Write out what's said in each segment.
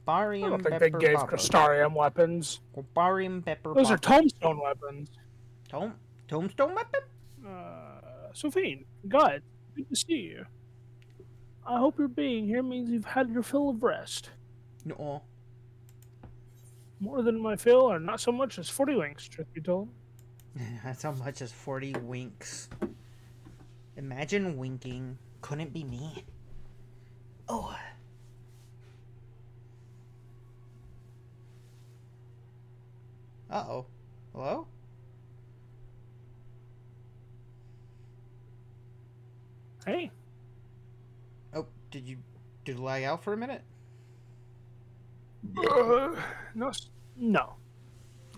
I don't Barium think they Pepper gave Baba. Crystarium weapons. Barium Pepper Those are Baba. tombstone weapons. Tombstone weapon? Sophine, God, good to see you. I hope your being here means you've had your fill of rest. No. More than my fill, or not so much as 40 winks, truth be told. That's how much as 40 winks. Imagine winking. Couldn't be me. Oh. Uh-oh. Hello? Hey, Oh, did it lag out for a minute? no, no.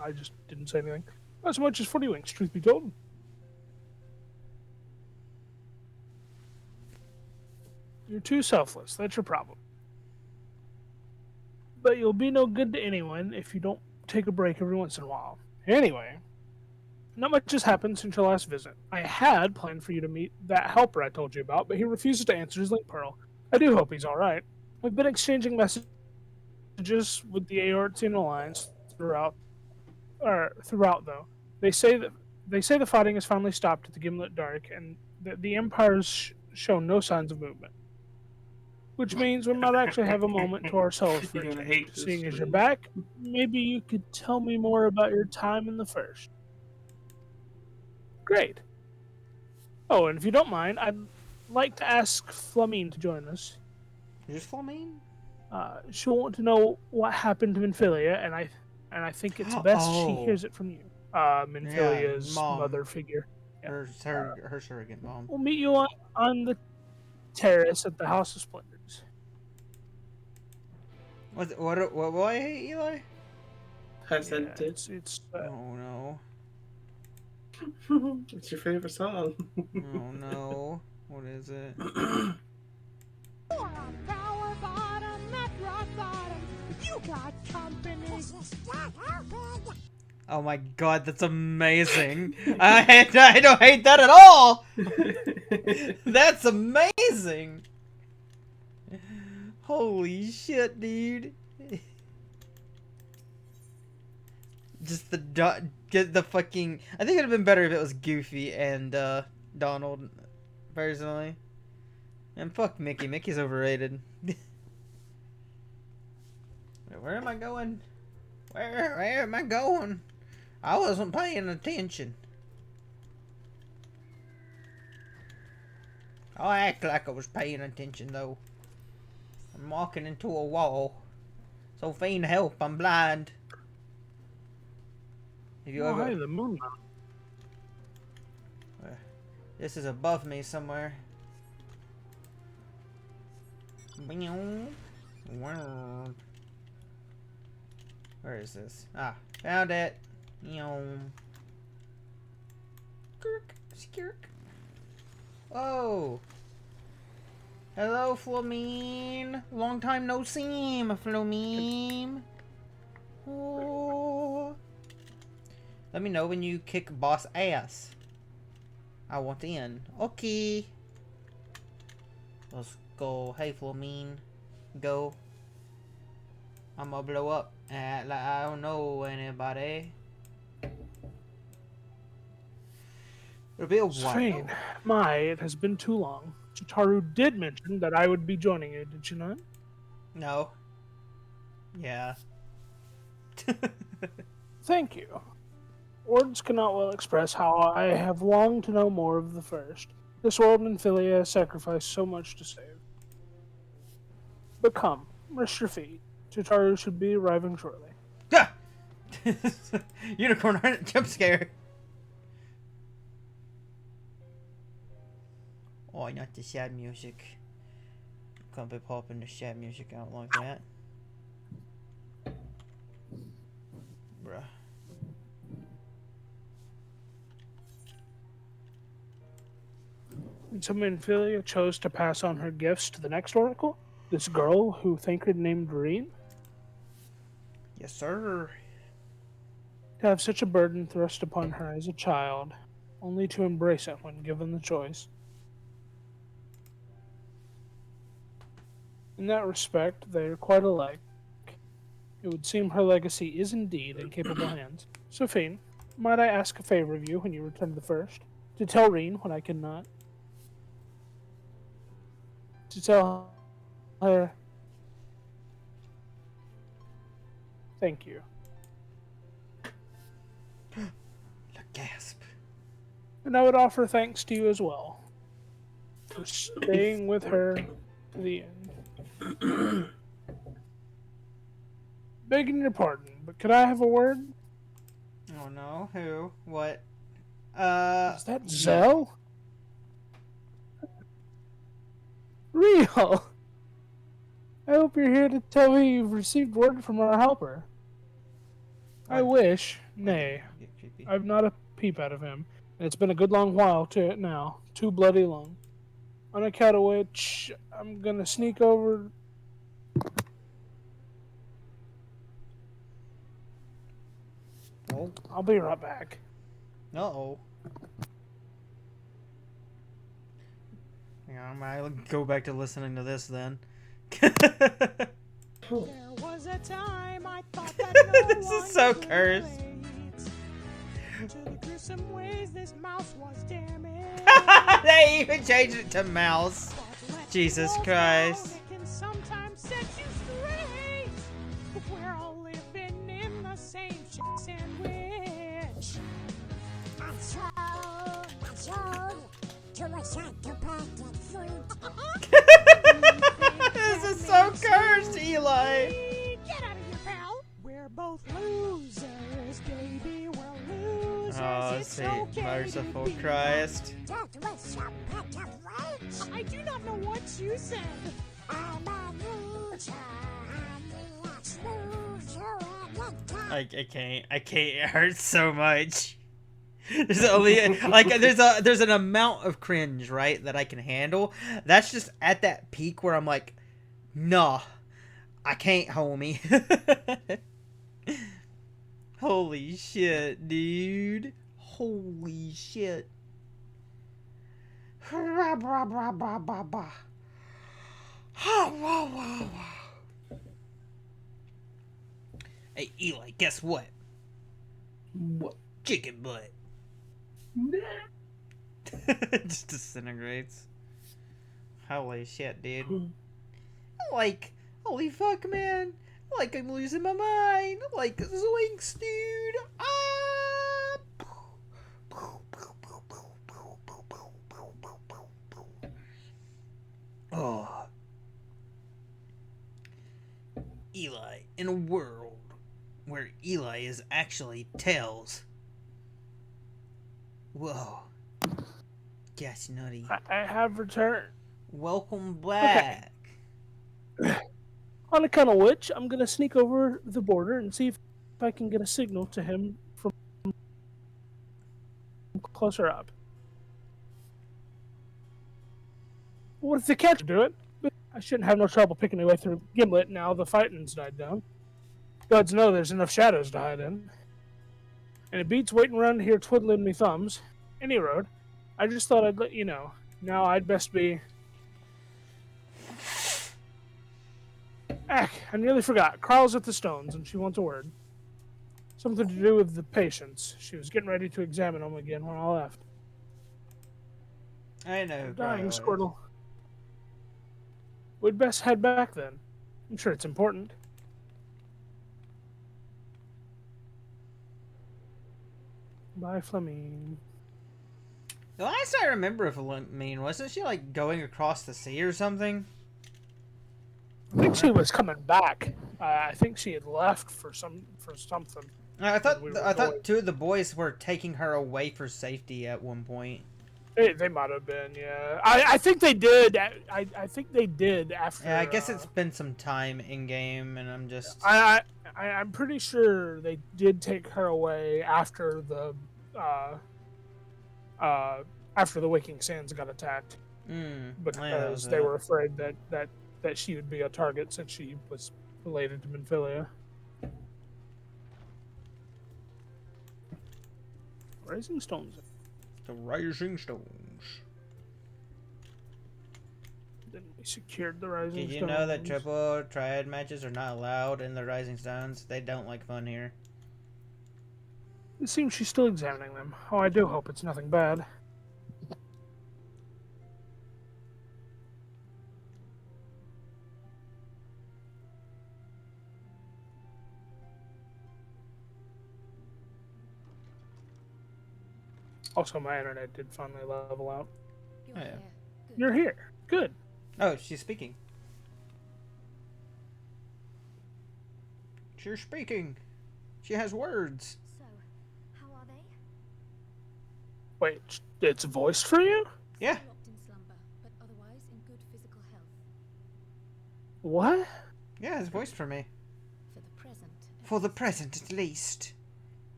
I just didn't say anything. Not so much as 40 winks, truth be told. You're too selfless. That's your problem. But you'll be no good to anyone if you don't take a break every once in a while. Anyway, not much has happened since your last visit. I had planned for you to meet that helper I told you about, but he refuses to answer his link pearl. I do hope he's alright. We've been exchanging messages with the Aortian Alliance throughout though. They say that the fighting has finally stopped at the Gimlet Dark, and that the Empire's shown no signs of movement. Which means we might actually have a moment to ourselves for You're a gonna change. hate this, Seeing as you're man. back, maybe you could tell me more about your time in the First. Great. Oh, and if you don't mind, I'd like to ask Flamine to join us. Just Flamine? She'll want to know what happened to Minfilia, and I think it's best she Oh. hears it from you. Yeah, Minfilia's mom. mother figure. Yeah. Her surrogate mom. We'll meet you on the terrace at the House of Splendors. What will I hate, Eli? I sent Yeah, it. it's Oh no. It's your favorite song. Oh no. What is it? Power bottom, not rock bottom. You got company. Oh my god, that's amazing. I don't hate that at all. That's amazing. Holy shit, dude. Just get the fucking. I think it'd have been better if it was Goofy and Donald, personally. And fuck Mickey. Mickey's overrated. Where am I going? Where am I going? I wasn't paying attention. I'll act like I was paying attention though. I'm walking into a wall. Sophine, help! I'm blind. Have you ever? Hi, the moon. This is above me somewhere. Where is this? Ah, found it. Skirk. Oh. Hello, Flamine. Long time no see, Flamine. Oh. Let me know when you kick boss ass. I want in. Okay. Let's go. Hey, Flamine. Go. I'm gonna blow up. Like I don't know anybody. It'll be a while. Strain. My, it has been too long. Chitaru did mention that I would be joining you, did she not? No. Yeah. Thank you. Words cannot well express how I have longed to know more of the First. This world and Philia has sacrificed so much to save. But come, rest your feet. Chitaru should be arriving shortly. Unicorn jump scare. Oh, not the sad music. Can't be popping the sad music out like that. Bruh. And so Minfilia chose to pass on her gifts to the next Oracle? This girl who Thancred named Doreen? Yes, sir. To have such a burden thrust upon her as a child, only to embrace it when given the choice. In that respect, they are quite alike. It would seem her legacy is indeed in capable hands. Sophine, might I ask a favor of you when you return to the First? To tell Reen when I cannot? To tell her... Thank you. Gasp. And I would offer thanks to you as well for staying with her to the end. Begging your pardon, but could I have a word? Oh no, who? What? Is that Zell? Real! I hope you're here to tell me you've received word from our helper. I wish, nay, Get creepy. I've not a peep out of him, and it's been a good long while to now, too bloody long. On account of which, I'm gonna sneak over. Oh. I'll be right back. Uh-oh. Hang on, I'll go back to listening to this then. There was a time I thought that no This is one so could cursed. relate to the gruesome ways this mouse was damaged. They even changed it to mouse. But let Jesus people Christ. down, it can sometimes set you straight. But we're all living in the same shit sandwich. And so, to a psychopathic freak. This is so cursed, Eli. Get out of here, pal. We're both losers, baby. We're losers. Oh, It's sweet okay merciful to be Christ. Just with some pet of rage. I do not know what you said. I'm a loser. I'm the ex-loser at the time. I can't. I can't. It hurts so much. There's only like there's an amount of cringe, right, that I can handle. That's just at that peak where I'm like, nah, I can't, homie. Holy shit, dude. Holy shit. Rah, rah, rah, rah, rah, rah. Ah, wah, wah, wah. Hey, Eli, guess what? What? Chicken butt. Just disintegrates. Holy shit, dude. Like, holy fuck, man. Like, I'm losing my mind. Like, Zoinks, dude. Ah! Oh. Eli, in a world where Eli is actually Tails. Whoa. Gosh, nutty. I have returned. Welcome back. On account of which, I'm gonna sneak over the border and see if I can get a signal to him from closer up. What if the catch do it? But I shouldn't have no trouble picking my way through Gimlet now the fighting's died down. Gods know there's enough shadows to hide in. And it beats waiting around here twiddling me thumbs. Any road. I just thought I'd let you know. Now I'd best be... Ach, I nearly forgot. Carl's at the Stones, and she wants a word. Something to do with the patients. She was getting ready to examine them again when I left. I know. who Dying, Carlo is. Squirtle. We'd best head back then. I'm sure it's important. Bye, Fleming. The last I remember of Fleming, wasn't she like going across the sea or something? I think she was coming back. I think she had left for something. I thought we were I thought going. two of the boys were taking her away for safety at one point. They might have been, yeah. I think they did. I think they did after. Yeah, I guess it's been some time in game, and I'm just. I'm pretty sure they did take her away after the Waking Sands got attacked because they were afraid that she would be a target since she was related to Minfilia. Rising Stones. The Rising Stones. Then we secured the Rising Did you know that Stones. triple triad matches are not allowed in the Rising Stones? They don't like fun here. It seems she's still examining them. Oh, I do hope it's nothing bad. Also, my internet did finally level out. You're Oh, yeah. here. Good. You're here. Good. Oh, she's speaking. She's speaking. She has words. So, how are they? Wait, it's voiced for you? Yeah. Locked in slumber, but otherwise in good physical health. What? Yeah, it's voiced for me. For the present. at For the least. present, at least.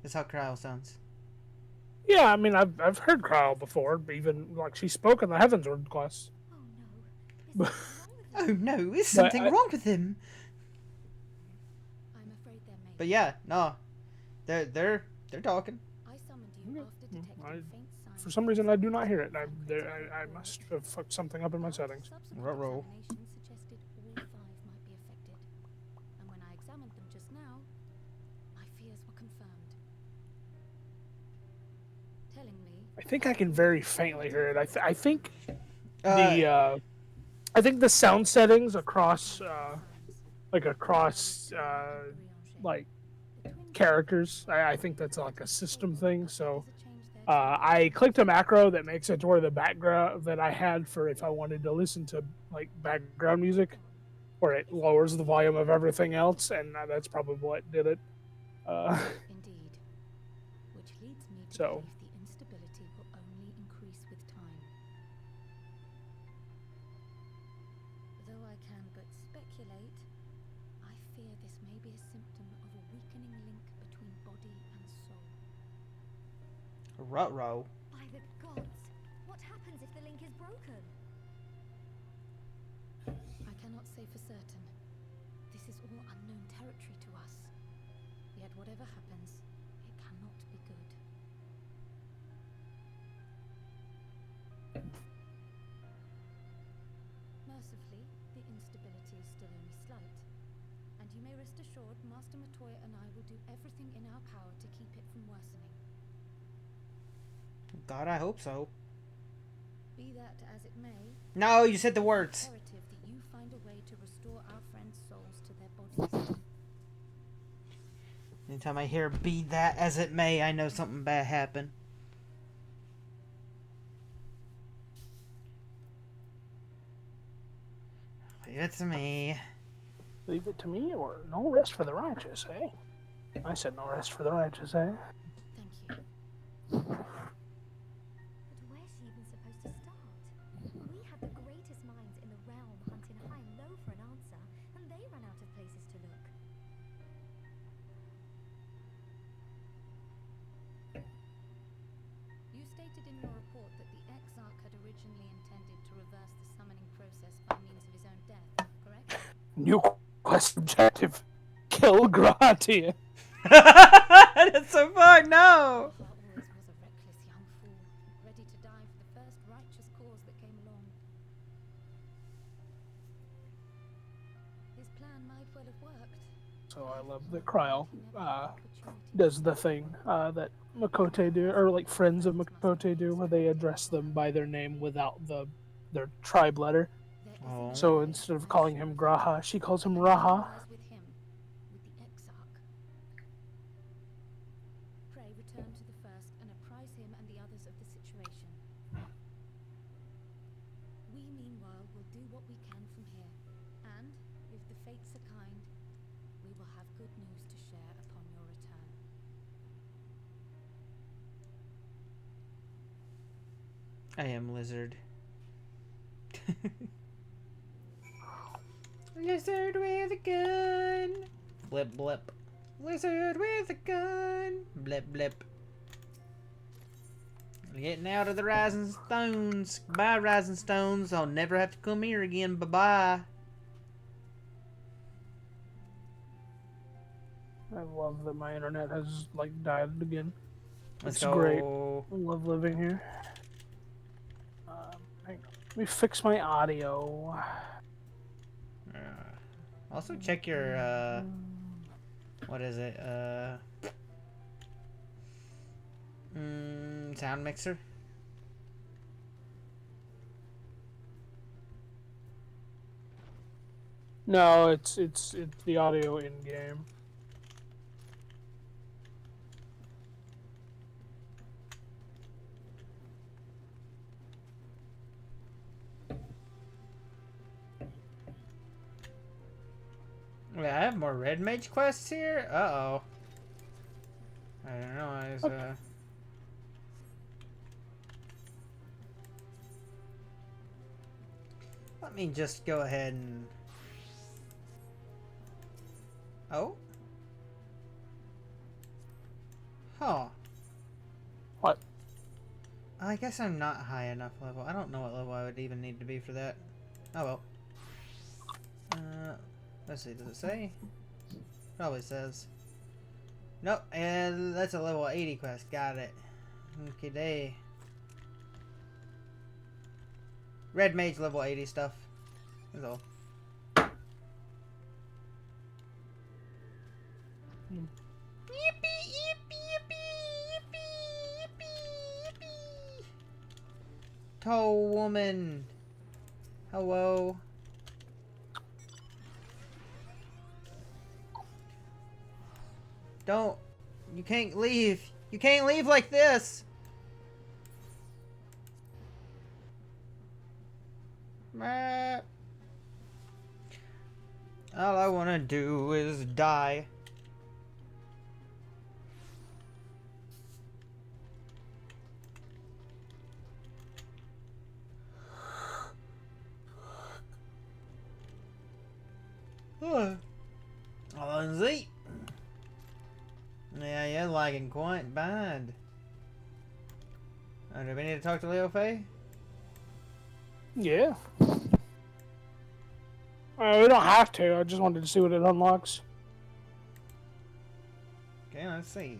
That's how Cryle sounds. Yeah, I mean, I've heard Cryle before. Even like she spoke in the Heavensward class. Oh no. Is something wrong with Oh them? no, is But something wrong with him? I'm afraid there may But yeah, no, they're talking. I summoned you Okay. after detecting I- faint signs For some reason, I do not hear it. I must have fucked something up in my settings. Subsequent Ruh-roh. examination suggested all 5 might be affected. And when I examined them just now, my fears were confirmed. Telling me I think I can very faintly hear it. I think Uh, I think the sound settings across like characters. I think that's like a system thing. So I clicked a macro that makes it to where the background that I had for if I wanted to listen to like background music, where it lowers the volume of everything else, and that's probably what did it. Indeed. Which leads me to So- believe the instability will only increase with time. Though I can but speculate, I fear this may be a symptom of a weakening link between body and soul. Ruh-roh. By the gods, what happens if the link is broken? I cannot say for certain. This is all unknown territory to us. Yet whatever happens, it cannot be good. Mercifully, the instability is still only slight. And you may rest assured Master Matoya and I will do everything in our power to keep it from worsening. God, I hope so. Be that as it may, No, you said the words. imperative that you find a way to restore our friends' souls to their bodies. Anytime I hear "be that as it may," I know something bad happened. Leave it to me. Leave it to me, or no rest for the righteous, eh? I said no rest for the righteous, eh? Thank you. But where's she even supposed to start? We had the greatest minds in the realm hunting high and low for an answer, and they ran out of places to look. You stated in your report that the Exarch had originally intended to reverse the summoning process by means of his own death, correct? New quest objective: kill Gratia. That's so far. No. He always was a reckless young fool, ready to die for the first righteous cause that came along. His plan might well have worked. So I love that Cryle He never had the opportunity. does the thing that Makote do, or like friends of Makote do, where they address them by their name without their tribe letter. There is Oh. a So way instead of that calling you him should Graha, she calls him lies Raha. with him, with the Exarch. Pray return to the first and apprise him and the others of the situation. We, meanwhile, will do what we can from here, and, if the fates are kind, we will have good news to share upon your return. I am Lizard. Lizard with a gun. Blip blip. Lizard with a gun. Blip blip. Getting out of the Rising Stones. Goodbye, Rising Stones. I'll never have to come here again. Bye bye. I love that my internet has like died again. Let's It's go. great. I love living here. Hang on. Let me fix my audio. Also check your what is it? Sound mixer. No, it's the audio in game. Wait, I have more red mage quests here? Uh-oh. I don't realize, Okay. Let me just go ahead and... Oh? Huh. What? I guess I'm not high enough level. I don't know what level I would even need to be for that. Oh well. Let's see, does it say? Probably says. Nope, and that's a level 80 quest. Got it. Okay, day. Red mage level 80 stuff. That's all. Yippee, yippee, yippee, yippee, yippee, yippee. Tall woman. Hello. Don't. You can't leave. You can't leave like this. Meh. All I want to do is die. Lindsay. Yeah, you're lagging quite bad. Do we need to talk to Leo Faye? Yeah. We don't have to. I just wanted to see what it unlocks. Okay, let's see.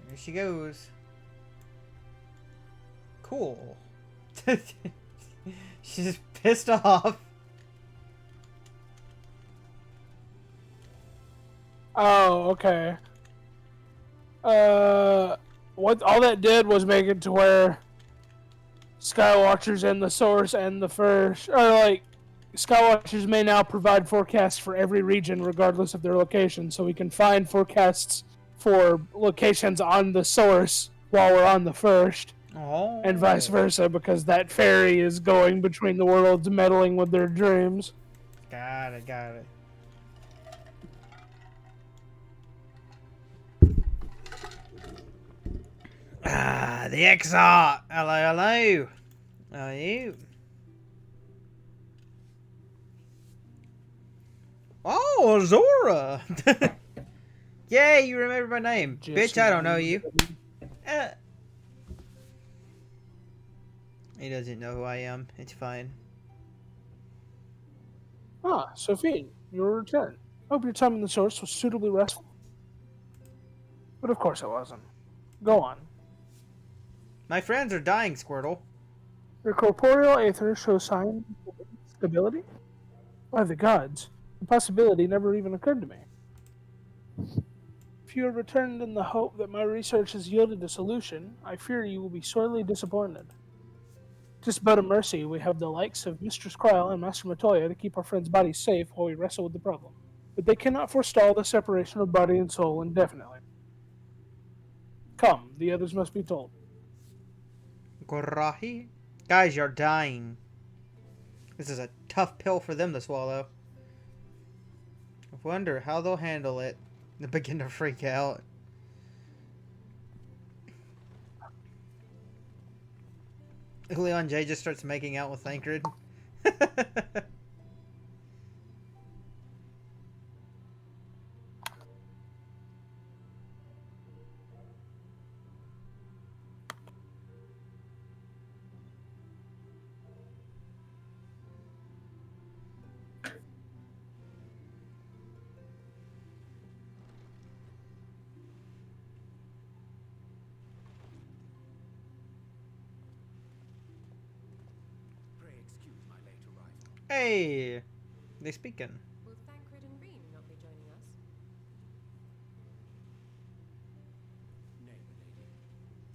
There she goes. Cool. She's pissed off. Oh, okay. What all that did was make it to where Skywatchers and the Source and the First, or like, Skywatchers may now provide forecasts for every region regardless of their location, so we can find forecasts for locations on the Source while we're on the First, Oh. and vice versa, because that fairy is going between the worlds meddling with their dreams. Got it, got it. Ah, the XR. Hello, hello. How are you? Oh, Zora. Yay, you remember my name. Just Bitch, I don't know you. He doesn't know who I am. It's fine. Ah, Sophie, your return. Hope your time in the Source was suitably restful. But of course it wasn't. Go on. My friends are dying, Squirtle. Your corporeal aether shows signs of stability? By the gods, the possibility never even occurred to me. If you have returned in the hope that my research has yielded a solution, I fear you will be sorely disappointed. Just but a mercy we have the likes of Mistress Kryle and Master Matoya to keep our friends' bodies safe while we wrestle with the problem. But they cannot forestall the separation of body and soul indefinitely. Come, the others must be told. Gorahi? Guys, you're dying. This is a tough pill for them to swallow. I wonder how they'll handle it. They begin to freak out. Leon J just starts making out with Thancred. Hey, they speaking. Will Thancred and Reem not be joining us? Nay, milady.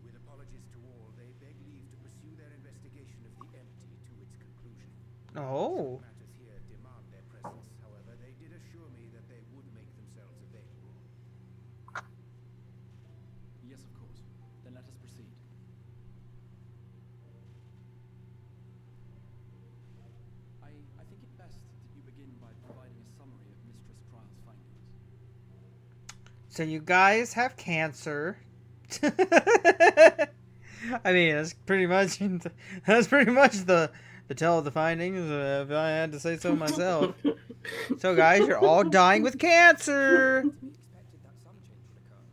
With apologies to all, they beg leave to pursue their investigation of the empty to its conclusion. Oh. Matters here demand their presence, however, they did assure me that they would make themselves available. Yes, of course. Then let us proceed. I think it best that you begin by providing a summary of Mistress Trial's findings. So you guys have cancer. I mean, that's pretty much the tell of the findings, if I had to say so myself. So guys, you're all dying with cancer. We expected that some change would occur.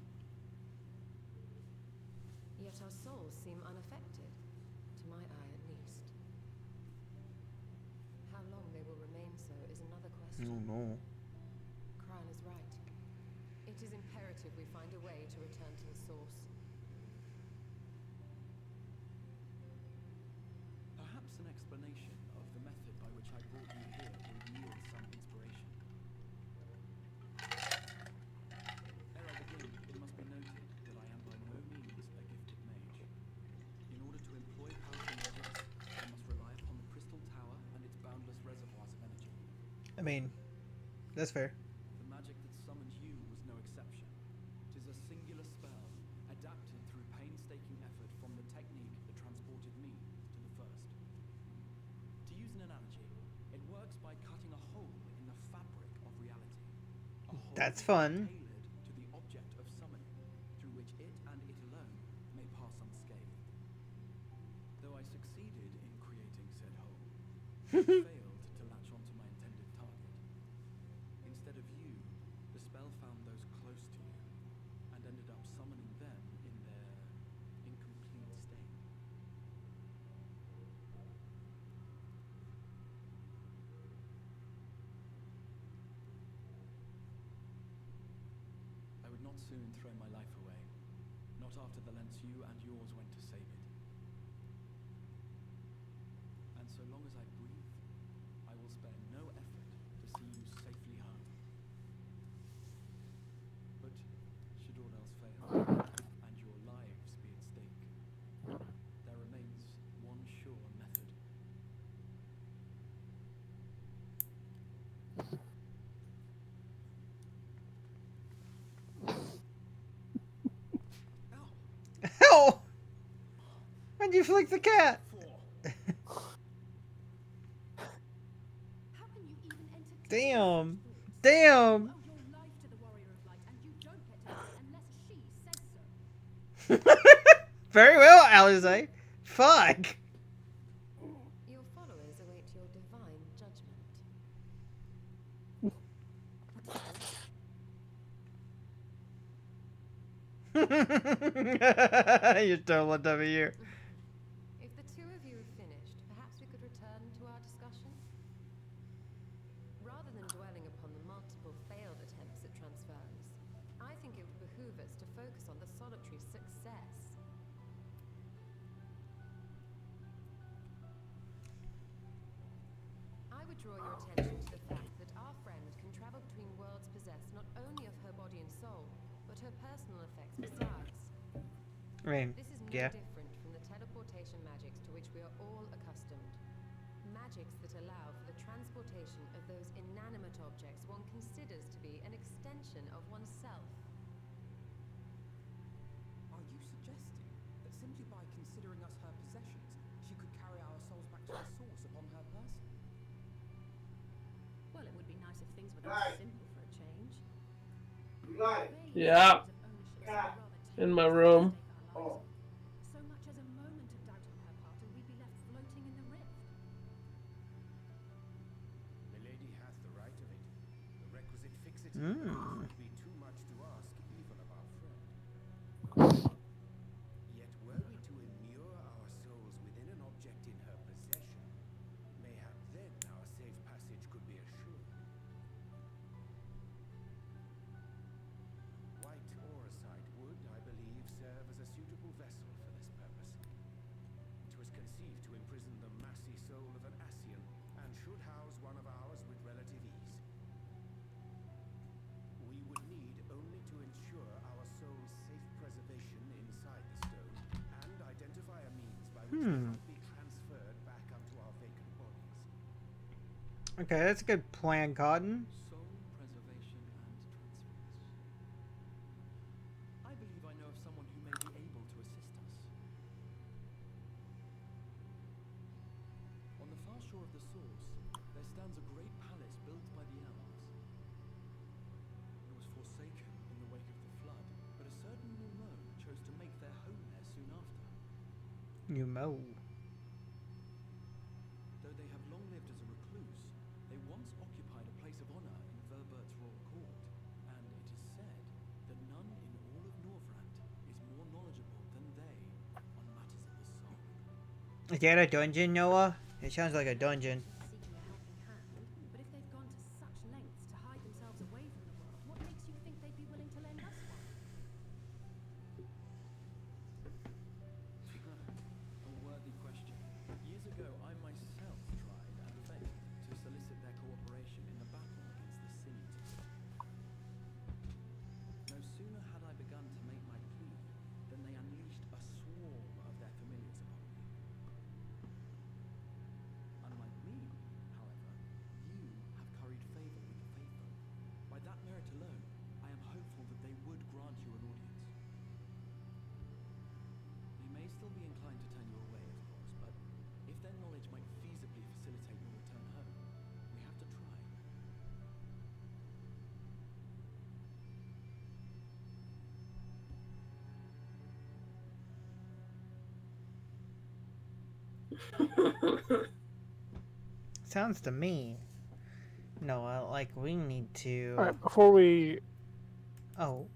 Yet our souls seem unaffected, to my eye at least. How long they will remain so is another question. Oh no. Kral is right. It is imperative we find a way to return to the source. Perhaps an explanation of the method by which I brought you here will yield some inspiration. Ere I begin, it must be noted that I am by no means a gifted mage. In order to employ powerful magics, I must rely upon the Crystal Tower and its boundless reservoirs of energy. I mean, that's fair. The magic that summoned you was no exception. 'Tis a singular spell, adapted through painstaking effort from the technique that transported me to the first. To use an analogy, it works by cutting a hole in the fabric of reality. A hole That's fun. tailored to the object of summoning, through which it and it alone may pass unscathed. Though I succeeded in creating said hole, it failed to latch onto my intended target. Instead of you, the spell found those close to you, and ended up summoning them in their incomplete state. I would not soon throw my life away, not after the lengths you and yours went to save it. And so long as I breathe, I will spare no effort to see you safely home. But should all else fail, and your lives be at stake, there remains one sure method. Hell! Why'd you flick the cat? How can you even entertain Damn. such thoughts? Damn. You owe your life to the Warrior of Light, and you don't get to die unless she says so. Very well, Alize. Fuck. Your followers await your divine judgment. You're total W. If the two of you have finished, perhaps we could return to our discussion? Rather than dwelling upon the multiple failed attempts at transference, I think it would behoove us to focus on the solitary success. I would draw your attention to the fact that our friend can travel between worlds possessed not only of her body and soul, but her personal effects besides. I mean, This is no yeah. different from the teleportation magics to which we are all accustomed. Magics that allow for the transportation of those inanimate objects one considers to be an extension of oneself. Are you suggesting that simply by considering us her possessions, she could carry our souls back to the source upon her person? Well, it would be nice if things were that simple for a change. Yeah. In my room. So much as a moment of doubt on her part, and we'd be left floating in the rift. Milady hath the right of it. The requisite fixity would be too much to ask even of our friend. Yet were we to immure our souls within an object in her possession, mayhap then our safe passage could be assured. White Orisite would, I believe, serve as a suitable vessel for this purpose. It was conceived to imprison the massy soul of an Ascian and and should house one of ours with relative ease. We would need only to ensure our soul's safe preservation inside the stone and identify a means by which it might be transferred back onto our vacant bodies. Okay, that's a good plan, Cotton. Soul preservation and transference. I believe I know of someone who may be able to assist us. On the far shore of the source, there stands a great palace built by the elves. It was forsaken in the wake of the flood, but a certain Nummo chose to make their home there soon after. Nummo. Though they have long lived as a recluse, they once occupied a place of honor in Verbert's royal court, and it is said that none in all of Norvrant is more knowledgeable than they on matters of the soul. Is that a dungeon, Noah? It sounds like a dungeon. Seeking a helping hand, but if they've gone to such lengths to hide themselves away from the world, what makes you think they'd be willing to lend us one? A worthy question. Years ago, I myself tried and failed to solicit their cooperation in the battle against the Sin Eaters. No sooner had I begun to make my plea than they unleashed a swarm of their familiars upon me. Unlike me, however, you have curried favor with the faithful. By that merit alone, I am hopeful that they would grant you an audience. They may still be inclined to turn you away, of course, but if their knowledge might feasibly facilitate your return home, we have to try. Sounds to me, Noah, like we need to. All right, before we Oh.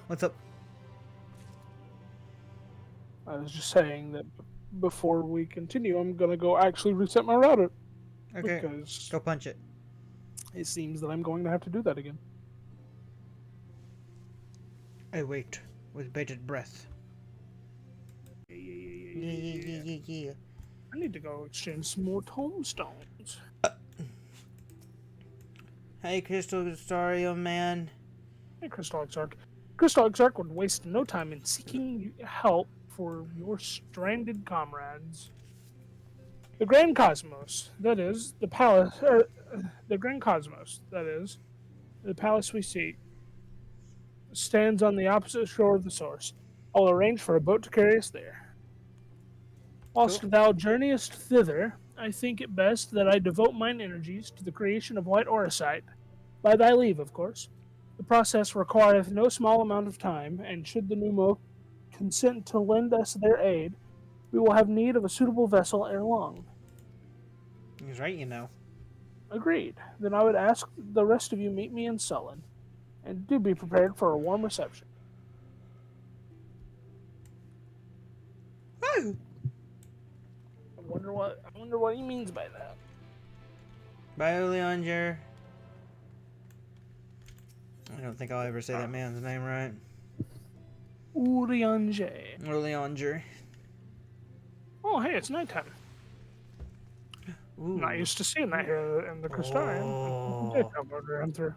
What's up? I was just saying that before we continue, I'm gonna go actually reset my router Okay. because Go punch it. it seems that I'm going to have to do that again. I wait with bated breath. Yeah. I need to go exchange some more tombstones. Hey, Crystal Stario, man. Hey, Crystal Exarch. Crystal Exarch would waste no time in seeking help for your stranded comrades. The Grand Cosmos, that is, the palace, the Grand Cosmos, that is, the palace we seek, stands on the opposite shore of the source. I'll arrange for a boat to carry us there. Whilst thou journeyest thither, I think it best that I devote mine energies to the creation of white orosite, by thy leave, of course. The process requireth no small amount of time, and should the Nummo consent to lend us their aid, we will have need of a suitable vessel ere long. He's right, you know. Agreed. Then I would ask the rest of you meet me in Sullen, and do be prepared for a warm reception. Woo! I wonder what he means by that. Bye, Leonger. I don't think I'll ever say that man's name right. Urianger. Leonger. Oh, hey, it's nighttime. Ooh. Not used to seeing that here in the Crystarium. Oh. Daytime mode run through.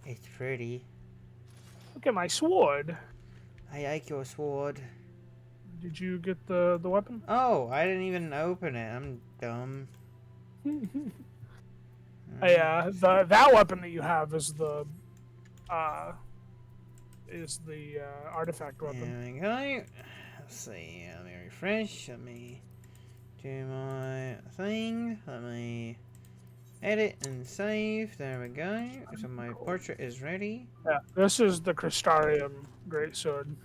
It's pretty. Look at my sword. I like your sword. Did you get the weapon? Oh, I didn't even open it. I'm dumb. That weapon that you have is the artifact weapon. There we go. Let's see. Let me refresh. Let me do my thing. Let me edit and save. There we go. So my portrait is ready. Yeah, this is the Crystarium greatsword.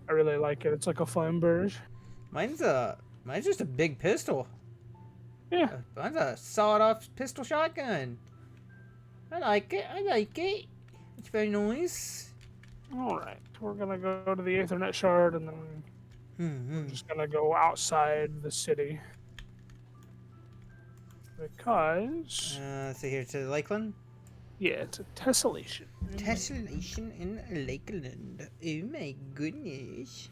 I really like it. It's like a flamberge. Mine's just a big pistol. Yeah. Mine's a sawed-off pistol shotgun. I like it. I like it. It's very nice. All right, we're gonna go to the Aethernet shard, and then we're just gonna go outside the city because Let's see here to Lakeland. yeah, it's a tessellation. Tessellation in Lakeland. Oh my goodness.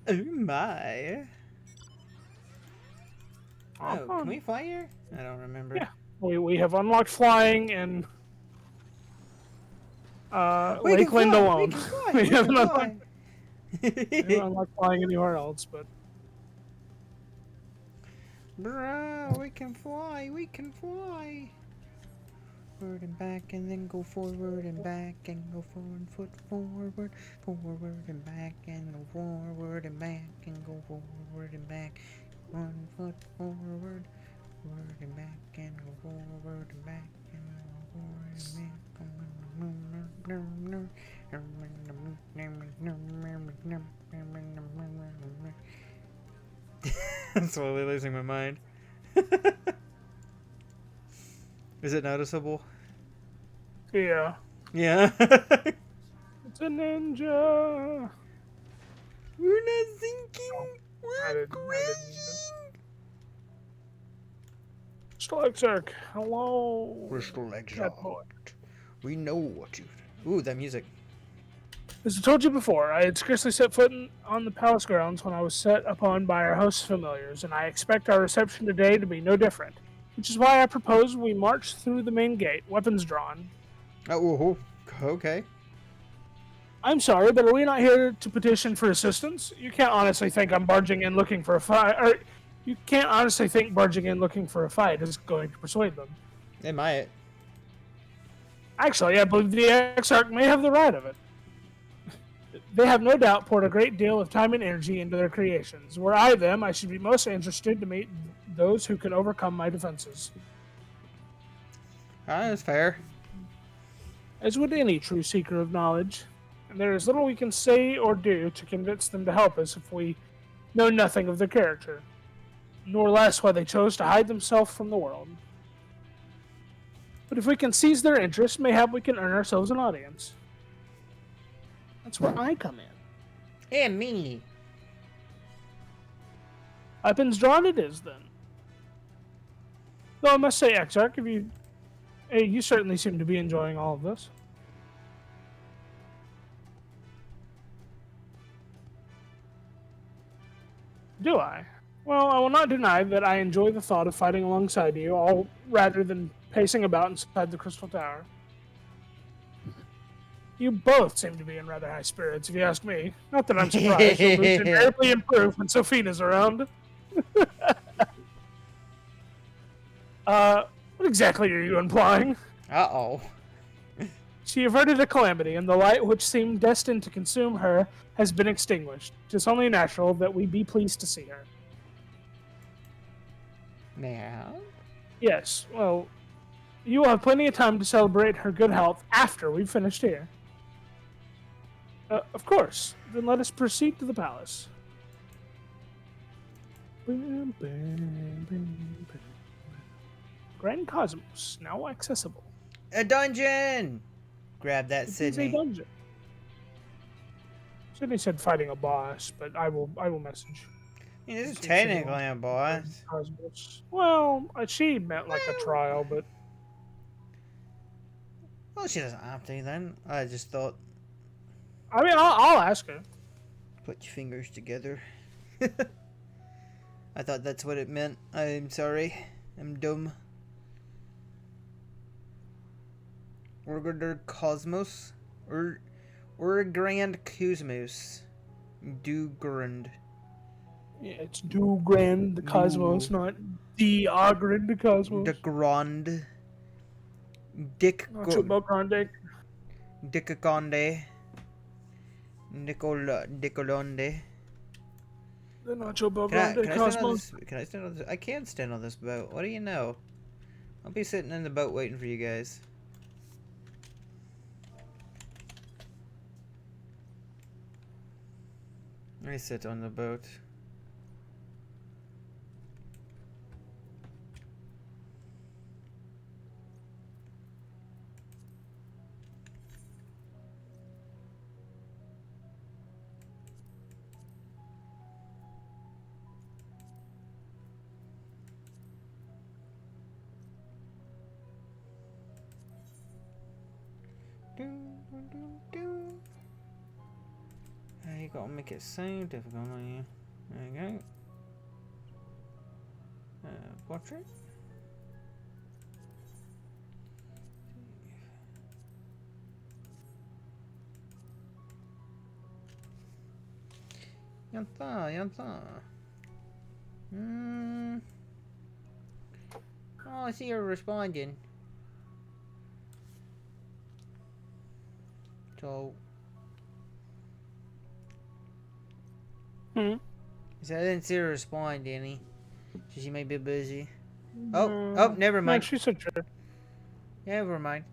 Oh my. Oh, can we fly here? I don't remember. Yeah. We have unlocked flying in We can Lakeland fly, alone. We can fly. We We haven't can unlocked, fly. we haven't unlocked flying anywhere else, but Bruh, we can fly. We can fly. Forward and back, and then go forward and back, and go forward, foot forward, forward and back, and go forward and back, and go forward and back, 1 foot forward, forward and back, and go forward and back, and go forward and back. I'm slowly losing my mind. Is it noticeable? yeah. Yeah. It's a ninja. We're not sinking. I We're didn't- I crashing. Stalexark, hello. Crystal Cat exhaust. boy. We know what you. Ooh, that music. As I told you before, I had scarcely set foot on the palace grounds when I was set upon by our host's familiars, and I expect our reception today to be no different. Which is why I propose we march through the main gate, weapons drawn. Oh, okay. I'm sorry, but are we not here to petition for assistance? You can't honestly think I'm barging in looking for a fight, or you can't honestly think barging in looking for a fight is going to persuade them. They might. Actually, I believe the Exarch may have the right of it. They have no doubt poured a great deal of time and energy into their creations. Were I them, I should be most interested to meet those who can overcome my defenses. That's fair. As would any true seeker of knowledge, and there is little we can say or do to convince them to help us if we know nothing of their character, nor less why they chose to hide themselves from the world. But if we can seize their interest, mayhap we can earn ourselves an audience. That's where I come in. And me. Weapons drawn it is, then. Though I must say, Exarch, you certainly seem to be enjoying all of this. Do I? Well, I will not deny that I enjoy the thought of fighting alongside you, all rather than pacing about inside the Crystal Tower. You both seem to be in rather high spirits, if you ask me. Not that I'm surprised. Your moods invariably improve when Sophina's around. What exactly are you implying? Uh-oh. She averted a calamity, and the light which seemed destined to consume her has been extinguished. 'Tis only natural that we be pleased to see her. Now? Yes, well, you will have plenty of time to celebrate her good health after we've finished here. Of course. Then let us proceed to the palace. Grand Cosmos, now accessible. A dungeon! Grab that, It is Sydney. a dungeon. Sydney said fighting a boss, but I will message. I mean, this is Sydney technically wants a boss. Cosmos. Well, she meant like a trial, but Well, she doesn't have to then. I just thought, I mean, I'll ask her. put your fingers together. I thought that's what it meant. I'm sorry. I'm dumb. Order Cosmos? Or Grand Cosmos. Dugrand. Yeah, it's Du Grand the Cosmos, not the Grand the Cosmos. The Grand. Dick Nacho Belgrande. Dickaconde. Nicolonde. The Nacho Can I Belgrande stand on Cosmos. this? Can I stand on this? I can stand on this boat. What do you know? I'll be sitting in the boat waiting for you guys. I sit on the boat. You gotta make it so difficult, don't you? There you go. Portrait? Yanta, yanta. Oh, I see you're responding. So. Hmm. So I didn't see her respond, Danny. So she may be busy. No. Oh, never No, mind. she said sure. Never mind.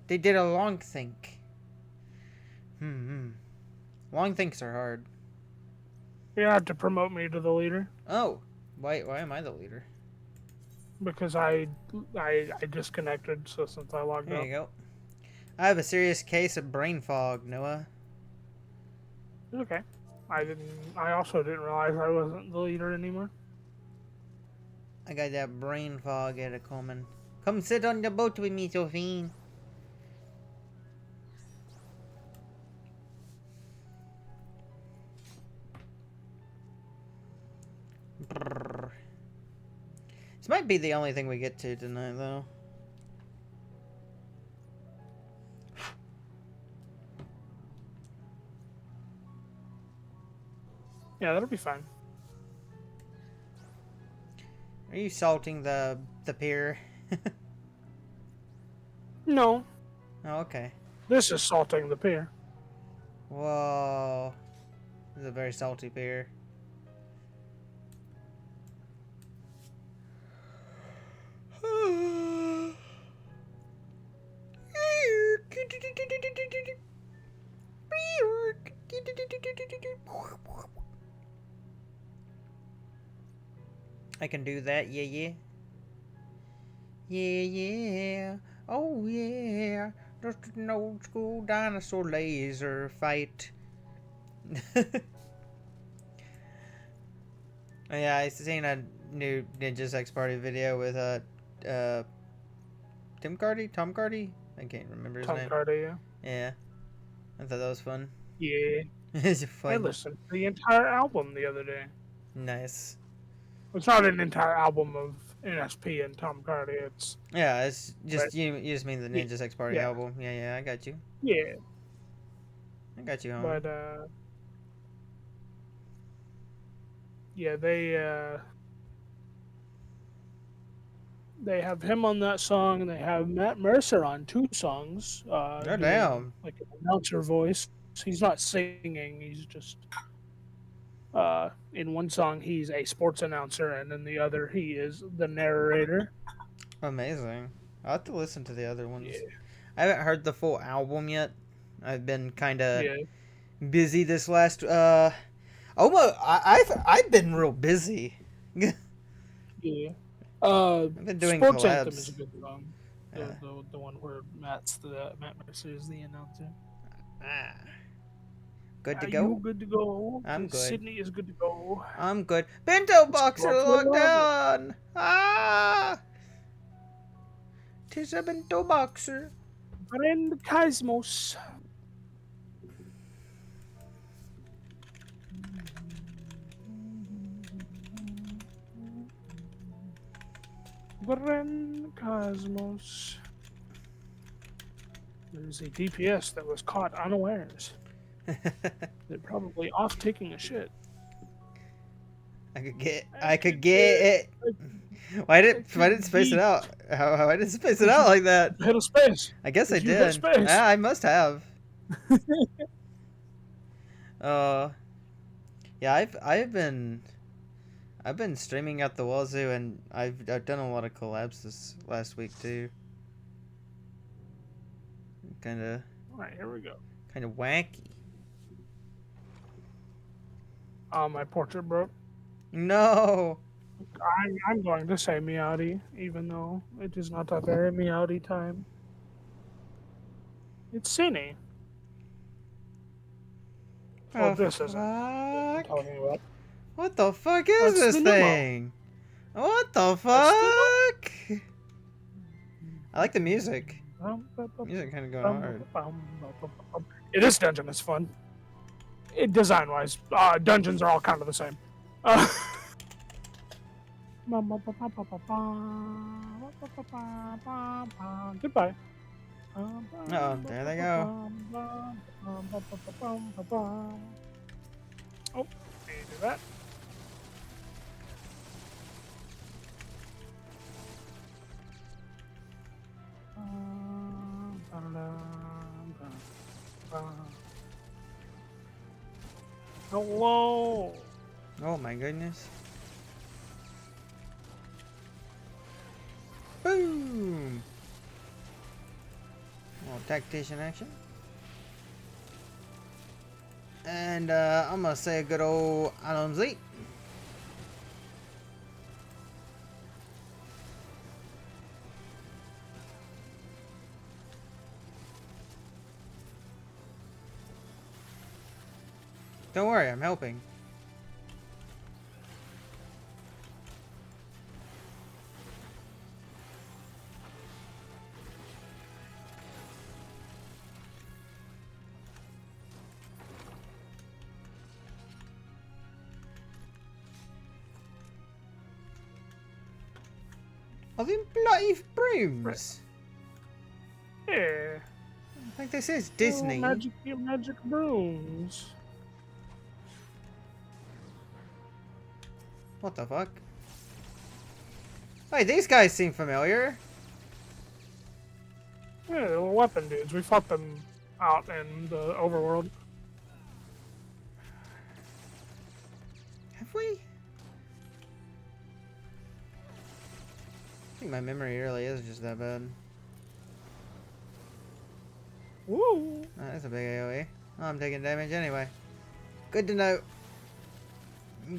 They did a long think. Long thinks are hard. You have to promote me to the leader Oh, why am I the leader? because I disconnected. So since I logged There up, you go. I have a serious case of brain fog, Noah. it's okay. I also didn't realize I wasn't the leader anymore. I got that brain fog at a coming. Come sit on the boat with me, Sophie. Brrr. This might be the only thing we get to tonight, though. Yeah, that'll be fine. Are you salting the pier? No, Oh, okay. this is salting the pier. Whoa. This is a very salty pier. I can do that, yeah, yeah. Yeah, yeah. Oh, yeah. Just an old school dinosaur laser fight. Oh, yeah, I seen a new Ninja's X Party video with Tom Cardy? I can't remember his Tom name. Carter, yeah. Yeah. I thought that was fun. Yeah. It's I fun. listened to the entire album the other day. Nice. It's not an entire album of NSP and Tom Carter. It's Yeah, it's just Right. you just mean the Ninja's X Party Yeah. album. Yeah, yeah, I got you. yeah, I got you, homie. but yeah, they have him on that song, and they have Matt Mercer on 2 songs. Doing, damn. like an announcer voice. He's not singing. He's just in one song he's a sports announcer, and in the other he is the narrator. Amazing. I'll have to listen to the other ones. Yeah. I haven't heard the full album yet. I've been kind of Yeah. busy this last. I've been real busy. Yeah. I've been doing Sports Anthem is a collabs. good song. Yeah. The one where Matt Mercer is the announcer. Ah. Good to Are go. you good to go? I'm good. Sydney is good to go. I'm good. Bento boxer Let's go locked for down. Ah. Tis a bento boxer. Friend Cosmos. Friend Cosmos. There's a DPS that was caught unawares. They're probably off taking a shit. I could get it. Why did it space it out? Why did it space it out like that? Hit a space. I guess I Did you hit did. space? Yeah, I must have. Yeah, I've been streaming out the wazoo, and I've done a lot of collabs this last week too. Kind of Alright, here we go. wacky. My portrait broke. No. I'm going to say Meowdy, even though it is not a very Meowdy time. It's Cine. Well, this isn't what I'm talking about. What the fuck is That's this the Nemo. thing? What the That's fuck? I like the music. Music kind of going hard. This dungeon is fun. Design-wise, dungeons are all kind of the same. Goodbye. Oh, there they go. Oh, can you do that? Hello. Oh my goodness. Boom! Oh, tactician action. And I'm gonna say a good old Alonzi. Don't worry, I'm helping. Are them bloody brooms? Yeah. Like this is Disney. Oh, magic brooms. What the fuck? Hey, these guys seem familiar. Yeah, they're little weapon dudes. We fought them out in the overworld. Have we? I think my memory really is just that bad. Woo! Oh, that's a big AoE. Oh, I'm taking damage anyway. Good to know.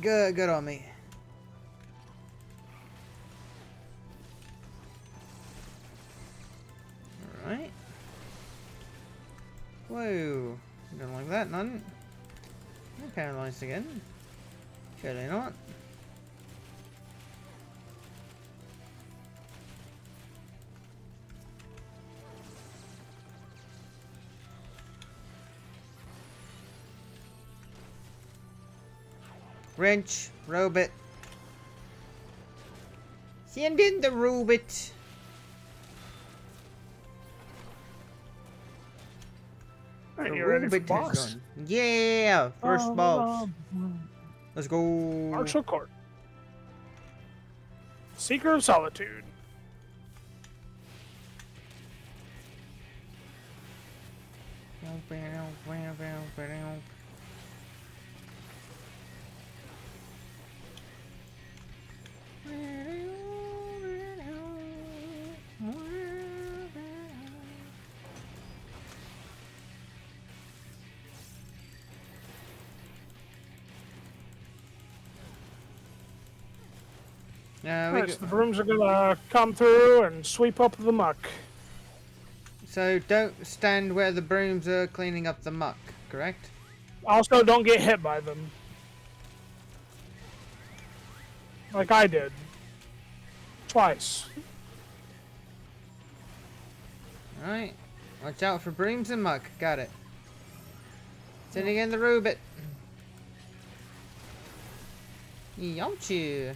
Good on me. Alright. Whoa. Don't like that, none. I'm paralyzed again. Surely not. Wrench, robot. Send in the robot. Alright, you ready for Robot boss? is done. Yeah, first boss. Let's go. Martial Court. Seeker of Solitude. Alright, so the brooms are gonna come through and sweep up the muck. So don't stand where the brooms are cleaning up the muck, correct? Also, don't get hit by them. Like I did. Twice. Alright. Watch out for brooms and muck. Got it. Sending in the robot. Yomchu.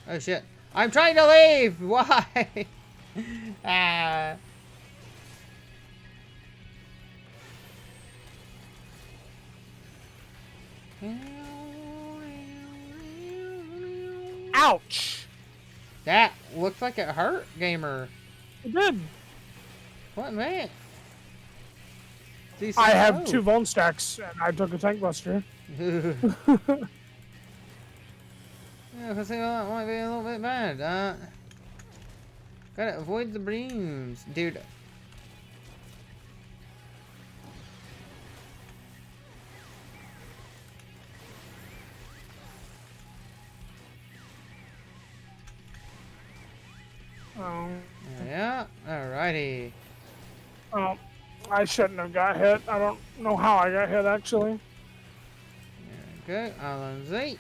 Oh shit. I'm trying to leave! Why? Ah. Ouch! That looks like it hurt, gamer. It did. What, man? I have 2 bone stacks and I took a tank buster. Yeah, I think that might be a little bit bad. Gotta avoid the brooms, dude. Oh. Yeah, alrighty. Oh, I shouldn't have got hit. I don't know how I got hit actually. There we go, Alonzi.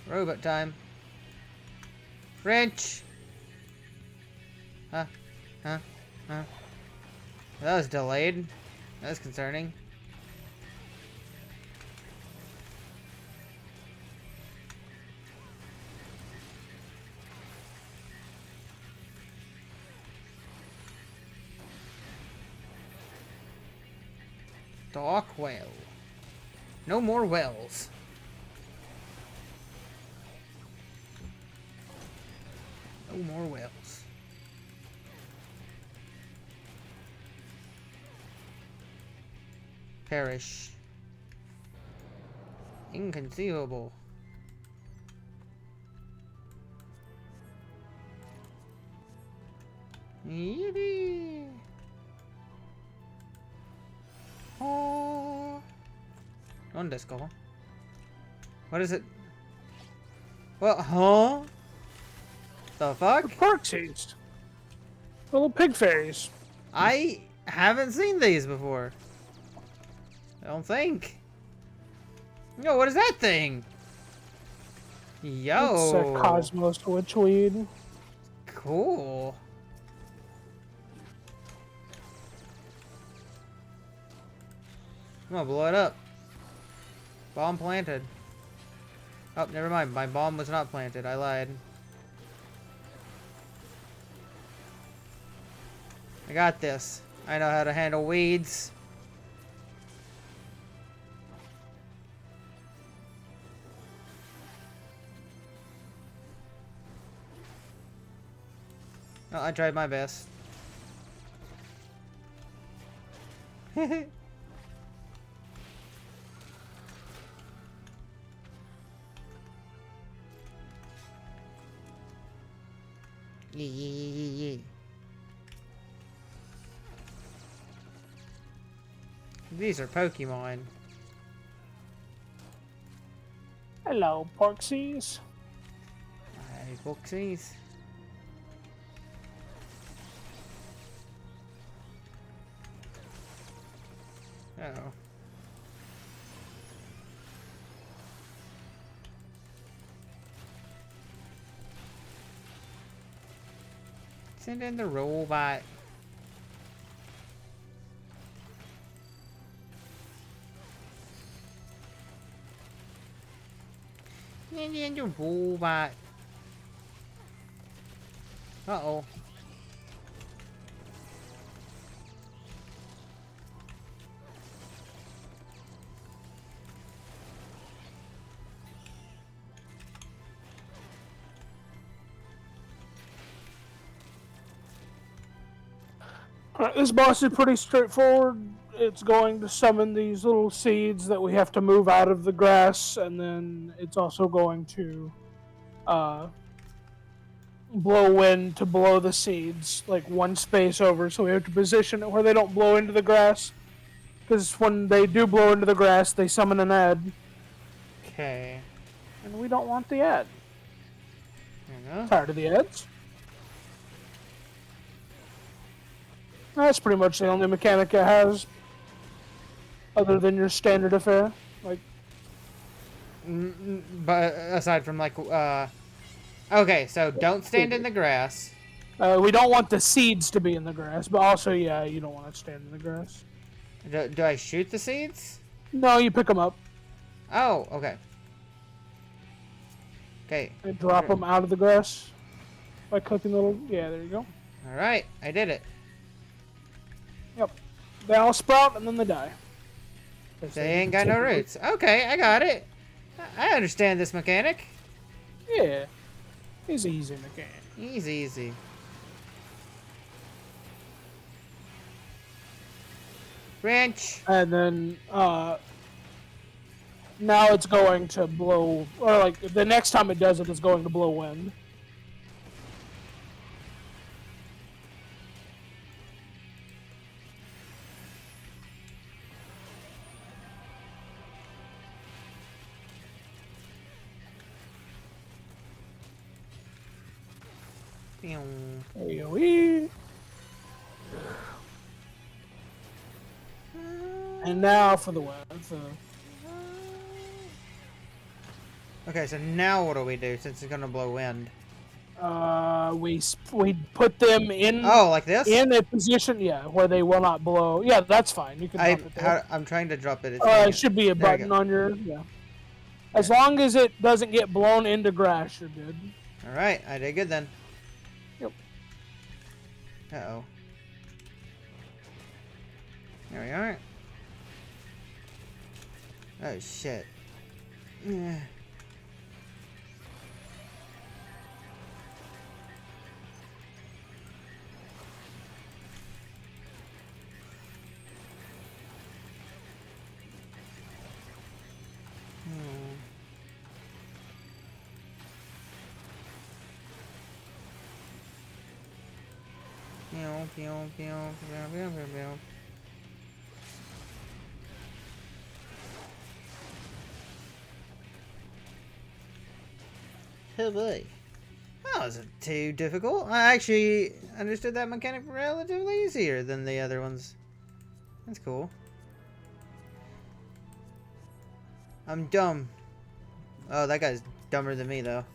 Robot time. Wrench! Huh? That was delayed. That's concerning. Dark well. No more wells. No more wells. Perish. Inconceivable. Yippee! Oh. ¿Dónde es, cojo? What is it? Well, huh? The fuck? Parksies. Little pig fairies. I haven't seen these before. I don't think. Yo, what is that thing? Yo. It's a Cosmos Witchweed. Cool. I'm gonna blow it up. Bomb planted. Oh, never mind. My bomb was not planted. I lied. I got this. I know how to handle weeds. Oh, I tried my best. Yeah. These are Pokemon. Hello, Parksies. Hey, Booksies. Uh-oh. Send in the robot. Send in the robot. Uh-oh. Alright, this boss is pretty straightforward. It's going to summon these little seeds that we have to move out of the grass, and then it's also going to blow wind to blow the seeds like one space over, so we have to position it where they don't blow into the grass. Because when they do blow into the grass, they summon an ad, Okay. and we don't want the ad. There you go. Tired of the ads. That's pretty much the only mechanic it has, other than your standard affair. Like, But aside from like, okay, so don't stand in the grass. we don't want the seeds to be in the grass, but also, yeah, you don't want to stand in the grass. Do I shoot the seeds? No, you pick them up Oh, okay. Okay. and drop them out of the grass by clicking the little. Yeah, there you go. All right, I did it. Yep. They all sprout and then they die. They ain't got no roots. Okay, I got it. I understand this mechanic. Yeah. He's an easy mechanic. Easy. Wrench. And then, now it's going to blow, or like, the next time it does it, it's going to blow wind. AoE. And now for the wind. Okay, so now what do we do since it's gonna blow wind? We put them in. Oh, like this? In a position, yeah, where they will not blow. Yeah, that's fine. You can drop it there. I'm trying to drop it. It should be a There we button go. on your. Yeah. As long as it doesn't get blown into grass, you're good. All right, I did good then. Yep. Uh-oh. There we are. Oh shit. Yeah. Pew, pew, pew, pew, pew, pew, pew. Oh boy. That wasn't too difficult. I actually understood that mechanic relatively easier than the other ones. That's cool. I'm dumb. Oh, that guy's dumber than me, though.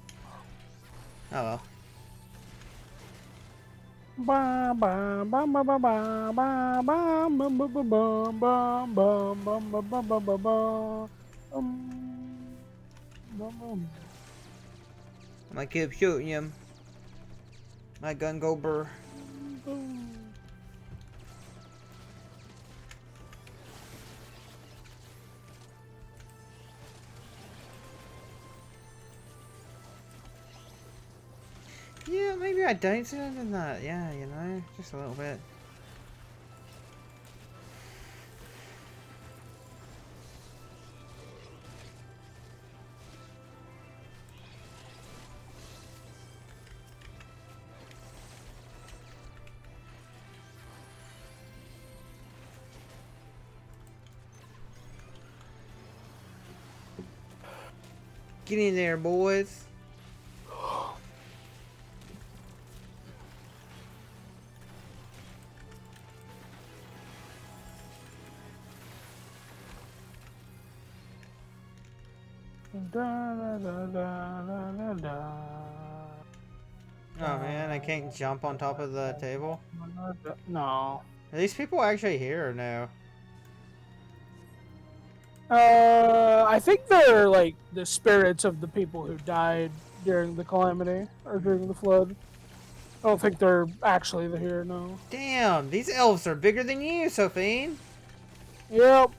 Oh well. Ba ba ba ba ba ba ba ba ba ba ba ba ba ba ba ba ba ba ba. I might keep shooting him. My gun go burr. Yeah, maybe I don't than that. Yeah, you know, just a little bit. Get in there, boys. Oh man, I can't jump on top of the table. No. Are these people actually here or no? I think they're like the spirits of the people who died during the calamity or during the flood. I don't think they're actually here, no. Damn, these elves are bigger than you, Sophine. Yep.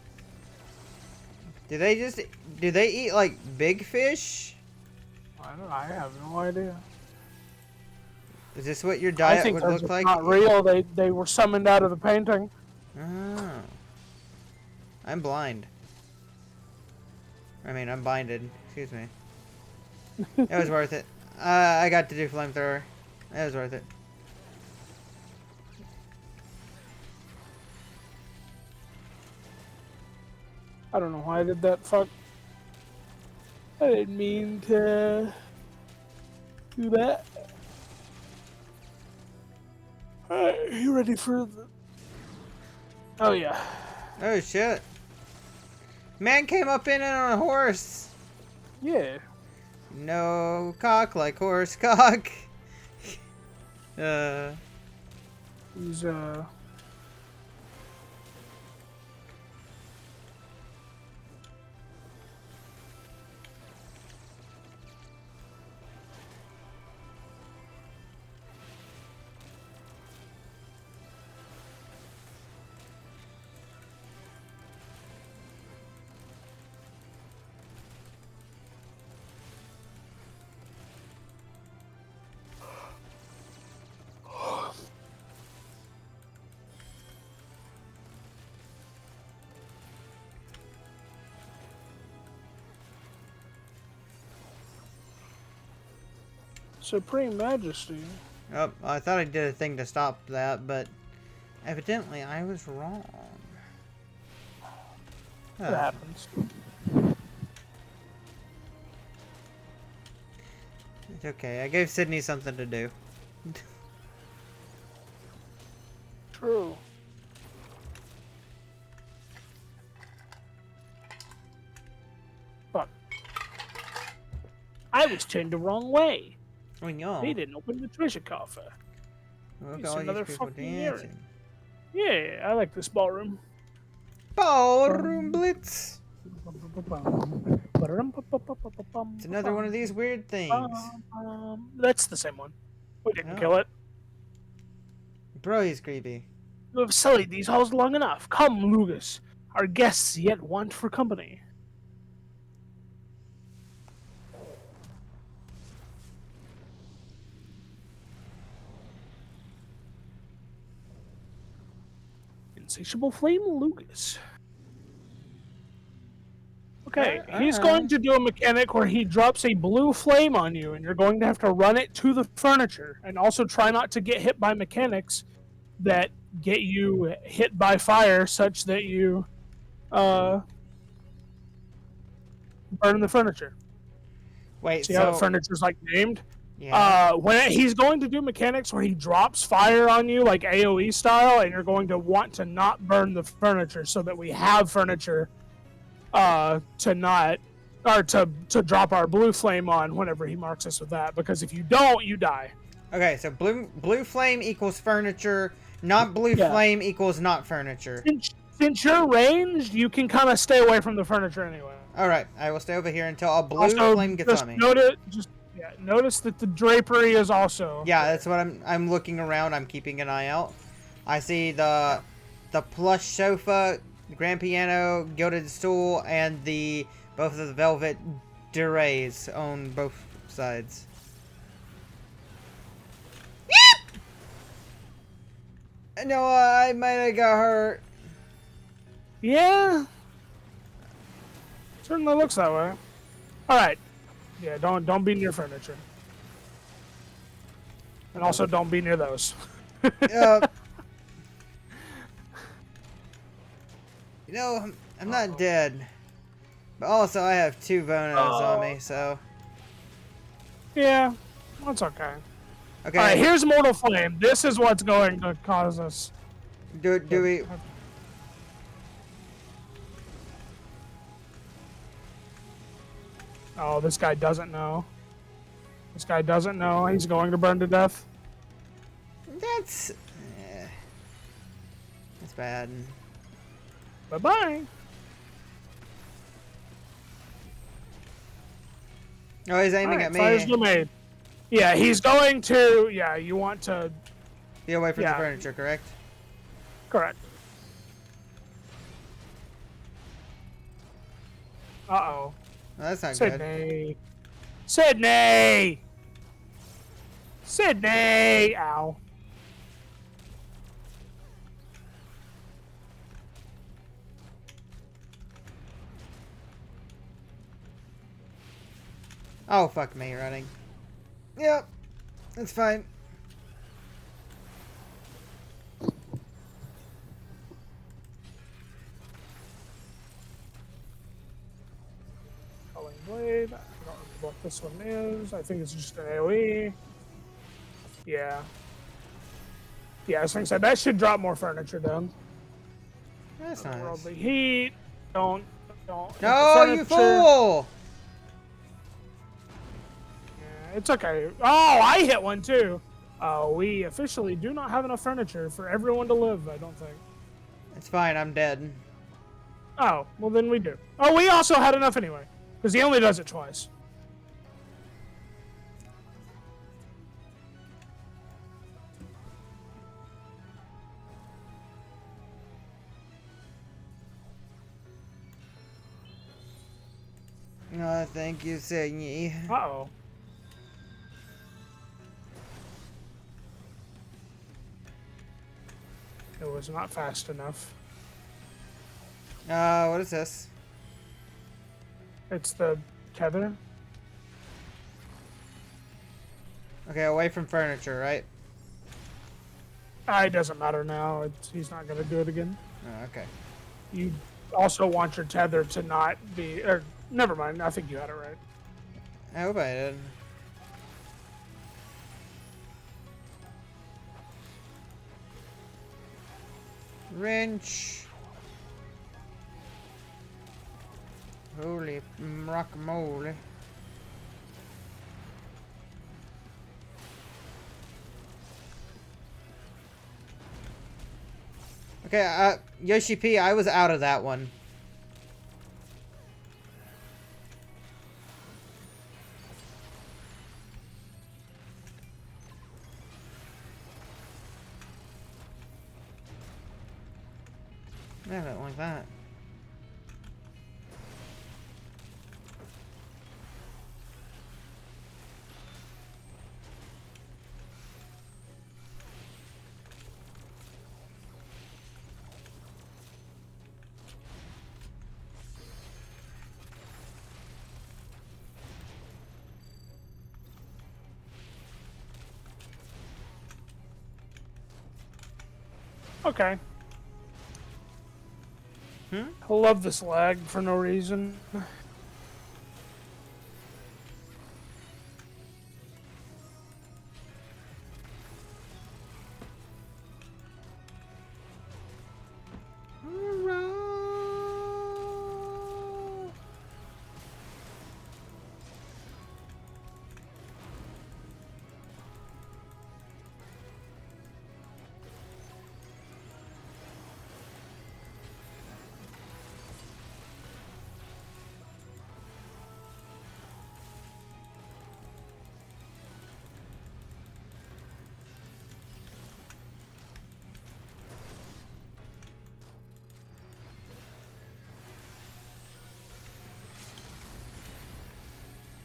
Do they eat like big fish? I have no idea. Is this what your I diet think would those look are like? not real. They were summoned out of the painting. Oh. I'm blind. I mean, I'm blinded. Excuse me. It was worth it. I got to do flamethrower. It was worth it. I don't know why I did that. Fuck. I didn't mean to do that. Alright, you ready for the... Oh, yeah. Oh, shit. Man came up in it on a horse. Yeah. No cock like horse cock. He's, Supreme Majesty. Oh, I thought I did a thing to stop that, but evidently I was wrong. That happens. It's okay. I gave Sydney something to do. True. But I was turned the wrong way. Oh no. They didn't open the treasure coffer. Look It's at all another these people fucking mirror. dancing. Yeah, I like this ballroom. Ballroom Blitz! It's another one of these weird things. That's the same one. We didn't Oh. kill it. Bro, he's creepy. You have sullied these halls long enough. Come, Lugus. Our guests yet want for company. Insatiable Flame Lucas. Okay, Alright. he's going to do a mechanic where he drops a blue flame on you, and you're going to have to run it to the furniture, and also try not to get hit by mechanics that get you hit by fire, such that you burn the furniture. Wait, See how the so furniture's like named? yeah. When he's going to do mechanics where he drops fire on you, like AOE style, and you're going to want to not burn the furniture so that we have furniture to not, or to drop our blue flame on whenever he marks us with that. Because if you don't, you die. Okay, so blue flame equals furniture, not blue Yeah. flame equals not furniture. Since you're ranged, you can kind of stay away from the furniture anyway. Alright, I will stay over here until a blue Also, flame gets just on me. notice that the drapery is also. Yeah, that's what I'm looking around, I'm keeping an eye out. I see the plush sofa, the grand piano, gilded stool, and both of the velvet durays on both sides. No, I might have got hurt. Yeah. Certainly looks that way. All right. Yeah, don't be near furniture. And also don't be near those. You know, I'm not dead. But also, I have 2 Vonos on me, so... Yeah, that's okay. Okay. All right, here's Mortal Flame. This is what's going to cause us. Do we... Oh, this guy doesn't know. This guy doesn't know. He's going to burn to death. That's... That's bad. Bye-bye. Oh, he's aiming Alright, at me. fire's still made. Yeah, he's going to... Yeah, you want to... Be away from Yeah. the furniture, correct? Correct. Uh-oh. Oh, that's not good. Sydney. Sydney! Sydney! Ow. Oh, fuck me, running. Yep. That's fine. Culling Blade. I don't remember what this one is. I think it's just an AoE. Yeah. Yeah, as I said, that should drop more furniture down. That's nice. Worldly Heat. Don't. No, hit the you furniture. fool! Yeah, it's okay. Oh, I hit one too. We officially do not have enough furniture for everyone to live, I don't think. It's fine, I'm dead. Oh, well then we do. Oh, we also had enough anyway, because he only does it twice. Oh, thank you, Sydney. Uh-oh. It was not fast enough. What is this? It's the tether. Okay, away from furniture, right? It doesn't matter now. He's not going to do it again. Oh, okay. You also want your tether to not be... Or, never mind. I think you had it right. I hope I did. Wrench. Holy guacamole. Okay, Yoshi P, I was out of that one. I don't like that. Okay. Hmm? I love this lag for no reason.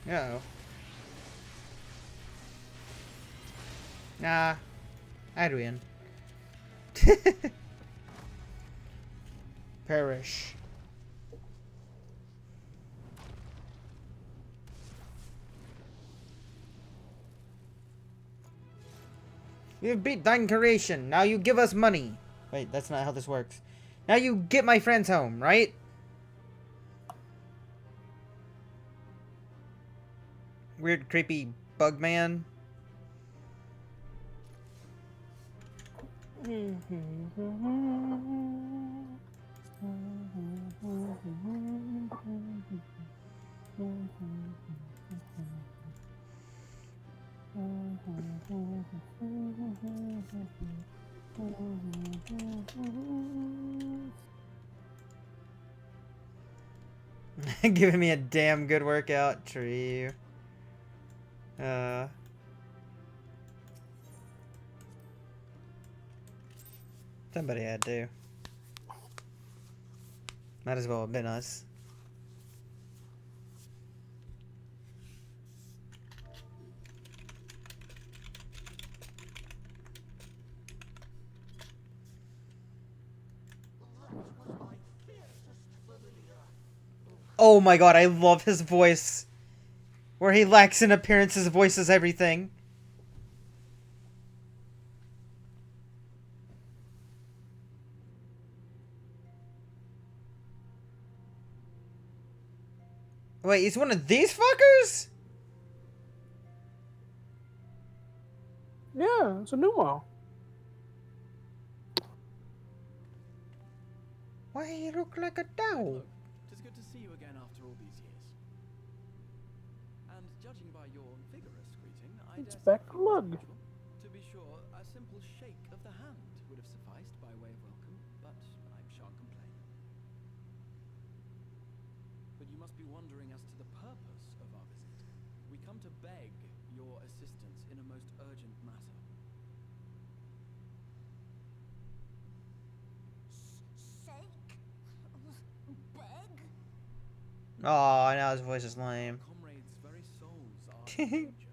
Uh-oh. Nah. I'd win. Perish. You've beat Thine Creation. Now you give us money. Wait, that's not how this works. Now you get my friends home, right? Weird, creepy bug man. Giving me a damn good workout. Tree. Somebody had to. Might as well have been us. Oh my god, I love his voice. Where he lacks in appearance, his voice is everything. Wait, he's one of these fuckers? Yeah, it's a Numo. Why he look like a dog? It is good to see you again after all these years. And judging by your vigorous greeting, I It's dare say back it was lug. mutual. To be sure, a simple shake of the hand would have sufficed by way of welcome, but I shan't complain. But you must be wondering as to the purpose of our visit. We come to beg your assistance in a most urgent matter. Sake? Beg? Oh, now his voice is lame. Comrades' very souls are in danger.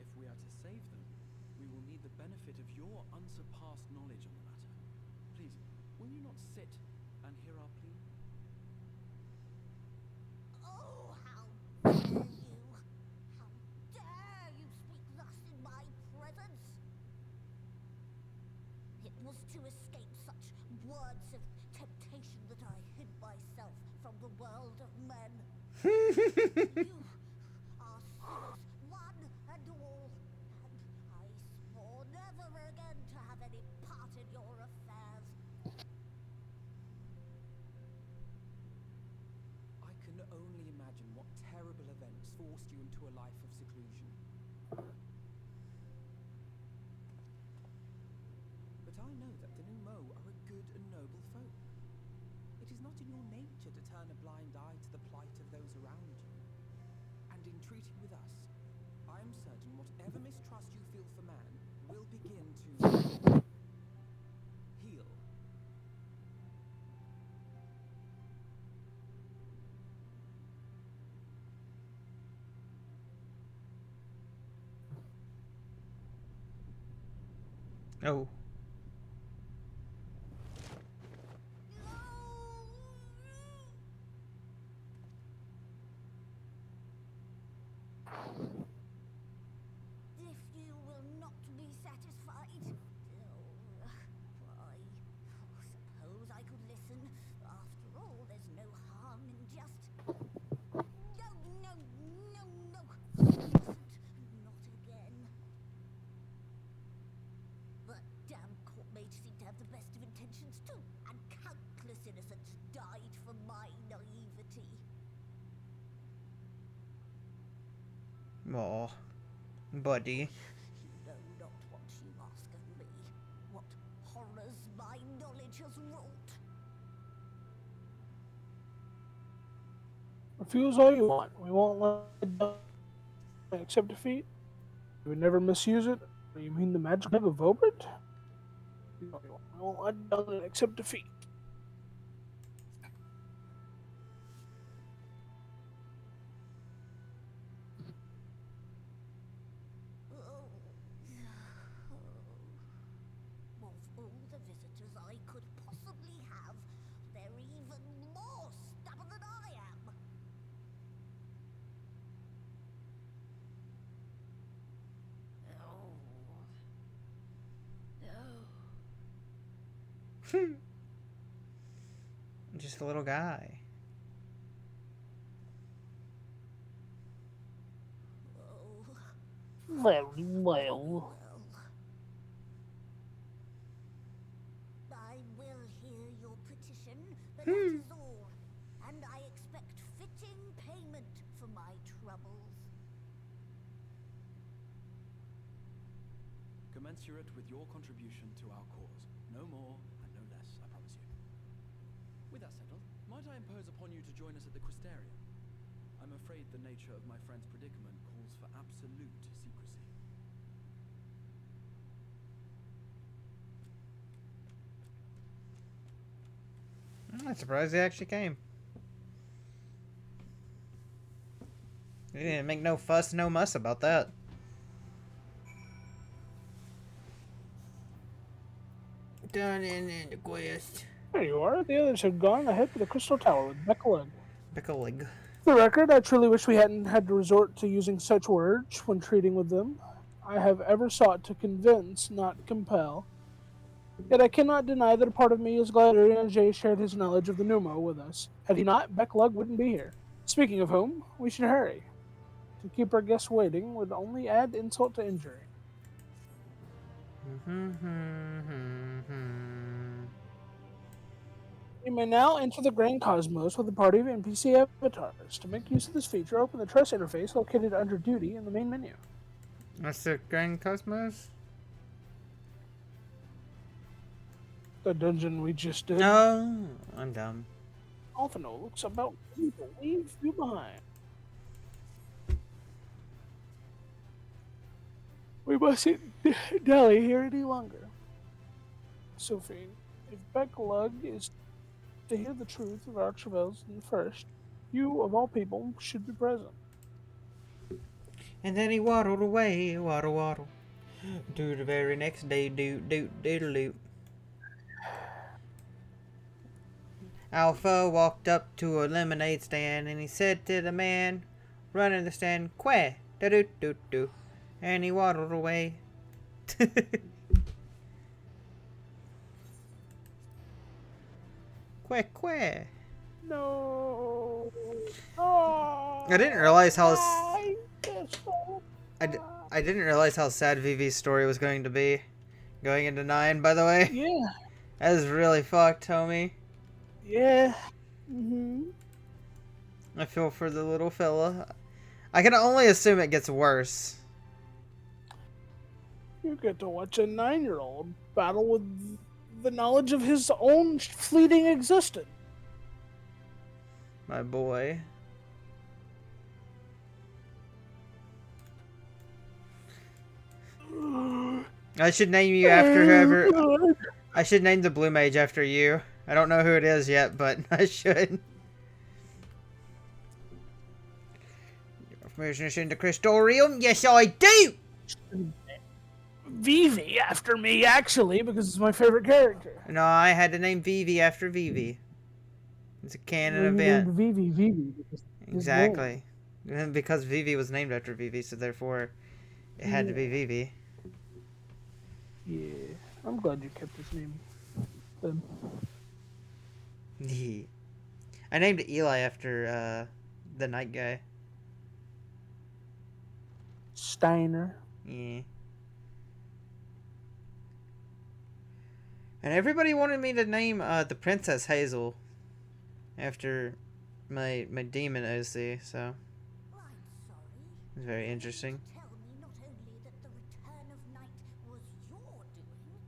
If we are to save them, we will need the benefit of your unsurpassed knowledge on the matter. Please, will you not sit and hear our plea? Oh, how dare you! How dare you speak thus in my presence! It was to escape such words of temptation that I hid myself from the world of men. You are sinners, one and all, and I swore never again to have any part in your affairs. I can only imagine what terrible events forced you into a life of seclusion. But I know that the Numo are a good and noble folk. It is not in your nature to turn a blind eye to the plight of those around you. And in treating with us, I am certain whatever mistrust you feel for man will begin to heal. Oh. If you will not be satisfied, I Aw, buddy. You know not what you ask of me, what horrors my knowledge has wrought. Refuse all you want. We won't let down accept defeat. We would never misuse it. You mean the magic egg of Vobert? We won't let down and accept defeat. Of all the visitors I could possibly have, they're even more stubborn than I am. No. Just a little guy. Very well. I will hear your petition, but that is all. And I expect fitting payment for my troubles. Commensurate with your contribution to our cause. No more and no less, I promise you. With that settled, might I impose upon you to join us at the Crystarium? I'm afraid the nature of my friend's predicament calls for absolute secrecy. I'm surprised he actually came. He didn't make no fuss, no muss about that. Done in the quest. There you are. The others have gone ahead for the Crystal Tower with Beckeleg. Pickle-leg. For the record, I truly wish we hadn't had to resort to using such words when treating with them. I have ever sought to convince, not compel. Yet I cannot deny that a part of me is glad Urianger J shared his knowledge of the Numo with us. Had he not, Beckeleg wouldn't be here. Speaking of whom, we should hurry. To keep our guests waiting would only add insult to injury. You may now enter the Grand Cosmos with a party of NPC avatars. To make use of this feature, open the Trust interface located under Duty in the main menu. That's the Grand Cosmos? The dungeon we just did. No, I'm dumb. Alphino looks about to leave you behind. We mustn't dally here any longer. Sophie, if Beckeleg is to hear the truth of Archibald's first, you, of all people, should be present. And then he waddled away, waddle, waddle. To the very next day, doot, doot, doodle, doot. Alpha walked up to a lemonade stand and he said to the man running the stand, "Queh, da doot doot doo," and he waddled away. Queh, queh. No. I didn't realize how I didn't realize how sad Vivi's story was going to be going into 9. By the way, Yeah. that is really fucked, homie. Yeah. I feel for the little fella. I can only assume it gets worse. You get to watch a 9-year-old battle with the knowledge of his own fleeting existence. My boy. I should name you after whoever. I should name the Blue Mage after you. I don't know who it is yet, but I should. Business in the Crystarium? Yes, I do! Vivi after me, actually, because it's my favorite character. No, I had to name Vivi after Vivi. It's a canon event. Vivi. Because Exactly. And because Vivi was named after Vivi, so therefore it had to be Vivi. Yeah, I'm glad you kept his name. Then. I named Eli after the night guy. Steiner. Yeah. And everybody wanted me to name the Princess Hazel after my demon OC, so. I'm sorry. It's very interesting. Tell me not only that the return of night was your doing,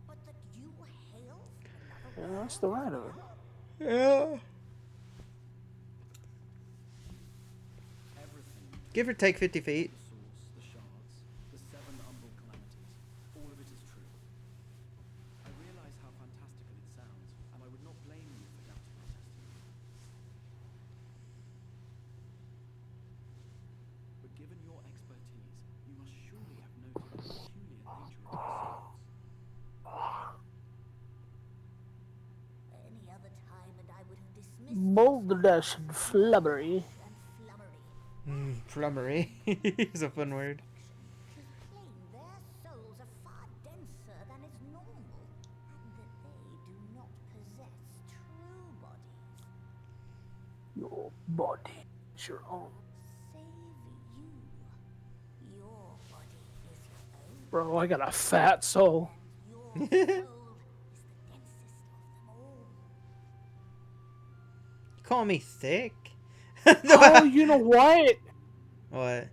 but that you hail from another Yeah, that's the right of it. Yeah. Everything, Give or take 50 feet. the source, the shards, the 7 umbral calamities, all of it is true. I realize how fantastical it sounds, and I would not blame you for doubting my testimony. But given your expertise, you must surely have noted the peculiar nature of our souls. any other time, and I would have dismissed Balderdash and flubbery. and flummery. Flummery is a fun word. Tis plain their souls are far denser than is normal, and that they do not possess true bodies. Your body is your own. Save you. Your body is your own. Bro, I got a fat soul. Your soul is the densest of them all. Call me thick? Oh, you know what? What?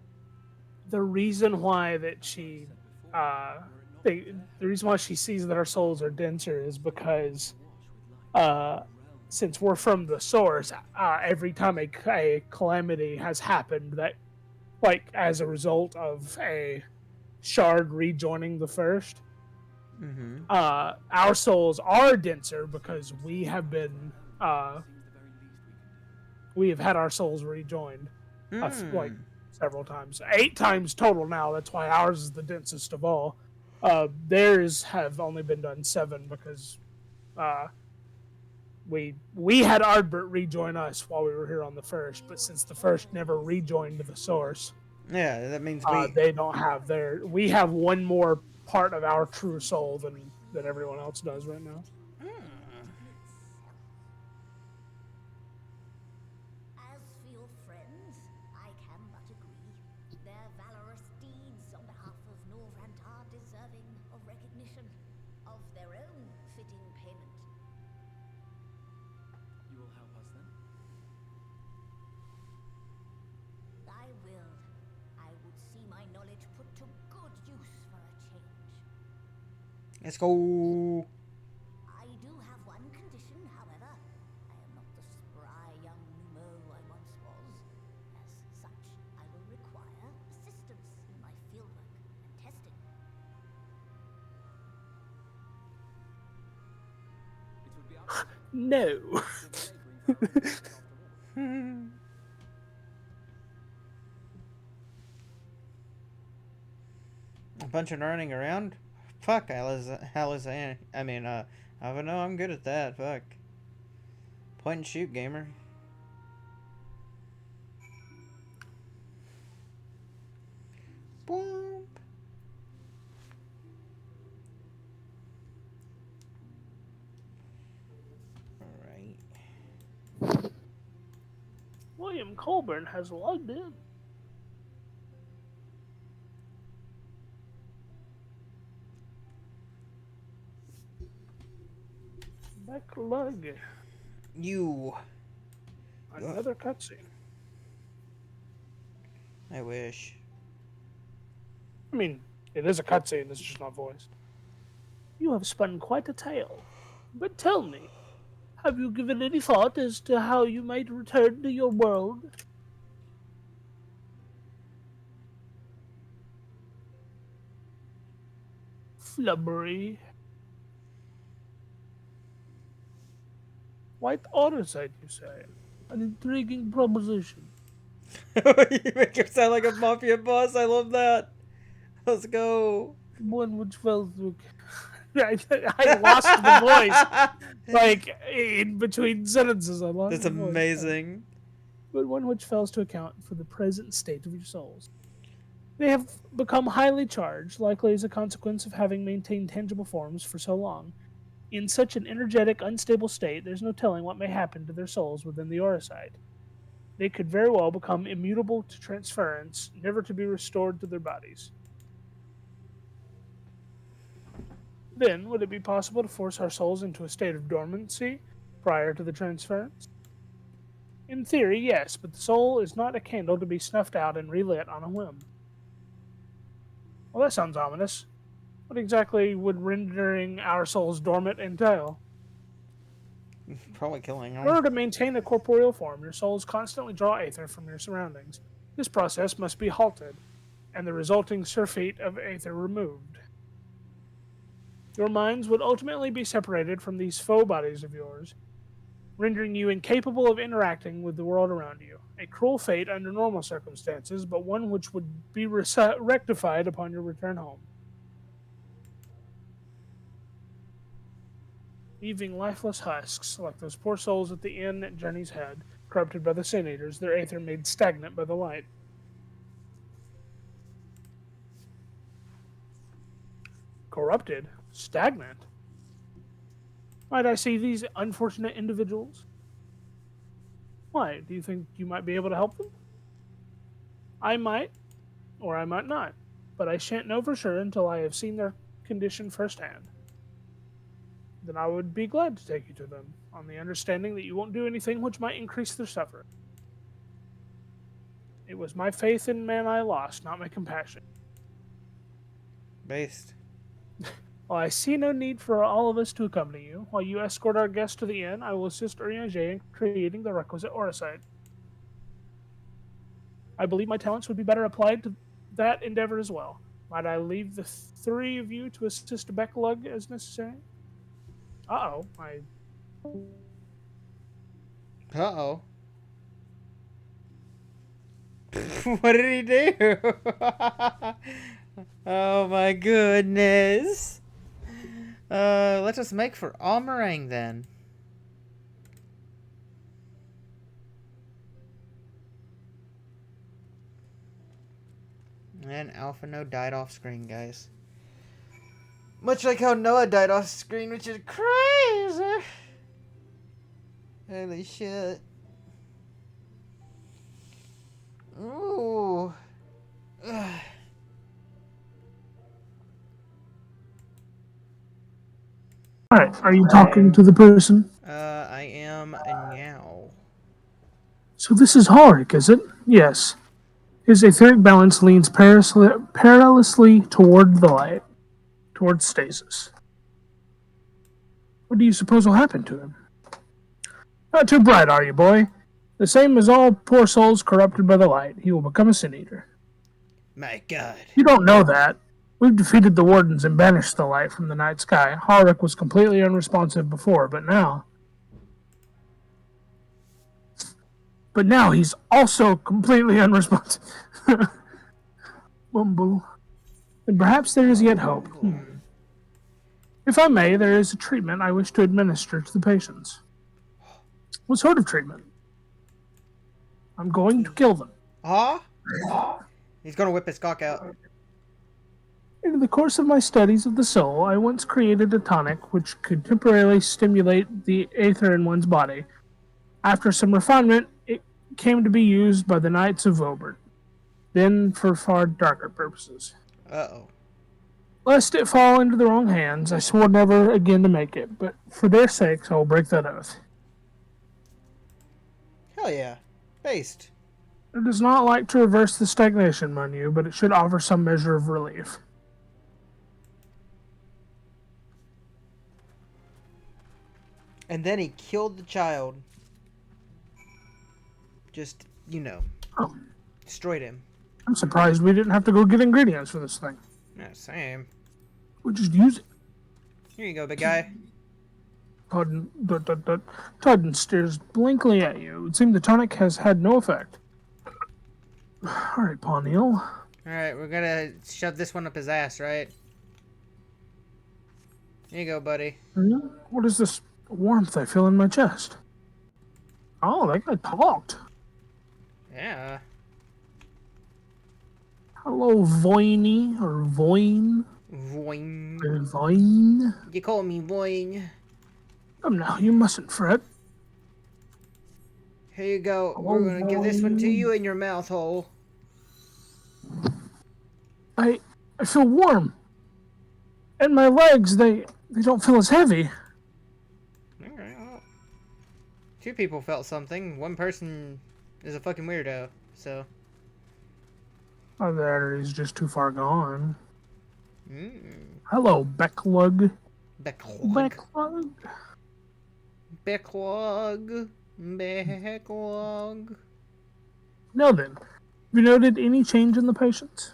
The reason why that she, the reason why she sees that our souls are denser is because, since we're from the source, every time a calamity has happened that, like, as a result of a shard rejoining the first, Mm-hmm. our souls are denser because we have been, we have had our souls rejoined, like, several times. 8 times total now. That's why ours is the densest of all. Theirs have only been done 7 because we had Ardbert rejoin us while we were here on the first, but since the first never rejoined the source, Yeah, that means they don't have their. We have one more part of our true soul than everyone else does right now. As for your friends, I can but agree. Their valorous deeds on behalf of Norvrant are deserving of recognition, of their own fitting payment. You will help us then? I will. I would see my knowledge put to good use for a change. Let's go. I do have one condition, however. I am not the spry young Numo I once was. As such, I will require assistance in my fieldwork and testing. It would be up to No. the neighboring Pharaoh after all. A bunch of running around? Fuck, Alizana. I mean, I don't know, I'm good at that. Fuck. Point and shoot, gamer. Boom. Alright. William Colburn has logged in. Backlog. You. Another cutscene. I wish. I mean, it is a cutscene, it's just not voiced. You have spun quite a tale. But tell me, have you given any thought as to how you might return to your world? Flubbery. White Odyssey, you say? An intriguing proposition. You make him sound like a mafia boss. I love that. Let's go. One which fell through. I lost the voice. Like, in between sentences, I lost That's the voice. amazing. But one which fails to account for the present state of your souls. They have become highly charged, likely as a consequence of having maintained tangible forms for so long. In such an energetic, unstable state, there's no telling what may happen to their souls within the Aurosite. They could very well become immutable to transference, never to be restored to their bodies. Then, would it be possible to force our souls into a state of dormancy prior to the transference? In theory, yes, but the soul is not a candle to be snuffed out and relit on a whim. Well, that sounds ominous. What exactly would rendering our souls dormant entail? Probably killing In them. order to maintain a corporeal form, your souls constantly draw aether from your surroundings. This process must be halted, and the resulting surfeit of aether removed. Your minds would ultimately be separated from these faux bodies of yours, rendering you incapable of interacting with the world around you. A cruel fate under normal circumstances, but one which would be rectified upon your return home. Leaving lifeless husks, like those poor souls at the inn at Journey's Head, corrupted by the Sin Eaters, their aether made stagnant by the light. Corrupted? Stagnant? Might I see these unfortunate individuals? Why, do you think you might be able to help them? I might, or I might not, but I shan't know for sure until I have seen their condition firsthand. Then I would be glad to take you to them, on the understanding that you won't do anything which might increase their suffering. It was my faith in man I lost, not my compassion. Based. While I see no need for all of us to accompany you, while you escort our guests to the inn, I will assist Urianger in creating the requisite Oricite. I believe my talents would be better applied to that endeavor as well. Might I leave the three of you to assist Becklug as necessary? Uh-oh. Uh-oh. What did he do? Oh my goodness. Let us make for Almerang then. And Alphino died off screen, guys. Much like how Noah died off screen, which is crazy. Holy shit. Ooh. Ugh. Alright, are you talking to the person? I am now. So this is Horik, is it? Yes. His etheric balance leans perilously toward the light, towards stasis. What do you suppose will happen to him? Not too bright, are you, boy? The same as all poor souls corrupted by the light. He will become a Sin Eater. My God. You don't know that. We've defeated the Wardens and banished the light from the night sky. Horik was completely unresponsive before, but now he's also completely unresponsive. Mumble. And perhaps there is yet hope. If I may, there is a treatment I wish to administer to the patients. What sort of treatment? I'm going to kill them. Huh? He's gonna whip his cock out. In the course of my studies of the soul, I once created a tonic which could temporarily stimulate the aether in one's body. After some refinement, it came to be used by the Knights of Vobert, then for far darker purposes. Uh-oh. Lest it fall into the wrong hands, I swore never again to make it, but for their sakes I will break that oath. Hell yeah. Based. It does not like to reverse the stagnation, mind you, but it should offer some measure of relief. And then he killed the child. Just, you know, destroyed him. I'm surprised we didn't have to go get ingredients for this thing. Yeah, same. We just use it. Here you go, big guy. Tudden stares blankly at you. It would seem the tonic has had no effect. Alright, Pawneal. Alright, we're gonna shove this one up his ass, right? Here you go, buddy. What is this warmth I feel in my chest? Oh, that guy talked. Yeah. Hello, Voiny, or Voin. Voin. Voin. You call me Voin. Come now, you mustn't fret. Here you go. We're gonna give this one to you in your mouth hole. I feel warm. And my legs, they don't feel as heavy. Alright, well. 2 people felt something. 1 person is a fucking weirdo, so. Either he's just too far gone. Mm. Hello, Becklug. Backlog. Becklug. Backlog. Backlog. Now then, have you noted any change in the patients?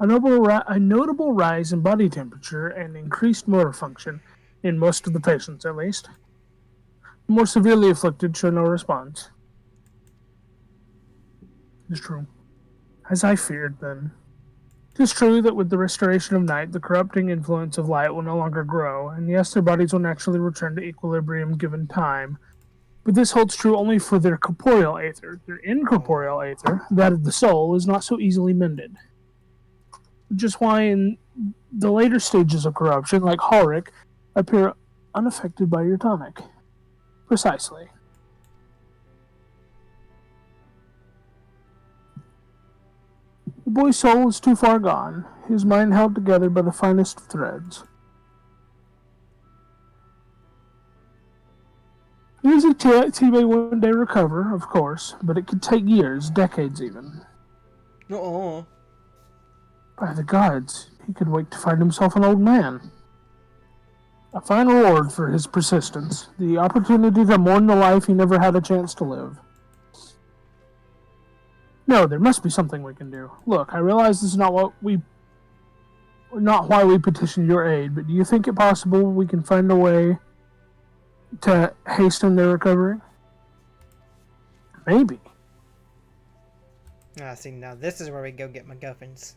A notable rise in body temperature and increased motor function, in most of the patients at least. The more severely afflicted show no response. It's true. As I feared then. It is true that with the restoration of night, the corrupting influence of light will no longer grow, and yes, their bodies will naturally return to equilibrium given time. But this holds true only for their corporeal aether. Their incorporeal aether, that of the soul, is not so easily mended. Which is why in the later stages of corruption, like Halric, appear unaffected by your tonic. Precisely. The boy's soul is too far gone, his mind held together by the finest of threads. There's a chance he may one day recover, of course, but it could take years, decades even. Uh-oh. By the gods, he could wake to find himself an old man. A fine reward for his persistence, the opportunity to mourn the life he never had a chance to live. No, there must be something we can do. Look, I realize this is not why we petitioned your aid, but do you think it possible we can find a way to hasten their recovery? Maybe. Ah, see, now this is where we go get MacGuffins.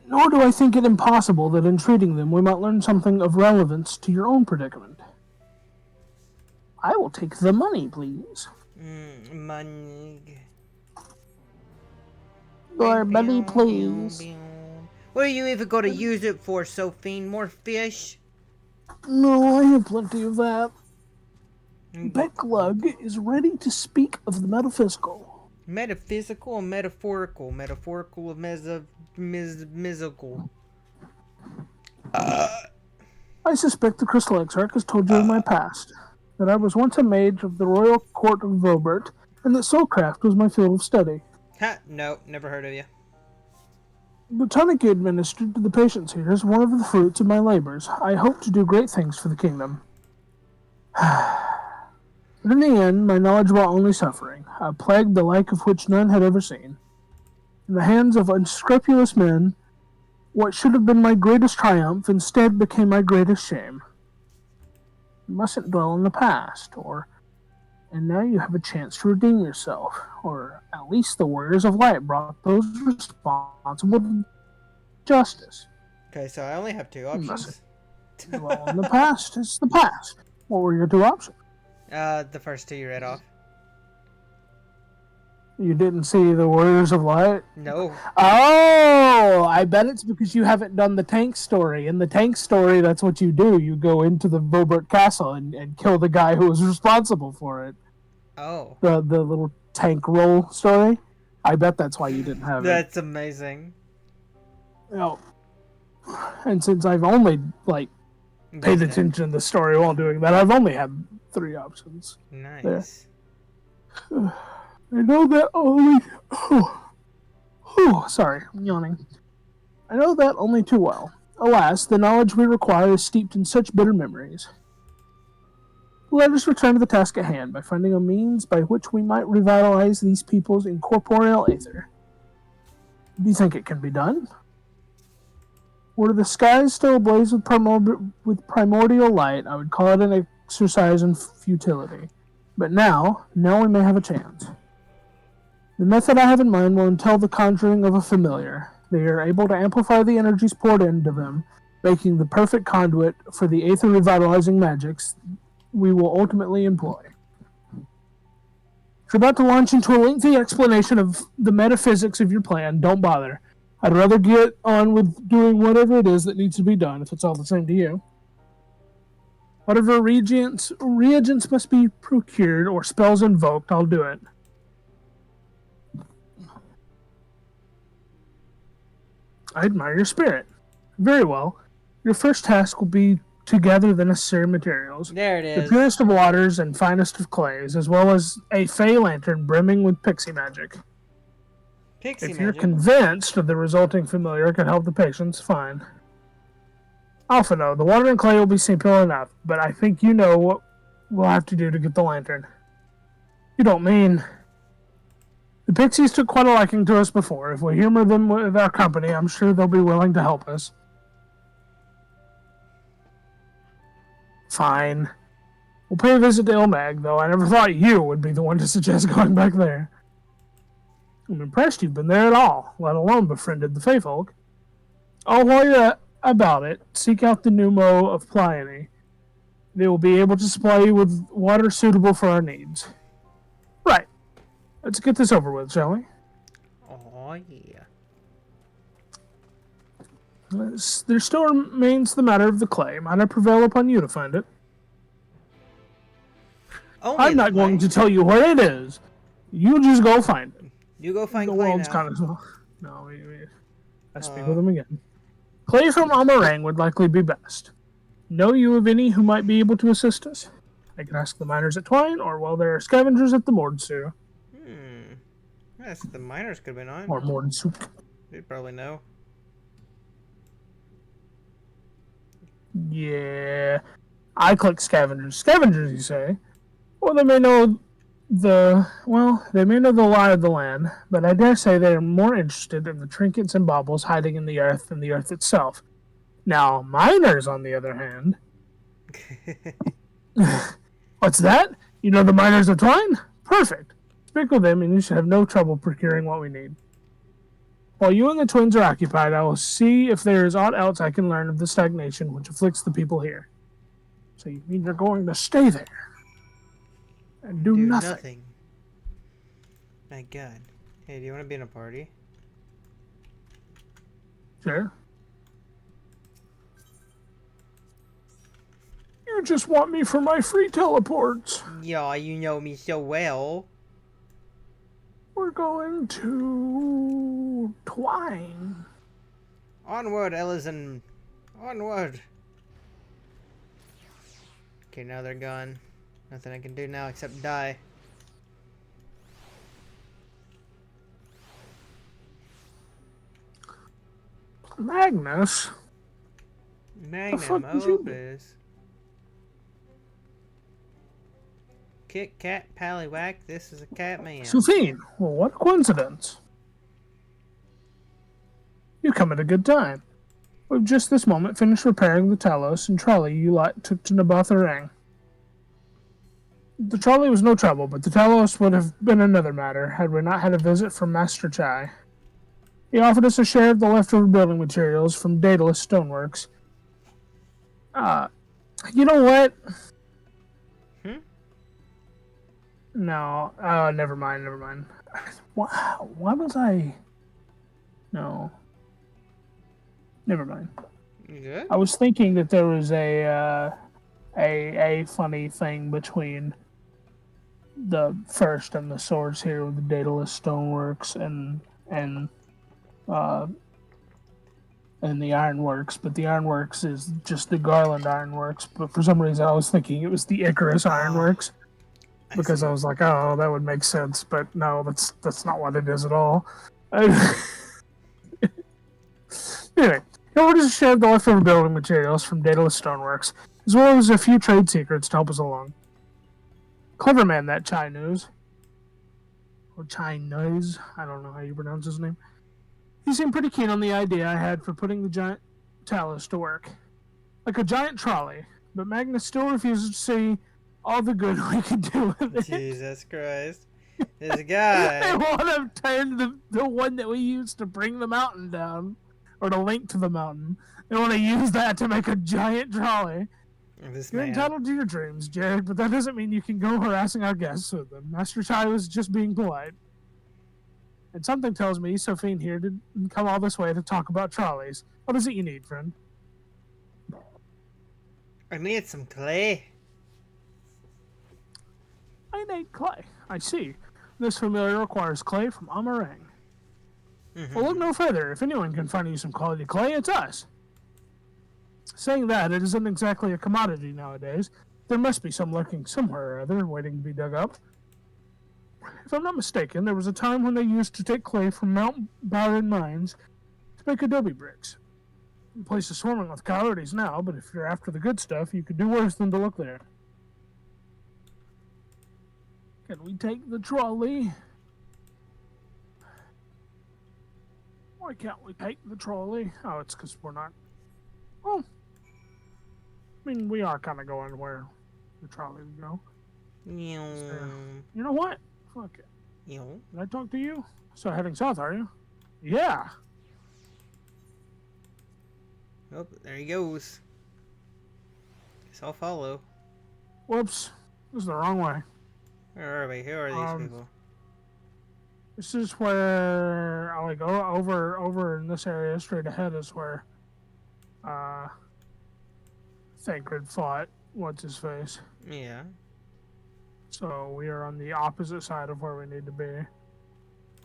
Nor do I think it impossible that in treating them we might learn something of relevance to your own predicament. I will take the money, please. Money. Your money, please. What are you even going to use it for, Sophie? More fish? No, I have plenty of that. Becklug is ready to speak of the metaphysical. Metaphysical or metaphorical? Metaphorical or mystical? I suspect the Crystal Exarch has told you of my past, that I was once a mage of the royal court of Vobert, and that soulcraft was my field of study. Ha, no, never heard of you. The tonic you administered to the patients here is one of the fruits of my labors. I hope to do great things for the kingdom. But in the end, my knowledge brought only suffering, a plague the like of which none had ever seen. In the hands of unscrupulous men, what should have been my greatest triumph instead became my greatest shame. You mustn't dwell on the past, and now you have a chance to redeem yourself, or at least the warriors of light brought those responsible to justice. Okay, so I only have 2 options. Dwell on the past is the past. What were your 2 options? The first 2 you read off. You didn't see the warriors of light? No. Oh, I bet it's because you haven't done the tank story. In the tank story, that's what you do. You go into the Vobert Castle and kill the guy who was responsible for it. Oh. The little tank roll story. I bet that's why you didn't have it. That's amazing. Oh. And since I've only, paid attention to the story while doing that, I've only had 3 options. Nice. There. I know that only... sorry, I'm yawning. I know that only too well. Alas, the knowledge we require is steeped in such bitter memories. Let us return to the task at hand by finding a means by which we might revitalize these people's incorporeal aether. Do you think it can be done? Were the skies still ablaze with primordial light, I would call it an exercise in futility. But now we may have a chance. The method I have in mind will entail the conjuring of a familiar. They are able to amplify the energies poured into them, making the perfect conduit for the aether revitalizing magics we will ultimately employ. If you're about to launch into a lengthy explanation of the metaphysics of your plan, don't bother. I'd rather get on with doing whatever it is that needs to be done, if it's all the same to you. Whatever reagents must be procured or spells invoked, I'll do it. I admire your spirit. Very well. Your first task will be to gather the necessary materials. There it The is. purest of waters and finest of clays, as well as a fey lantern brimming with pixie magic. Pixie If you're magic. convinced the resulting familiar can help the patients, fine. Alpha, no, the water and clay will be simple enough, but I think you know what we'll have to do to get the lantern. You don't mean... The pixies took quite a liking to us before. If we humor them with our company, I'm sure they'll be willing to help us. Fine. We'll pay a visit to Ilmag, though I never thought you would be the one to suggest going back there. I'm impressed you've been there at all, let alone befriended the Fey folk. Oh, while you're about it, seek out the Pneumo of Pliany. They will be able to supply you with water suitable for our needs. Right. Let's get this over with, shall we? Oh, yeah. There still remains the matter of the clay. Might I prevail upon you to find it? Only I'm not the going clay. to tell you where it is. You just go find it. You go find The clay world's now. kind of small. No, I speak with him again. Clay from Amarang would likely be best. Know you of any who might be able to assist us? I can ask the miners at Twine, or well, there are scavengers at the Mordsu. Yes, the miners could have been on. Or Mordsu. They'd probably know. Yeah. I click scavengers. Scavengers, you say? Well, they may know the lie of the land, but I dare say they are more interested in the trinkets and baubles hiding in the earth than the earth itself. Now, miners, on the other hand... What's that? You know the miners of Twine? Perfect. Speak with them, and you should have no trouble procuring what we need. While you and the twins are occupied, I will see if there is aught else I can learn of the stagnation which afflicts the people here. So you mean you're going to stay there? And do nothing? My God. Hey, do you want to be in a party? Sure. You just want me for my free teleports. Yeah, you know me so well. We're going to Twine. Onward, Ellison. Onward. Okay, now they're gone. Nothing I can do now except die. Magnus? Magnum fuck did you do? opus. Kit Kat Pallywhack, this is a cat man. Sufine, well, what a coincidence. You come at a good time. We've just this moment finished repairing the Talos and trolley you took to Nabatharang. The trolley was no trouble, but the Talos would have been another matter had we not had a visit from Master Chai. He offered us a share of the leftover building materials from Daedalus Stoneworks. You know what? No, never mind. Why was I... No. Never mind. You good? I was thinking that there was a funny thing between the first and the swords here with the Daedalus Stoneworks and the Ironworks, but the Ironworks is just the Garland Ironworks. But for some reason, I was thinking it was the Icarus Ironworks because I was like, oh, that would make sense. But no, that's not what it is at all. Anyway, here we just shared the leftover building materials from Daedalus Stoneworks, as well as a few trade secrets to help us along. Clever man, that Chai News. Or Chai News. I don't know how you pronounce his name. He seemed pretty keen on the idea I had for putting the giant Talos to work. Like a giant trolley, but Magnus still refuses to see all the good we could do with it. Jesus Christ. There's a guy. They want to turn the one that we used to bring the mountain down, or to link to the mountain. They want to use that to make a giant trolley. This You're man. entitled to your dreams, Jared, but that doesn't mean you can go harassing our guests with them. Master Chai was just being polite. And something tells me Sophine here didn't come all this way to talk about trolleys. What is it you need, friend? I need some clay. I need clay. I see. This familiar requires clay from Amarang. Well, look no further. If anyone can find you some quality clay, it's us. Saying that, it isn't exactly a commodity nowadays. There must be some lurking somewhere or other, waiting to be dug up. If I'm not mistaken, there was a time when they used to take clay from Mount Byron mines to make adobe bricks. The place is swarming with coyotes now, but if you're after the good stuff, you could do worse than to look there. Can we take the trolley? Why can't we take the trolley? Oh, it's because we're not... Well, I mean, we are kind of going where the trolley would go. You know what? Fuck it. Did I talk to you? So heading south, are you? Yeah. Oh, there he goes. Guess I'll follow. Whoops. This is the wrong way. Where are we? Who are these people? This is where I like over in this area straight ahead is where Thancred fought what's his face. Yeah. So we are on the opposite side of where we need to be.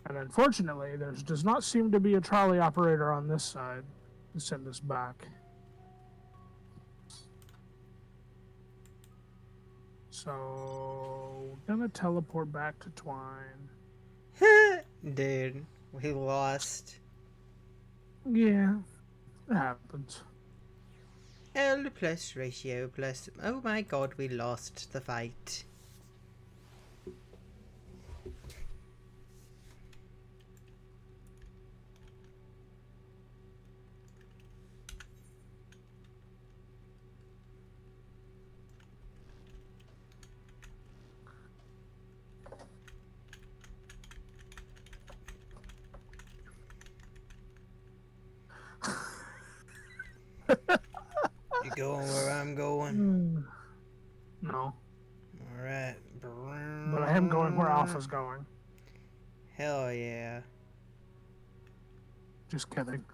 And unfortunately, there does not seem to be a trolley operator on this side to send us back. So, we're gonna teleport back to Twine. Dude, we lost. Yeah, it happens. L plus ratio plus... Oh my god, we lost the fight. You going where I'm going? No. Alright. But I am going where Alpha's going. Hell yeah. Just kidding.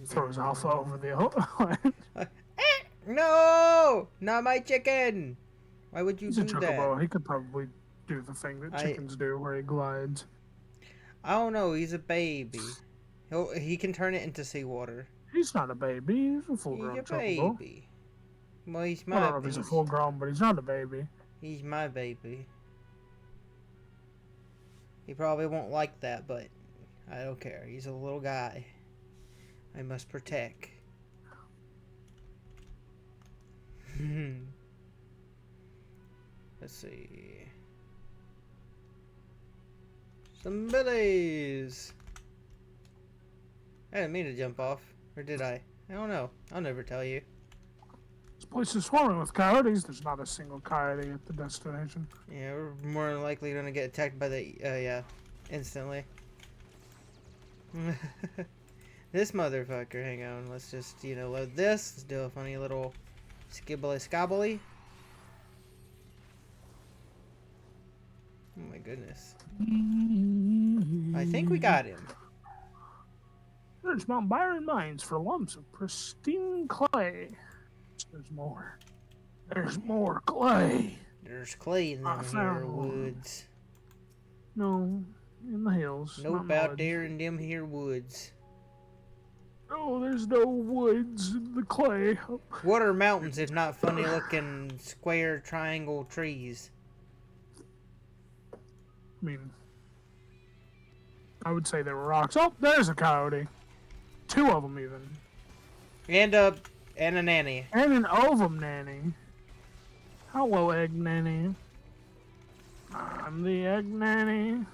Throws Alpha over the No! Not my chicken! Why would you He's do a chocobo. that? He could probably do the thing that chickens do where he glides. I don't know, he's a baby. He can turn it into seawater. He's not a baby. He's a full-grown chocobo. Baby. Well, he's my I don't know if he's a full-grown, but he's not a baby. He's my baby. He probably won't like that, but I don't care. He's a little guy. I must protect. Let's see. Some billies. I didn't mean to jump off. Or did I? I don't know. I'll never tell you. This place is swarming with coyotes. There's not a single coyote at the destination. Yeah, we're more than likely gonna get attacked by the, yeah, instantly. This motherfucker, hang on, let's just, you know, load this. Let's do a funny little skibbly scobbly. Oh my goodness. I think we got him. There's Mount Byron mines for lumps of pristine clay. There's more. There's more clay. There's clay in them here woods. No, in the hills. Nope, out there in them here woods. Oh, there's no woods in the clay. What are mountains if not funny looking square triangle trees? I mean, I would say they were rocks. Oh, there's a coyote. 2 of them even. And a nanny. And an ovum nanny. Hello, egg nanny. I'm the egg nanny.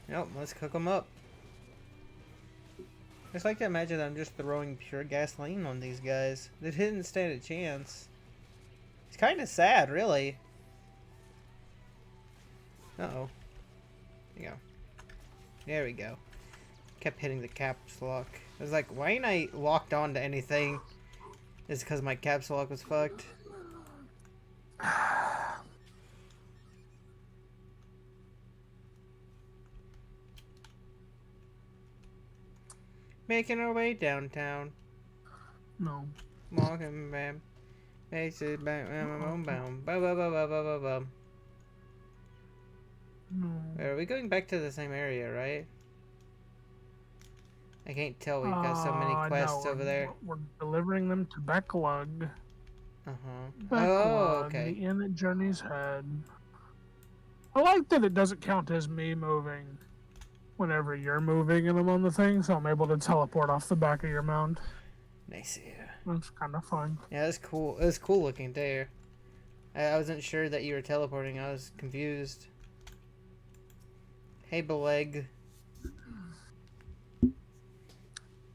Nope, let's cook them up. I just like to imagine I'm just throwing pure gasoline on these guys. They didn't stand a chance. It's kind of sad, really. Uh-oh. There you go. There we go. Kept hitting the caps lock. I was like, why ain't I locked on to anything? Is it because my caps lock was fucked? Making our way downtown. No. Walking bam. Faces bam bam bam bam bam bam. No. Are we going back to the same area, right? I can't tell. We've got so many quests no, over there. We're delivering them to Becklug. Oh, Becklug, okay. the inn at Journey's Head. I like that it doesn't count as me moving whenever you're moving and I'm on the thing, so I'm able to teleport off the back of your mount. Nice. Yeah. That's kind of fun. Yeah, that's cool. It was cool looking there. I wasn't sure that you were teleporting. I was confused. Hey, Beleg.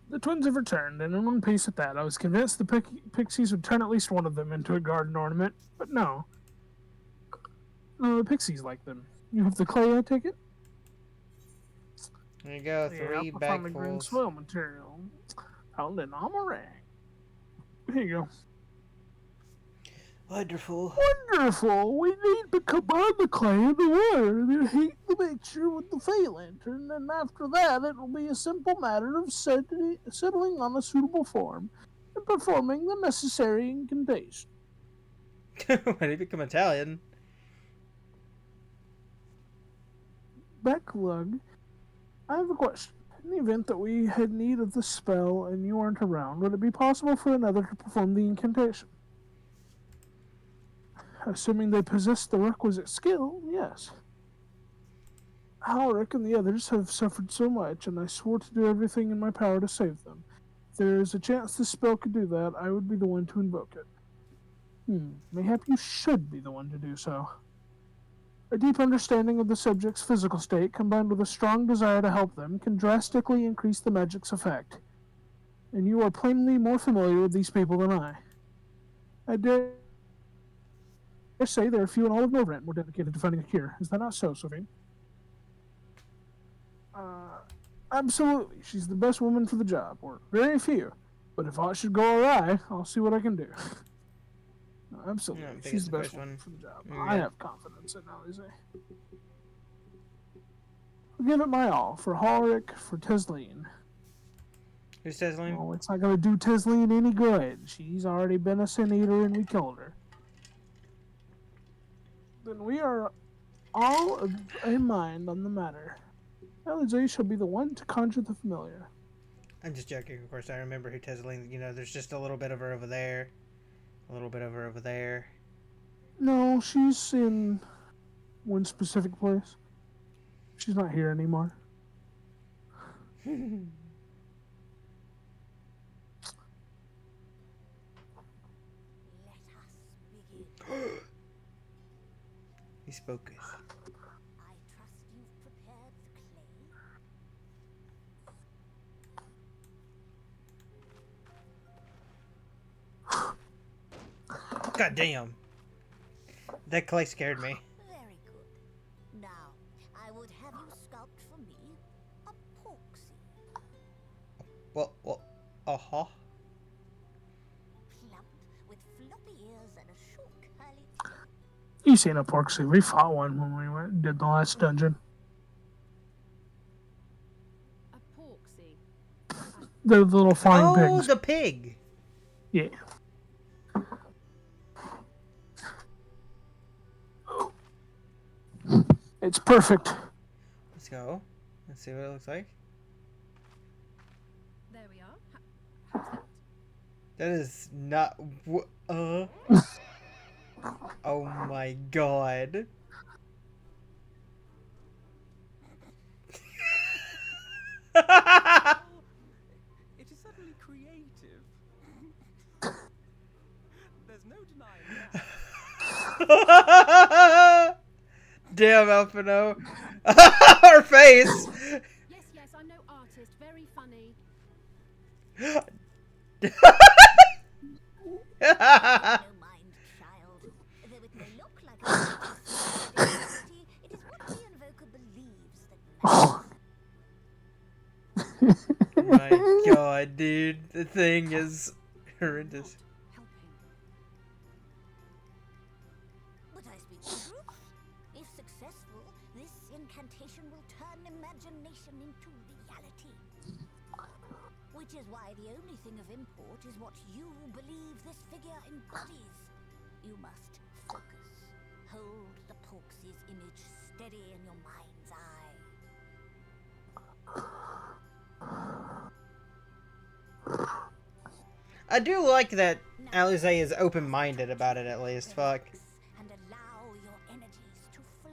The twins have returned, and in one piece at that. I was convinced the pixies would turn at least one of them into a garden ornament, but no. No, the pixies like them. You have the clay, I take it? There you go, three from the green bagfuls. soil material. Found in Amarang. Here you go. Wonderful. Wonderful! We need to combine the clay and the water, then heat the mixture with the Fey Lantern, and after that it will be a simple matter of settling on a suitable form and performing the necessary incantation. When did he become Italian? Becklug, I have a question. In the event that we had need of the spell and you aren't around, would it be possible for another to perform the incantation? Assuming they possess the requisite skill, yes. Alric and the others have suffered so much, and I swore to do everything in my power to save them. If there is a chance this spell could do that, I would be the one to invoke it. Mayhap you should be the one to do so. A deep understanding of the subject's physical state, combined with a strong desire to help them, can drastically increase the magic's effect. And you are plainly more familiar with these people than I. I dare say there are few in all of Norvrent more dedicated to finding a cure. Is that not so, Sophie? Absolutely. She's the best woman for the job, or very few. But if all should go awry, I'll see what I can do. No, absolutely. Yeah, I think She's it's the the best first one one. for the job. Yeah. I have confidence in Alize. I'll give it my all for Halric, for Tesleen. Who's Tesleen? Oh, it's not going to do Tesleen any good. She's already been a sin eater and we killed her. Then we are all of a mind on the matter. Alize shall be the one to conjure the familiar. I'm just joking, of course. I remember who Tesleen. You know, there's just a little bit of her over there. A little bit of her over there. No, she's in one specific place. She's not here anymore. Let us begin. He spoke. I trust you've prepared the clay. God damn. That clay scared me. Very good. Now, I would have you sculpt for me a porksy, Well, uh-huh. plump with floppy ears and a short curly tail. You seen a Porksy. We fought one when we went and did the last dungeon. A porksy. The little flying Oh, pigs. the pig. Yeah. It's perfect. Let's go. Let's see what it looks like. There we are. How's that? That is not... Oh my god. It is certainly creative. There's no denying that. Damn, Alphino. Her face. Yes, I'm no artist. Very funny. No mind, child. Though it may look like a reality, it is what the invoker believes that matters. My god, dude. The thing is horrendous. Helping. But I speak the truth. If successful, this incantation will turn imagination into reality. Which is why the only thing of import is what you believe this figure embodies. You must focus. Hold the Porksy's image steady in your mind's eye. I do like that Alize is open-minded about it, at least. Fuck. And allow your energies to flow.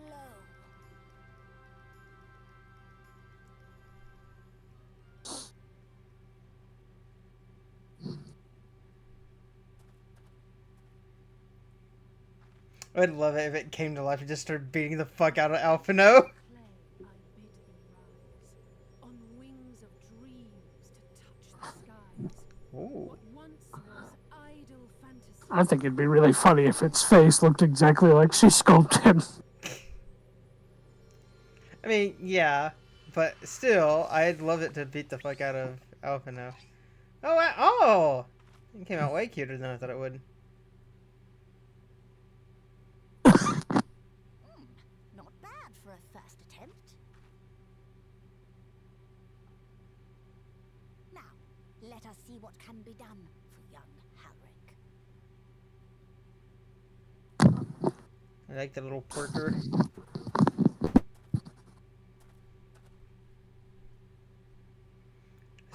I'd love it if it came to life and just started beating the fuck out of Alphino. Play, I bid thee rise, on wings of dreams to touch the skies. Ooh. What once was idle fantasy. I think it'd be really funny if its face looked exactly like she sculpted him. I mean, yeah, but still, I'd love it to beat the fuck out of Alphino. Oh! It came out way cuter than I thought it would. Not bad for a first attempt. Now, let us see what can be done for young Halric. I like the little porker.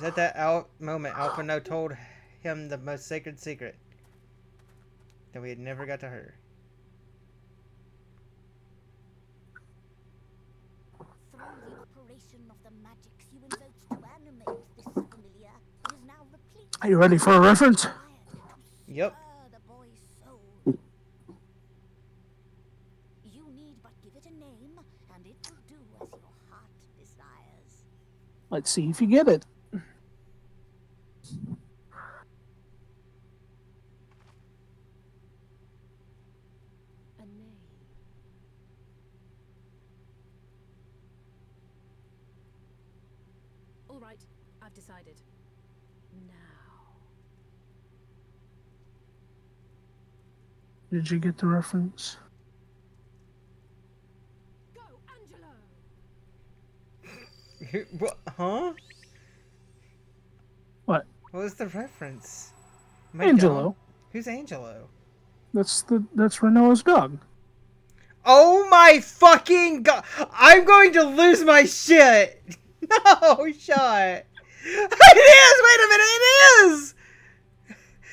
Is that moment Alphino told him the most sacred secret that we had never got to her? Through the operation of the magics you invoked to animate this familiar, it is now replete. Are you ready for a reference? Yep. The boy's soul. You need but give it a name, and it will do as your heart desires. Let's see if you get it. A name. All right, I've decided. Now. Did you get the reference? Go, Angelo! What? Huh? What? What was the reference? Angelo. Who's Angelo? That's Renoa's dog. Oh my fucking god! I'm going to lose my shit! No shot! It is! Wait a minute, it is!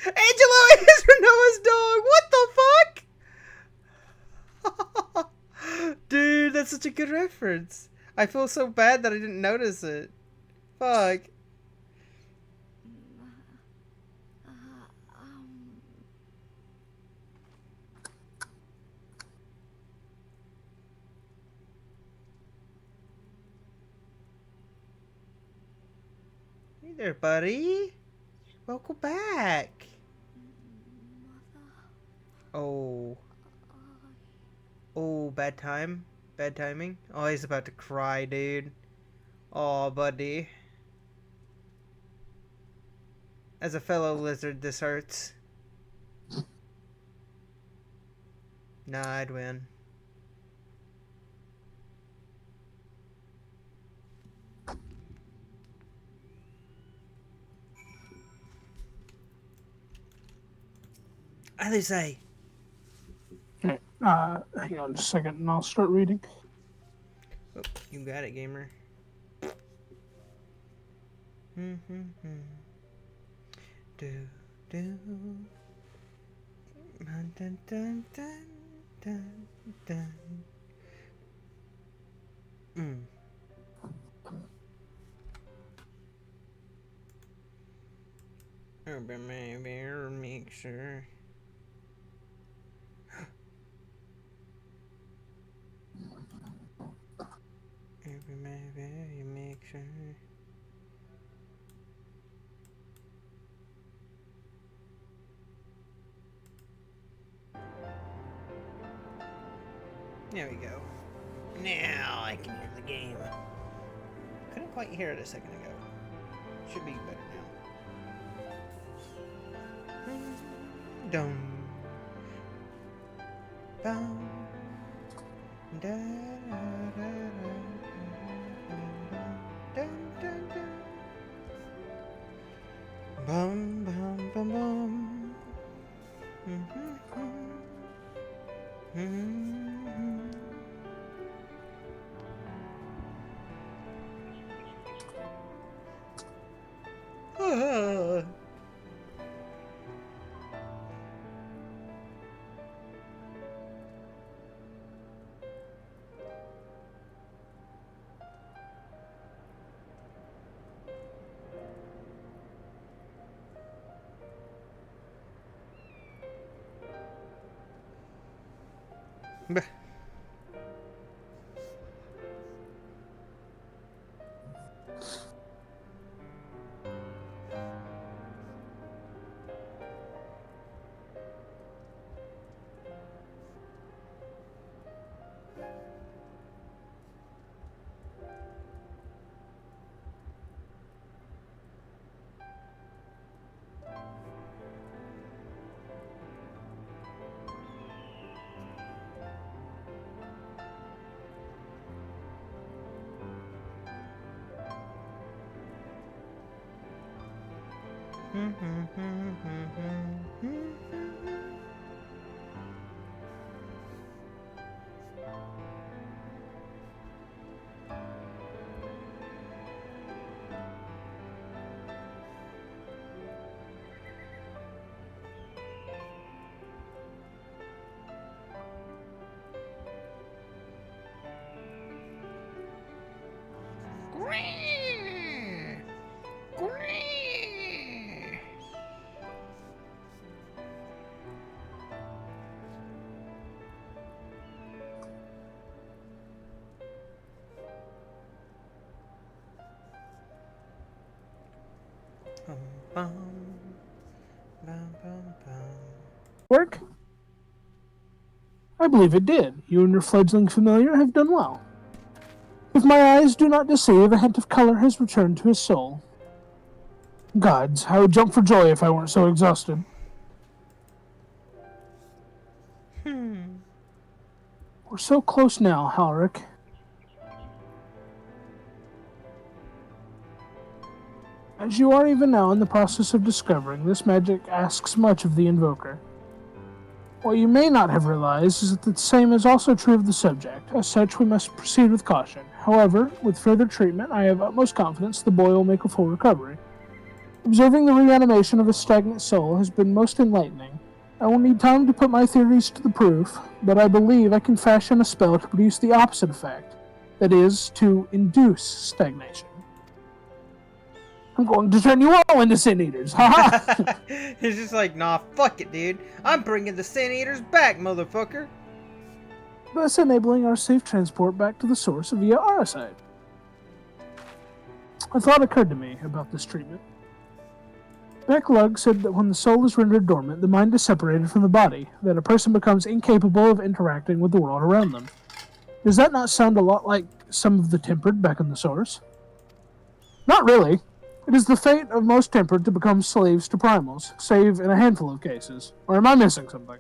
Angelo is Renoa's dog! What the fuck? Dude, that's such a good reference. I feel so bad that I didn't notice it. Fuck. Hey there, buddy. Welcome back. Oh. Oh, bad time? Bad timing? Oh, he's about to cry, dude. Oh, buddy. As a fellow lizard, this hurts. Nah, I'd win. Alize. Okay. Hang on just a second and I'll start reading. Oh, you got it, gamer. Do do. Dun dun dun dun dun dun. Urban Maybear mixer. Urban Maybear mixer. There we go. Now I can hear the game. Couldn't quite hear it a second ago. Should be better now. Dum. Bum. Da, da, da, da, dun, dun, dun. Bum, bum, bum, bum. Bleh. Work? I believe it did. You and your fledgling familiar have done well. If my eyes do not deceive, a hint of color has returned to his soul. Gods, I would jump for joy if I weren't so exhausted. We're so close now, Halric. As you are even now in the process of discovering, this magic asks much of the invoker. What you may not have realized is that the same is also true of the subject. As such, we must proceed with caution. However, with further treatment, I have utmost confidence the boy will make a full recovery. Observing the reanimation of a stagnant soul has been most enlightening. I will need time to put my theories to the proof, but I believe I can fashion a spell to produce the opposite effect. That is, to induce stagnation. I'm going to turn you all into Sin Eaters, haha! He's just like, nah, fuck it, dude. I'm bringing the Sin Eaters back, motherfucker. Thus enabling our safe transport back to the source via Araside. A thought occurred to me about this treatment. Becklug said that when the soul is rendered dormant, the mind is separated from the body, that a person becomes incapable of interacting with the world around them. Does that not sound a lot like some of the tempered back in the source? Not really. It is the fate of most tempered to become slaves to primals, save in a handful of cases. Or am I missing something?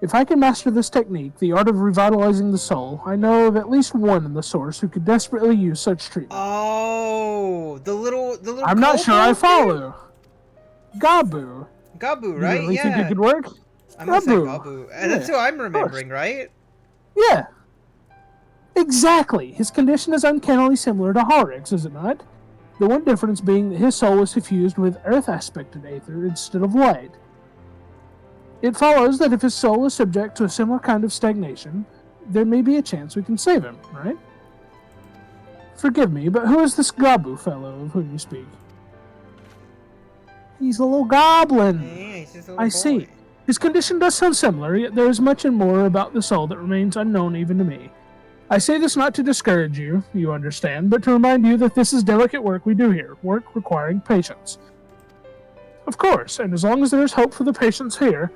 If I can master this technique, the art of revitalizing the soul, I know of at least one in the source who could desperately use such treatment. Oh, the little. I'm not sure I follow. Gabu. Gabu, right? You really yeah. think it could work? I'm gonna say Gabu. Gabu. And that's who I'm remembering, right? Yeah. Exactly. His condition is uncannily similar to Harrig's, is it not? The one difference being that his soul was suffused with earth-aspected aether instead of light. It follows that if his soul is subject to a similar kind of stagnation, there may be a chance we can save him, right? Forgive me, but who is this Gabu fellow of whom you speak? He's a little goblin. Yeah, he's just a little I boy. see. His condition does sound similar, yet there is much and more about the soul that remains unknown even to me. I say this not to discourage you, you understand, but to remind you that this is delicate work we do here, work requiring patience. Of course, and as long as there is hope for the patients here,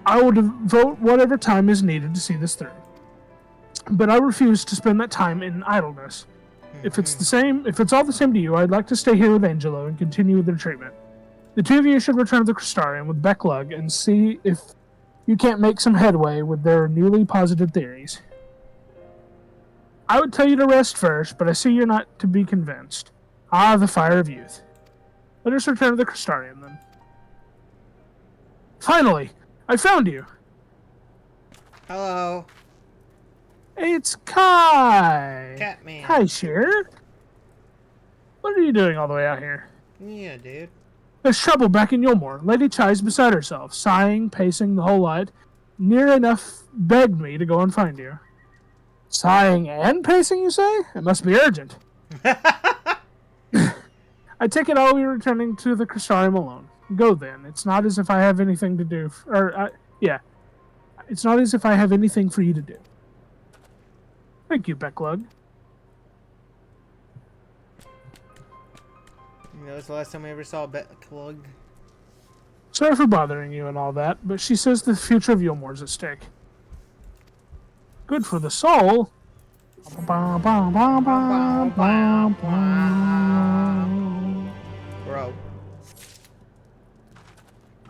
I will devote whatever time is needed to see this through. But I refuse to spend that time in idleness. If it's all the same to you, I'd like to stay here with Angelo and continue with their treatment. The two of you should return to the Crystarium with Becklug and see if you can't make some headway with their newly posited theories. I would tell you to rest first, but I see you're not to be convinced. Ah, the fire of youth. Let us return to the Crystarium, then. Finally! I found you! Hello. It's Kai! Catman. Hi, Sheer. What are you doing all the way out here? Yeah, dude. There's trouble back in Yulmore. Lady Chai's beside herself, sighing, pacing, the whole lot. Near enough begged me to go and find you. Sighing and pacing, you say? It must be urgent. I take it I'll be returning to the Crystarium alone. Go then. It's not as if I have anything to do. It's not as if I have anything for you to do. Thank you, Becklug. That was the last time we ever saw Becklug. Sorry for bothering you and all that, but she says the future of Yulmore's at stake. Good for the soul. Bro.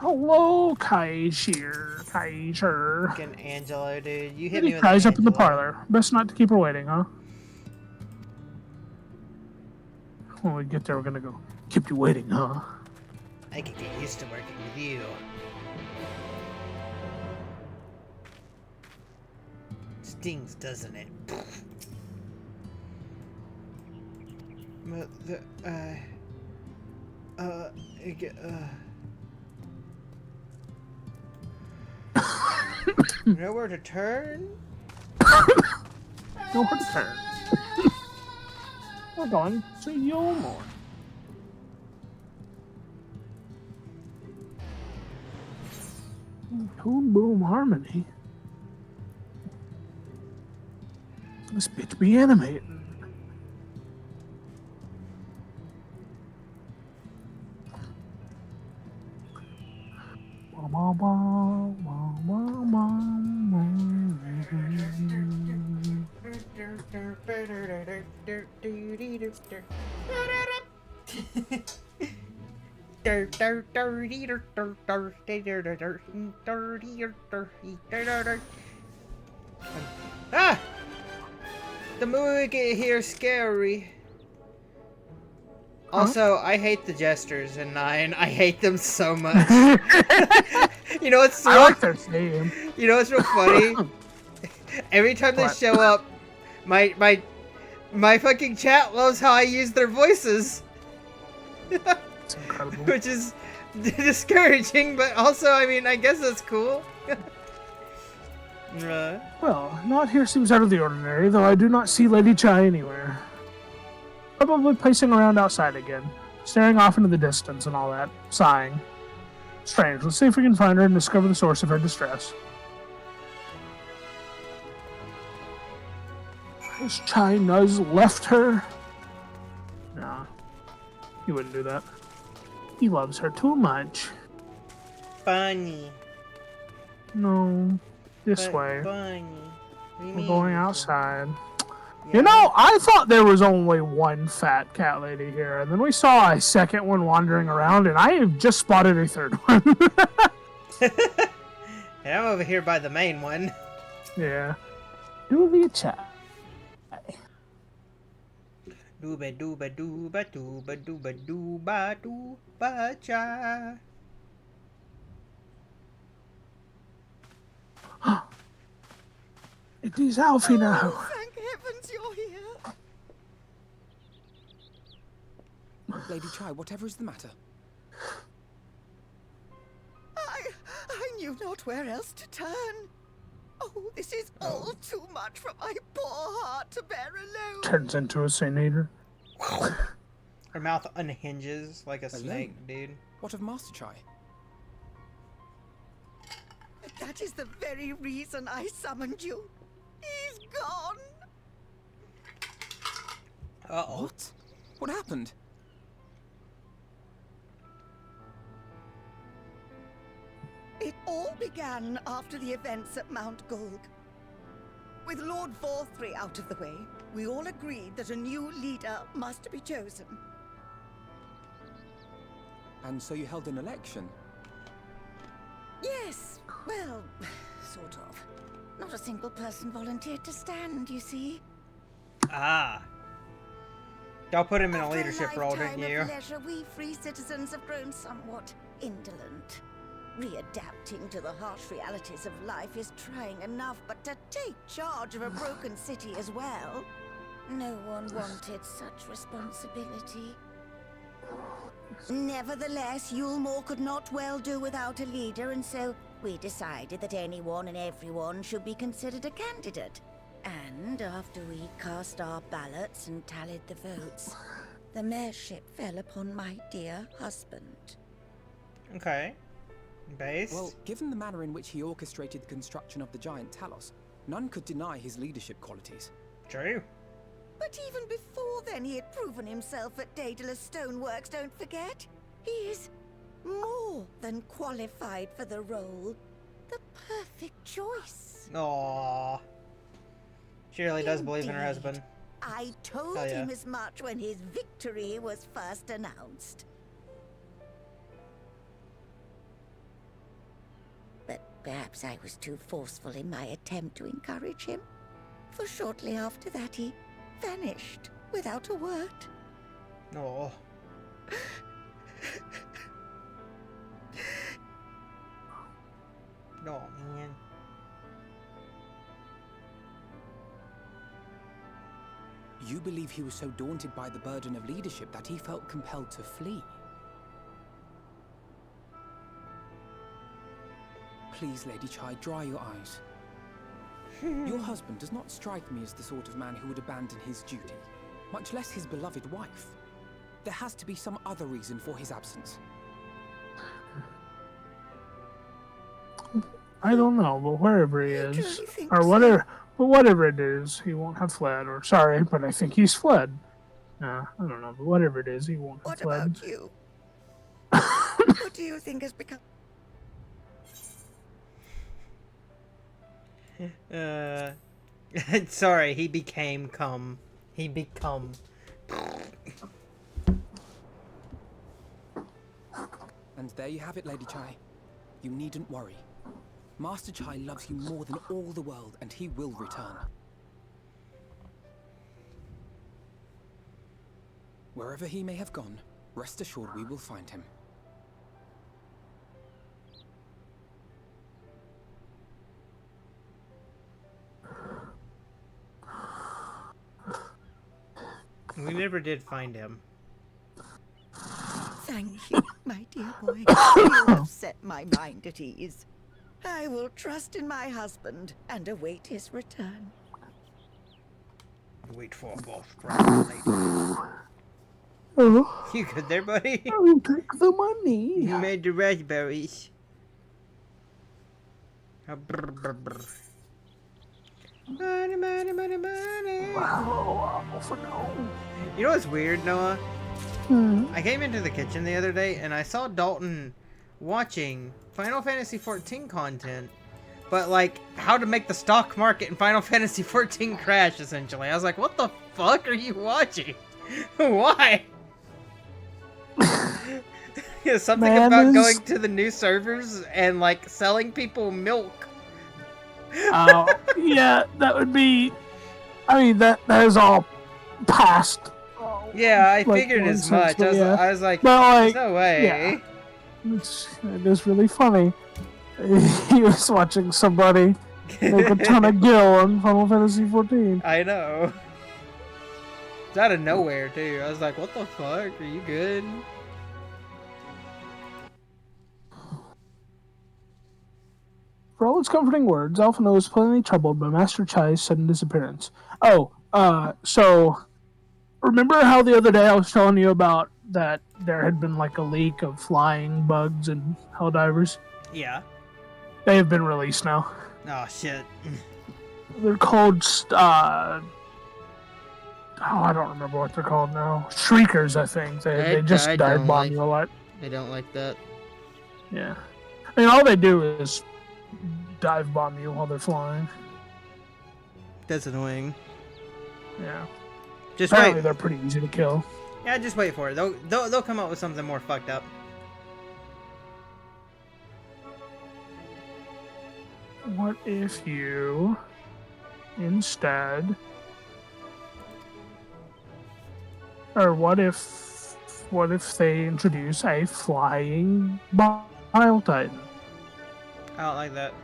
Hello, Kaiser. Fucking Angelo, dude. You hit He me with cries up in the Angelo. parlor. Best not to keep her waiting, huh? When we get there, we're gonna go. Kept you waiting, huh? I could get used to working with you. Stings, doesn't it? But the, nowhere to turn? Nowhere to turn. We're going to Yulmore. Toon Boom Harmony. This bitch be animating. Ah! The movie here is scary. Also, I hate the jesters in 9. I hate them so much. You know what's I real, like their name. you know what's real funny? Every time they What? show up, my fucking chat loves how I use their voices. It's incredible. Which is discouraging, but also, I mean, I guess that's cool. Well, not here seems out of the ordinary, though I do not see Lady Chai anywhere. Probably pacing around outside again, staring off into the distance and all that, sighing. Strange, let's see if we can find her and discover the source of her distress. Has Chai Nuz left her? Nah, he wouldn't do that. He loves her too much. Bunny. No, this way. Bunny. We're going outside. You know, I thought there was only one fat cat lady here, and then we saw a second one wandering around, and I have just spotted a third one. And I'm over here by the main one. Yeah. Julia Chai. Dooba dooba dooba dooba dooba dooba dooba cha. It is Alfie now. Thank heavens you're here. Lady Chai, whatever is the matter? I knew not where else to turn. Oh, this is all too much for my poor heart to bear alone. Turns into a Saint Eater. Her mouth unhinges like a Hello? snake, dude. What of Master Chai? That is the very reason I summoned you. He's gone. Uh-oh. What? What happened? It all began after the events at Mount Gulg. With Lord Vorthry out of the way, we all agreed that a new leader must be chosen. And so you held an election? Yes, well, sort of. Not a single person volunteered to stand, you see. Ah. Y'all put him in a After leadership role, lifetime didn't you? of leisure, we free citizens have grown somewhat indolent. Readapting to the harsh realities of life is trying enough, but to take charge of a broken city as well? No one wanted such responsibility. Nevertheless, Yulmore could not well do without a leader, and so we decided that anyone and everyone should be considered a candidate. And after we cast our ballots and tallied the votes, the mayorship fell upon my dear husband. Okay. Based? Well, given the manner in which he orchestrated the construction of the giant Talos, none could deny his leadership qualities. True. But even before then, he had proven himself at Daedalus Stoneworks, don't forget. He is more than qualified for the role. The perfect choice. Aww. She really does believe in her husband. I told Hell yeah. him as much when his victory was first announced. But perhaps I was too forceful in my attempt to encourage him. For shortly after that, he vanished without a word. Aww. Oh, man. You believe he was so daunted by the burden of leadership that he felt compelled to flee? Please, Lady Chai, dry your eyes. Your husband does not strike me as the sort of man who would abandon his duty, much less his beloved wife. There has to be some other reason for his absence. I don't know, but wherever he is, truly think or so. whatever it is, he won't have fled. Or sorry, but I think he's fled. I don't know, but whatever it is, he won't have What fled. about you? What do you think has become? Sorry, he became cum. He become. And there you have it, Lady Chai. You needn't worry. Master Chai loves you more than all the world, and he will return. Wherever he may have gone, rest assured we will find him. We never did find him. Thank you, my dear boy. You have set my mind at ease. I will trust in my husband and await his return. Wait for a boss dragon lady. Oh, You good there, buddy? I will take the money. You made the raspberries. Brr, brr, brr. Money, money, money, money. Wow, for now. You know what's weird, Noah? Hmm. I came into the kitchen the other day and I saw Dalton watching Final Fantasy XIV content, but like how to make the stock market in Final Fantasy XIV crash, essentially. I was like, what the fuck are you watching? Why? Yeah, something Man, about this- going to the new servers and like selling people milk. Oh, yeah, that would be. I mean, that is all past. Yeah, I Like, figured as nonsense, much. but yeah. I was like, But, like, there's no way. yeah. It is really funny. He was watching somebody make a ton of gil on Final Fantasy XIV. I know. It's out of nowhere, too. I was like, what the fuck? Are you good? For all its comforting words, Alphino was plainly troubled by Master Chai's sudden disappearance. Oh, so remember how the other day I was telling you about that there had been like a leak of flying bugs and Helldivers? Yeah. They have been released now. Oh, shit. They're called, I don't remember what they're called now. Shriekers, I think. They just I dive don't bomb like- you a lot. I don't like that. Yeah. I mean, all they do is dive bomb you while they're flying. That's annoying. Yeah. Just Apparently wait. they're pretty easy to kill. Yeah, just wait for it. They'll come up with something more fucked up. What if you instead, or what if they introduce a flying Bile Titan? I don't like that.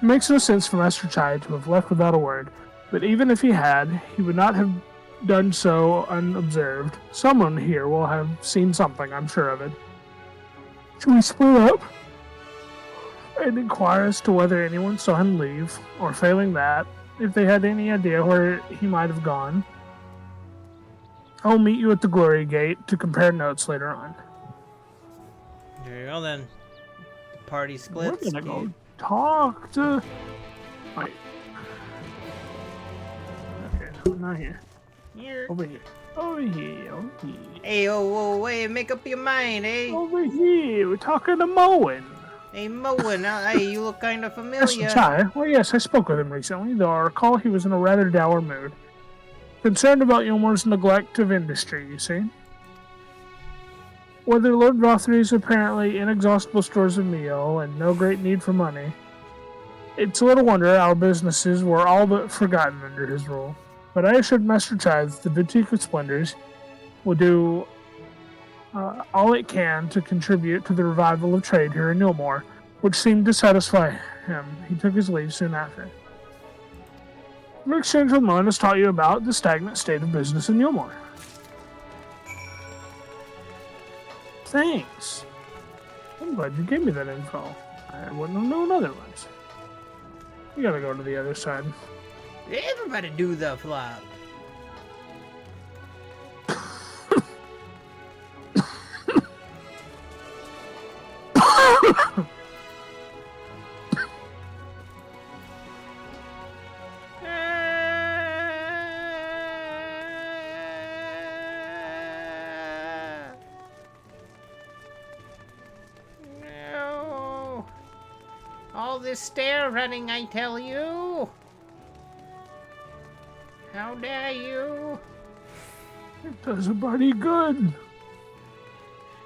It makes no sense for Master Chai to have left without a word, but even if he had, he would not have done so unobserved. Someone here will have seen something, I'm sure of it. Should we split up and inquire as to whether anyone saw him leave, or failing that, if they had any idea where he might have gone? I'll meet you at the Glory Gate to compare notes later on. There you go then. The party splits. We're gonna go talk to... Wait. Okay, so not here. Here. Over here. Over here. Over here. Hey, oh, wait, make up your mind, eh? Over here. We're talking to Moen. Hey, Moen, hey, you look kind of Mr. familiar. Chai. Well, yes, I spoke with him recently, though I recall he was in a rather dour mood. Concerned about Yulmore's neglect of industry, you see. Whether Lord Rothry's apparently inexhaustible stores of meal and no great need for money, it's little wonder our businesses were all but forgotten under his rule. But I assured Master Chai that the Boutique of Splendors will do all it can to contribute to the revival of trade here in Yulmore, which seemed to satisfy him. He took his leave soon after. Your exchange with Moen has taught you about the stagnant state of business in Yulmore. Thanks. I'm glad you gave me that info. I wouldn't have known otherwise. You gotta go to the other side. Everybody do the flop. No. All this stair running, I tell you. How dare you? It does a body good.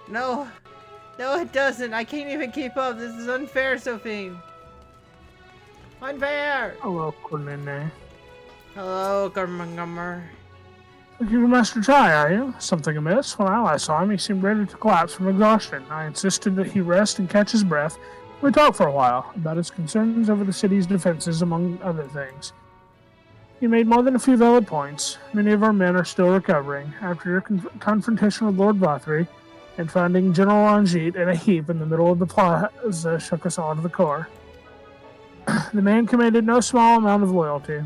No. No, it doesn't. I can't even keep up. This is unfair, Sophie. Unfair! Hello, Cornene. Hello, Gummer. Looking for Master Chai, are you? Something amiss? When I last saw him, he seemed ready to collapse from exhaustion. I insisted that he rest and catch his breath. We talked for a while about his concerns over the city's defenses, among other things. He made more than a few valid points. Many of our men are still recovering after your confrontation with Lord Rothry, and finding General Ranjit in a heap in the middle of the plaza shook us all to the core. The man commanded no small amount of loyalty,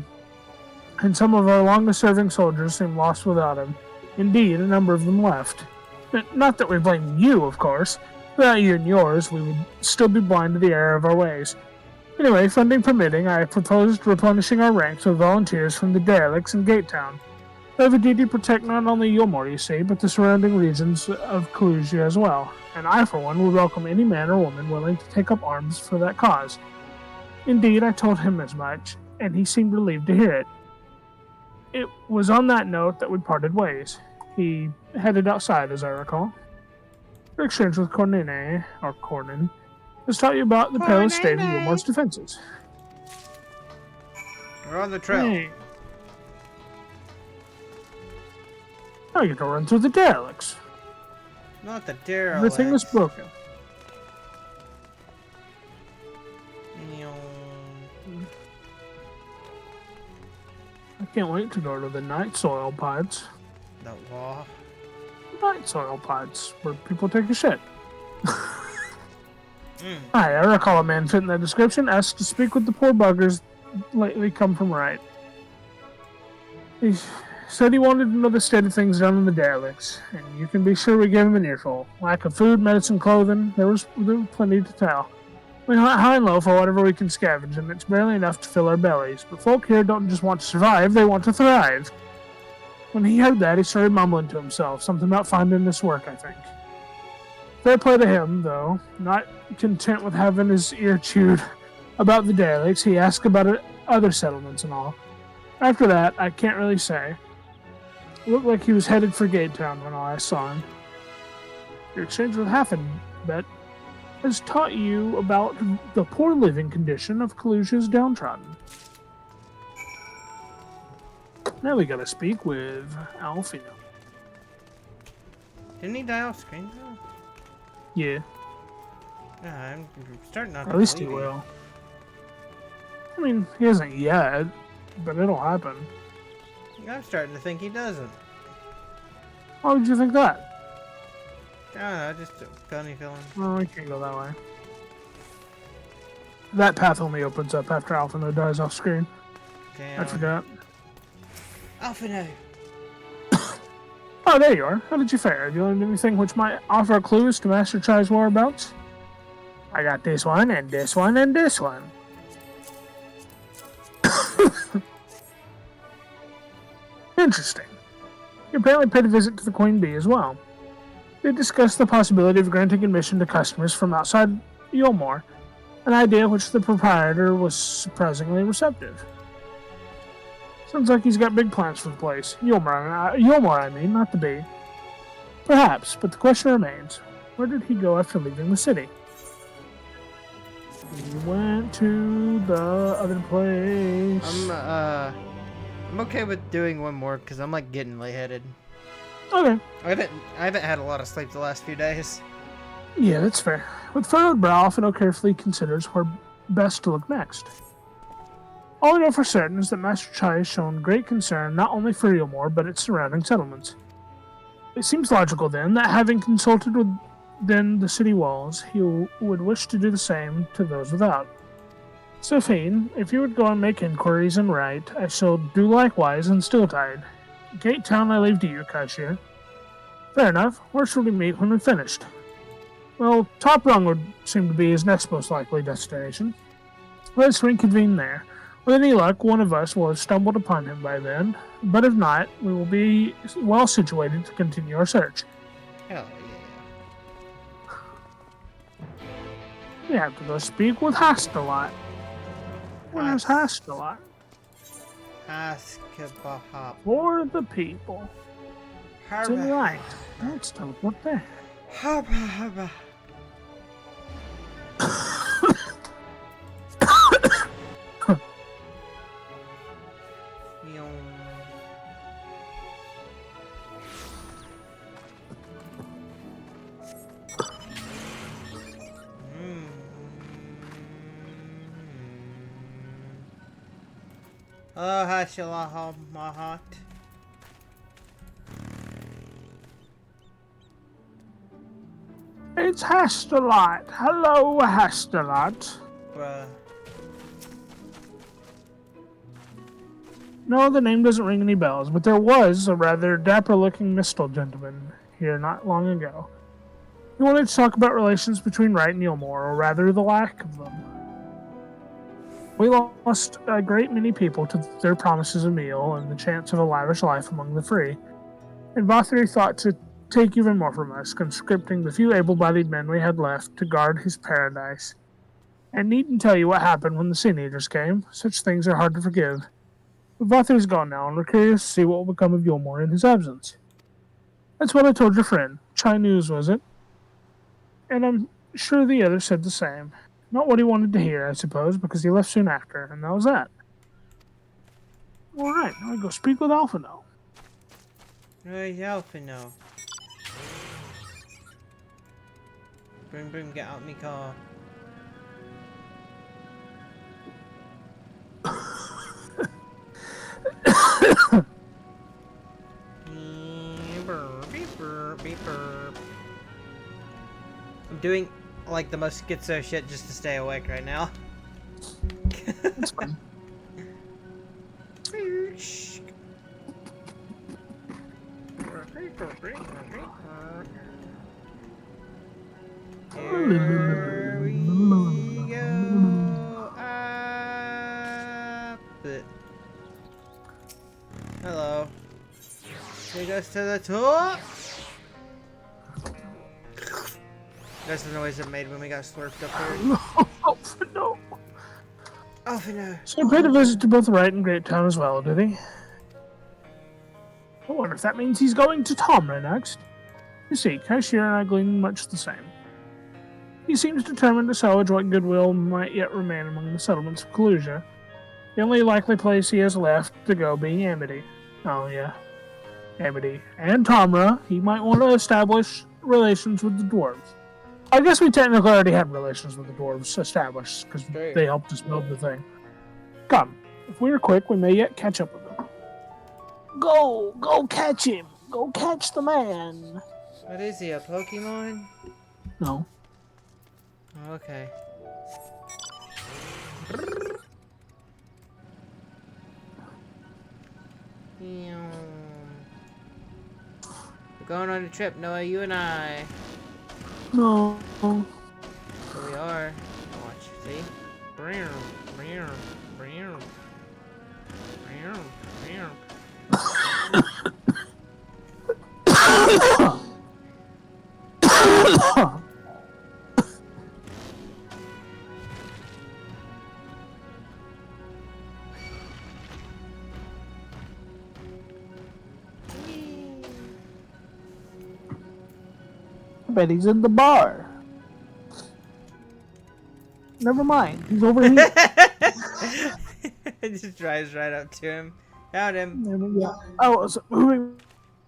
and some of our longest-serving soldiers seemed lost without him. Indeed, a number of them left. Not that we blame you, of course. Without you and yours, we would still be blind to the error of our ways. Anyway, funding permitting, I proposed replenishing our ranks with volunteers from the derelicts in Gatetown. They have a duty to protect not only Yulmore, you see, but the surrounding regions of Kalusia as well, and I, for one, would welcome any man or woman willing to take up arms for that cause. Indeed, I told him as much, and he seemed relieved to hear it. It was on that note that we parted ways. He headed outside, as I recall. Your exchange with Cornene, or Cornin, has taught you about the perilous state of Yulmore's defenses. We're on the trail. Hey. Now you can run through the derelicts. Not the derelicts. Everything is broken. I can't wait to go to the night soil pods. The wall. Night soil pods, where people take a shit. Hi, I recall a man fit in that description, asked to speak with the poor buggers lately come from right. He said he wanted to know the state of things down in the derelicts, and you can be sure we gave him an earful. Lack of food, medicine, clothing, there was plenty to tell. We hunt high and low for whatever we can scavenge, and it's barely enough to fill our bellies. But folk here don't just want to survive, they want to thrive. When he heard that, he started mumbling to himself, something about finding this work, I think. Fair play to him, though. Not content with having his ear chewed about the derelicts, he asked about other settlements and all. After that, I can't really say. It looked like he was headed for Gatetown when I saw him. Your exchange with Halfenbet has taught you about the poor living condition of Kalusia's downtrodden. Now we gotta speak with Alfino. Didn't he die off screen though? Yeah. Yeah, I'm starting not to At least he believe it. will. I mean, he hasn't yet, but it'll happen. I'm starting to think he doesn't. Why would you think that? I don't know, just a funny feeling. Well, I can't go that way. That path only opens up after Alfino dies off screen. Damn. I forgot. Alfino! Oh, there you are. How did you fare? Have you learned anything which might offer clues to Master Chai's whereabouts? I got this one, and this one, and this one. Interesting. You apparently paid a visit to the Queen Bee as well. They discussed the possibility of granting admission to customers from outside Yulmore, an idea which the proprietor was surprisingly receptive. Sounds like he's got big plans for the place. Yulmore, I mean, not the Bee. Perhaps, but the question remains, where did he go after leaving the city? He went to the other place. I'm okay with doing one more because I'm like getting lightheaded. Okay. I haven't had a lot of sleep the last few days. Yeah, that's fair. With furrowed brow, Fino carefully considers where best to look next. All we know for certain is that Master Chai has shown great concern not only for Yulmore, but its surrounding settlements. It seems logical, then, that having consulted within the city walls, he would wish to do the same to those without. So, Fiend, if you would go and make inquiries and write, I shall do likewise in Steeltide. Gate Town I leave to you, Cashier. Fair enough. Where shall we meet when we've finished? Well, Top Rung would seem to be his next most likely destination. Let's reconvene there. With any luck, one of us will have stumbled upon him by then, but if not, we will be well situated to continue our search. Hell We have to go speak with Hastelot. Where's Hastelot? yeah. Askabahab. For the people. To the right. Let's teleport there. Harba. Oh, Hashilah Mahat. It's Hastelot. Hello, Hastelot. Bruh. No, the name doesn't ring any bells, but there was a rather dapper-looking Mistle gentleman here not long ago. He wanted to talk about relations between Wright and Yulmore, or rather the lack of them. We lost a great many people to their promises of meal and the chance of a lavish life among the free, and Vothry thought to take even more from us, conscripting the few able-bodied men we had left to guard his paradise. And needn't tell you what happened when the Sin Eaters came. Such things are hard to forgive. But Vothry's gone now, and we're curious to see what will become of Yulmore in his absence. That's what I told your friend. Chai News, was it? And I'm sure the other said the same. Not what he wanted to hear, I suppose, because he left soon after, and that was that. Alright, now we go speak with Alphino. Where's Alphino? Brim, get out me car. I'm doing like the most schizo shit just to stay awake right now. That's fine. Here we go up. Hello. Take us to the top. That's the noise it made when we got slurped up here. Alphino. Alphino. So he paid a visit to both Wright and Great Town as well, did he? I wonder if that means he's going to Tomra next. You see, Cashier and I glean much the same. He seems determined to salvage what goodwill might yet remain among the settlements of Kalusia. The only likely place he has left to go being Amity. Oh, yeah. Amity. And Tomra. He might want to establish relations with the dwarves. I guess we technically already have relations with the dwarves established, because they helped us build the thing. Come. If we are quick, we may yet catch up with him. Go! Go catch him! Go catch the man! What is he, a Pokemon? No. Okay. going on a trip, Noah, you and I. No. Here we are. Watch, see? I bet he's in the bar. Never mind, he's over here. It just drives right up to him. Found him. There we go. I wasn't moving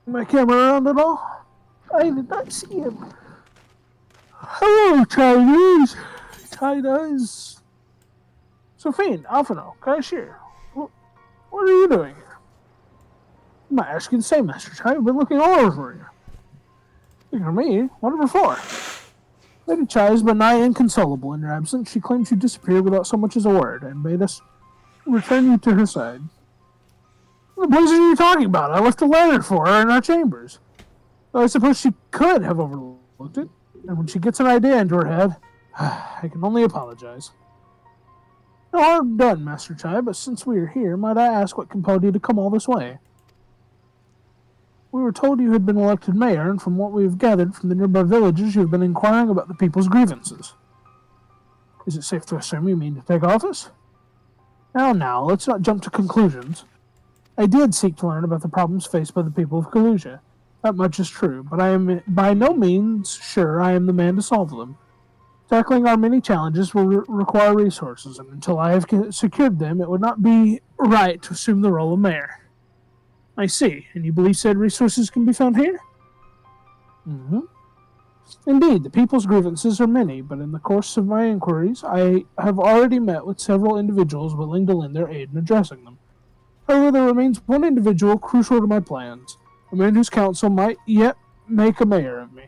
my camera around at all. I did not see him. Hello, Chinese. China's. Sophine, Alphino, Cashier. What are you doing here? I'm not asking the same, Master Chai. I've been looking all over for you. Looking for me? Whatever for? Lady Chai has been nigh inconsolable in your absence. She claims you disappeared without so much as a word, and made us return you to her side. What the blazes are you talking about? I left a letter for her in our chambers. Though I suppose she could have overlooked it, and when she gets an idea into her head, I can only apologize. No harm done, Master Chai, but since we are here, might I ask what compelled you to come all this way? We were told you had been elected mayor, and from what we have gathered from the nearby villages, you have been inquiring about the people's grievances. Is it safe to assume you mean to take office? Now, let's not jump to conclusions. I did seek to learn about the problems faced by the people of Kalusia. That much is true, but I am by no means sure I am the man to solve them. Tackling our many challenges will require resources, and until I have secured them, it would not be right to assume the role of mayor. I see, and you believe said resources can be found here? Mm-hmm. Indeed, the people's grievances are many, but in the course of my inquiries, I have already met with several individuals willing to lend their aid in addressing them. However, there remains one individual crucial to my plans, a man whose counsel might yet make a mayor of me.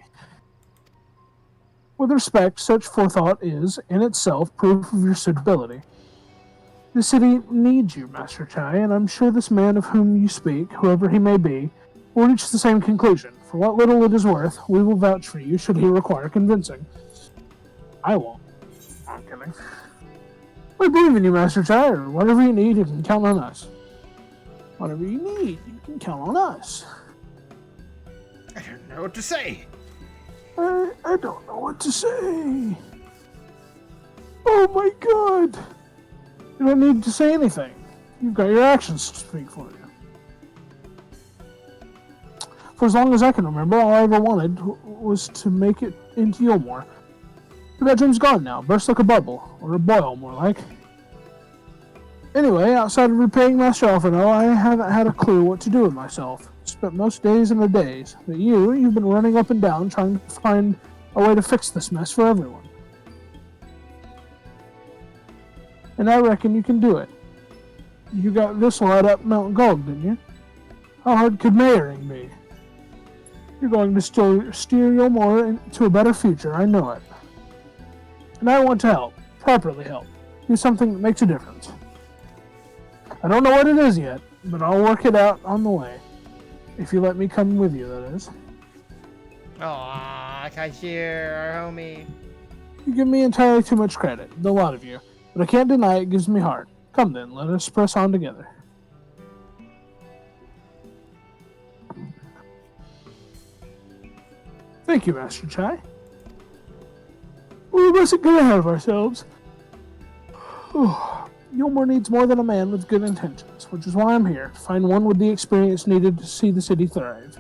With respect, such forethought is, in itself, proof of your suitability. The city needs you, Master Chai, and I'm sure this man of whom you speak, whoever he may be, will reach the same conclusion. For what little it is worth, we will vouch for you should he require convincing. I won't. I'm kidding. We believe in you, Master Chai, or whatever you need, you can count on us. Whatever you need, you can count on us. I don't know what to say. I don't know what to say. Oh my god! You don't need to say anything. You've got your actions to speak for you. For as long as I can remember, all I ever wanted was to make it into Yulmore. The bedroom's gone now, burst like a bubble, or a boil, more like. Anyway, outside of repaying Master Alphino, I haven't had a clue what to do with myself. Spent most days in the days, but you've been running up and down trying to find a way to fix this mess for everyone. And I reckon you can do it. You got this lad up Mount Gold, didn't you? How hard could mayoring be? You're going to steer Yulmore into a better future, I know it. And I want to help, properly help, do something that makes a difference. I don't know what it is yet, but I'll work it out on the way. If you let me come with you, that is. Aww, Cashier, our homie. You give me entirely too much credit, the lot of you. But I can't deny it gives me heart. Come then, let us press on together. Thank you, Master Chai. We mustn't get ahead of ourselves. Yulmore needs more than a man with good intentions, which is why I'm here, to find one with the experience needed to see the city thrive.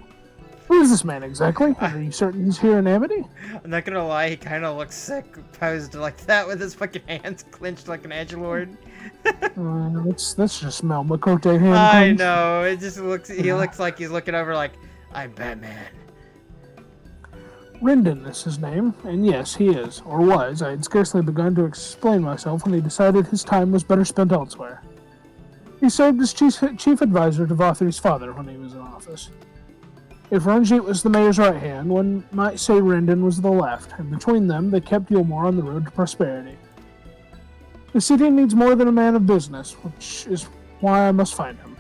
Who is this man exactly? Are you certain he's here in Amity? I'm not gonna lie, he kind of looks sick posed like that with his fucking hands clenched like an edgelord. That's just Mel Makote hand. I know, it just looks. He looks like he's looking over like, I'm Batman. Rendon is his name, and yes, he is, or was. I had scarcely begun to explain myself when he decided his time was better spent elsewhere. He served as chief advisor to Vothri's father when he was in office. If Ranjit was the mayor's right hand, one might say Rendon was the left, and between them they kept Yulmore on the road to prosperity. The city needs more than a man of business, which is why I must find him.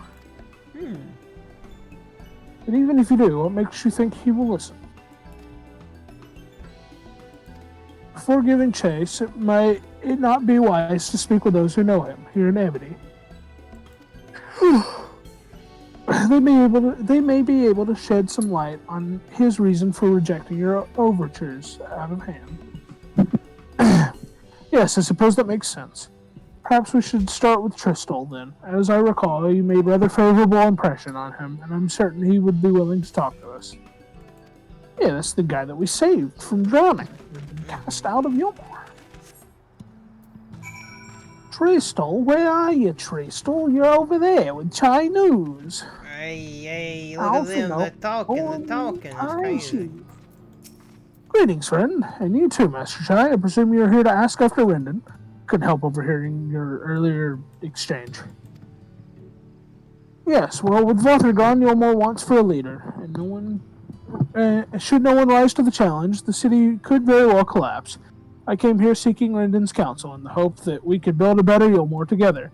And even if you do, what makes you think he will listen? Before giving chase, it might it not be wise to speak with those who know him here in Amity. They may be able to shed some light on his reason for rejecting your overtures out of hand. Yes, I suppose that makes sense. Perhaps we should start with Tristol then. As I recall, you made rather favorable impression on him, and I'm certain he would be willing to talk to us. Yeah, that's the guy that we saved from drowning and cast out of Yulmore. Tristol, where are you, Tristol? You're over there with Chai News. Hey, look at them. They're talking. It's crazy. Greetings, friend. And you too, Master Chai. I presume you're here to ask after Rendon. Couldn't help overhearing your earlier exchange. Yes, well, with Vother gone, Yulmore wants for a leader, and should no one rise to the challenge, the city could very well collapse. I came here seeking Rendon's counsel in the hope that we could build a better Yulmore together.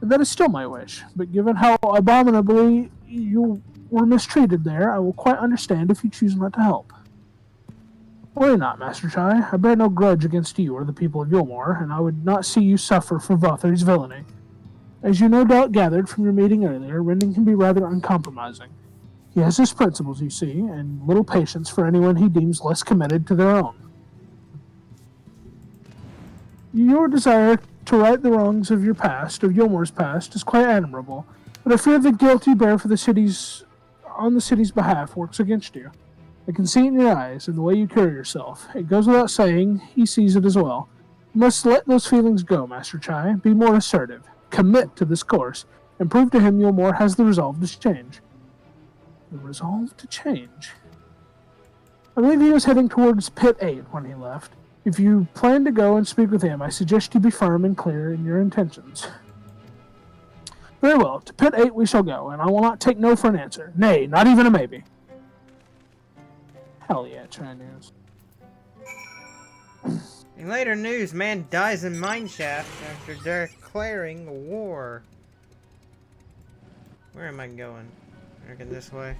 And that is still my wish, but given how abominably you were mistreated there, I will quite understand if you choose not to help. Worry not, Master Chai. I bear no grudge against you or the people of Yulmore, and I would not see you suffer for Vother's villainy. As you no doubt gathered from your meeting earlier, Rendon can be rather uncompromising. He has his principles, you see, and little patience for anyone he deems less committed to their own. Your desire to right the wrongs of your past, of Yulmore's past, is quite admirable, but I fear the guilt you bear for the city's behalf works against you. I can see it in your eyes and the way you carry yourself. It goes without saying, he sees it as well. You must let those feelings go, Master Chai. Be more assertive. Commit to this course, and prove to him Yulmore has the resolve to change. The resolve to change? I believe he was heading towards Pit 8 when he left. If you plan to go and speak with him, I suggest you be firm and clear in your intentions. Very well, to Pit 8 we shall go, and I will not take no for an answer. Nay, not even a maybe. Hell yeah, Chinese. In later news, man dies in mineshaft after declaring war. Where am I going? I reckon this way.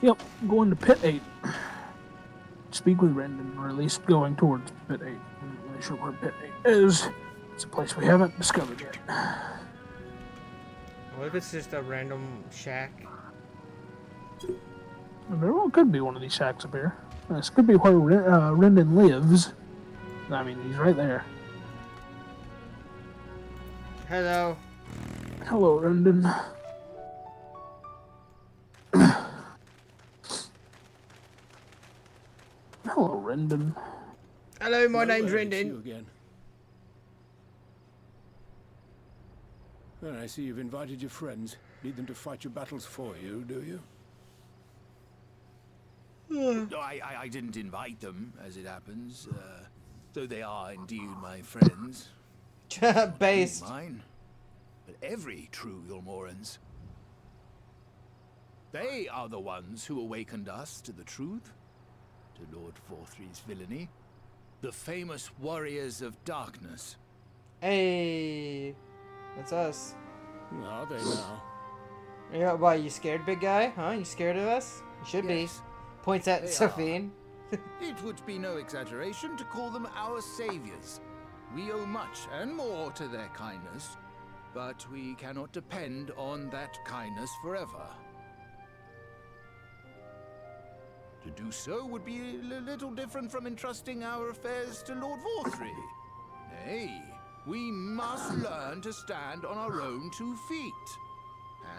Yep, I'm going to Pit 8. Speak with Rendon, or at least going towards Pit 8. I'm not really sure where Pit 8 is. It's a place we haven't discovered yet. What if it's just a random shack? Very well could be one of these shacks up here. This could be where Rendon lives. I mean, he's right there. Hello. Hello, Rendon. Hello, Rendon. Hello, my name's See you Rendon. again. Well, I see you've invited your friends. Need them to fight your battles for you, do you? No, I didn't invite them, as it happens. Though they are indeed my friends. Based. Not mine, but every true Yulmorans. They are the ones who awakened us to the truth, to Lord Vorthry's villainy. The famous warriors of darkness. Hey, that's us. Are they now? Yeah, why, you scared, big guy? Huh? You scared of us? You should Yes, be. Points at they Sophine. It would be no exaggeration to call them our saviors. We owe much and more to their kindness, but we cannot depend on that kindness forever. To do so would be a little different from entrusting our affairs to Lord Vorthry. Nay, we must learn to stand on our own 2 feet.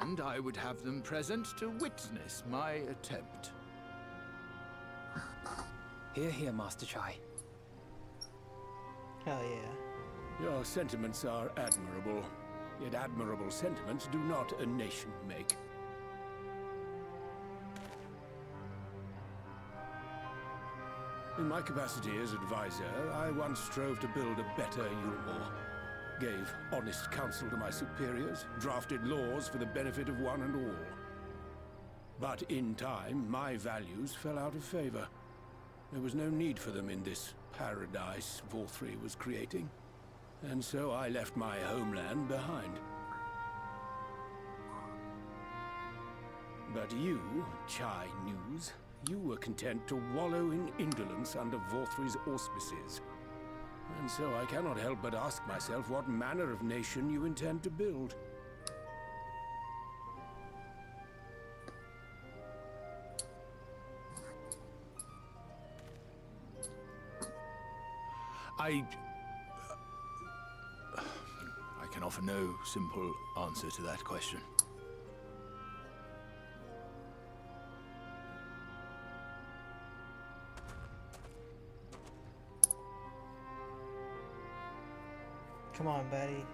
And I would have them present to witness my attempt. Hear, hear, Master Chai. Hell yeah. Your sentiments are admirable. Yet admirable sentiments do not a nation make. In my capacity as advisor, I once strove to build a better Yulmore. Gave honest counsel to my superiors, drafted laws for the benefit of one and all. But in time, my values fell out of favor. There was no need for them in this paradise Vorthry was creating. And so I left my homeland behind. But you, Chai News, you were content to wallow in indolence under Vorthri's auspices. And so I cannot help but ask myself what manner of nation you intend to build. I can offer no simple answer to that question. Come on, Betty.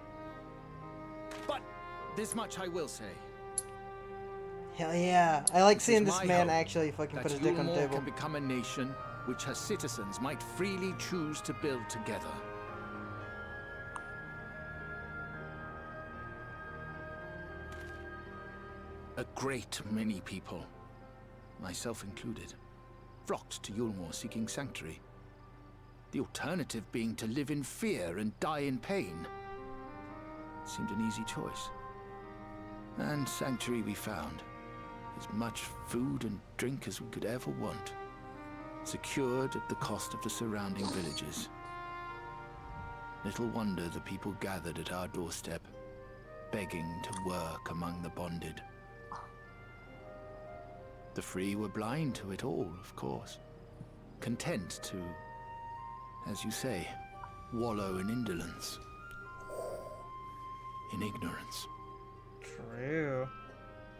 But this much I will say. Hell yeah. I like seeing It is this my man hope actually fucking that put his dick on the Yulmore table. can become a nation which her citizens might freely choose to build together. A great many people, myself included, flocked to Yulmore seeking sanctuary. The alternative being to live in fear and die in pain. It seemed an easy choice. And sanctuary we found. As much food and drink as we could ever want. Secured at the cost of the surrounding villages. Little wonder the people gathered at our doorstep, begging to work among the bonded. The free were blind to it all, of course. Content to, as you say, wallow in indolence. In ignorance. True.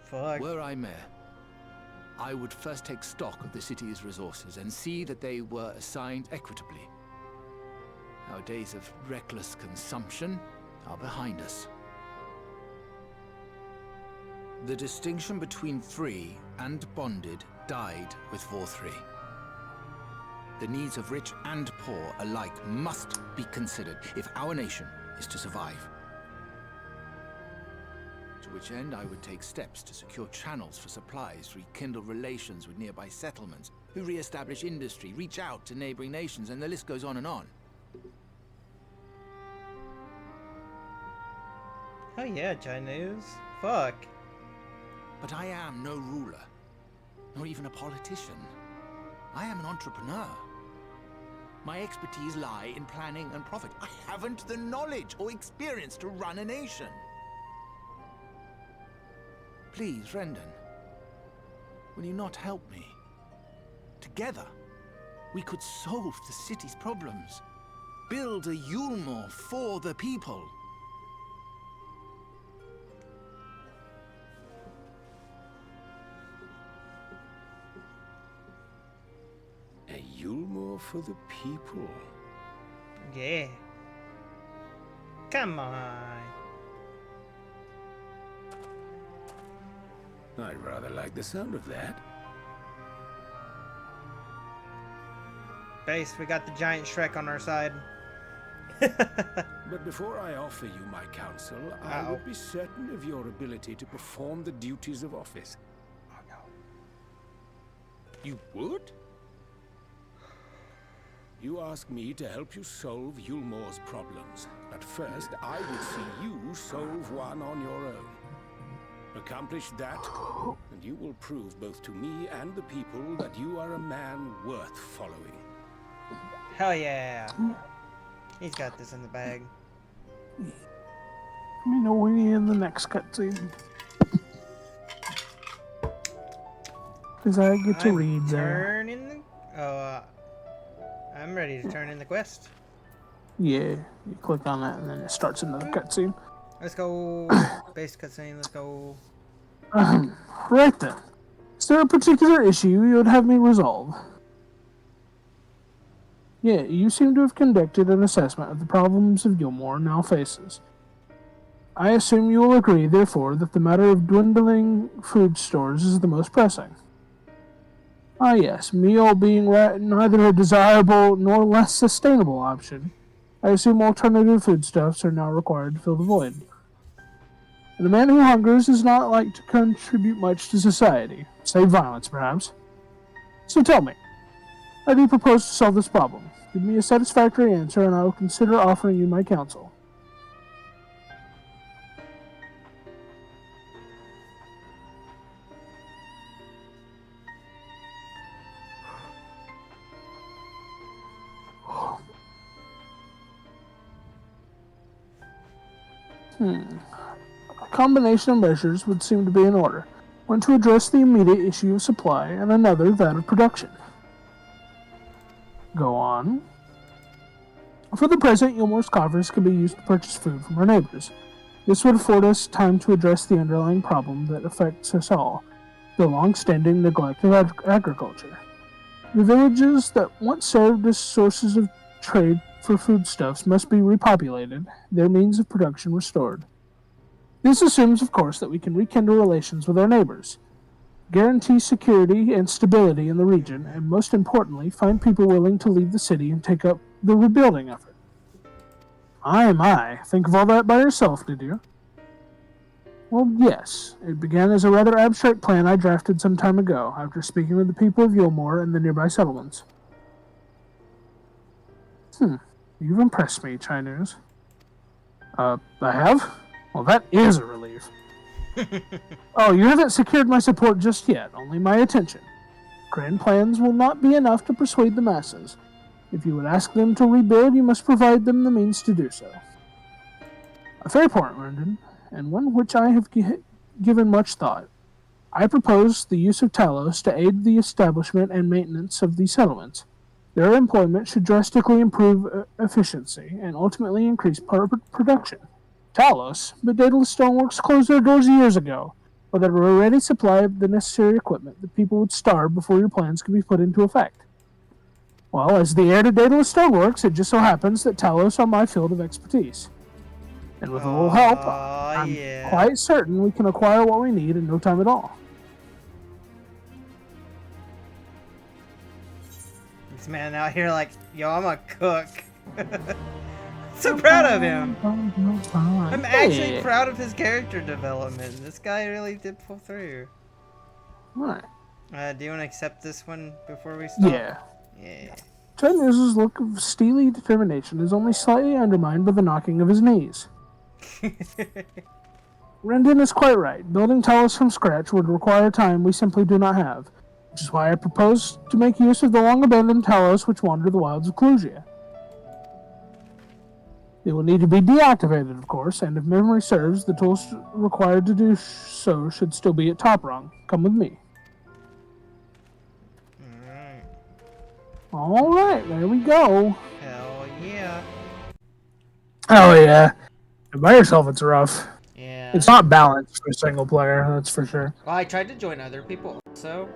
Fuck. Were I mayor, I would first take stock of the city's resources and see that they were assigned equitably. Our days of reckless consumption are behind us. The distinction between free and bonded died with Vorthri. The needs of rich and poor alike must be considered if our nation is to survive. To which end I would take steps to secure channels for supplies, rekindle relations with nearby settlements, who re-establish industry, reach out to neighboring nations, and the list goes on and on. Oh yeah, Chinese. Fuck. But I am no ruler, nor even a politician. I am an entrepreneur. My expertise lie in planning and profit. I haven't the knowledge or experience to run a nation. Please, Rendon, will you not help me? Together, we could solve the city's problems. Build a Yulmore for the people. A Yulmore for the people. Yeah. Come on. I'd rather like the sound of that. Base, we got the giant Shrek on our side. But before I offer you my counsel, I Uh-oh. would be certain of your ability to perform the duties of office. Oh no. You would? You ask me to help you solve Yulmore's problems, but first I would see you solve one on your own. Accomplish that, and you will prove both to me and the people that you are a man worth following. Hell yeah. He's got this in the bag. Let me know when you're in the next cutscene. Because I get to read there. Turning the... Oh, I'm ready to turn in the quest. Yeah, you click on that and then it starts another cutscene. Let's go. Base cutscene, let's go. Right then. Is there a particular issue you would have me resolve? Yeah, you seem to have conducted an assessment of the problems of Yulmore now faces. I assume you will agree, therefore, that the matter of dwindling food stores is the most pressing. Ah yes, meal being neither a desirable nor less sustainable option, I assume alternative foodstuffs are now required to fill the void. And a man who hungers is not like to contribute much to society, save violence perhaps. So tell me, how do you propose to solve this problem? Give me a satisfactory answer and I will consider offering you my counsel. A combination of measures would seem to be in order. One to address the immediate issue of supply, and another that of production. Go on. For the present, Yulmore's coffers can be used to purchase food from our neighbors. This would afford us time to address the underlying problem that affects us all, the long-standing neglect of agriculture. The villages that once served as sources of trade for foodstuffs must be repopulated, their means of production restored. This assumes, of course, that we can rekindle relations with our neighbors, guarantee security and stability in the region, and most importantly, find people willing to leave the city and take up the rebuilding effort. My, think of all that by yourself, did you? Well, yes. It began as a rather abstract plan I drafted some time ago, after speaking with the people of Yulmore and the nearby settlements. You've impressed me, Chinese. I have? Well, that is a relief. Oh, you haven't secured my support just yet, only my attention. Grand plans will not be enough to persuade the masses. If you would ask them to rebuild, you must provide them the means to do so. A fair point, Rendon, and one which I have given much thought. I propose the use of Talos to aid the establishment and maintenance of these settlements. Their employment should drastically improve efficiency and ultimately increase production. Talos, but Daedalus Stoneworks closed their doors years ago. Without a ready supply of the necessary equipment, the people would starve before your plans could be put into effect. Well, as the heir to Daedalus Stoneworks, it just so happens that Talos are my field of expertise. And with a little help, I'm quite certain we can acquire what we need in no time at all. This man out here like, yo, I'm a cook. So proud of him. I'm actually proud of his character development. This guy really did pull through. Right. Do you want to accept this one before we start? Yeah. Chinese' look of steely determination is only slightly undermined by the knocking of his knees. Rendon is quite right. Building Talos from scratch would require time we simply do not have, which is why I propose to make use of the long-abandoned Talos which wander the wilds of Clusia. They will need to be deactivated, of course, and if memory serves, the tools required to do so should still be at Top Rung. Come with me. Alright, there we go. Hell yeah. Oh yeah. By yourself, it's rough. Yeah. It's not balanced for single player, that's for sure. Well, I tried to join other people also.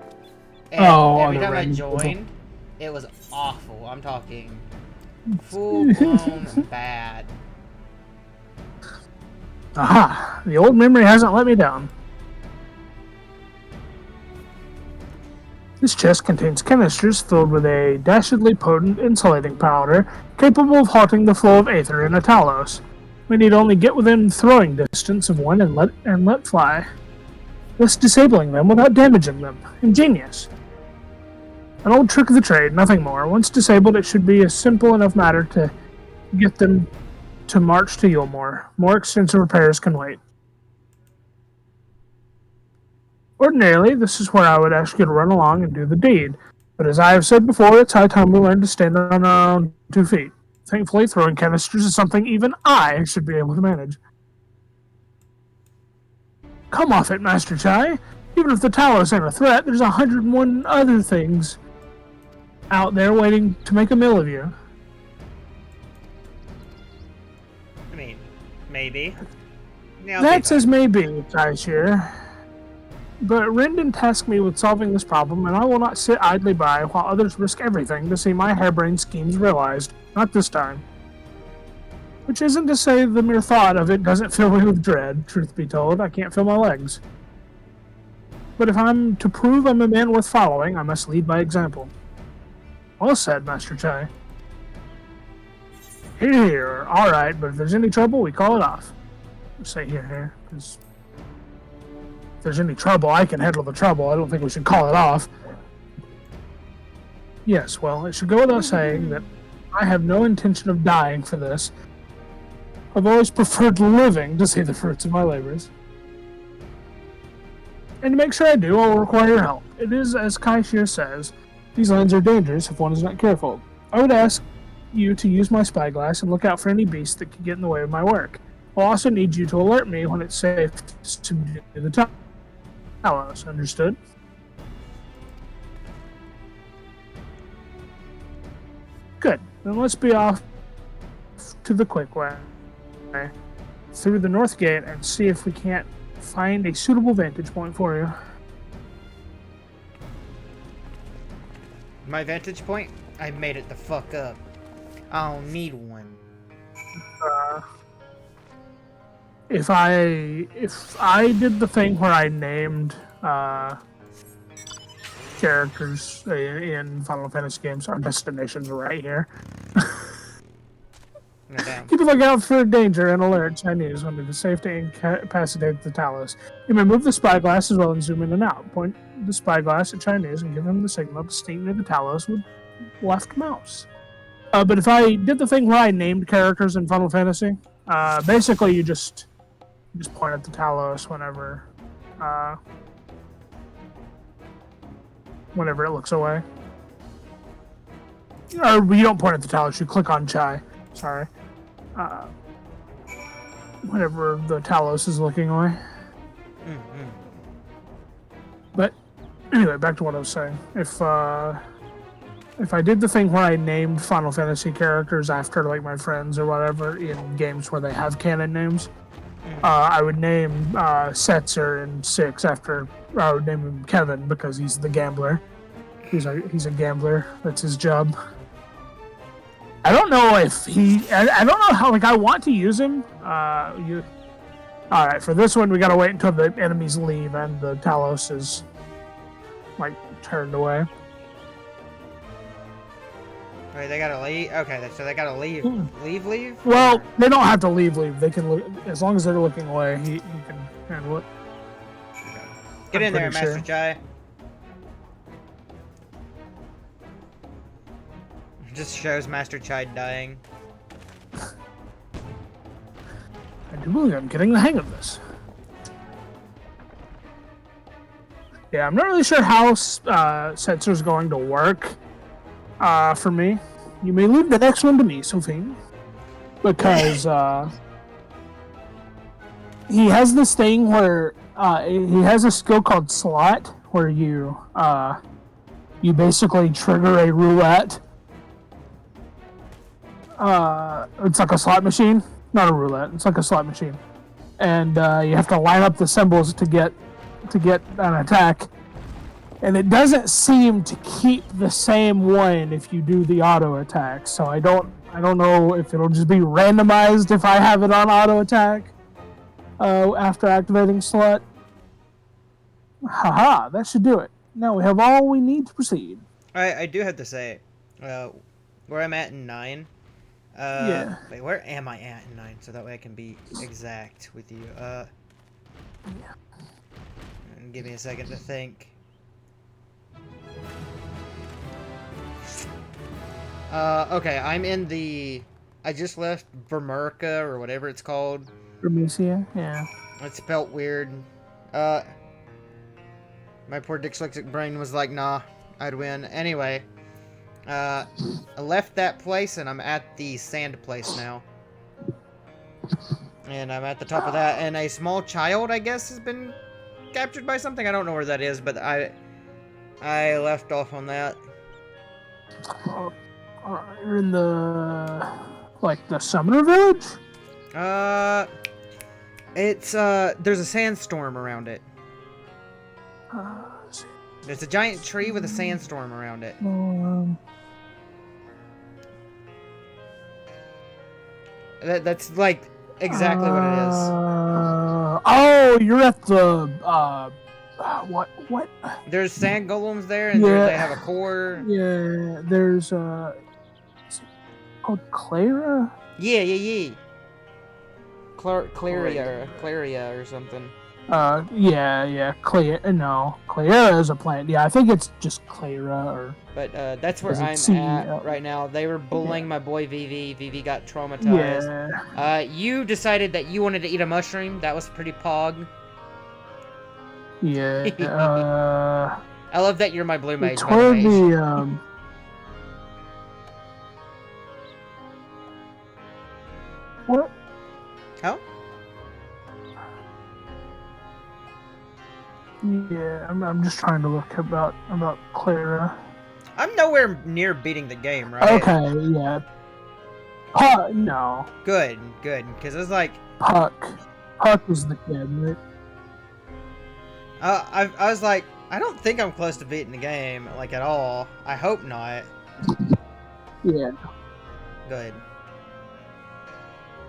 And every time I joined, it was awful. I'm talking full-blown bad. Aha! The old memory hasn't let me down. This chest contains canisters filled with a dastardly potent insulating powder capable of halting the flow of aether in a Talos. We need only get within throwing distance of one and let fly, thus disabling them without damaging them. Ingenious. An old trick of the trade, nothing more. Once disabled, it should be a simple enough matter to get them to march to Yulmore. More extensive repairs can wait. Ordinarily, this is where I would ask you to run along and do the deed, but as I have said before, it's high time we learn to stand on our own 2 feet. Thankfully, throwing canisters is something even I should be able to manage. Come off it, Master Chai. Even if the Talos ain't a threat, there's 101 other things out there waiting to make a meal of you. I mean, maybe. That's as may be, Taishir. But Rendon tasked me with solving this problem, and I will not sit idly by while others risk everything to see my harebrained schemes realized. Not this time. Which isn't to say the mere thought of it doesn't fill me with dread. Truth be told, I can't feel my legs. But if I'm to prove I'm a man worth following, I must lead by example. Well said, Master Chai. Here. Alright, but if there's any trouble, we call it off. Say here, because if there's any trouble, I can handle the trouble. I don't think we should call it off. Yes, well, it should go without saying that I have no intention of dying for this. I've always preferred living to see the fruits of my labors. And to make sure I do, I will require your help. It is, as Kaishir says, these lands are dangerous if one is not careful. I would ask you to use my spyglass and look out for any beasts that could get in the way of my work. I'll also need you to alert me when it's safe to subdue the Talos. Understood? Good. Then let's be off to the quick way. Through the north gate and see if we can't find a suitable vantage point for you. My vantage point? I made it the fuck up. I don't need one. If I did the thing where I named characters in Final Fantasy games, our destinations are right here. No, damn. Keep a lookout for danger and alert Chinese when it is safe to incapacitate the Talos. You may move the spyglass as well and zoom in and out. Point the spyglass at Chinese and give him the signal to stay near the Talos with left mouse. But if I did the thing where I named characters in Final Fantasy, basically you just point at the Talos whenever it looks away. Or you don't point at the Talos, you click on Chai. Sorry. Whenever the Talos is looking away. Mm-hmm. But anyway, back to what I was saying. If I did the thing where I named Final Fantasy characters after like my friends or whatever in games where they have canon names, I would name Setzer in 6 after I would name him Kevin because he's the gambler. He's a gambler. That's his job. I don't know if I don't know how. Like, I want to use him. All right, for this one, we gotta wait until the enemies leave and the Talos is like turned away. Wait, they gotta leave? Okay, so they gotta leave. Leave? Well, they don't have to leave. They can look as long as they're looking away. He can handle it. Get in there, Master Chai. Just shows Master Chai dying. I do believe I'm getting the hang of this. Yeah, I'm not really sure how Setzer's going to work for me. You may leave the next one to me, Sophie. Because he has this thing where he has a skill called Slot, where you basically trigger a roulette. It's like a slot machine, not a roulette. It's like a slot machine, and you have to line up the symbols to get an attack. And it doesn't seem to keep the same one if you do the auto attack. So I don't know if it'll just be randomized if I have it on auto attack after activating Slot. Haha, that should do it. Now we have all we need to proceed. I do have to say, where I'm at in 9. Yeah. Wait, where am I at in 9? So that way I can be exact with you. Give me a second to think. Okay, I'm in the... I just left Vermerka, or whatever it's called. Vermesia, yeah. It's spelt weird. My poor dyslexic brain was like, nah, I'd win. Anyway. I left that place and I'm at the sand place now. And I'm at the top of that, and a small child, I guess, has been captured by something. I don't know where that is, but I left off on that. You're in the the Summoner Village? It's there's a sandstorm around it. There's a giant tree with a sandstorm around it. That's like exactly what it is. Oh, you're at the what? There's sand golems there, and they have a core. Yeah, there's is it called Clara? Yeah. Claria or something. Yeah. Clara is a plant. Yeah, I think it's just Clara or. But that's where I'm at right now. They were bullying my boy Vivi. Vivi got traumatized. Yeah. You decided that you wanted to eat a mushroom. That was pretty pog. Yeah. I love that you're my blue mage. It's where the What? Oh? Yeah, I'm just trying to look about Clara. I'm nowhere near beating the game, right? Okay, yeah. No. Good, because it's like Puck. Puck was the kid, right? I was like, I don't think I'm close to beating the game, like at all. I hope not. Yeah. Good.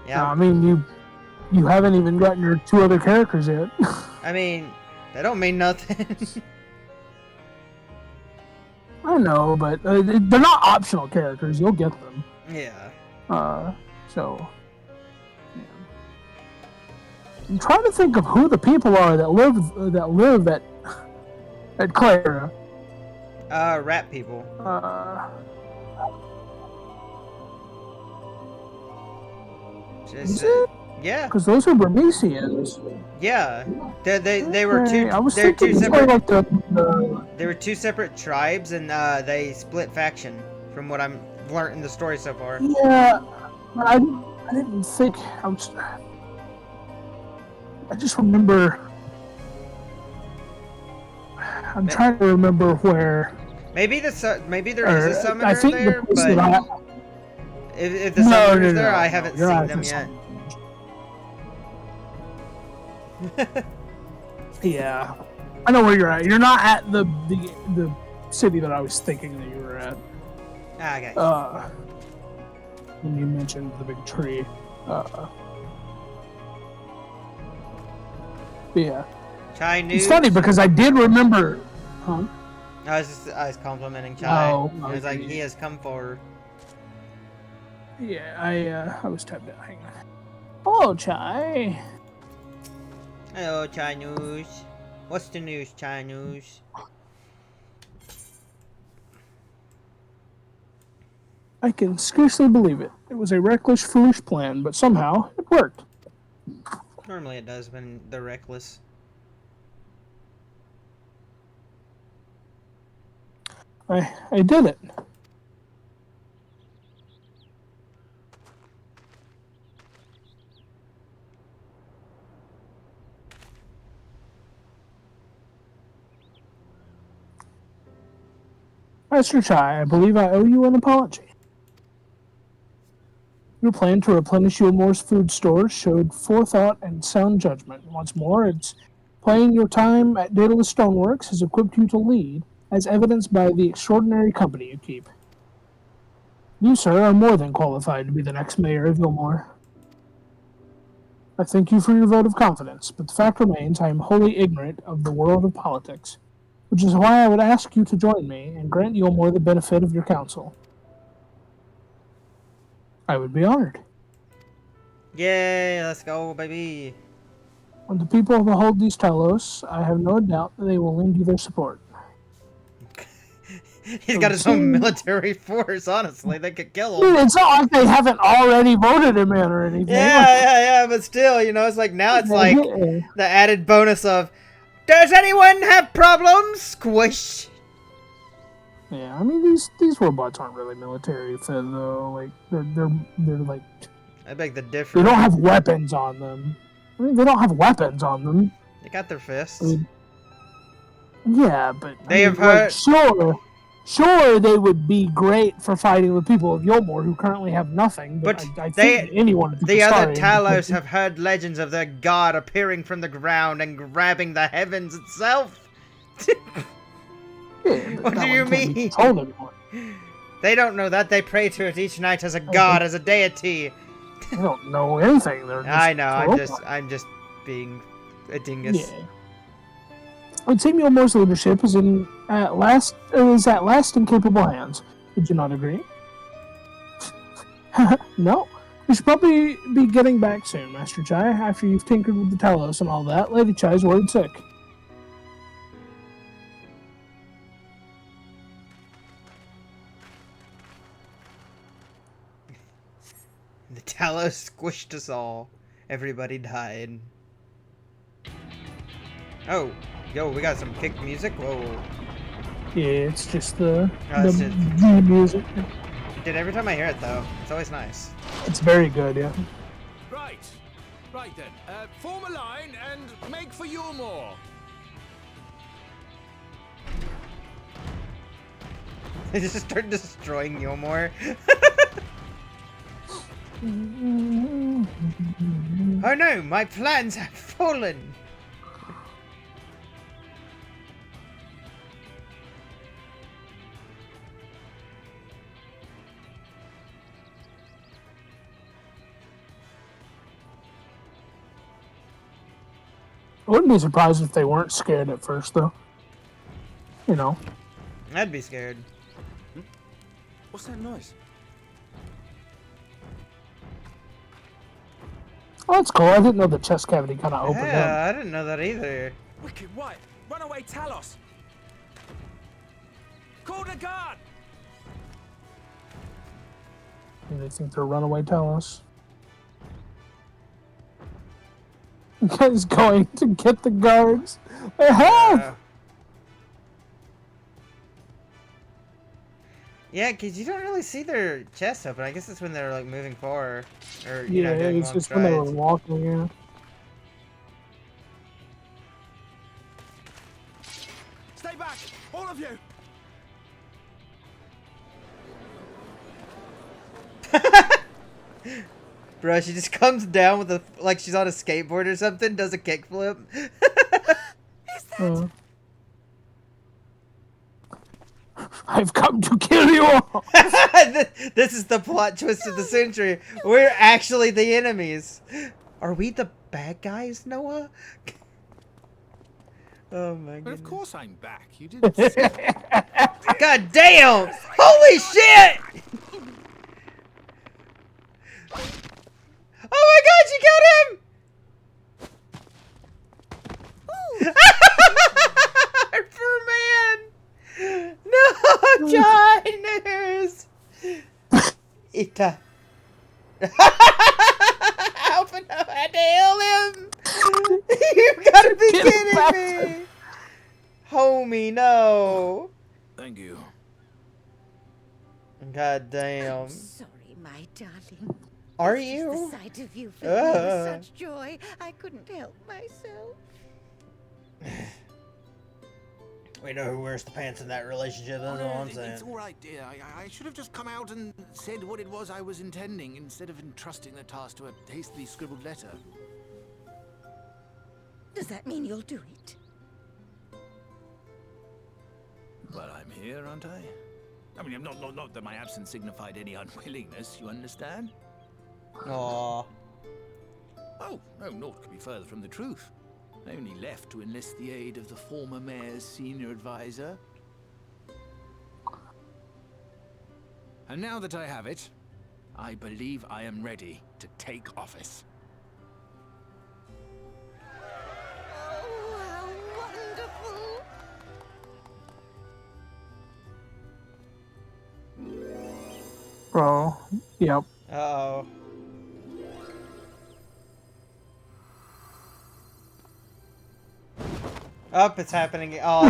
No, Yeah. I mean, you haven't even gotten your 2 other characters yet. I mean, that don't mean nothing. I know, but they're not optional characters. You'll get them. Yeah. So. Yeah. I'm trying to think of who the people are that live at Clara. Rat people. Is it? Yeah. Because those are Burmesians. Yeah. They were two. I was They're thinking two it's separate. like the They were 2 separate tribes, and they split faction. From what I'm learned in the story so far. Yeah, I didn't think. I just remember. I'm trying to remember where. Maybe there is a summoner I think there, the place but that if the summoner's there, I haven't you're seen right, them it's yet. Yeah, I know where you're at. You're not at the city that I was thinking that you were at. Ah, okay. When you mentioned the big tree. Yeah. Chinese. It's funny because I did remember. Huh? I was complimenting Chai. Oh, I was like, okay. he has come forward. Yeah, I was tapped out. Hang on. Hello, Chai. Hello, Chai News. What's the news, Chai News? I can scarcely believe it. It was a reckless, foolish plan, but somehow it worked. Normally it does when they're reckless. I did it. Master Chai, I believe I owe you an apology. Your plan to replenish Yulmore's food stores showed forethought and sound judgment. Once more, it's playing your time at Daedalus Stoneworks has equipped you to lead, as evidenced by the extraordinary company you keep. You, sir, are more than qualified to be the next mayor of Yulmore. I thank you for your vote of confidence, but the fact remains I am wholly ignorant of the world of politics, which is why I would ask you to join me and grant Yulmore the benefit of your counsel. I would be honored. Yay, let's go, baby. When the people behold these Talos, I have no doubt that they will lend you their support. He's got his own military force, honestly. They could kill him. Dude, it's not like they haven't already voted him in or anything. Yeah, but still, it's like, now it's like the added bonus of, does anyone have problems? Squish. Yeah, I mean these robots aren't really military fed though. Like they're like. I beg the They difference. don't have weapons on them. I mean, they don't have weapons on them. They got their fists. I mean, yeah, but They have heard. Sure, they would be great for fighting the people of Yulmore who currently have nothing. But I think anyone at the other Kastarian Talos have heard legends of their god appearing from the ground and grabbing the heavens itself. What do you mean? They don't know that. They pray to it each night as a god, as a deity. They don't know anything. They're just I know. robots. I'm just being a dingus. Yeah. I'd say Yulmore's leadership is at last in capable hands. Would you not agree? No. We should probably be getting back soon, Master Chai, after you've tinkered with the Talos and all that. Lady Chai's worried sick. The Talos squished us all. Everybody died. Oh, yo, we got some kick music. Whoa. Yeah, it's just the music. Dude, every time I hear it though, it's always nice. It's very good, yeah. Right then. Form a line and make for Yulmore. They just start destroying Yulmore. Oh no, my plans have fallen! I wouldn't be surprised if they weren't scared at first, though. You know. I'd be scared. What's that noise? Oh, that's cool. I didn't know the chest cavity kind of opened Yeah, up. I didn't know that either. Wicked White! Run away, Talos! Call the guard! And they think they're runaway Talos. He's going to get the guards. Help! Yeah, because you don't really see their chests open. I guess it's when they're like moving forward, or you Yeah, know, doing it's long just when they were strides. walking in. Stay back! All of you! Bro, she just comes down with a like she's on a skateboard or something, does a kickflip. I've come to kill you all. This is the plot twist of the century. We're actually the enemies. Are we the bad guys, Noah? Oh my But god. of course I'm back. You didn't say. God damn! Holy shit! Oh my god, she killed him! Fur man! No, Chinese! Ita. Alpha, no, I had to heal him! You gotta be Get kidding back. me! Homie, no! Thank you. God damn. Sorry, my darling. Are It's just you? the sight of you filled me with such joy, I couldn't help myself. We know who wears the pants in that relationship, that's all I'm saying. It's all right, dear. I should have just come out and said what it was I was intending instead of entrusting the task to a hastily scribbled letter. Does that mean you'll do it? Well, I'm here, aren't I? I mean, not that my absence signified any unwillingness, you understand? Aww. Oh, no, naught could be further from the truth. I only left to enlist the aid of the former mayor's senior advisor. And now that I have it, I believe I am ready to take office. Oh, how wonderful! Oh, yep. Uh-oh. Up, it's happening. Oh,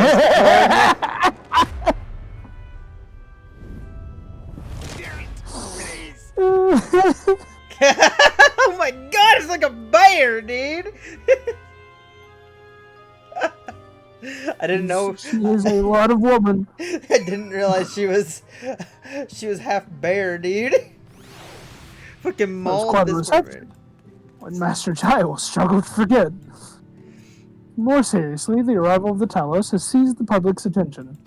oh my god, it's like a bear, dude! I didn't know. She is a lot of woman. I didn't realize she was half bear, dude. Fucking mauled quite a this reception. When Master Jai will struggle to forget. More seriously, the arrival of the Talos has seized the public's attention.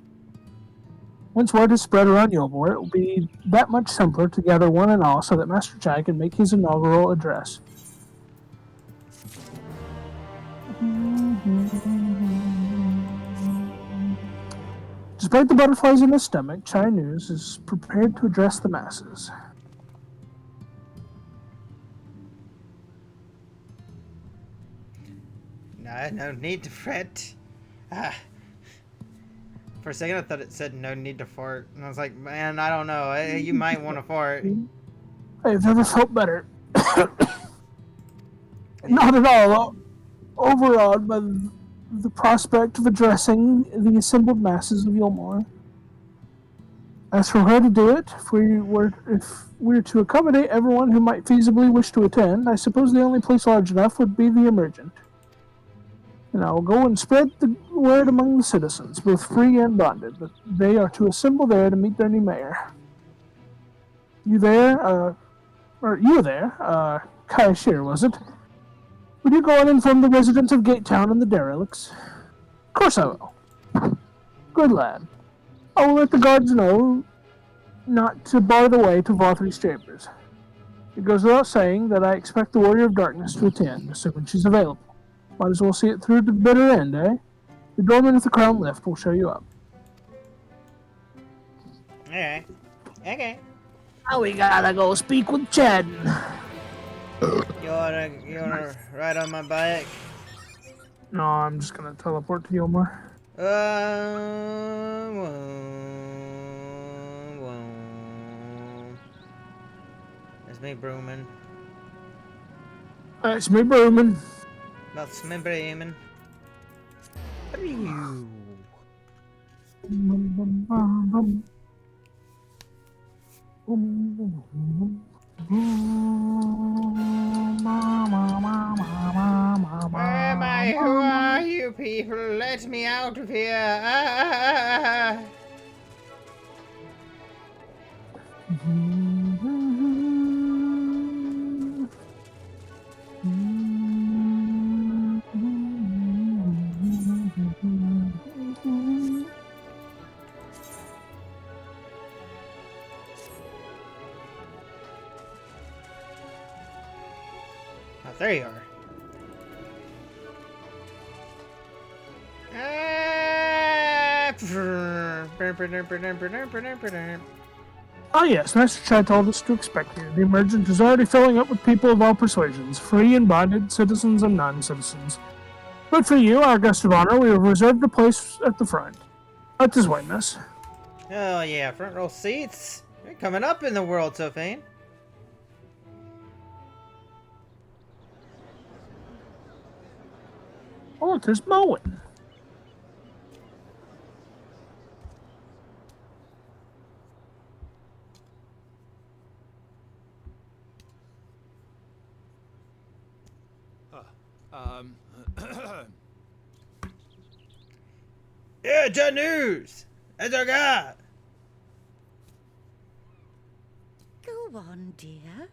Once word is spread around Yulmore, it will be that much simpler to gather one and all so that Master Jai can make his inaugural address. Despite the butterflies in his stomach, Chai News is prepared to address the masses. No need to fret. Ah. For a second, I thought it said no need to fart, and I was like, man, I don't know. You might want to fart. I've never felt better. Not at all. Overawed by the prospect of addressing the assembled masses of Yulmore. As for where to do it, if we were to accommodate everyone who might feasibly wish to attend, I suppose the only place large enough would be the Emergent. And I will go and spread the word among the citizens, both free and bonded, that they are to assemble there to meet their new mayor. You there, Kai Shear, was it? Would you go and inform the residents of Gatetown and the derelicts? Of course I will. Good lad. I will let the guards know not to bar the way to Vothry's chambers. It goes without saying that I expect the Warrior of Darkness to attend, assuming she's available. Might as well see it through to the bitter end, eh? The doorman with the crown lift will show you up. Alright. Okay. Now we gotta go speak with Chadden. You wanna ride on my bike? No, I'm just gonna teleport to Yulmar. That's me brooming. It's me brooming. That's me brooming. Where am I? Who are you people? Let me out of here! Oh, there you are. Ah yes, Master Chad told us to expect you. The emergent is already filling up with people of all persuasions, free and bonded, citizens and non-citizens. But for you, our guest of honor, we have reserved a place at the front. At his way, miss. Oh yeah, front row seats. You're coming up in the world, Sophane. Oh, there's Moen. Yeah, Janus! That's our guy! Go on, dear.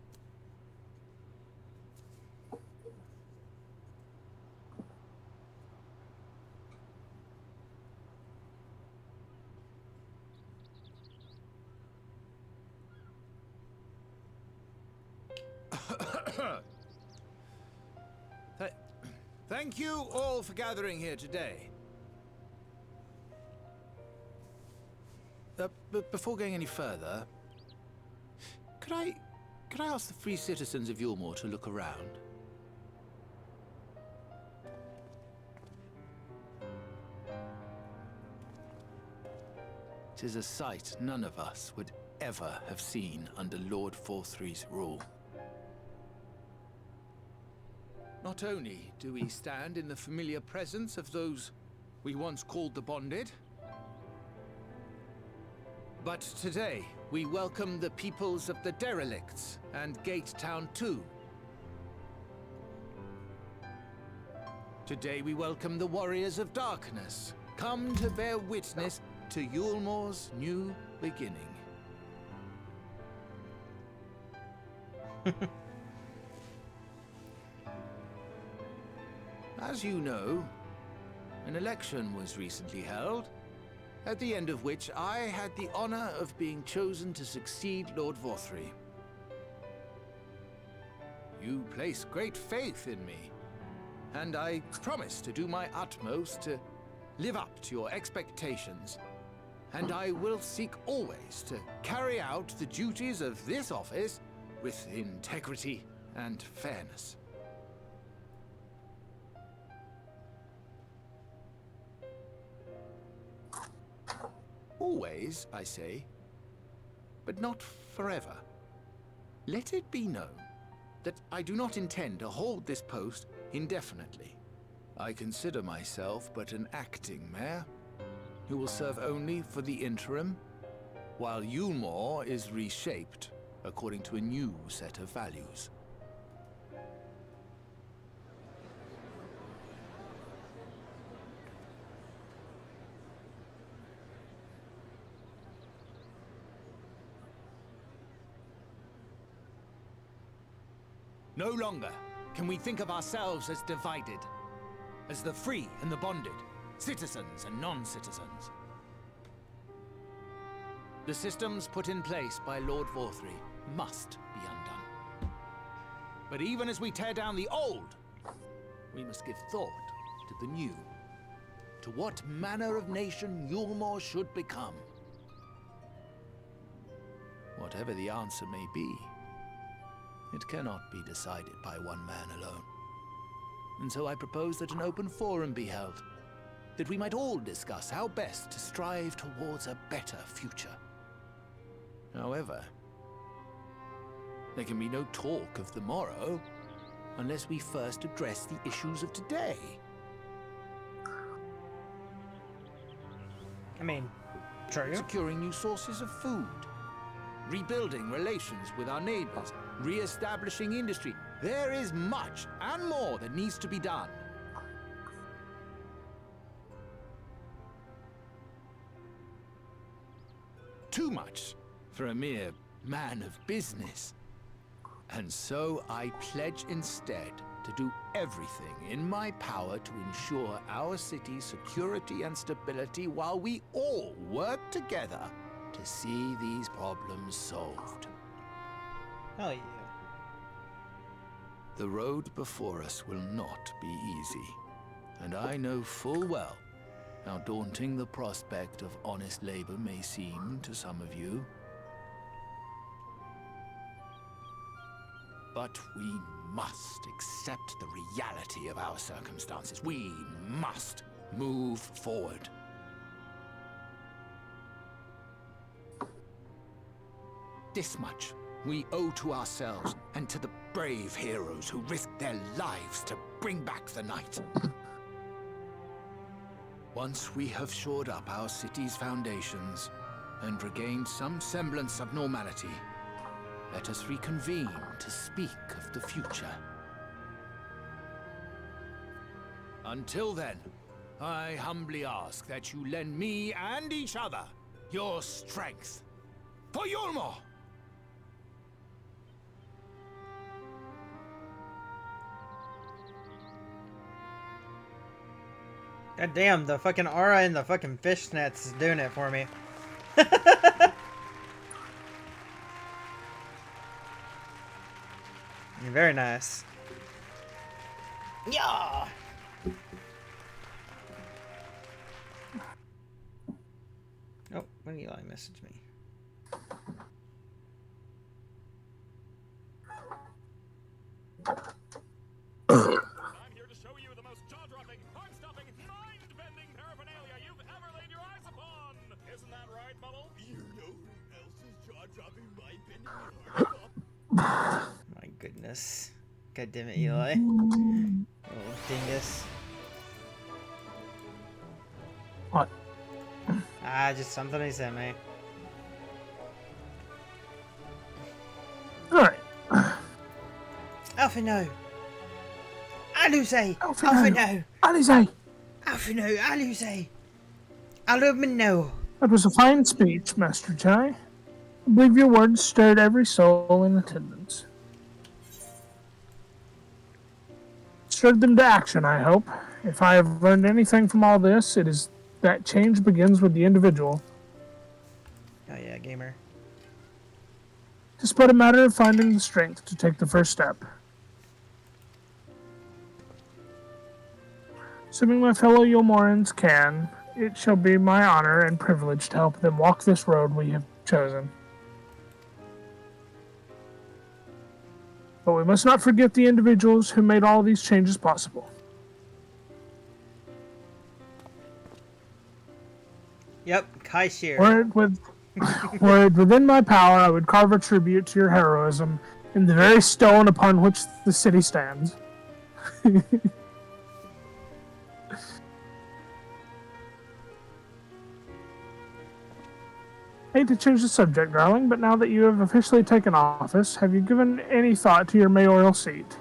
Thank you all for gathering here today. But before going any further, could I ask the free citizens of Yulmore to look around? It is a sight none of us would ever have seen under Lord Forthry's rule. Not only do we stand in the familiar presence of those we once called the Bonded, but today we welcome the peoples of the Derelicts and Gatetown too. Today we welcome the Warriors of Darkness, come to bear witness to Yulmore's new beginning. As you know, an election was recently held, at the end of which I had the honor of being chosen to succeed Lord Vothry. You place great faith in me, and I promise to do my utmost to live up to your expectations, and I will seek always to carry out the duties of this office with integrity and fairness. Always, I say, but not forever. Let it be known that I do not intend to hold this post indefinitely. I consider myself but an acting mayor, who will serve only for the interim, while Yulmore is reshaped according to a new set of values. No longer can we think of ourselves as divided, as the free and the bonded, citizens and non-citizens. The systems put in place by Lord Vorthry must be undone. But even as we tear down the old, we must give thought to the new, to what manner of nation Yulmore should become. Whatever the answer may be, it cannot be decided by one man alone. And so I propose that an open forum be held, that we might all discuss how best to strive towards a better future. However, there can be no talk of the morrow unless we first address the issues of today. I mean, true. Securing new sources of food, rebuilding relations with our neighbors, re-establishing industry. There is much and more that needs to be done. Too much for a mere man of business. And so I pledge instead to do everything in my power to ensure our city's security and stability while we all work together to see these problems solved. Hell yeah. The road before us will not be easy, and I know full well how daunting the prospect of honest labor may seem to some of you. But we must accept the reality of our circumstances. We must move forward. This much we owe to ourselves and to the brave heroes who risked their lives to bring back the night. Once we have shored up our city's foundations and regained some semblance of normality, let us reconvene to speak of the future. Until then, I humbly ask that you lend me and each other your strength. For Yulmore! God damn, the fucking aura and the fucking fishnets is doing it for me. Very nice. Yeah. Oh, when Eli messaged me. I'm here to show you the most jaw-dropping, heart-stopping, mind-bending paraphernalia you've ever laid your eyes upon. Isn't that right, Bubble? You know who else is jaw-dropping, mind-bending, and heart-stopping? My goodness. God damn it, Eli. Oh, dingus. What? Ah, just something he sent me. Alright. Alphino! Aluze! Alphino! Alize! Alphino! Aluze! Alumino! That was a fine speech, Master Chai. I believe your words stirred every soul in attendance. Stirred them to action, I hope. If I have learned anything from all this, it is that change begins with the individual. Oh yeah, gamer. It's but a matter of finding the strength to take the first step. Assuming my fellow Yulmorans can, it shall be my honor and privilege to help them walk this road we have chosen. But we must not forget the individuals who made all these changes possible. Yep, Kai Shear. Were it within my power, I would carve a tribute to your heroism in the very stone upon which the city stands. Hate to change the subject, darling, but now that you have officially taken office, have you given any thought to your mayoral seat?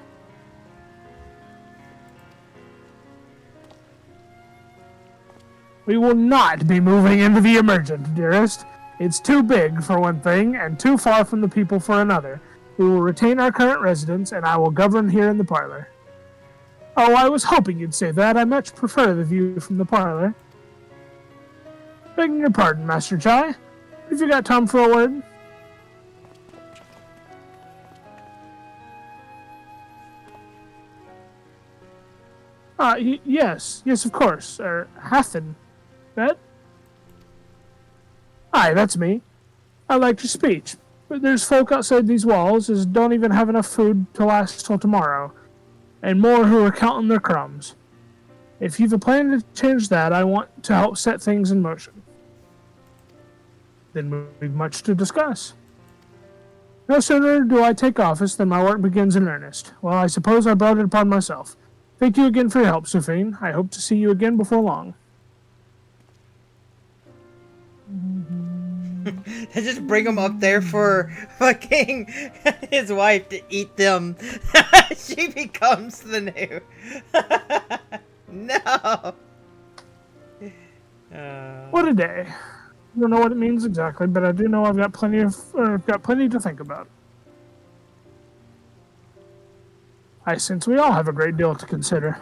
We will not be moving into the Emergent, dearest. It's too big for one thing, and too far from the people for another. We will retain our current residence, and I will govern here in the parlor. Oh, I was hoping you'd say that. I much prefer the view from the parlor. Begging your pardon, Master Chai. Have you got time for a word? Yes, of course. Hathen. That? Aye, that's me. I liked your speech, but there's folk outside these walls as don't even have enough food to last till tomorrow, and more who are counting their crumbs. If you've a plan to change that, I want to help set things in motion. Then we've much to discuss. No sooner do I take office than my work begins in earnest. Well, I suppose I brought it upon myself. Thank you again for your help, Sufine. I hope to see you again before long. They just bring him up there for fucking his wife to eat them. She becomes the new. No. What a day. I don't know what it means exactly, but I do know I've got plenty to think about. I sense we all have a great deal to consider.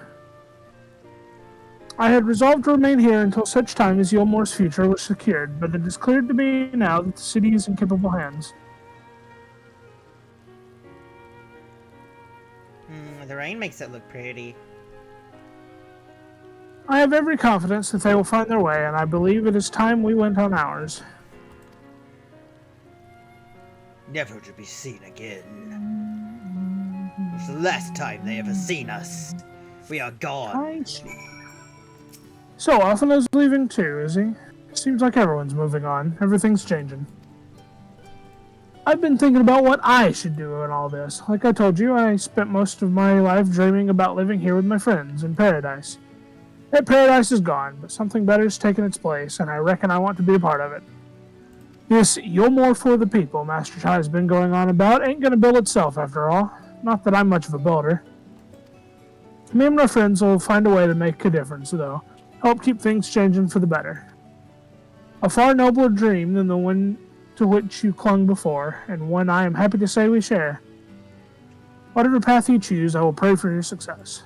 I had resolved to remain here until such time as Yulmore's future was secured, but it is clear to me now that the city is in capable hands. The rain makes it look pretty. I have every confidence that they will find their way, and I believe it is time we went on ours. Never to be seen again. It was the last time they ever seen us. We are gone. I see. So, Alphina's leaving too, is he? Seems like everyone's moving on. Everything's changing. I've been thinking about what I should do in all this. Like I told you, I spent most of my life dreaming about living here with my friends in paradise. That paradise is gone, but something better's taken its place, and I reckon I want to be a part of it. This Yulmore for the people Master Chai has been going on about ain't gonna build itself after all. Not that I'm much of a builder. Me and my friends will find a way to make a difference, though. Help keep things changing for the better. A far nobler dream than the one to which you clung before, and one I am happy to say we share. Whatever path you choose, I will pray for your success.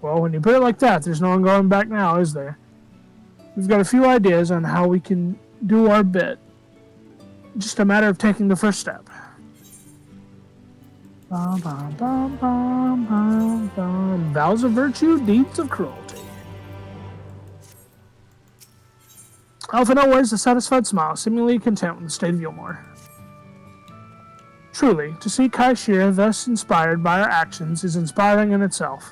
Well, when you put it like that, there's no one going back now, is there? We've got a few ideas on how we can do our bit. Just a matter of taking the first step. Bum, bum, bum, bum, bum, bum. Vows of virtue, deeds of cruelty. Alphina wears a satisfied smile, seemingly content with the state of Yulmore. Truly, to see Kai Shira thus inspired by our actions is inspiring in itself.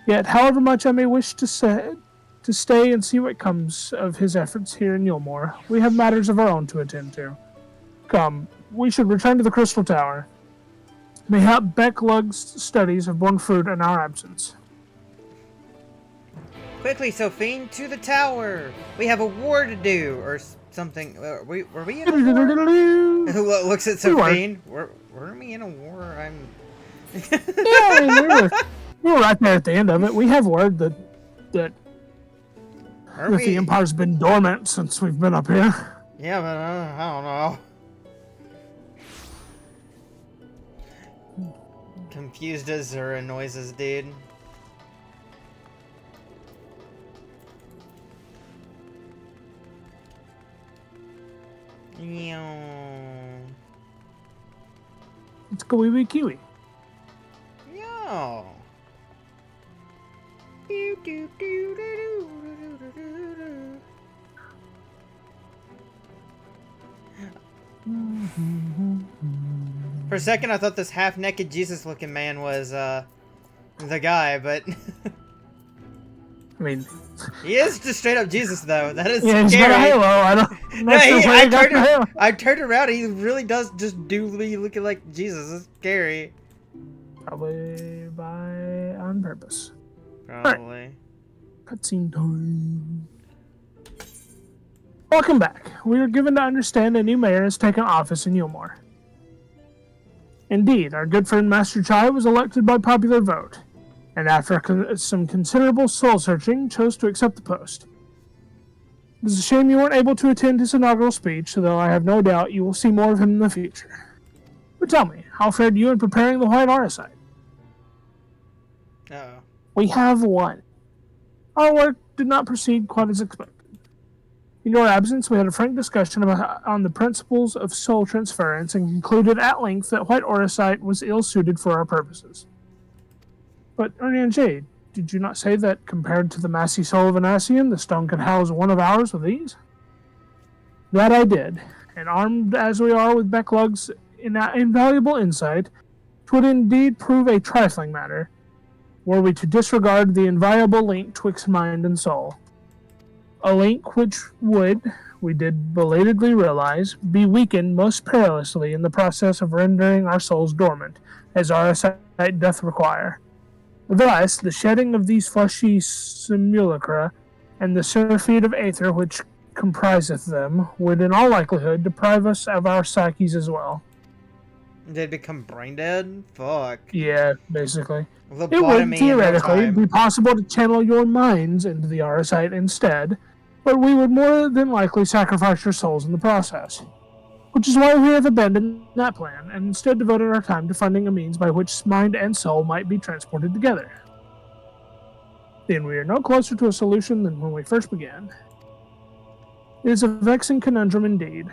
Yet, however much I may wish to stay and see what comes of his efforts here in Yulmore, we have matters of our own to attend to. Come, we should return to the Crystal Tower. Mayhap Becklug's studies have borne fruit in our absence. Quickly, Sophine, to the tower! We have a war to do, or something. Were we in a war? Who looks at Sophine? Were we in a war? Yeah, I mean, we were right there at the end of it. We have word that the Empire's been dormant since we've been up here. Yeah, but I don't know. Confused us or annoys us, dude. It's go wee kiwi. Yo. For a second, I thought this half-naked Jesus-looking man was the guy, but I mean, he is just straight-up Jesus, though. That is yeah, scary. He's got a halo. I turned around, and he really does just do me looking like Jesus. It's scary. Probably on purpose. Probably. Right. Cutscene time. Welcome back. We are given to understand a new mayor has taken office in Yulmore. Indeed, our good friend Master Chai was elected by popular vote, and after some considerable soul-searching, chose to accept the post. It is a shame you weren't able to attend his inaugural speech, though I have no doubt you will see more of him in the future. But tell me, how fared you in preparing the White Auracite? Uh-oh. We have one. Our work did not proceed quite as expected. In your absence, we had a frank discussion on the principles of soul transference and concluded at length that White Auracite was ill-suited for our purposes. But, Urianger, did you not say that compared to the massy soul of an Ascian, the stone could house one of ours with ease? That I did, and armed as we are with Becklug's invaluable insight, 'twould indeed prove a trifling matter, were we to disregard the inviolable link twixt mind and soul. A link which would, we did belatedly realize, be weakened most perilously in the process of rendering our souls dormant, as our sight doth require. Thus, the shedding of these fleshy simulacra, and the surfeit of aether which compriseth them, would in all likelihood deprive us of our psyches as well. They'd become brain dead? Fuck. Yeah, basically. It Lobotomy would theoretically in no be possible to channel your minds into the Auracite instead, but we would more than likely sacrifice your souls in the process. Which is why we have abandoned that plan, and instead devoted our time to finding a means by which mind and soul might be transported together. Then we are no closer to a solution than when we first began. It is a vexing conundrum indeed,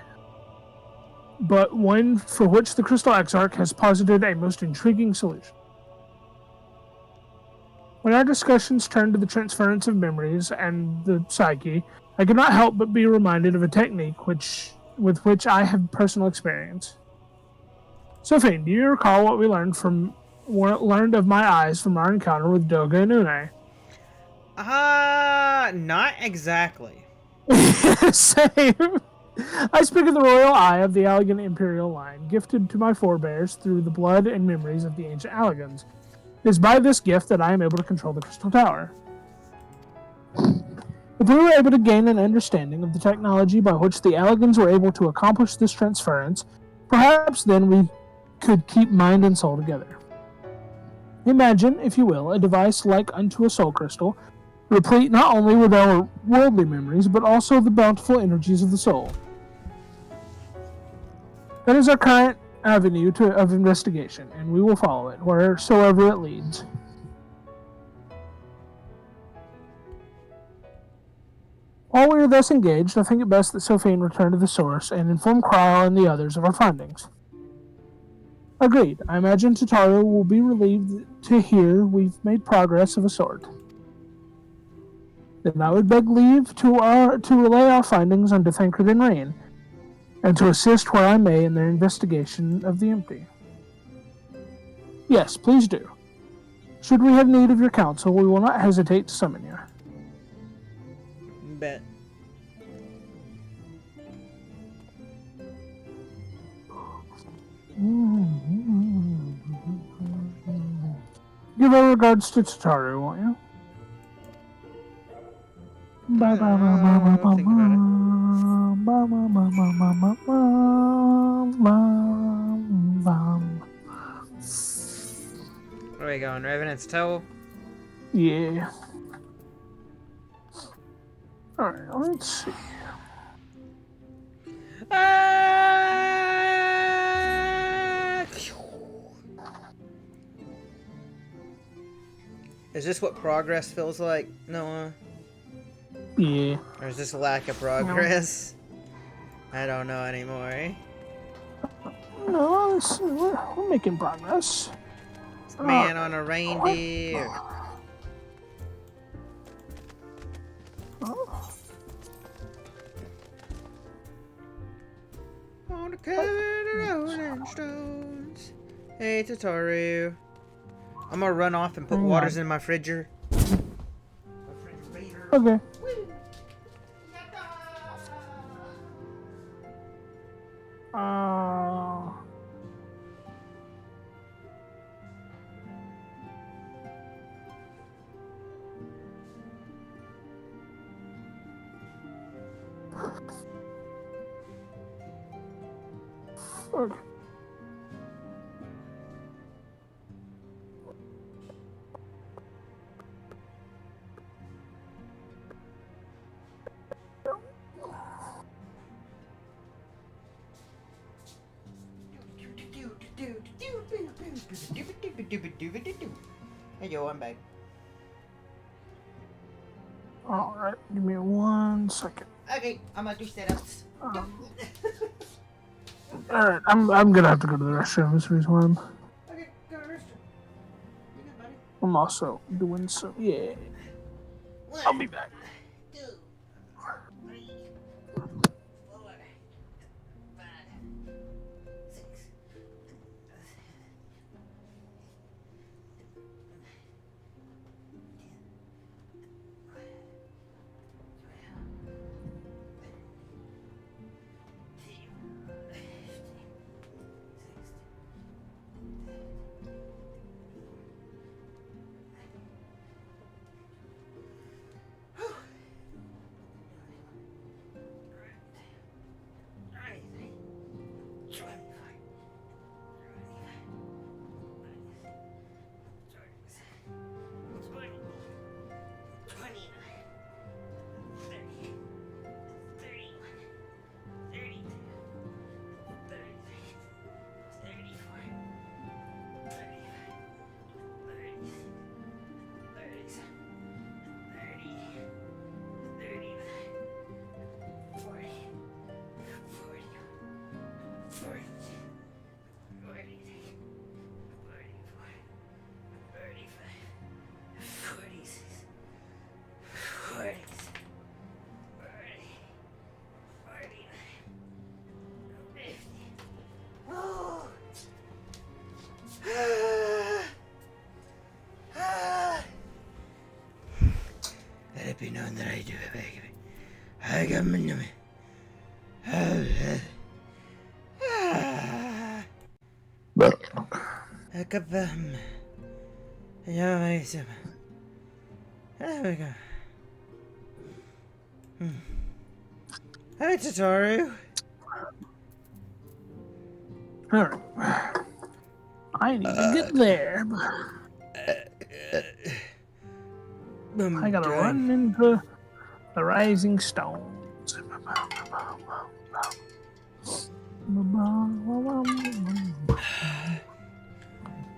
but one for which the Crystal Exarch has posited a most intriguing solution. When our discussions turned to the transference of memories and the psyche, I could not help but be reminded of a technique with which I have personal experience. Sophie, do you recall what we learned of my eyes from our encounter with Doga and Une? Not exactly. Same. I speak of the royal eye of the Allegan imperial line, gifted to my forebears through the blood and memories of the ancient Allegans. It is by this gift that I am able to control the Crystal Tower. If we were able to gain an understanding of the technology by which the Allegans were able to accomplish this transference, perhaps then we could keep mind and soul together. Imagine, if you will, a device like unto a soul crystal, replete not only with our worldly memories, but also the bountiful energies of the soul. That is our current avenue of investigation, and we will follow it, wheresoever it leads. While we are thus engaged, I think it best that Sophie return to the source and inform Cryle and the others of our findings. Agreed. I imagine Tataru will be relieved to hear we've made progress of a sort. Then I would beg leave to relay our findings unto Thancred and Rain, and to assist where I may in their investigation of the empty. Yes, please do. Should we have need of your counsel, we will not hesitate to summon you. Bet. Give our regards to Tataru, won't you? Where are we going? Revenant's Toe? Yeah. Alright, let's see. Is this what progress feels like, Noah? Yeah. Or is this a lack of progress? No. I don't know anymore. No, we're making progress. It's man on a reindeer. On the cover of the Rolling Stones. Hey, Tataru. I'm gonna run off and put waters in my fridger. Okay. Okay. Hey yo, I'm back. Alright, give me 1 second. Okay, I'm gonna do setups. Alright, I'm gonna have to go to the restroom. This is the reason why Okay, go to the restroom. You good, buddy? I'm also doing some. Yeah. I'll be back. 2, 3, 4, 5, 6. Let it be known that I do have I got my number. There we go. Hi, Tataru. Alright. I need to get there. I gotta run into the rising stones.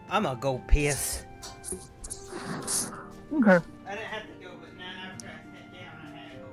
I'm gonna go piss. Okay. I didn't have to go, but now after I sat down, I had to go.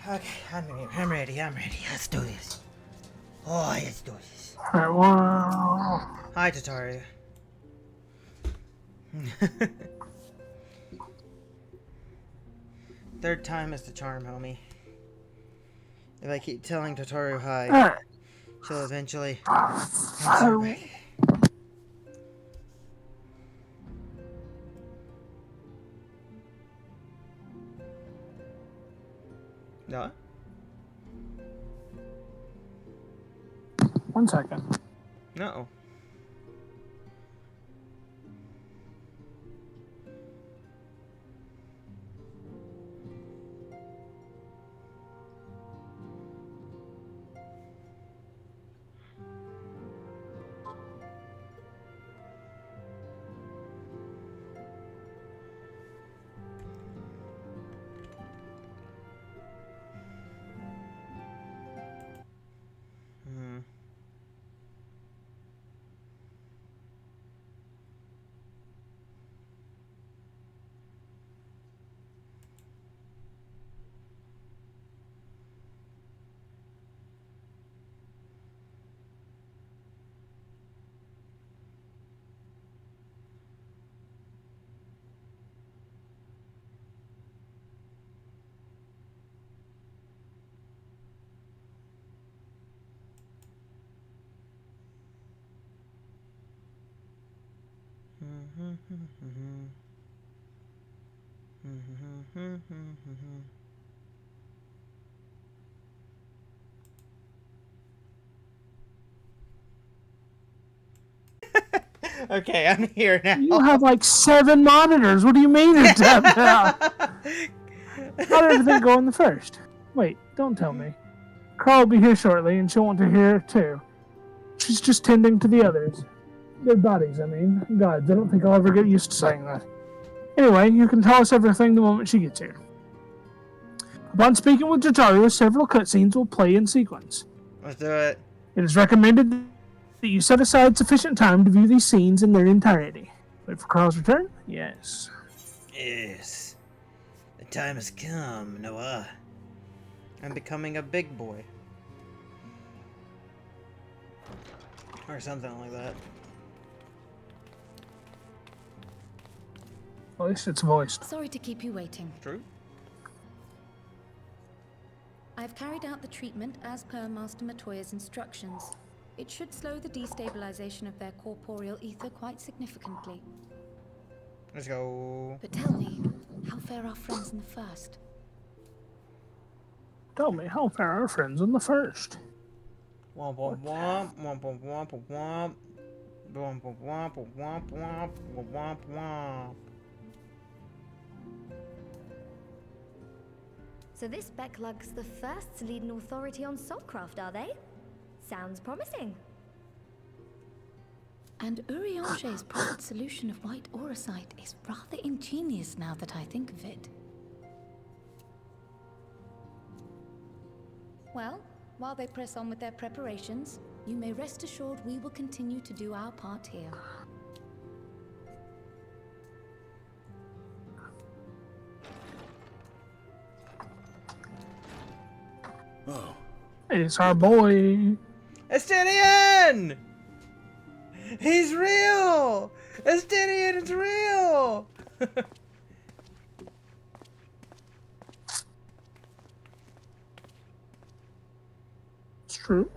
Okay, I'm ready. Let's do this. Oh, let's do this. Alright, wow. Hi, Tataru. Third time is the charm, homie. If I keep telling Tataru hi, she'll eventually answer back. No? 1 second. No. Okay, I'm here now. You have like 7 monitors. What do you mean you're tapped out? How did everything go in the first? Wait, don't tell me. Carl will be here shortly, and she'll want to hear it too. She's just tending to the others. Their bodies, I mean. Gods, I don't think I'll ever get used to saying that. Anyway, you can tell us everything the moment she gets here. Upon speaking with Jotaro, several cutscenes will play in sequence. Let's do it. It is recommended that you set aside sufficient time to view these scenes in their entirety. Wait for Carl's return? Yes. Yes. The time has come, Noah. I'm becoming a big boy. Or something like that. At least it's voiced. Sorry to keep you waiting. True. I've carried out the treatment as per Master Matoya's instructions. It should slow the destabilization of their corporeal ether quite significantly. Let's go. But tell me, how fare our friends in the first? Tell me, how fare our friends in the first? Womp womp womp womp womp womp womp womp womp womp womp womp womp womp. So this Becklug's the first to lead an authority on soulcraft, are they? Sounds promising. And Urianger's profit solution of white auracite is rather ingenious now that I think of it. Well, while they press on with their preparations, you may rest assured we will continue to do our part here. Oh. It's our boy. Estinian! He's real! Estinian is real! It's true.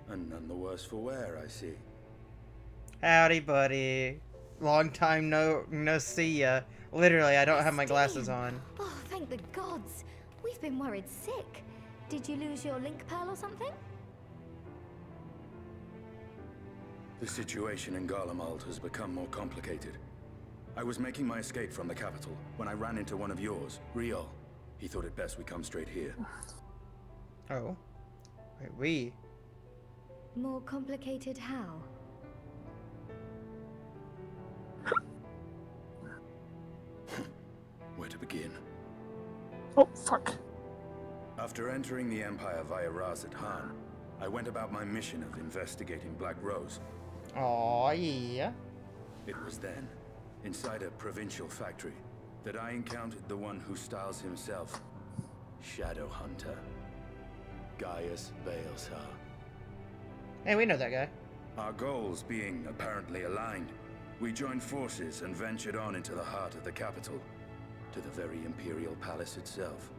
And none the worse for wear, I see. Howdy, buddy. Long time no see ya. Literally, I don't have my glasses on. Oh, thank the gods. We've been worried sick. Did you lose your link pearl or something? The situation in Garlemald has become more complicated. I was making my escape from the capital when I ran into one of yours, Riol. He thought it best we come straight here. Oh. Wait, we? More complicated how? Where to begin? Oh, fuck. After entering the Empire via Razat Han, I went about my mission of investigating Black Rose. Oh yeah. It was then, inside a provincial factory, that I encountered the one who styles himself Shadow Hunter, Gaius Baelsar. Hey, we know that guy. Our goals being apparently aligned, we joined forces and ventured on into the heart of the capital, to the very Imperial Palace itself.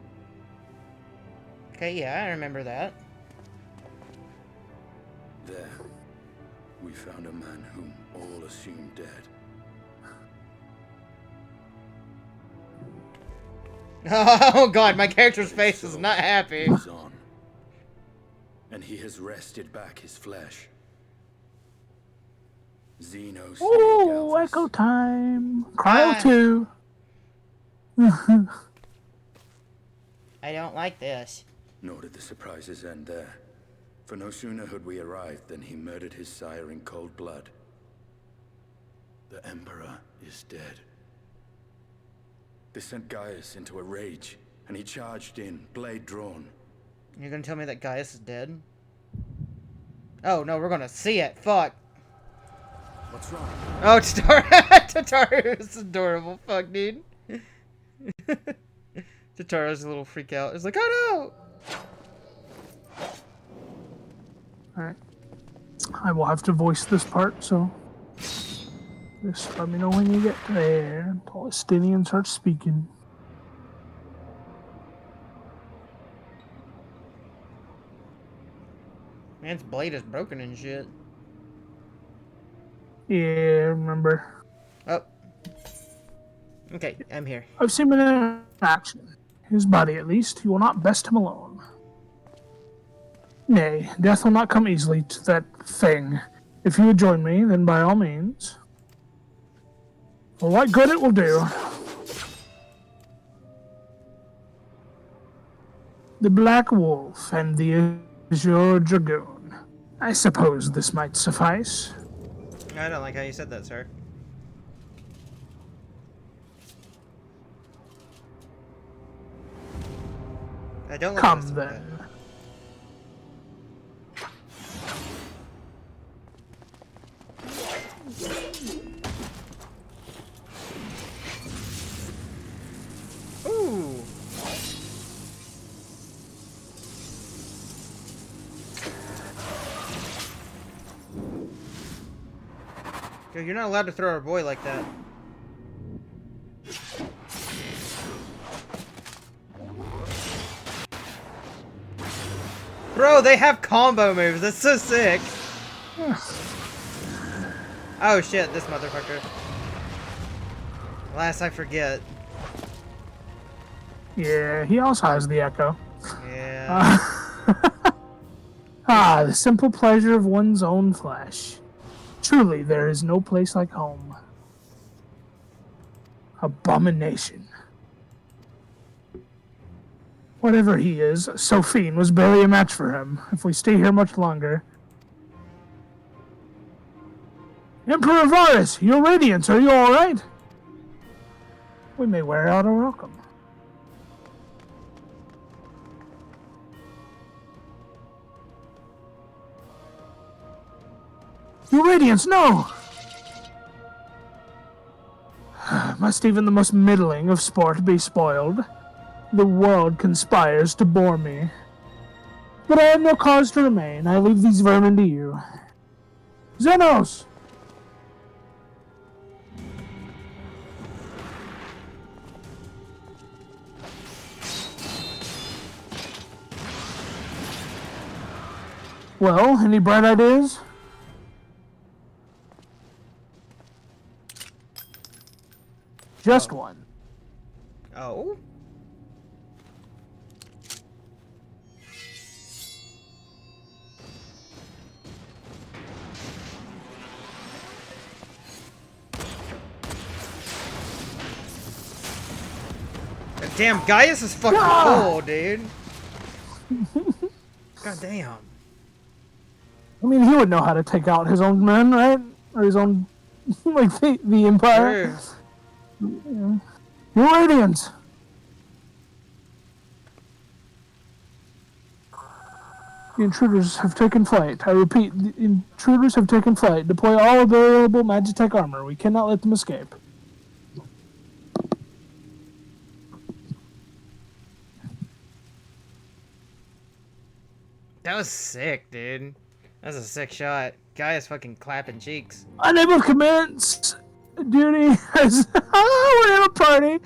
Okay, yeah, I remember that. There, we found a man whom all assumed dead. Oh god, my character's face is not happy. He's on, and he has wrested back his flesh. Xenos. Oh, echo time. Cryo 2. I don't like this. Nor did the surprises end there. For no sooner had we arrived than he murdered his sire in cold blood. The Emperor is dead. This sent Gaius into a rage, and he charged in, blade drawn. You're gonna tell me that Gaius is dead? Oh no, we're gonna see it. Fuck. What's wrong? Oh, Tataru is adorable. Fuck, dude. Tataru's a little freak out. It's like, oh no! Alright. I will have to voice this part, so just let me know when you get there. Palestinian starts speaking. Man's blade is broken and shit. Yeah, remember. Oh. Okay, I'm here. I've seen him in action. His body, at least. You will not best him alone. Nay, death will not come easily to that thing. If you would join me, then by all means. For what good it will do. The Black Wolf and the Azure Dragoon. I suppose this might suffice. I don't like how you said that, sir. I don't like Come how you said that. then. Ooh. Yo, you're not allowed to throw our boy like that. Bro, they have combo moves. That's so sick. Oh shit, this motherfucker. Last I forget. Yeah, he also has the echo. Yeah. The simple pleasure of one's own flesh. Truly, there is no place like home. Abomination. Whatever he is, Sophine was barely a match for him. If we stay here much longer. Emperor Varus, your radiance, are you alright? We may wear out our welcome. Your radiance, no! Must even the most middling of sport be spoiled? The world conspires to bore me. But I have no cause to remain. I leave these vermin to you. Xenos! Well, any bright ideas? Just one. Oh? Damn, Gaius is fucking cool, dude. God damn. I mean, he would know how to take out his own men, right? Or his own, like, the Empire. Sure. Your radiance. The intruders have taken flight. I repeat, the intruders have taken flight. Deploy all available Magitech armor. We cannot let them escape. That was sick, dude. That was a sick shot. Guy is fucking clapping cheeks. Unable to commence duty. Oh, we're in a party.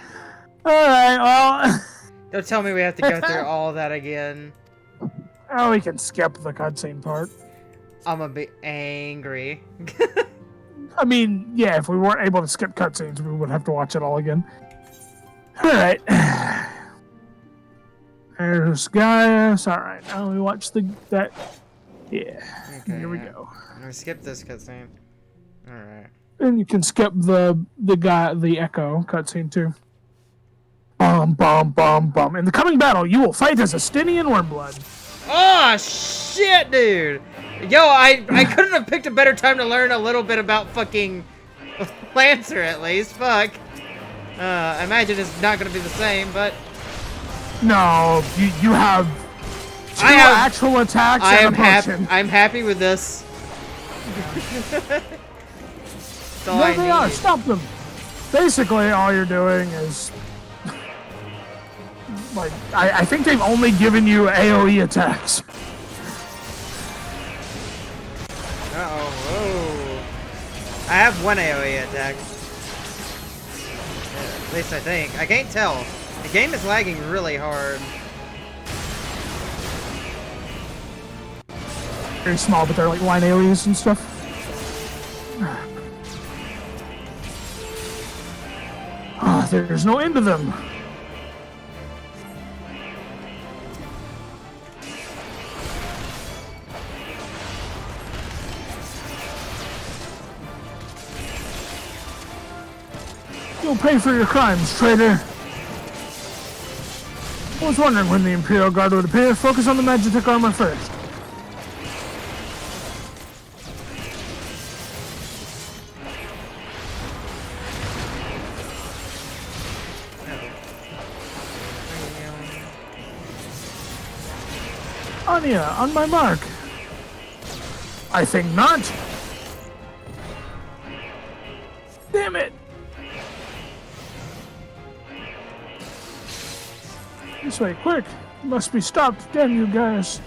Alright, well. Don't tell me we have to go through all that again. Oh, we can skip the cutscene part. I'm gonna be angry. I mean, yeah, if we weren't able to skip cutscenes, we would have to watch it all again. Alright. There's Gaius. Alright, now we watch that. Yeah. Okay, here we go. I'm gonna skip this cutscene. Alright. And you can skip the Echo cutscene too. Bum bum bum bum. In the coming battle, you will fight as Estinian Wormblood. Oh shit, dude! Yo, I couldn't have picked a better time to learn a little bit about fucking Lancer at least. Fuck. I imagine it's not gonna be the same, but no, you have two actual attacks. I'm happy with this. No, they are. Stop them. Basically, all you're doing is, like, I think they've only given you AoE attacks. Uh-oh. Whoa. I have one AoE attack. At least I think. I can't tell. The game is lagging really hard. Very small, but they're like line AoEs and stuff. There's no end to them. You'll pay for your crimes, traitor. I was wondering when the Imperial Guard would appear. Focus on the Magitek armor first. Anya, on my mark. I think not. Damn it. This way, quick. You must be stopped. Damn you guys.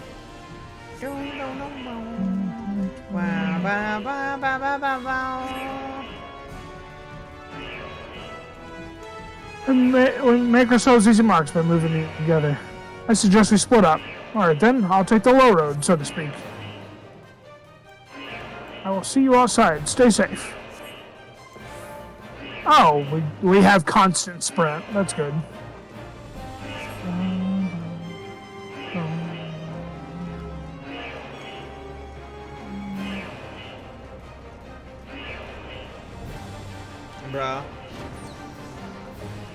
We make ourselves easy marks by moving together. I suggest we split up. Alright then, I'll take the low road, so to speak. I will see you outside. Stay safe. Oh, we have constant sprint. That's good. Bruh.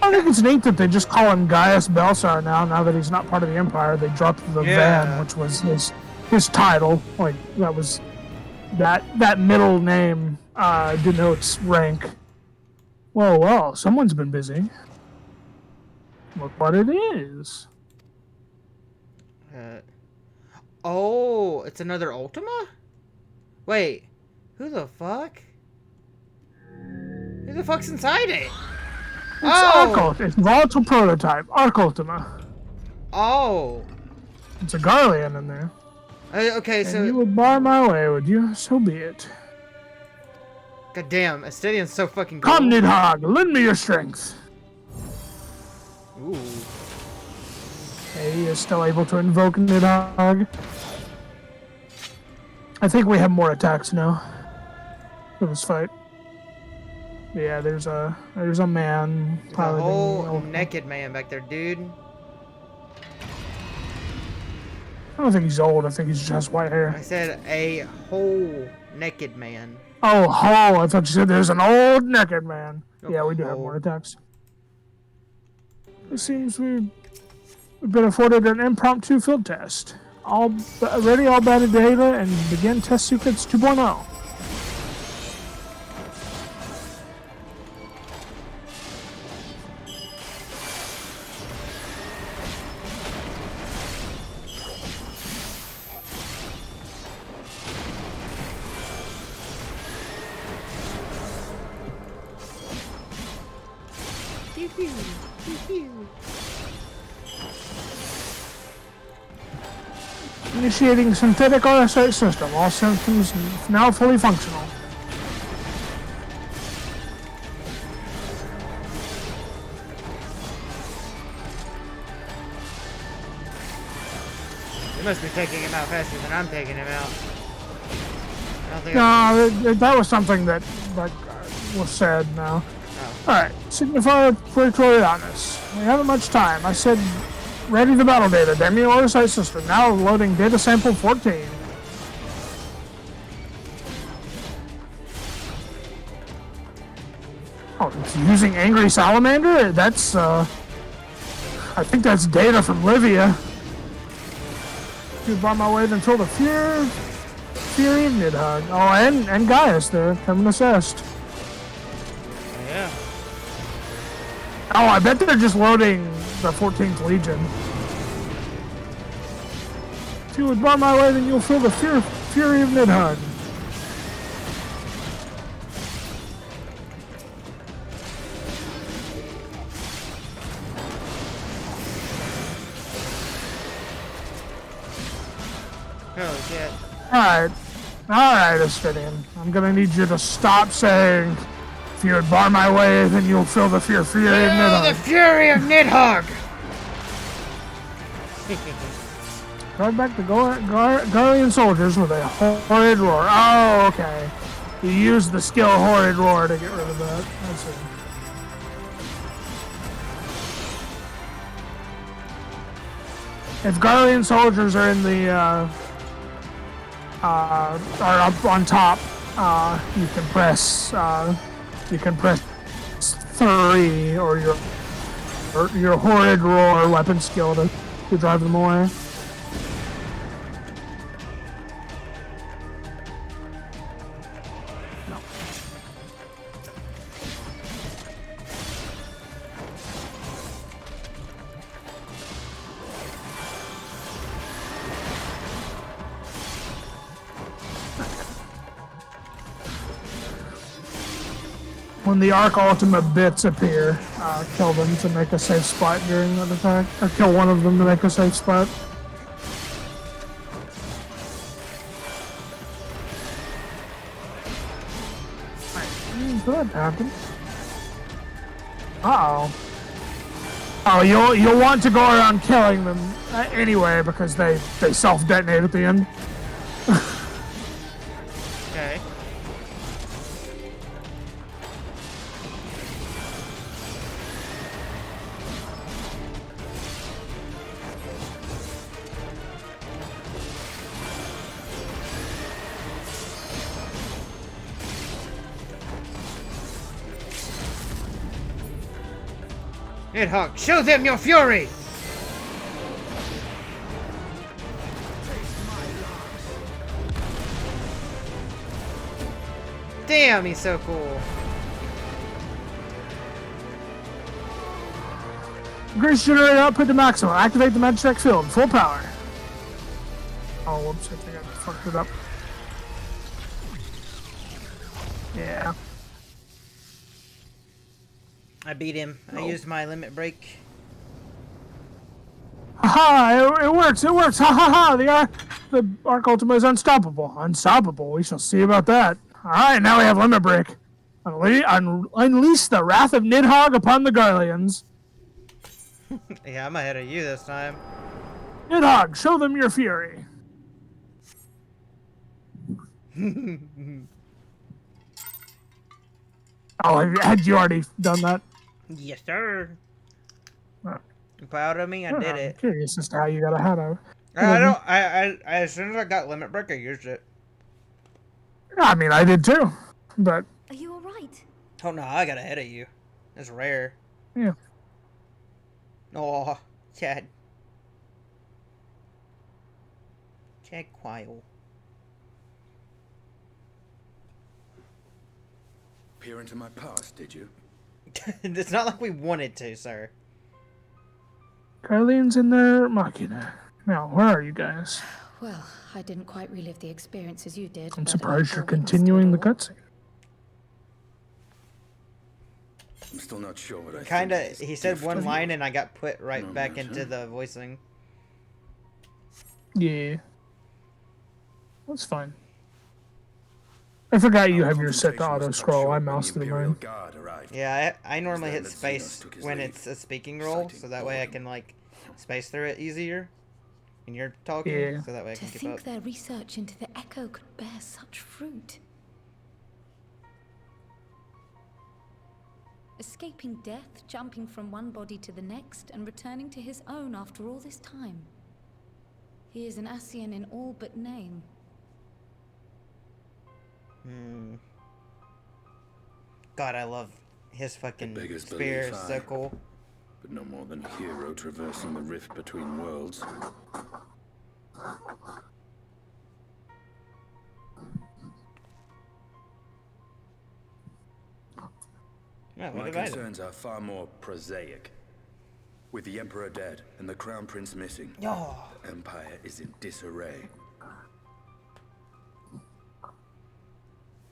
I think it's neat that they just call him Gaius Belsar now that he's not part of the Empire. They dropped the Van, which was his title. Like, that was... That middle name denotes rank. Well, someone's been busy. Look what it is. Oh, it's another Ultima? Wait, who the fuck? Who the fuck's inside it? It's It's Volatile Prototype. Arc Ultima. Oh. It's a Garlean in there. Okay, and so... you would bar my way, would you? So be it. God damn, Estedian's so fucking cool. Come, Nidhogg, lend me your strength. Ooh. Okay, he is still able to invoke Nidhogg. I think we have more attacks now for this fight. Yeah, there's a man piloting. A whole naked man back there, dude. I don't think he's old. I think he just has white hair. I said a whole naked man. Oh, I thought you said there's an old naked man. Yeah, we do have more attacks. It seems we've been afforded an impromptu field test. Ready all batted data and begin test secrets 2.0. Initiating synthetic RSA system. All systems now fully functional. You must be taking him out faster than I'm taking him out. I don't think No, that was something that was said now. Oh. Alright, Signify Praetorianus. We haven't much time. I said ready the battle data. Damn your RSI system. Now loading data sample 14. Oh, it's using Angry Salamander? That's, I think that's data from Livia. Dude, by my way, then feel the Fury of Nidhogg. Oh, and Gaius there, Terminus Est. Yeah. Oh, I bet they're just loading the 14th Legion. If you would bar my way, then you'll feel the Fury of Nidhogg. Holy shit. Alright, Estedian. I'm gonna need you to stop saying, if you would bar my way, then you'll feel the Fury of Nidhogg. The Fury of Nidhogg! Guard back the Garlean soldiers with a horrid roar. Oh, okay. You used the skill horrid roar to get rid of that. I see. If Garlean soldiers are in the are up on top, you can press 3 or your horrid roar weapon skill to drive them away. When the Arc Ultimate bits appear, kill them to make a safe spot during that attack. Or kill one of them to make a safe spot. That happened. Uh-oh. Oh, you'll want to go around killing them anyway because they self-detonate at the end. Okay. Nidhogg, show them your fury! Damn, he's so cool. Grease generator output to maximum. Activate the Magitek field. Full power. Oh, whoops. I think I fucked it up. Yeah. I beat him. I used my limit break. Haha! It works! It works! Ha ha ha! The Arc Ultima is unstoppable. Unstoppable. We shall see about that. Alright, now we have limit break. Unleash the wrath of Nidhogg upon the Garleans. Yeah, I'm ahead of you this time. Nidhogg, show them your fury. Oh, had you already done that? Yes, sir. Oh. You proud of me? I did it. I'm curious as to how you got ahead of. I as soon as I got limit break, I used it. I mean, I did too, but. Are you alright? Oh no, I got ahead of you. It's rare. Yeah. Oh, Chad. Chad Quile. Peer into my past, did you? It's not like we wanted to, sir. Garleans in their Machina. Now, where are you guys? Well, I didn't quite relive the experiences you did. I'm surprised you're continuing the cutscene. I'm still not sure what I Kinda, think. he said one line and I got put right back into the voicing. Yeah. That's fine. I forgot you have your set to auto scroll. I moused through mine. Yeah, I normally hit space when it's a speaking role, so that way I can like space through it easier. And you're talking, so that way I can To keep up. think their research into the Echo could bear such fruit. Escaping death, jumping from one body to the next, and returning to his own after all this time. He is an Ascian in all but name. God, I love his fucking spear. It's so cool. But no more than a hero traversing the rift between worlds. My concerns are far more prosaic. With the Emperor dead and the Crown Prince missing, the Empire is in disarray.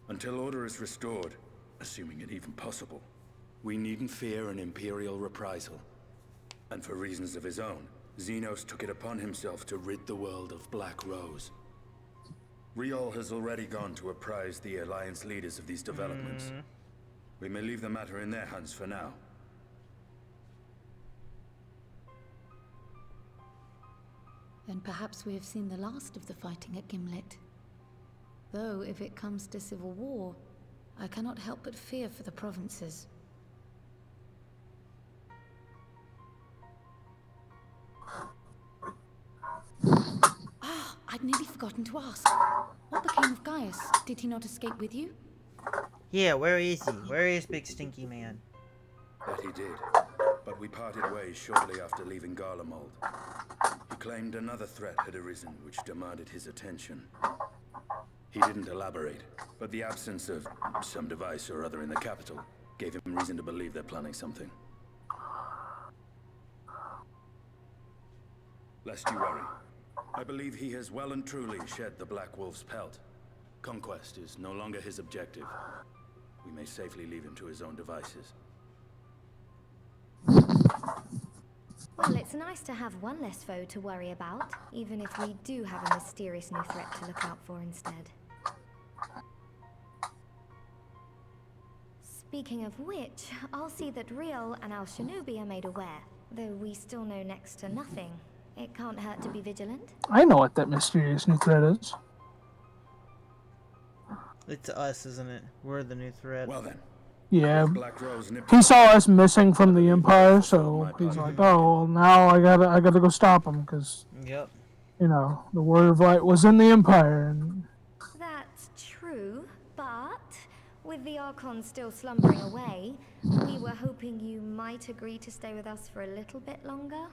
Until order is restored, assuming it even possible, we needn't fear an Imperial reprisal. And for reasons of his own, Xenos took it upon himself to rid the world of Black Rose. Riol has already gone to apprise the Alliance leaders of these developments. We may leave the matter in their hands for now. Then perhaps we have seen the last of the fighting at Gimlet. Though, if it comes to civil war, I cannot help but fear for the provinces. Ah, I'd nearly forgotten to ask. What became of Gaius? Did he not escape with you? Yeah, where is he? Where is Big Stinky Man? That he did, but we parted ways shortly after leaving Garlemald. He claimed another threat had arisen which demanded his attention. He didn't elaborate, but the absence of some device or other in the capital gave him reason to believe they're planning something. Lest you worry, I believe he has well and truly shed the Black Wolf's pelt. Conquest is no longer his objective. We may safely leave him to his own devices. Well, it's nice to have one less foe to worry about, even if we do have a mysterious new threat to look out for instead. Speaking of which, I'll see that Riel and Al Shinobi are made aware. Though we still know next to nothing, it can't hurt to be vigilant. I know what that mysterious new threat is. It's us, isn't it? We're the new threat. Well then. Yeah, he saw us missing from the Empire, so he's like, "Oh, now I gotta go stop him," because yep, you know, the Word of Light was in the Empire. And that's true, but with the Archon still slumbering away, we were hoping you might agree to stay with us for a little bit longer.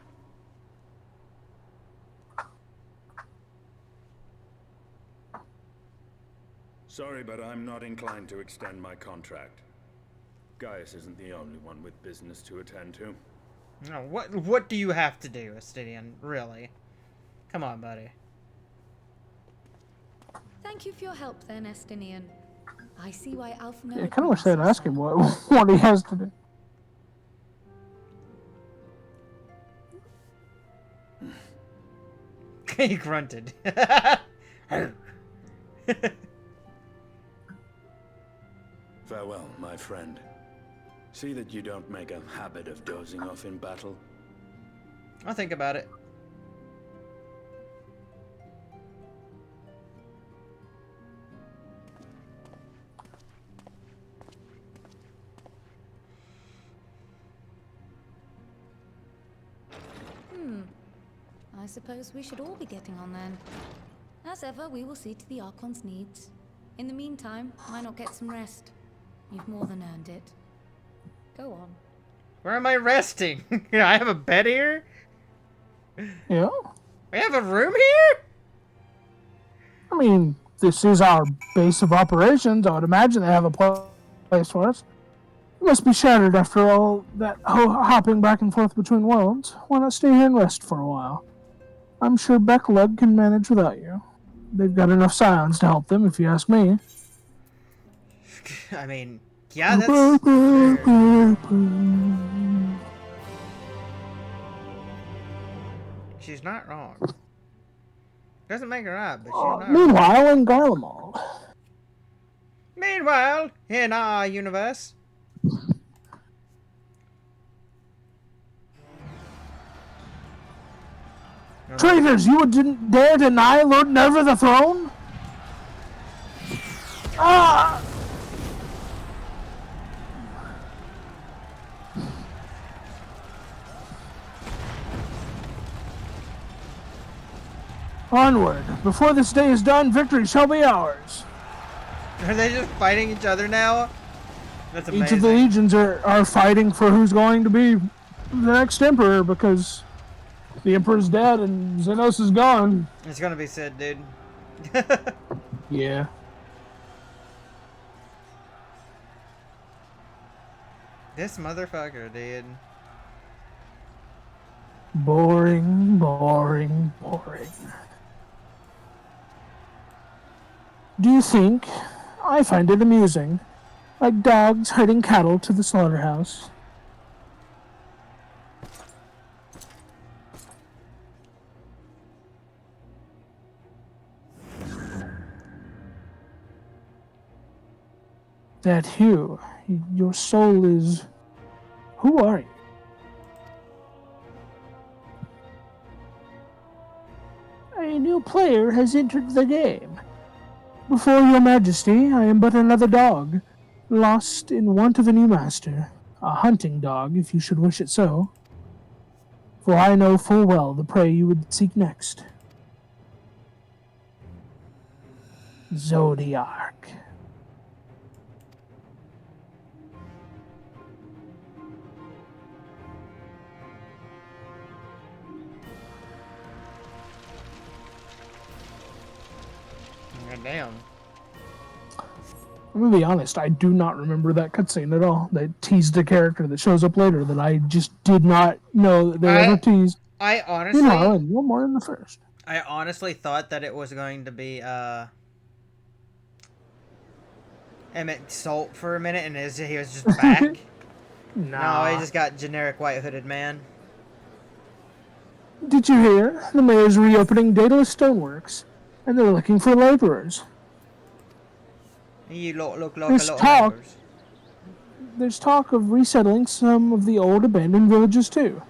Sorry, but I'm not inclined to extend my contract. Gaius isn't the only one with business to attend to. No, what do you have to do, Astidian? Really? Come on, buddy. Thank you for your help then, Estinian. I see why Alphinaud... yeah, I kind of wish they'd ask him what he has to do. He grunted. Farewell, my friend. See that you don't make a habit of dozing off in battle. I'll think about it. I suppose we should all be getting on then. As ever, we will see to the Archon's needs. In the meantime, why not get some rest? You've more than earned it. Go on. Where am I resting? I have a bed here? Yeah. We have a room here? I mean, this is our base of operations. I would imagine they have a place for us. You must be shattered after all that hopping back and forth between worlds. Why not stay here and rest for a while? I'm sure Becklug can manage without you. They've got enough scions to help them, if you ask me. I mean, yeah, that's... She's not wrong. Doesn't make her right, but she's not Meanwhile, in Garlemald. Meanwhile, in our universe. Traitors, you didn't dare deny Lord Nerva the throne? Ah! Onward. Before this day is done, victory shall be ours. Are they just fighting each other now? That's amazing. Each of the legions are fighting for who's going to be the next emperor, because the emperor's dead and Xenos is gone. It's gonna be Sid, dude. Yeah. This motherfucker, dude. Boring, boring, boring. Do you think I find it amusing? Like dogs herding cattle to the slaughterhouse. That Hugh, your soul is... Who are you? A new player has entered the game. Before your majesty, I am but another dog, lost in want of a new master. A hunting dog, if you should wish it so. For I know full well the prey you would seek next. Zodiac. damn. I'm gonna be honest, I do not remember that cutscene at all. They teased a character that shows up later that I just did not know that they ever teased. I honestly... and one more in the first. I honestly thought that it was going to be, Emmett Salt for a minute, and he was just back. Nah. No, he just got generic white hooded man. Did you hear? The mayor's reopening Daedalus Stoneworks, and they're looking for laborers. You look like There's a lot talk. of laborers. There's talk of resettling some of the old abandoned villages too.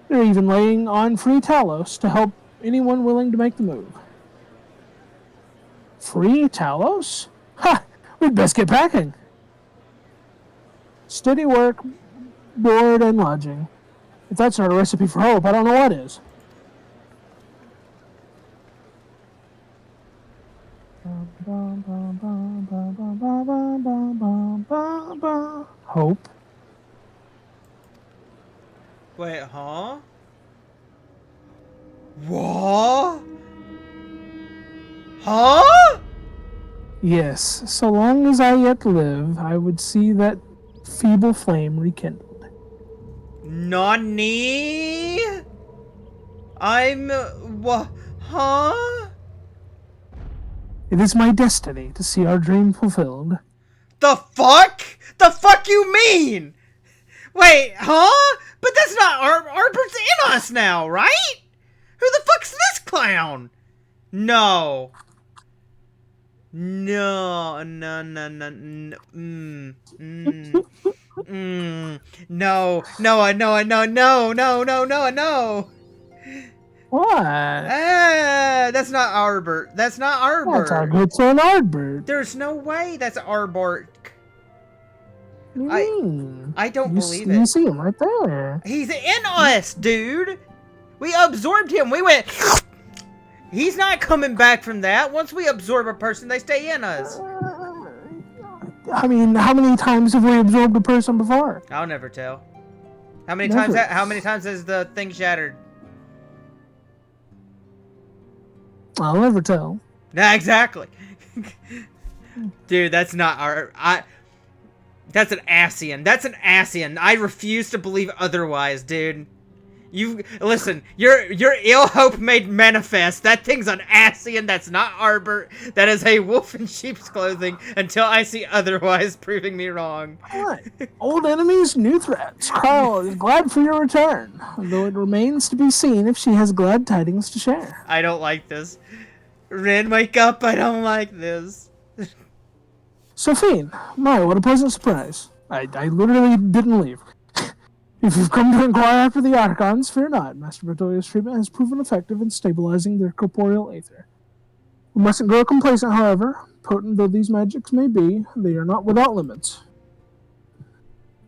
They're even laying on free Talos to help anyone willing to make the move. Free Talos? Ha! We'd best get packing. Steady work, board, and lodging. If that's not a recipe for hope, I don't know what is. Hope. Wait, huh? What? Huh? Yes, so long as I yet live, I would see that feeble flame rekindled. Nani? I'm... what? Huh? It is my destiny to see our dream fulfilled. The fuck? The fuck you mean? Wait, huh? But that's not Arbert's in us now, right? Who the fuck's this clown? No. No. No. No. What? That's not Arbert. That's not Arbert. That's our good son Arbert. There's no way that's Arbert. What do you mean? I don't believe it. You see him right there. He's in us, dude. We absorbed him. We went... He's not coming back from that. Once we absorb a person, they stay in us. I mean, how many times have we absorbed a person before? I'll never tell. How many Never. times? How many times has the thing shattered? I'll never tell. Nah, exactly. Dude, that's not our... That's an Ascian. That's an Ascian. I refuse to believe otherwise, dude. Listen, your ill hope made manifest. That thing's an Ascian. That's not Arbor. That is a wolf in sheep's clothing until I see otherwise, proving me wrong. What? Old enemies, new threats. Carl is glad for your return, though it remains to be seen if she has glad tidings to share. I don't like this. Ren, wake up. I don't like this. Sophine, my, what a pleasant surprise. I literally didn't leave. If you've come to inquire after the Archons, fear not. Master Bertolius' treatment has proven effective in stabilizing their corporeal aether. We mustn't grow complacent, however. Potent though these magics may be, they are not without limits.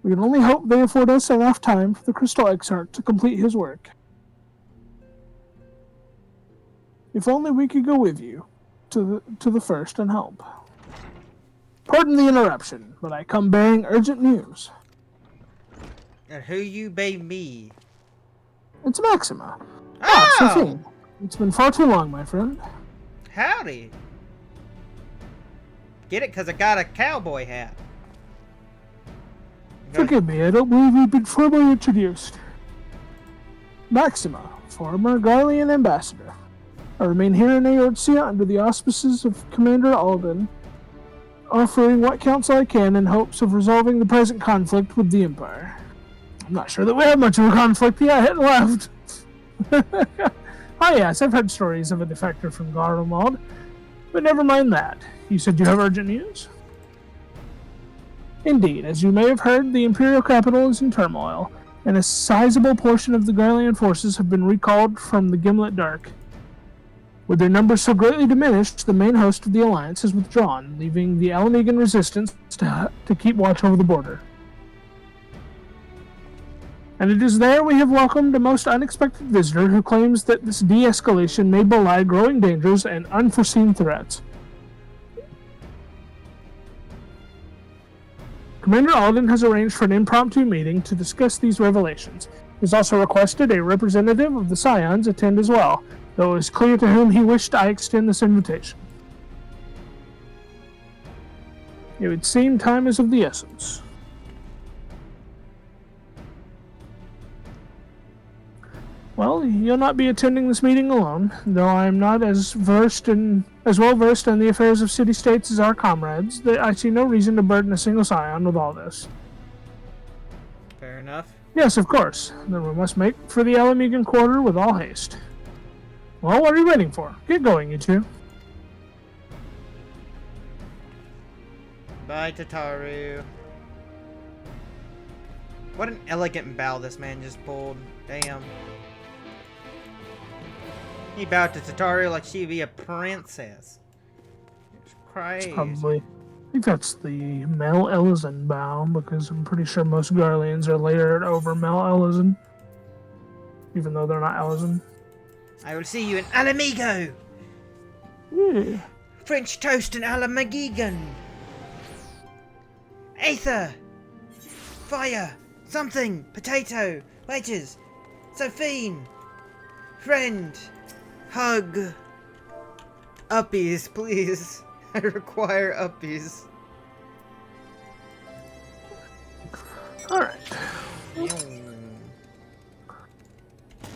We can only hope they afford us enough time for the Crystal Exarch to complete his work. If only we could go with you to the first and help. Pardon the interruption, but I come bearing urgent news. And who you be me? It's Maxima. Oh! Sophie. It's been far too long, my friend. Howdy. Get it? Because I got a cowboy hat. Forgive me, I don't believe we've been formally introduced. Maxima, former Garlean ambassador. I remain here in Eorzea under the auspices of Commander Alden, offering what counsel I can in hopes of resolving the present conflict with the Empire. I'm not sure that we have much of a conflict yet. Hit left. Oh yes, I've heard stories of a defector from Garlemald, but never mind that. You said you have urgent news? Indeed, as you may have heard, the Imperial capital is in turmoil, and a sizable portion of the Garlean forces have been recalled from the Gimlet Dark. With their numbers so greatly diminished, the main host of the Alliance has withdrawn, leaving the Alanigan resistance to keep watch over the border. And it is there we have welcomed a most unexpected visitor who claims that this de-escalation may belie growing dangers and unforeseen threats. Commander Alden has arranged for an impromptu meeting to discuss these revelations. He has also requested a representative of the Scions attend as well, though it is clear to whom he wished I extend this invitation. It would seem time is of the essence. Well, you'll not be attending this meeting alone, though I am not as well versed in the affairs of city-states as our comrades. I see no reason to burden a single scion with all this. Fair enough. Yes, of course. Then we must make for the Alamegan quarter with all haste. Well, what are you waiting for? Get going, you two. Bye, Tataru. What an elegant bow this man just pulled. Damn. He bowed to Tataru like she'd be a princess. It's crazy. Probably. I think that's the Mel Ellison bow, because I'm pretty sure most Garleans are layered over Mel Ellison. Even though they're not Ellison. I will see you in Alamigo! Yeah. French toast and Alamagigan! Aether! Fire! Something! Potato! Wedges! Sophine! Friend! Hug! Uppies, please. I require uppies. Alright.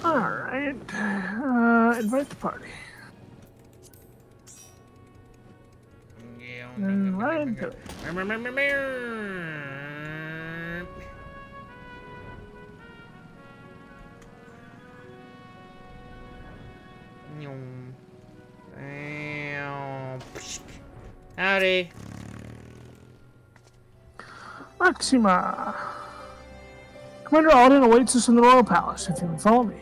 Alright. Invite the party. Right into it. Howdy. Maxima. Commander Alden awaits us in the Royal Palace, if you would follow me.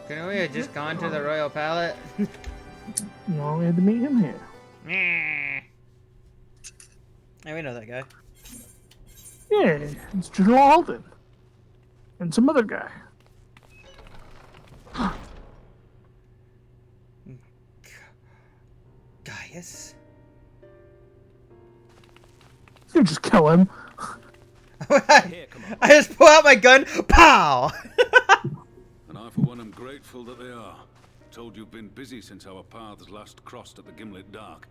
Couldn't we have just gone to the Royal Palette? No, we had to meet him here. Hey, we know that guy. Yeah, it's General Alden. And some other guy. Gaius? You just kill him. I just pull out my gun. Pow! And I, for one, am grateful that they are. Told you've been busy since our paths last crossed at the Gimlet Dark.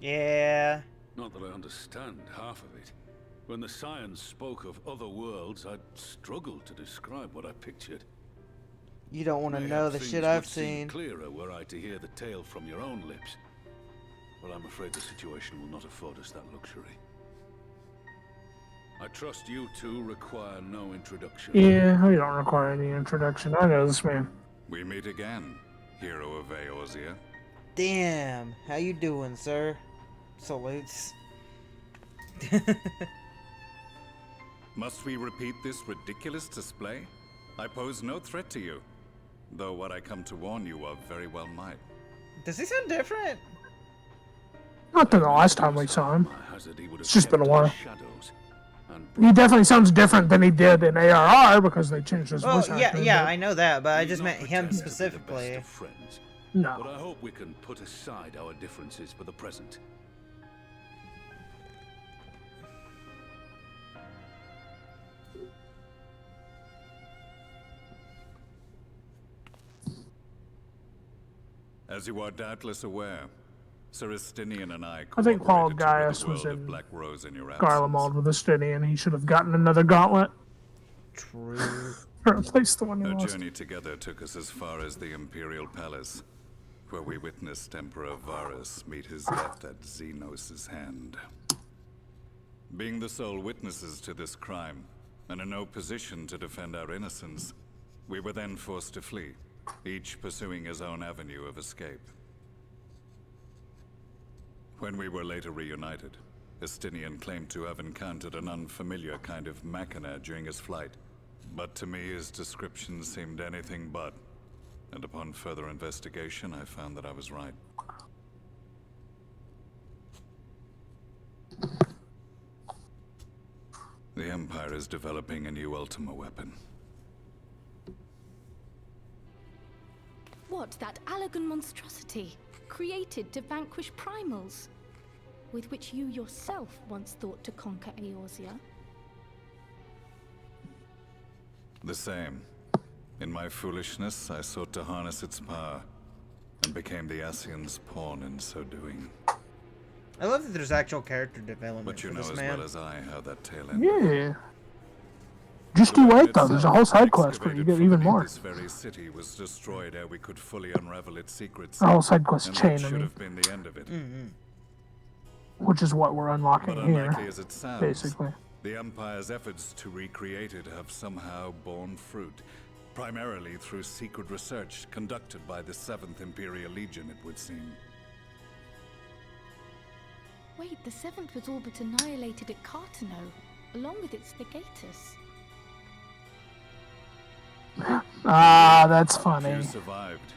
Yeah. Not that I understand half of it. When the science spoke of other worlds, I'd struggled to describe what I pictured. You don't want to know the shit Things I've would seem seen. clearer were I to hear the tale from your own lips. Well, I'm afraid the situation will not afford us that luxury. I trust you two require no introduction. Yeah, we don't require any introduction. I know this man. We meet again, hero of Eorzea. Damn. How you doing, sir? Salutes. Must we repeat this ridiculous display? I pose no threat to you, though what I come to warn you of very well might. Does he sound different? Not than the last time we saw him. It's just been a while. He definitely sounds different than he did in ARR because they changed his voice actor. Yeah, I know that, but I just meant him specifically. No. But I hope we can put aside our differences for the present. As you are doubtless aware, Sir Estinian and I think Paul cooperated to rid Gaius the was world of in Black Rose in your absence. Garlemald with Estinian. He should have gotten another gauntlet. True. Replace the one he Our lost. journey together took us as far as the Imperial Palace, where we witnessed Emperor Varus meet his death at Xenos' hand. Being the sole witnesses to this crime, and in no position to defend our innocence, we were then forced to flee, each pursuing his own avenue of escape. When we were later reunited, Estinian claimed to have encountered an unfamiliar kind of machina during his flight. But to me, his description seemed anything but. And upon further investigation, I found that I was right. The Empire is developing a new Ultima weapon. What, that Allagan monstrosity, created to vanquish primals, with which you yourself once thought to conquer Eorzea? The same. In my foolishness, I sought to harness its power, and became the Ascian's pawn in so doing. I love that there's actual character development But you for know this as man. well as I how that tail end. Yeah. Just you wait though. There's a whole side quest where you get even more. This very city was destroyed ere we could fully unravel its secrets. A whole side quest and chain, that I should mean. have been the end of it. Which is what we're unlocking But here, unlikely as it sounds, basically. the Empire's efforts to recreate it have somehow borne fruit. Primarily through secret research conducted by the 7th Imperial Legion, it would seem. Wait, the 7th was all but annihilated at Cartano, along with its legatus. Ah, that's funny. Few survived.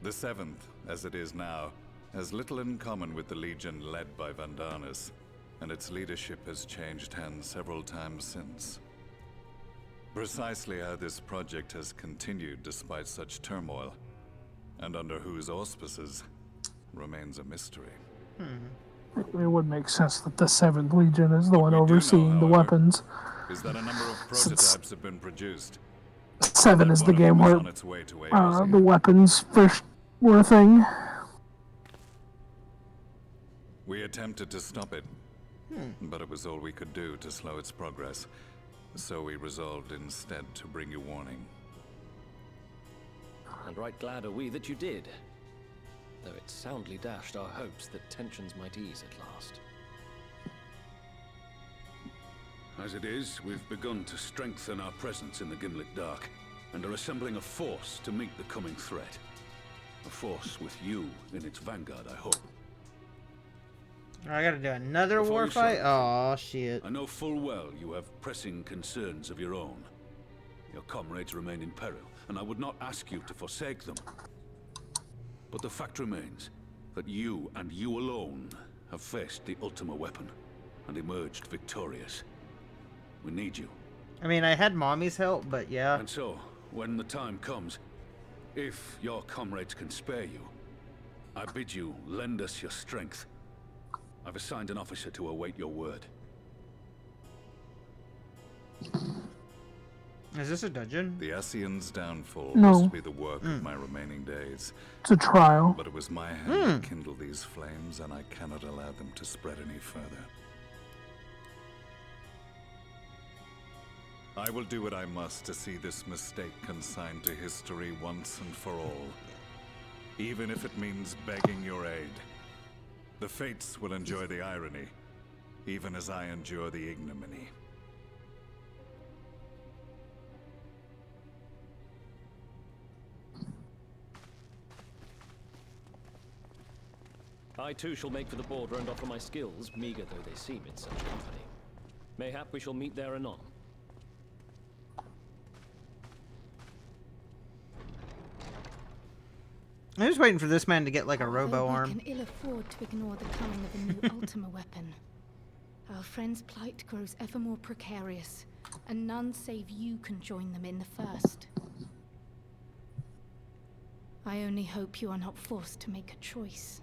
The 7th, as it is now, has little in common with the Legion led by Vandanis, and its leadership has changed hands several times since. Precisely how this project has continued despite such turmoil, and under whose auspices, remains a mystery. It would make sense that the 7th Legion is the one we do know, overseeing the however, weapons. Is that a number of prototypes have been produced? 7 is the game where on its way to AOC. the weapons first were a thing. We attempted to stop it, but it was all we could do to slow its progress. So we resolved instead to bring you warning. And right glad are we that you did. Though it soundly dashed our hopes that tensions might ease at last. As it is, we've begun to strengthen our presence in the Gimlet Dark, and are assembling a force to meet the coming threat. A force with you in its vanguard, I hope. I gotta do another Before war you fight? start, Oh shit. I know full well you have pressing concerns of your own. Your comrades remain in peril, and I would not ask you to forsake them. But the fact remains that you, and you alone, have faced the Ultima weapon, and emerged victorious. We need you. I mean, I had mommy's help, but yeah. And so, when the time comes, if your comrades can spare you, I bid you lend us your strength. I've assigned an officer to await your word. Is this a dungeon? The Ascian's downfall No. must be the work of my remaining days. It's a trial. But it was my hand that kindled these flames, and I cannot allow them to spread any further. I will do what I must to see this mistake consigned to history once and for all. Even if it means begging your aid. The Fates will enjoy the irony, even as I endure the ignominy. I too shall make for the border and offer my skills, meager though they seem in such company. Mayhap we shall meet there anon. I'm just waiting for this man to get like a Although robo we arm. can ill afford to ignore the coming of a new Ultima weapon. Our friend's plight grows ever more precarious, and none save you can join them in the first. I only hope you are not forced to make a choice.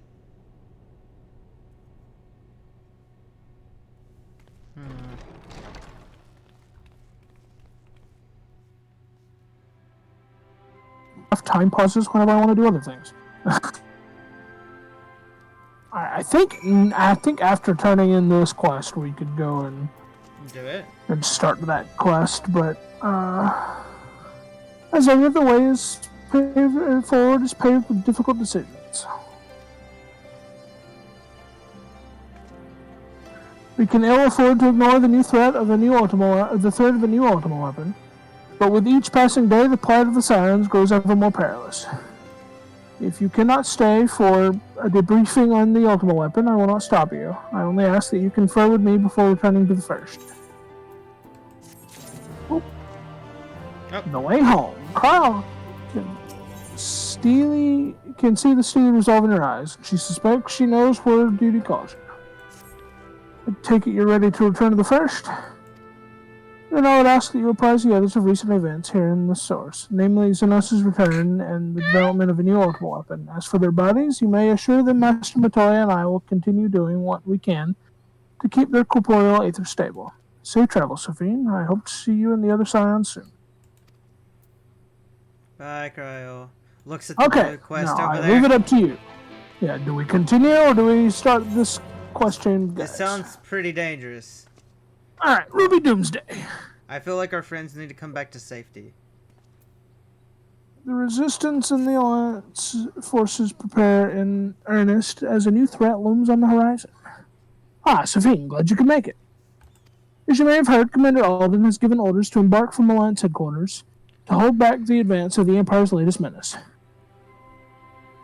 Enough time pauses whenever I want to do other things. I think after turning in this quest, we could go and Do it. start that quest. But as ever, the way is forward is paved with difficult decisions. We can ill afford to ignore the new threat of a new the threat of a new Ultima weapon, but with each passing day, the plight of the Scions grows ever more perilous. If you cannot stay for a debriefing on the Ultima weapon, I will not stop you. I only ask that you confer with me before returning to the first. Oh. The way home. Carl can see the steely resolve in her eyes. She suspects she knows where duty calls her. I take it you're ready to return to the first? Then I would ask that you apprise the others of recent events here in the source, namely Xenos' return and the development of a new Ultima weapon. As for their bodies, you may assure them Master Matoya and I will continue doing what we can to keep their corporeal aether stable. Safe travel, Sophine. I hope to see you in the other Scion soon. Bye, Cryo. Looks at the Okay, quest now over I there. leave it up to you. Yeah, do we continue or do we start this question, This guys. sounds pretty dangerous. Alright, Ruby Doomsday. I feel like our friends need to come back to safety. The Resistance and the Alliance forces prepare in earnest as a new threat looms on the horizon. Ah, Sophine, glad you could make it. As you may have heard, Commander Alden has given orders to embark from Alliance headquarters to hold back the advance of the Empire's latest menace.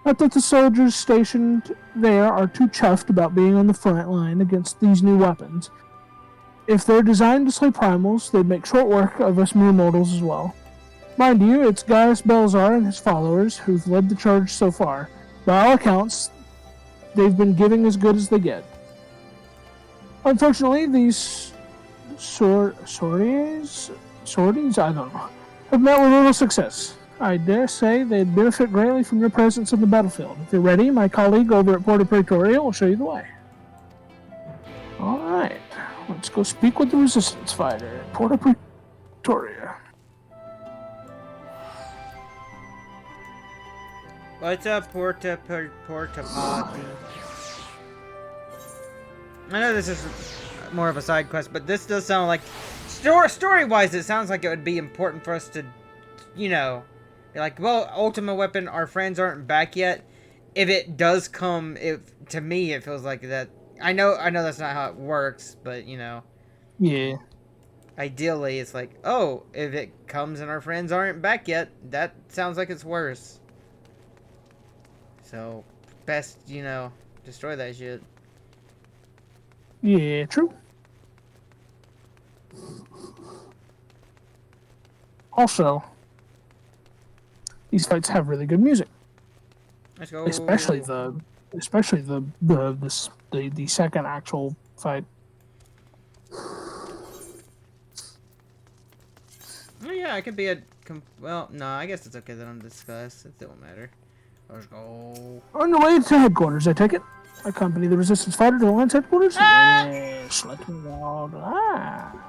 Not that the soldiers stationed there are too chuffed about being on the front line against these new weapons. If they're designed to slay primals, they'd make short work of us mere mortals as well. Mind you, it's Gaius Belzar and his followers who've led the charge so far. By all accounts, they've been giving as good as they get. Unfortunately, these sorties, I don't know, have met with little success. I dare say they'd benefit greatly from your presence on the battlefield. If you're ready, my colleague over at Porta Praetoria will show you the way. Alright, let's go speak with the Resistance fighter at Porta Praetoria. What's up, Porta Potty? I know this is more of a side quest, but this does sound like... Story-wise, it sounds like it would be important for us to, you know... be like, well, Ultimate Weapon, our friends aren't back yet. If it does come, to me, it feels like that... I know that's not how it works, but, you know... Yeah. Ideally, it's like, oh, if it comes and our friends aren't back yet, that sounds like it's worse. So, best, you know, destroy that shit. Yeah, true. Also, these fights have really good music. Let's go. Especially the second actual fight. Oh yeah, it could be a... well, no, I guess it's okay that I'm discussed. It don't matter. Let's go. On your way to headquarters, I take it? Accompany the Resistance fighter to Alliance headquarters? Yes, let me know.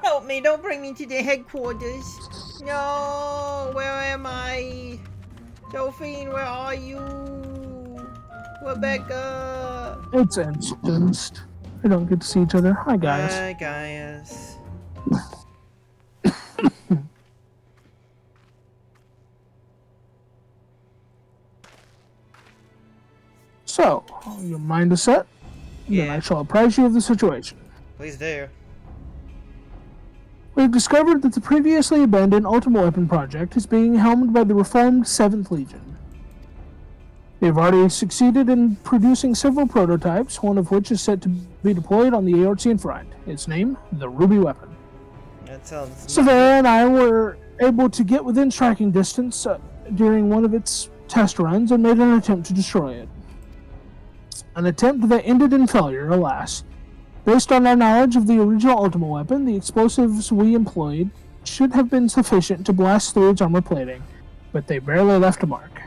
Help me, don't bring me to the headquarters. No, where am I? Delphine, where are you? Rebecca. It's instanced. We don't get to see each other. Hi, guys. Hi, guys. So, your mind is set? Then I shall apprise you of the situation. Please do. We've discovered that the previously abandoned Ultimate Weapon project is being helmed by the reformed 7th Legion. They've already succeeded in producing several prototypes, one of which is set to be deployed on the Aortian front. Its name, the Ruby Weapon. That sounds... Savannah and I were able to get within striking distance during one of its test runs and made an attempt to destroy it. An attempt that ended in failure, alas. Based on our knowledge of the original Ultimate Weapon, the explosives we employed should have been sufficient to blast through its armor plating, but they barely left a mark.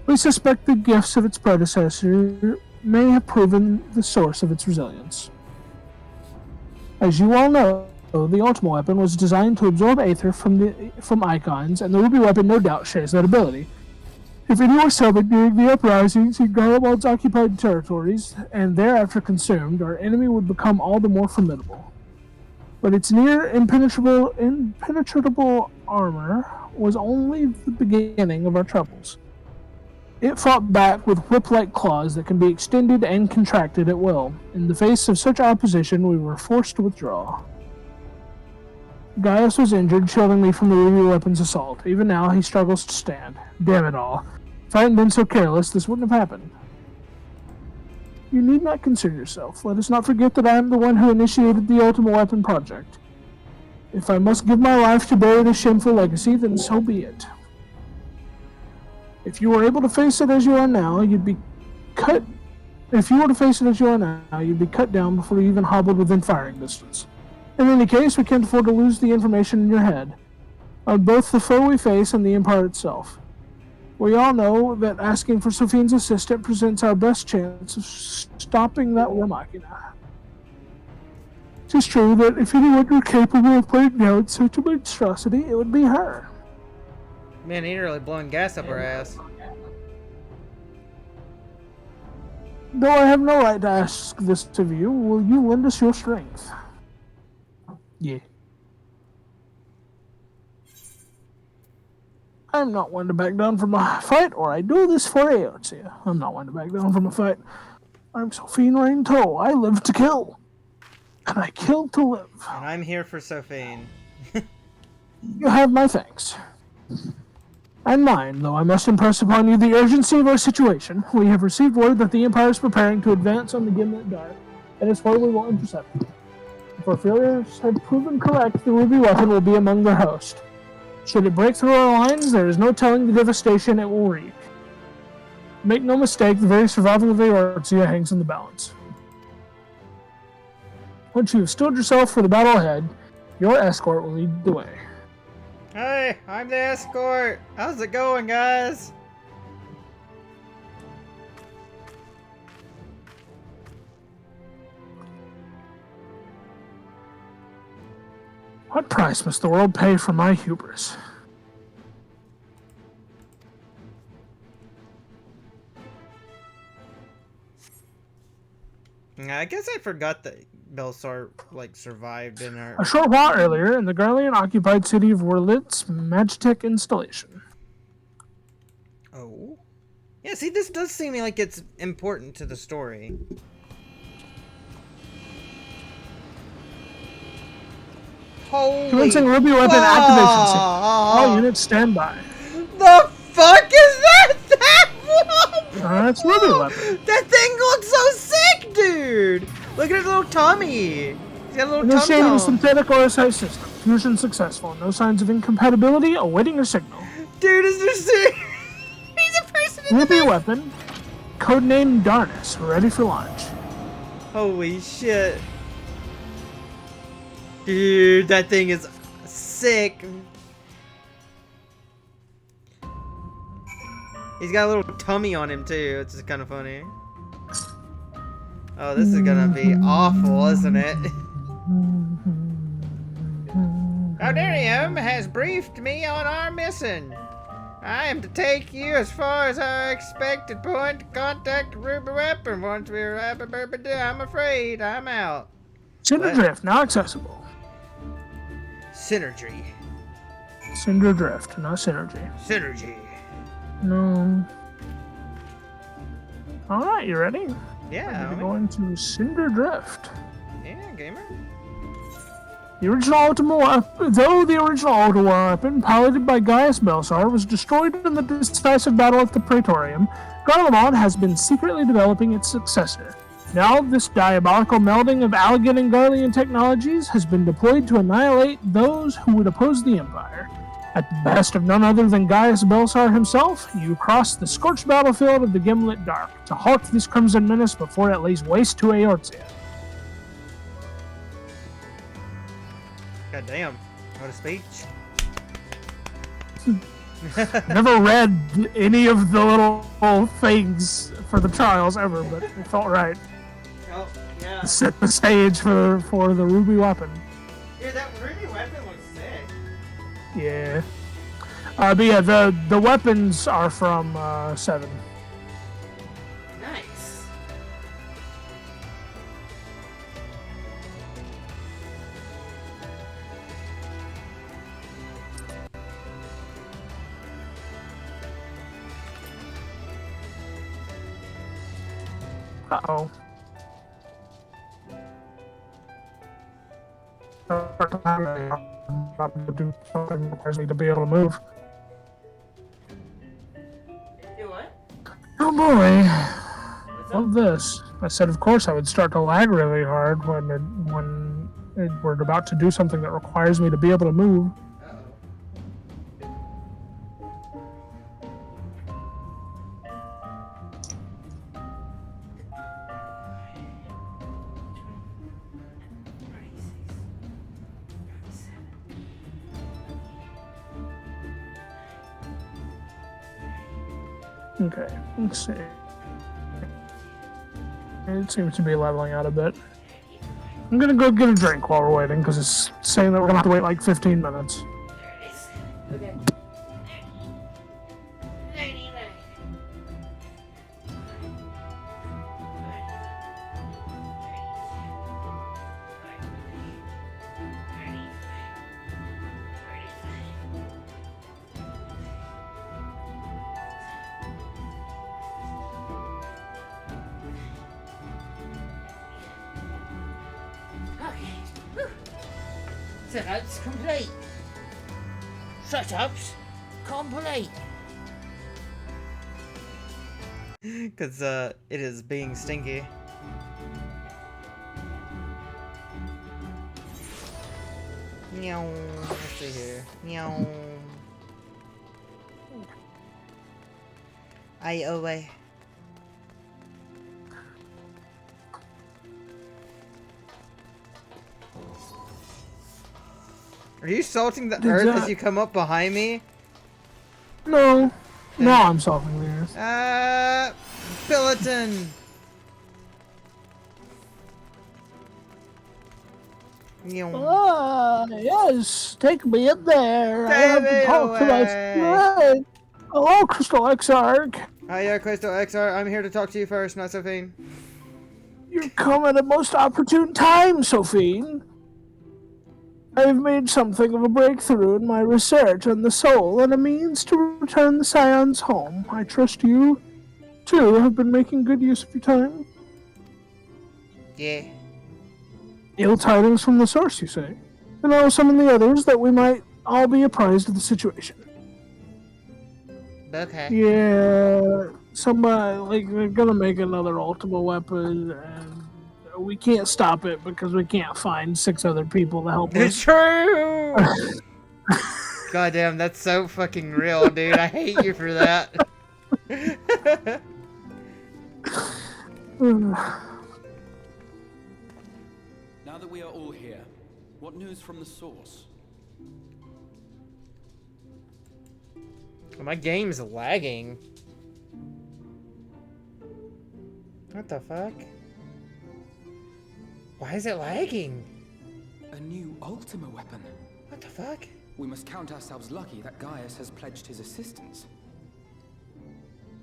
We suspect the gifts of its predecessor may have proven the source of its resilience. As you all know, the Ultimate Weapon was designed to absorb aether from icons, and the Ruby Weapon no doubt shares that ability. If any were summoned during the uprisings in Garlemald's occupied territories, and thereafter consumed, our enemy would become all the more formidable. But its near impenetrable armor was only the beginning of our troubles. It fought back with whip-like claws that can be extended and contracted at will. In the face of such opposition, we were forced to withdraw. Gaius was injured, shielding me from the Ruby Weapon's assault. Even now, he struggles to stand. Damn it all. If I hadn't been so careless, this wouldn't have happened. You need not concern yourself. Let us not forget that I am the one who initiated the Ultimate Weapon project. If I must give my life to bury this shameful legacy, then so be it. If you were able to face it as you are now, you'd be cut... If you were to face it as you are now, you'd be cut down before you even hobbled within firing distance. In any case, we can't afford to lose the information in your head, on both the foe we face and the Empire itself. We all know that asking for Sophine's assistance presents our best chance of stopping that war machina. It is true that if anyone were capable of putting down such a monstrosity, it would be her. Man, he really blowing gas up her ass. though I have no right to ask this of you, will you lend us your strength? Yeah. I'm not one to back down from a fight, or I do this for Eorzea. I'm not one to back down from a fight. I'm Sophine Rain-Tow. I live to kill. And I kill to live. And I'm here for Sophine. You have my thanks. And mine, though I must impress upon you the urgency of our situation. We have received word that the Empire is preparing to advance on the Gimlet Dark, and it's where we will intercept them. If our fears have proven correct, the ruby weapon will be among their host. Should it break through our lines, there is no telling the devastation it will wreak. Make no mistake, the very survival of Eorzea hangs in the balance. Once you have stood yourself for the battle ahead, your escort will lead the way. Hey, I'm the escort. How's it going, guys? What price must the world pay for my hubris? I guess I forgot that Belsar, like, survived in our... A short while earlier, in the Garlean-occupied city of Wurlitz Magitech installation. Oh? Yeah, see, this does seem like it's important to the story. Holy... Commencing ruby weapon activation sequence. All units stand by. The fuck is that? That's ruby weapon. That thing looks so sick, dude! Look at his little tummy. He's got a little Initiating tum-tum. synthetic OSI system. Fusion successful. No signs of incompatibility. Awaiting your signal. Dude, is this serious? He's a person in ruby weapon. Codename Darnus. Ready for launch. Holy shit. Dude, that thing is sick. He's got a little tummy on him too, which is kind of funny. Oh, this is gonna be awful, isn't it? Alderium has briefed me on our mission. I am to take you as far as our expected point to contact the ruby weapon. Once we arrive at Burbadoo, I'm afraid I'm out. Cinder Drift now accessible. Synergy. Cinder Drift, not Synergy. Synergy. No. Alright, you ready? Yeah. We're going to Cinder Drift. Yeah, gamer. The original though the original Ultimore weapon, piloted by Gaius Belsar, was destroyed in the decisive battle at the Praetorium, Garlemald has been secretly developing its successor. Now, this diabolical melding of Allagan and Garlean technologies has been deployed to annihilate those who would oppose the Empire. At the behest of none other than Gaius Belsar himself, you cross the scorched battlefield of the Gimlet Dark to halt this crimson menace before it lays waste to Eorzea. God damn. What a speech. Never read any of the little things for the trials ever, but it felt right. Oh, yeah. To set the stage for the ruby weapon. Dude, that ruby weapon looks sick. Yeah. But yeah, the weapons are from 7. Nice. Uh-oh. Do something requires me to be able to move. Do what? Oh boy. Love this. I said of course I would start to lag really hard when we're about to do something that requires me to be able to move. Okay, let's see. It seems to be leveling out a bit. I'm gonna go get a drink while we're waiting, because it's saying that we're gonna have to wait like 15 minutes. Okay. Setups complete. Setups complete. Because it is being stinky. Meow. Let's see here. Meow. away. Are you salting the earth as you come up behind me? No. No, I'm salting the earth. Billiton! Yes, take me in there. I have to talk to my friend. Hello, Crystal Exarch. Hiya, Crystal Exarch. I'm here to talk to you first, not Sophine. You come at a most opportune time, Sophine. I've made something of a breakthrough in my research on the soul and a means to return the Scions home. I trust you, too, have been making good use of your time. Yeah. Ill tidings from the source, you say? Then I will summon the others that we might all be apprised of the situation. Okay. Yeah, somebody, like, they're gonna make another Ultima weapon, and we can't stop it because we can't find 6 other people to help us. It's true! Goddamn, that's so fucking real, dude. I hate you for that. Now that we are all here, what news from the source? My game's lagging. What the fuck? Why is it lagging? A new Ultima weapon. What the fuck? We must count ourselves lucky that Gaius has pledged his assistance.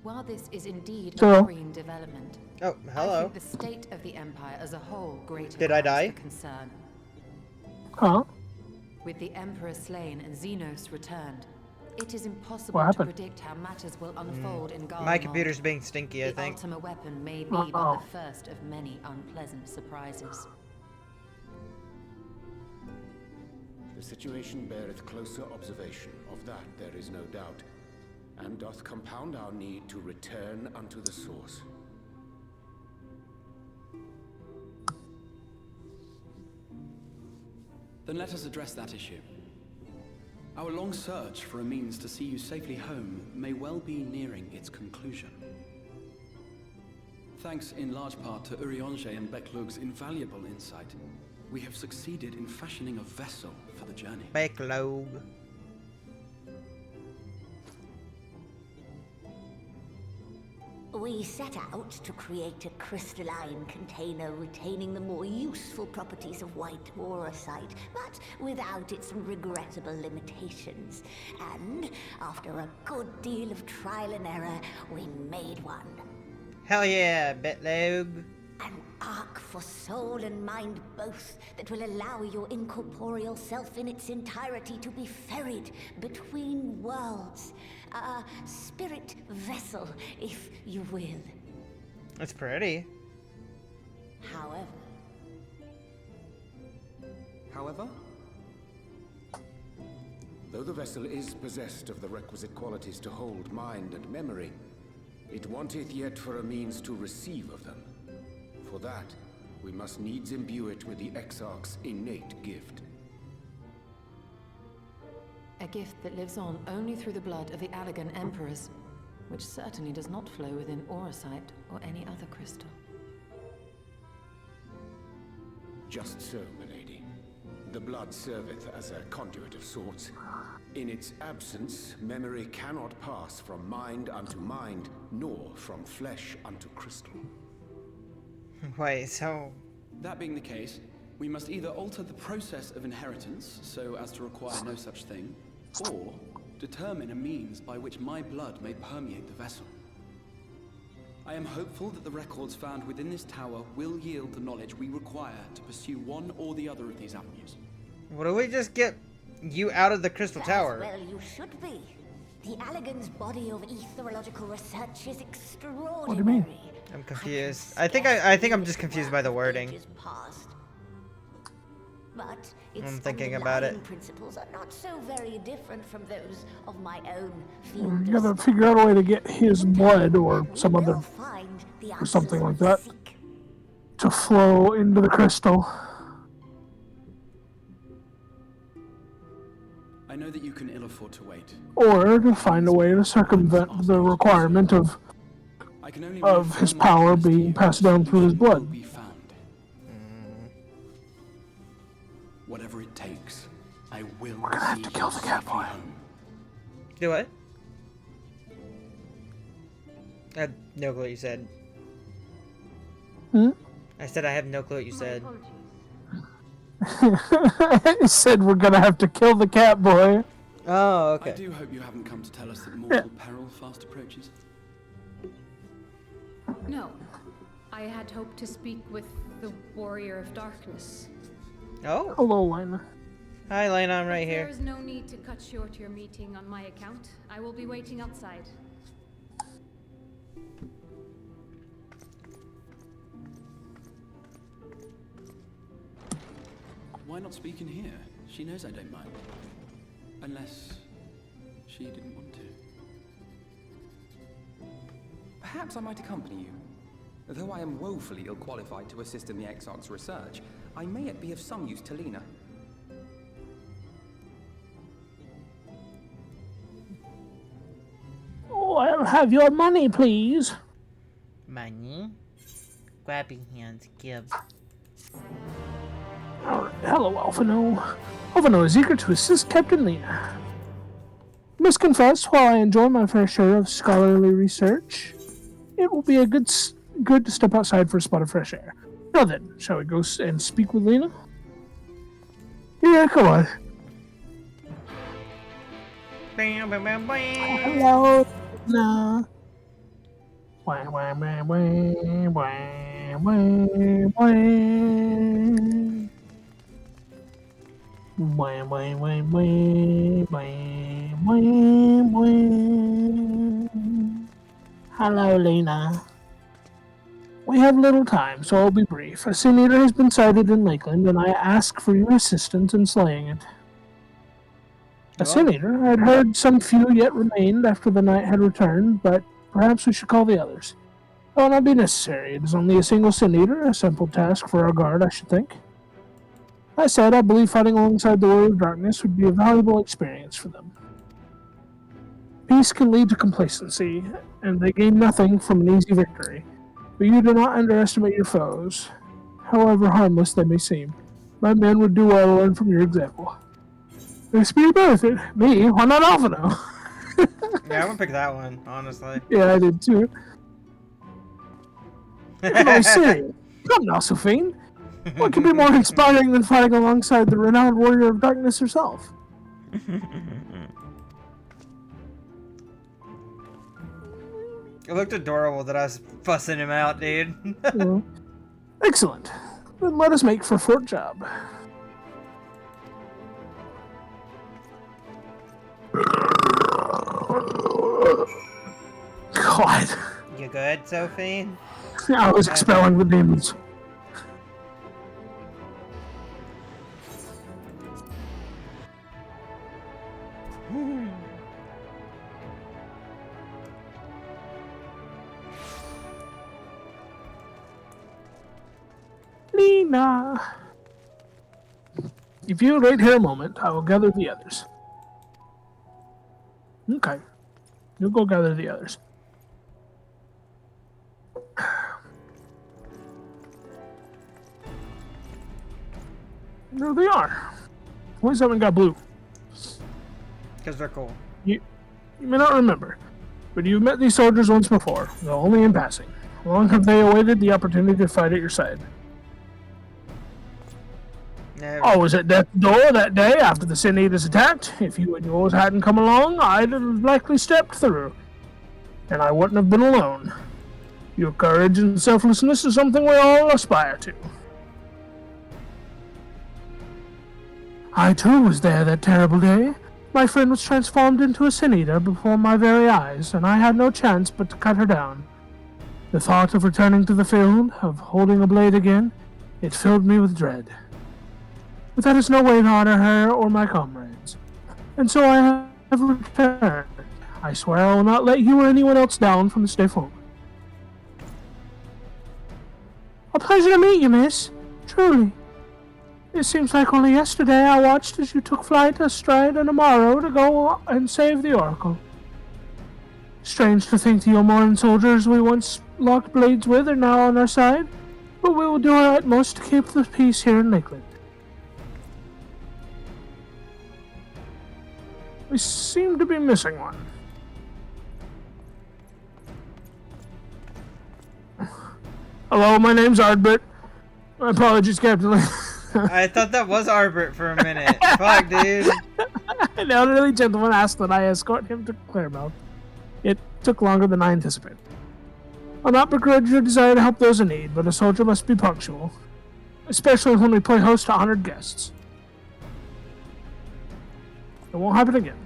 While this is indeed Hello. a green development, Oh, I hello. think the state of the Empire as a whole greater Did I grounds die? for concern. Huh? With the Emperor slain and Xenos returned, it is impossible What to happened? predict how matters will unfold in Garlemald. My computer's being stinky, I The think. Ultima weapon may be but the first of many unpleasant surprises. The situation beareth closer observation, of that there is no doubt, and doth compound our need to return unto the source. Then let us address that issue. Our long search for a means to see you safely home may well be nearing its conclusion. Thanks in large part to Urianger and Beklug's invaluable insight, we have succeeded in fashioning a vessel for the journey. Beklug. We set out to create a crystalline container retaining the more useful properties of white aurosite, but without its regrettable limitations. And after a good deal of trial and error, we made one. Hell yeah, Beklug. An ark for soul and mind both that will allow your incorporeal self in its entirety to be ferried between worlds. A spirit vessel, if you will. That's pretty. However? Though the vessel is possessed of the requisite qualities to hold mind and memory, it wanteth yet for a means to receive of them. For that, we must needs imbue it with the Exarch's innate gift. A gift that lives on only through the blood of the Allagan Emperors, which certainly does not flow within aurosite or any other crystal. Just so, milady. The blood serveth as a conduit of sorts. In its absence, memory cannot pass from mind unto mind, nor from flesh unto crystal. Wait, so... That being the case, we must either alter the process of inheritance so as to require no such thing, or determine a means by which my blood may permeate the vessel. I am hopeful that the records found within this tower will yield the knowledge we require to pursue one or the other of these avenues. What do we just get you out of the Crystal Tower? Well, you should be. The Allagan's body of etherological research is extraordinary. What do you mean? I'm confused. I think I'm just confused by the wording. But its I'm thinking about it. underlying principles are not so very different from those of my own We field. gotta figure out a way to get his blood or some other, Find the or something like answers that, we seek. to flow into the crystal. I know that you can ill afford to wait. Or to find a way to circumvent the requirement of his power being passed down through his blood. Whatever it takes, I will. We're gonna have to kill the cat boy. Do what? I have no clue what you said. Hmm? I said I have no clue what you said. He said we're gonna have to kill the cat boy. Oh, okay. I do hope you haven't come to tell us that mortal peril fast approaches. No. I had hoped to speak with the Warrior of Darkness. Oh. Hello, Lena. Hi, Lena. I'm right There here. is no need to cut short your meeting on my account. I will be waiting outside. Why not speak in here? She knows I don't mind. Unless she didn't want to. Perhaps I might accompany you. Though I am woefully ill-qualified to assist in the Exarch's research, I may yet be of some use to Lena. Oh, I'll have your money, please. Money? Grabbing hands, give. Hello, Alphino. Alphino is eager to assist Captain Lena. Must confess, while I enjoy my fair share of scholarly research, it will be a good to step outside for a spot of fresh air. Now then, shall we go and speak with Lena? Yeah, come on. Bam, bam, bam, bam. Hello, Lena. Wah, wah, wah, wah, wah, wah, wah. Wah, wah, wah, wah, wah, wah, wah. Hello, Lena. We have little time, so I'll be brief. A Sin Eater has been sighted in Lakeland, and I ask for your assistance in slaying it. A Sin Eater? I had heard some few yet remained after the night had returned, but perhaps we should call the others. It will not be necessary. It is only a single Sin Eater, a simple task for our guard, I should think. I said I believe fighting alongside the Warrior of Darkness would be a valuable experience for them. Peace can lead to complacency, and they gain nothing from an easy victory. But you do not underestimate your foes, however harmless they may seem. My men would do well to learn from your example. There's be a benefit. Me? Why not Alphino? Yeah, I'm gonna pick that one, honestly. Yeah, I did too. No, serious. Come now, Sophine. What could be more inspiring than fighting alongside the renowned Warrior of Darkness herself? It looked adorable that I was fussing him out, dude. Well, excellent. Then let us make for Fort Job. God. You good, Sophie? I was expelling the demons. Lena. If you wait here a moment, I will gather the others. Okay. You go gather the others. There they are. Why has haven't got blue? Because they're cool. You may not remember, but you've met these soldiers once before, though only in passing. How long have they awaited the opportunity to fight at your side? Never. I was at death's door that day after the Sin Eaters attacked. If you and yours hadn't come along, I'd have likely stepped through. And I wouldn't have been alone. Your courage and selflessness is something we all aspire to. I too was there that terrible day. My friend was transformed into a Sin Eater before my very eyes, and I had no chance but to cut her down. The thought of returning to the field, of holding a blade again, it filled me with dread. but that is no way to honor her or my comrades. And so I have returned. I swear I will not let you or anyone else down from this day forward. A pleasure to meet you, miss. Truly. It seems like only yesterday I watched as you took flight astride an Amaro to go and save the Oracle. Strange to think the Omoran soldiers we once locked blades with are now on our side, but we will do our utmost to keep the peace here in Lakeland. We seem to be missing one. Hello, my name's Ardbert. My apologies, Captain. I thought that was Arbert for a minute. Fuck, dude. An elderly gentleman asked that I escort him to Claremouth. It took longer than I anticipated. I'll not begrudge your desire to help those in need, but a soldier must be punctual, especially when we play host to honored guests. It won't happen again.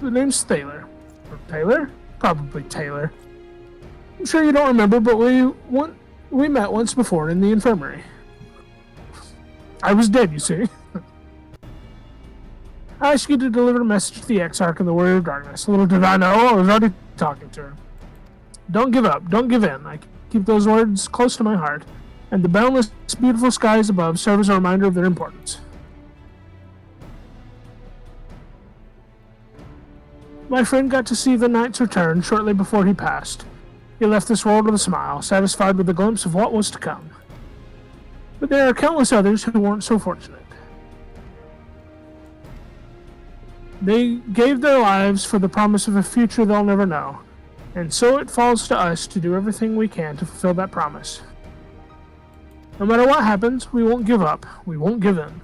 The name's Taylor. Or Taylor? Probably Taylor. I'm sure you don't remember, but we met once before in the infirmary. I was dead, you see. I asked you to deliver a message to the Exarch and the Warrior of Darkness. Little did I know, I was already talking to her. Don't give up, don't give in. I keep those words close to my heart, and the boundless, beautiful skies above serve as a reminder of their importance. My friend got to see the knight's return shortly before he passed. He left this world with a smile, satisfied with a glimpse of what was to come. But there are countless others who weren't so fortunate. They gave their lives for the promise of a future they'll never know, and so it falls to us to do everything we can to fulfill that promise. No matter what happens, we won't give up. We won't give in.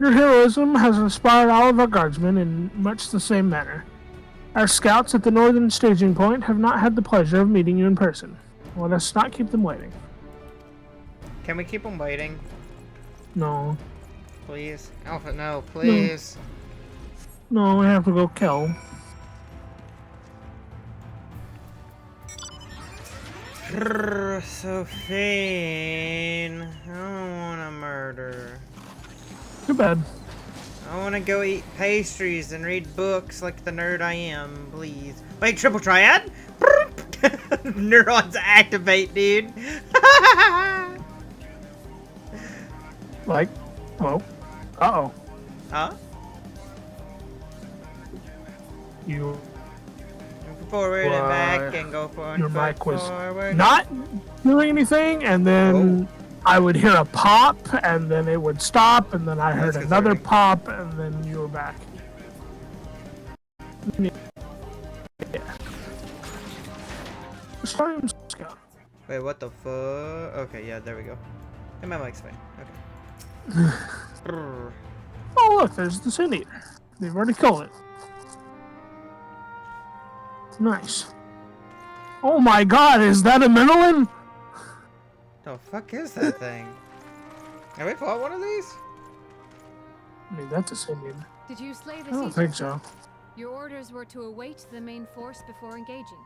Your heroism has inspired all of our guardsmen in much the same manner. Our scouts at the northern staging point have not had the pleasure of meeting you in person. Let us not keep them waiting. Can we keep them waiting? No. Please? Alpha, no, please. No, we have to go kill. Sophane. I don't want to murder. Too bad. I want to go eat pastries and read books like the nerd I am, please. Wait, triple triad? Neurons activate, dude. Like, well, uh-oh. Huh? You... Forward and back and go forward. Your mic was forward. not doing anything, and then I would hear a pop, and then it would stop, and then I heard another pop, and then you were back. Yeah. Wait, what the fuck? Okay, yeah, there we go. And my mic's fine. Okay. Oh, look, there's the Sin Eater. They've already killed it. Nice. Oh my god, is that a Minolan? The fuck is that thing? Have we fought one of these? I mean, that's a Sin Eater. Did you slay the I don't Caesar? think so. Your orders were to await the main force before engaging.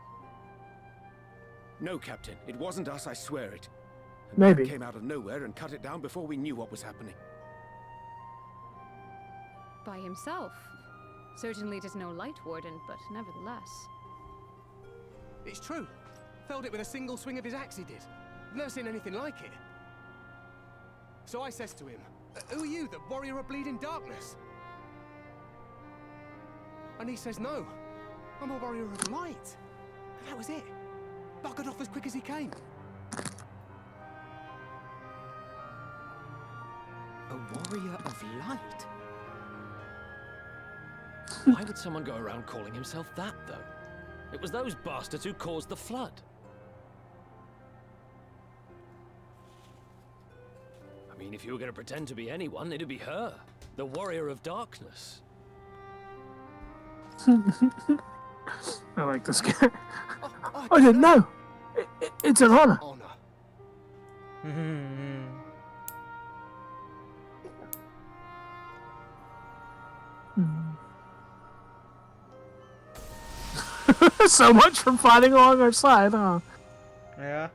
No, Captain. It wasn't us, I swear it. A Maybe. man came out of nowhere and cut it down before we knew what was happening. By himself. Certainly does no light warden, but nevertheless. It's true. Felled it with a single swing of his axe, he did. Never seen anything like it. So I says to him, "Who are you, the warrior of bleeding darkness?" And he says, "No, I'm a warrior of light." And that was it. Buggered off as quick as he came. A warrior of light? Why would someone go around calling himself that, though? It was those bastards who caused the flood. I mean, if you were going to pretend to be anyone, it'd be her. The warrior of darkness. I like this guy. I didn't know. It's an honor. So much for fighting along our side, huh? Yeah.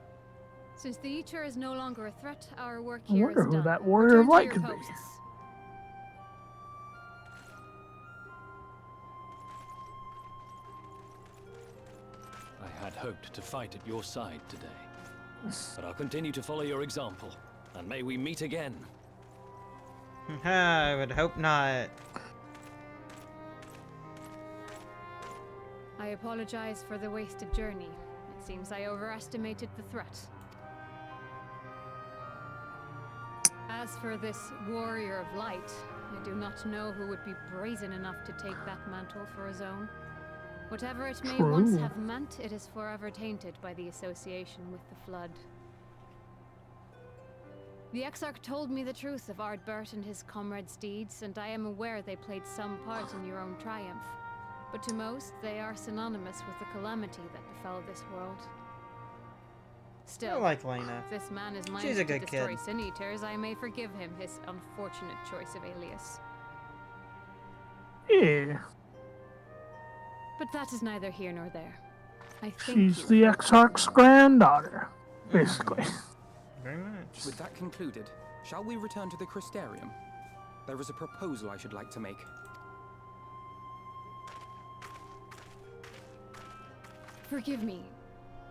Since the Eater is no longer a threat, our work I here wonder is who done. that warrior of Return to light your could be. posts. I had hoped to fight at your side today. But I'll continue to follow your example. And may we meet again. I would hope not. I apologize for the wasted journey. It seems I overestimated the threat. As for this warrior of light, I do not know who would be brazen enough to take that mantle for his own. Whatever it may once have meant, it is forever tainted by the association with the Flood. The Exarch told me the truth of Ardbert and his comrades' deeds, and I am aware they played some part in your own triumph. But to most, they are synonymous with the calamity that befell this world. Still, I like Lena. if this man is She's minded a to good destroy kid. Sin Eaters, I may forgive him his unfortunate choice of alias. Yeah. But that is neither here nor there. I think She's the Exarch's granddaughter, basically. Very much. With that concluded, shall we return to the Crystarium? There is a proposal I should like to make. Forgive me.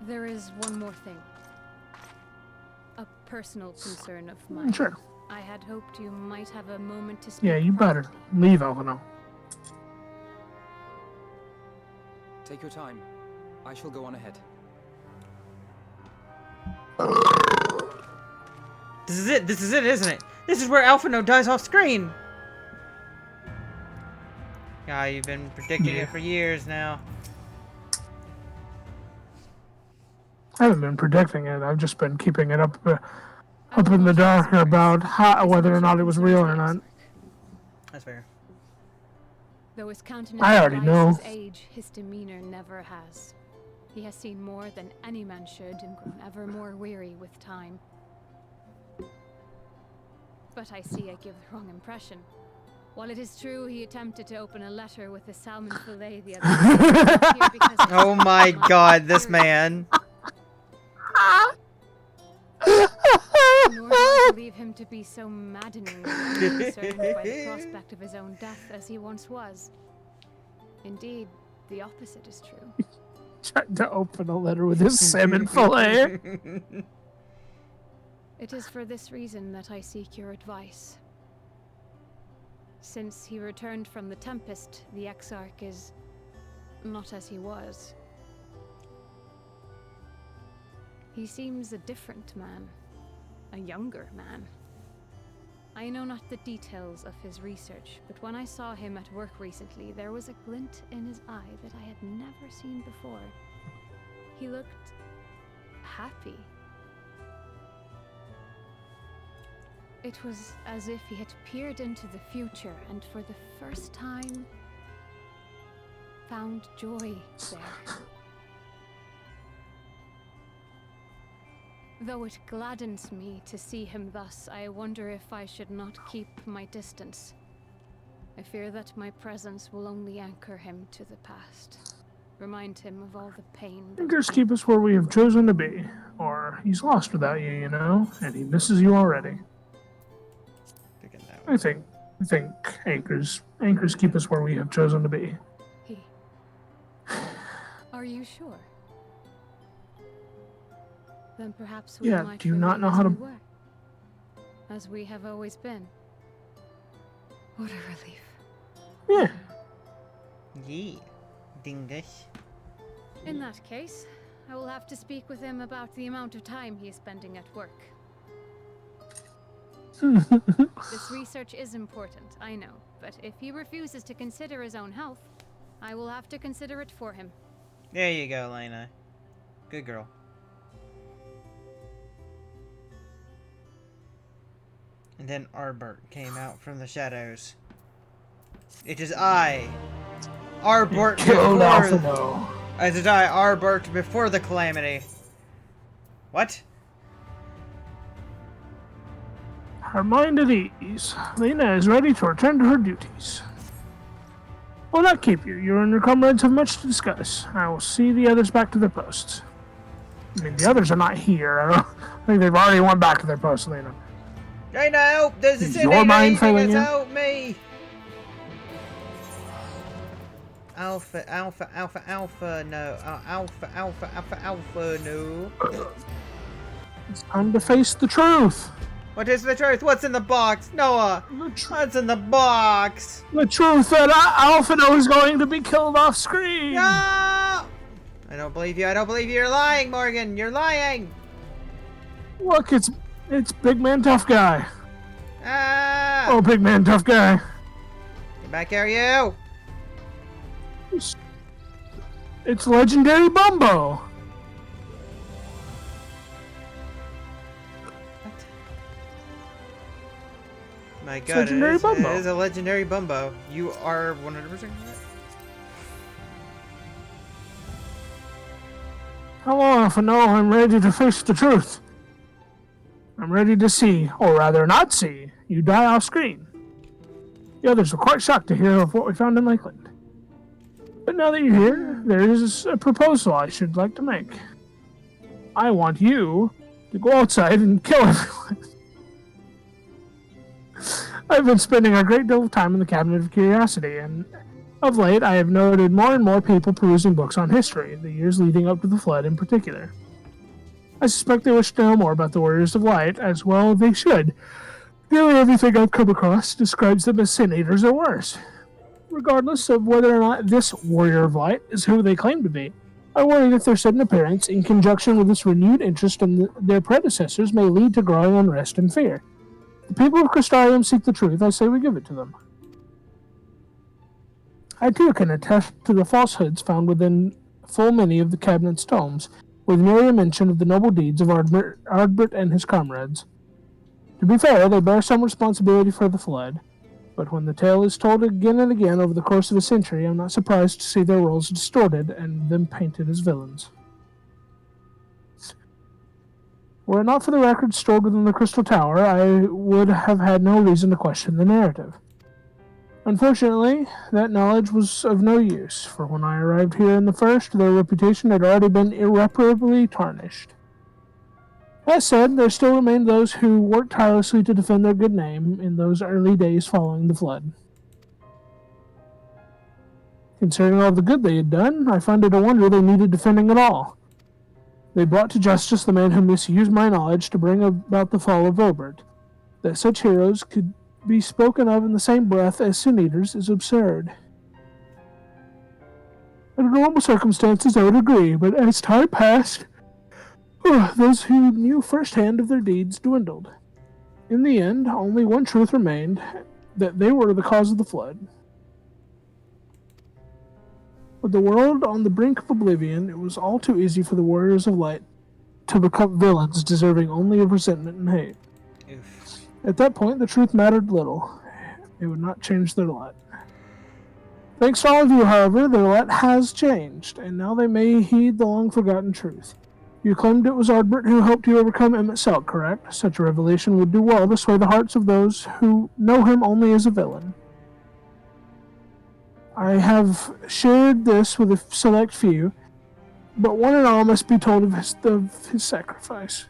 There is one more thing. A personal concern of mine. Sure. I had hoped you might have a moment to speak. Yeah, you better leave Elvino. Take your time. I shall go on ahead. This is it. This is it, isn't it? This is where Alphino dies off screen. Yeah, you've been predicting it for years now. I haven't been predicting it. I've just been keeping it up in the dark about whether or not it was real or not. That's fair. Though his countenance I already belies know. his age, his demeanor never has. He has seen more than any man should and grown ever more weary with time. But I see I give the wrong impression. While it is true he attempted to open a letter with a salmon fillet the other day, Oh my god, this man. Nor do I believe him to be so maddeningly concerned by the prospect of his own death as he once was. Indeed, the opposite is true. Tried to open a letter with his salmon fillet. It is for this reason that I seek your advice. Since he returned from the Tempest, the Exarch is not as he was. He seems a different man, a younger man. I know not the details of his research, but when I saw him at work recently, there was a glint in his eye that I had never seen before. He looked happy. It was as if he had peered into the future and for the first time found joy there. Though it gladdens me to see him thus, I wonder if I should not keep my distance. I fear that my presence will only anchor him to the past. Remind him of all the pain that Just keep us where we have chosen to be. Or he's lost without you, you know, and he misses you already. I think anchors keep us where we have chosen to be. Are you sure? Then perhaps we Yeah, might do you not remain know as how to- we were, as we have always been. What a relief. Yeah. Yee. Dingus. In that case, I will have to speak with him about the amount of time he is spending at work. This research is important, I know, but if he refuses to consider his own health, I will have to consider it for him. There you go, Lena. Good girl. And then Ardbert came out from the shadows. It is I, Ardbert Killed before. Alphino. It is I, Ardbert before the calamity. What? Her mind at ease. Lena is ready to return to her duties. Will not keep you. You and your comrades have much to discuss. I will see the others back to their posts. I mean, the others are not here. I think they've already went back to their post, Lena. Hey, no! There's a Is Sin your Eater mind eating failing us! you? Help me! Alpha, alpha, alpha, alpha, no. Alpha, alpha, alpha, alpha, no. It's time to face the truth. What is the truth? What's in the box? Noah! What's in the box? The truth that Alphino is going to be killed off screen. No! I don't believe you. I don't believe you. You're lying, Morgan. You're lying. Look, it's Big Man Tough Guy. Ah! Oh, Big Man Tough Guy. Get back here, you! It's Legendary Bumbo. My God, Legendary Bumbo. It is a legendary Bumbo. You are 100% correct. Hello, Alphino. I'm ready to face the truth. I'm ready to see, or rather not see, you die off screen. The others were quite shocked to hear of what we found in Lakeland. But now that you're here, there is a proposal I should like to make. I want you to go outside and kill everyone. I've been spending a great deal of time in the Cabinet of Curiosity, and of late I have noted more and more people perusing books on history, the years leading up to the Flood in particular. I suspect they wish to know more about the Warriors of Light, as well they should. Nearly everything I've come across describes them as Sin Eaters or worse. Regardless of whether or not this Warrior of Light is who they claim to be, I worry that their sudden appearance, in conjunction with this renewed interest in their predecessors, may lead to growing unrest and fear. The people of Crystarium seek the truth, I say we give it to them. I too can attest to the falsehoods found within full many of the Cabinet's tomes, with merely a mention of the noble deeds of Ardbert and his comrades. To be fair, they bear some responsibility for the Flood, but when the tale is told again and again over the course of a century, I'm not surprised to see their roles distorted and them painted as villains. Were it not for the records stored within the Crystal Tower, I would have had no reason to question the narrative. Unfortunately, that knowledge was of no use, for when I arrived here in the first, their reputation had already been irreparably tarnished. That said, there still remained those who worked tirelessly to defend their good name in those early days following the Flood. Considering all the good they had done, I find it a wonder they needed defending at all. They brought to justice the man who misused my knowledge to bring about the fall of Vilbert. That such heroes could be spoken of in the same breath as Sin Eaters is absurd. Under normal circumstances, I would agree, but as time passed, those who knew firsthand of their deeds dwindled. In the end, only one truth remained, that they were the cause of the Flood. With the world on the brink of oblivion, it was all too easy for the Warriors of Light to become villains deserving only of resentment and hate. At that point, the truth mattered little. It would not change their lot. Thanks to all of you, however, their lot has changed, and now they may heed the long-forgotten truth. You claimed it was Ardbert who helped you overcome Emmett Selk, correct? Such a revelation would do well to sway the hearts of those who know him only as a villain. I have shared this with a select few, but one and all must be told of his sacrifice.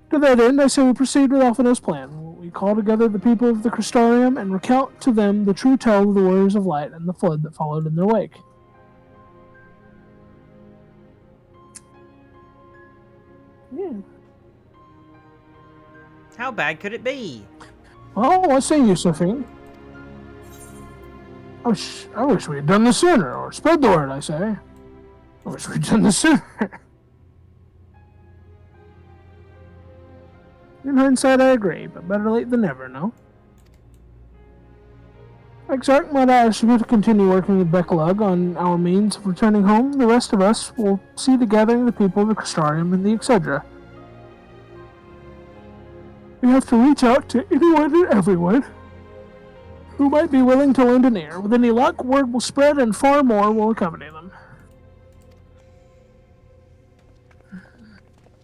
To that end, I say we proceed with Alphino's plan. We call together the people of the Crystarium and recount to them the true tale of the Warriors of Light and the Flood that followed in their wake. Yeah. How bad could it be? Well, what say you, Sophie? I wish we had done this sooner, or spread the word, I say. I wish we'd done this sooner. In hindsight, I agree, but better late than never, no? Exarch, might I ask you to continue working with Beckelug on our means of returning home? The rest of us will see to gathering the people of the Crystarium and the Excedra. We have to reach out to anyone and everyone who might be willing to lend an ear. With any luck, word will spread and far more will accompany them.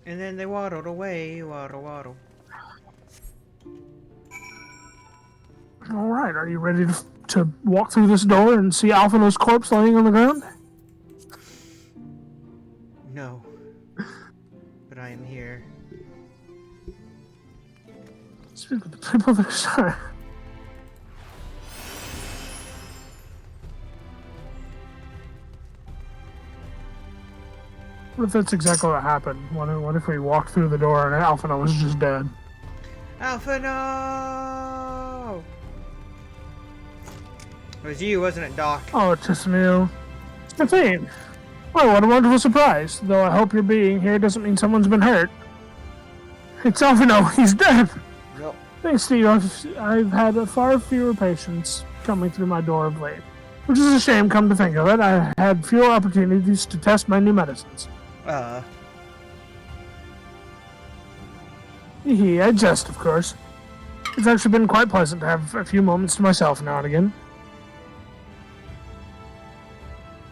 And then they waddled away, waddle. Alright, are you ready to walk through this door and see Alphino's corpse laying on the ground? No. Speak with the people of the Crystarium. What if that's exactly what happened? What if we walked through the door and Alphinaud was just dead? Alphinaud! It was you, wasn't it, Doc? Oh, it's just new. Stephane! Well, what a wonderful surprise. Though I hope your being here doesn't mean someone's been hurt. It's Alphinaud, he's dead! Yep. Thanks to you, I've had far fewer patients coming through my door of late. Which is a shame, come to think of it. I had fewer opportunities to test my new medicines. I jest, of course. It's actually been quite pleasant to have a few moments to myself now and again.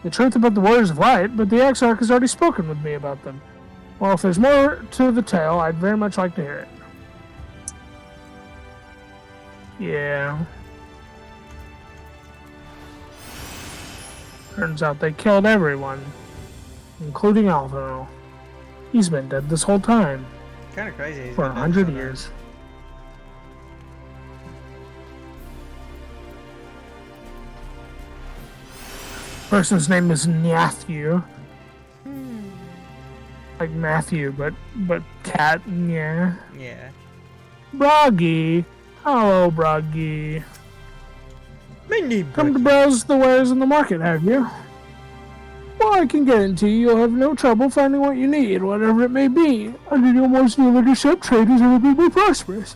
The truth about the Warriors of Light, but the Exarch has already spoken with me about them. Well, if there's more to the tale, I'd very much like to hear it. Yeah. Turns out they killed everyone, including Alvaro. He's been dead this whole time. Kind of crazy. For 100 years. Person's name is Matthew. Like Matthew, but cat, yeah. Yeah. Broggy. Hello, Broggy. Come to browse the wares in the market, have you? Well, I can guarantee you'll have no trouble finding what you need, whatever it may be. Under your most new leadership, trade is evermore prosperous.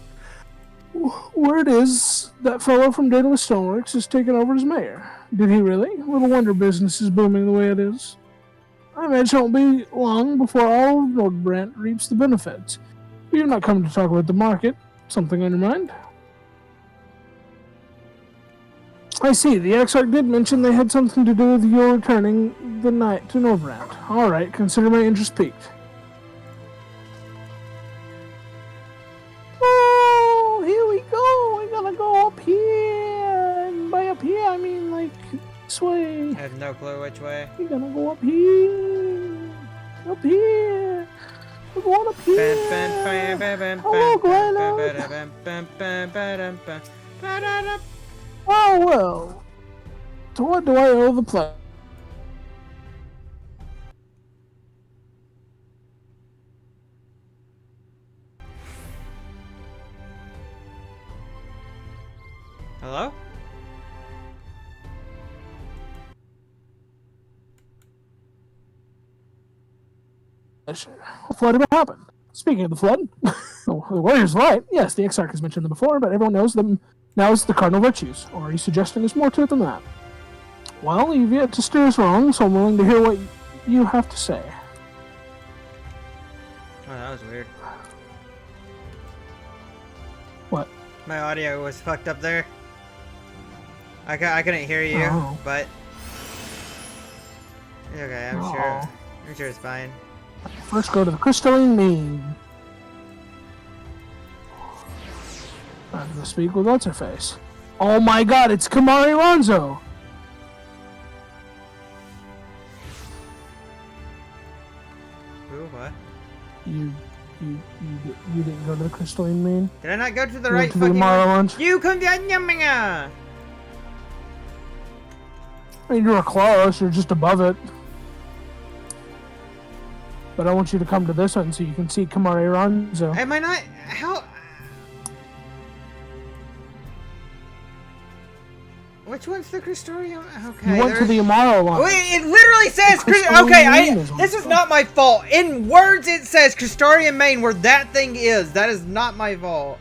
Word is that fellow from Daedalus Stoneworks has taken over as mayor. Did he really? Little wonder business is booming the way it is. I imagine it won't be long before all of Nordbrand reaps the benefits. But you're not coming to talk about the market. Something on your mind? I see. The Exarch did mention they had something to do with your returning the night to Nordbrand. All right, consider my interest piqued. Oh, here we go. We gotta go up here. And by up here, I mean like this way. I have no clue which way. We're gonna go up here. Up here. We're going up here. Hello, Glenna. Oh, well. To what do I owe the play? Hello? Flood ever happened. Speaking of the flood, the Warriors of Light, yes, the Exarch has mentioned them before, but everyone knows them now as the cardinal virtues. Or are you suggesting there's more to it than that? Well, you've yet to steer us wrong, so I'm willing to hear what you have to say. Oh, that was weird. What? My audio was fucked up there. I couldn't hear you, but it's okay. I'm sure it's fine. First, go to the crystalline mean. I'm gonna speak with what's her face. Oh my God! It's Kamari Ronzo. Who? What? You didn't go to the crystalline mean? Did I not go to the You right went to the fucking Amara one? lunch? You come down, I mean, you were close. You're just above it. But I want you to come to this one so you can see Kamari Ronzo. Am I not? How? Which one's the Crystarium? Okay. You went to the Amaro one. Wait, it literally says okay. This is not my fault. In words, it says Crystarium Main, where that thing is. That is not my fault.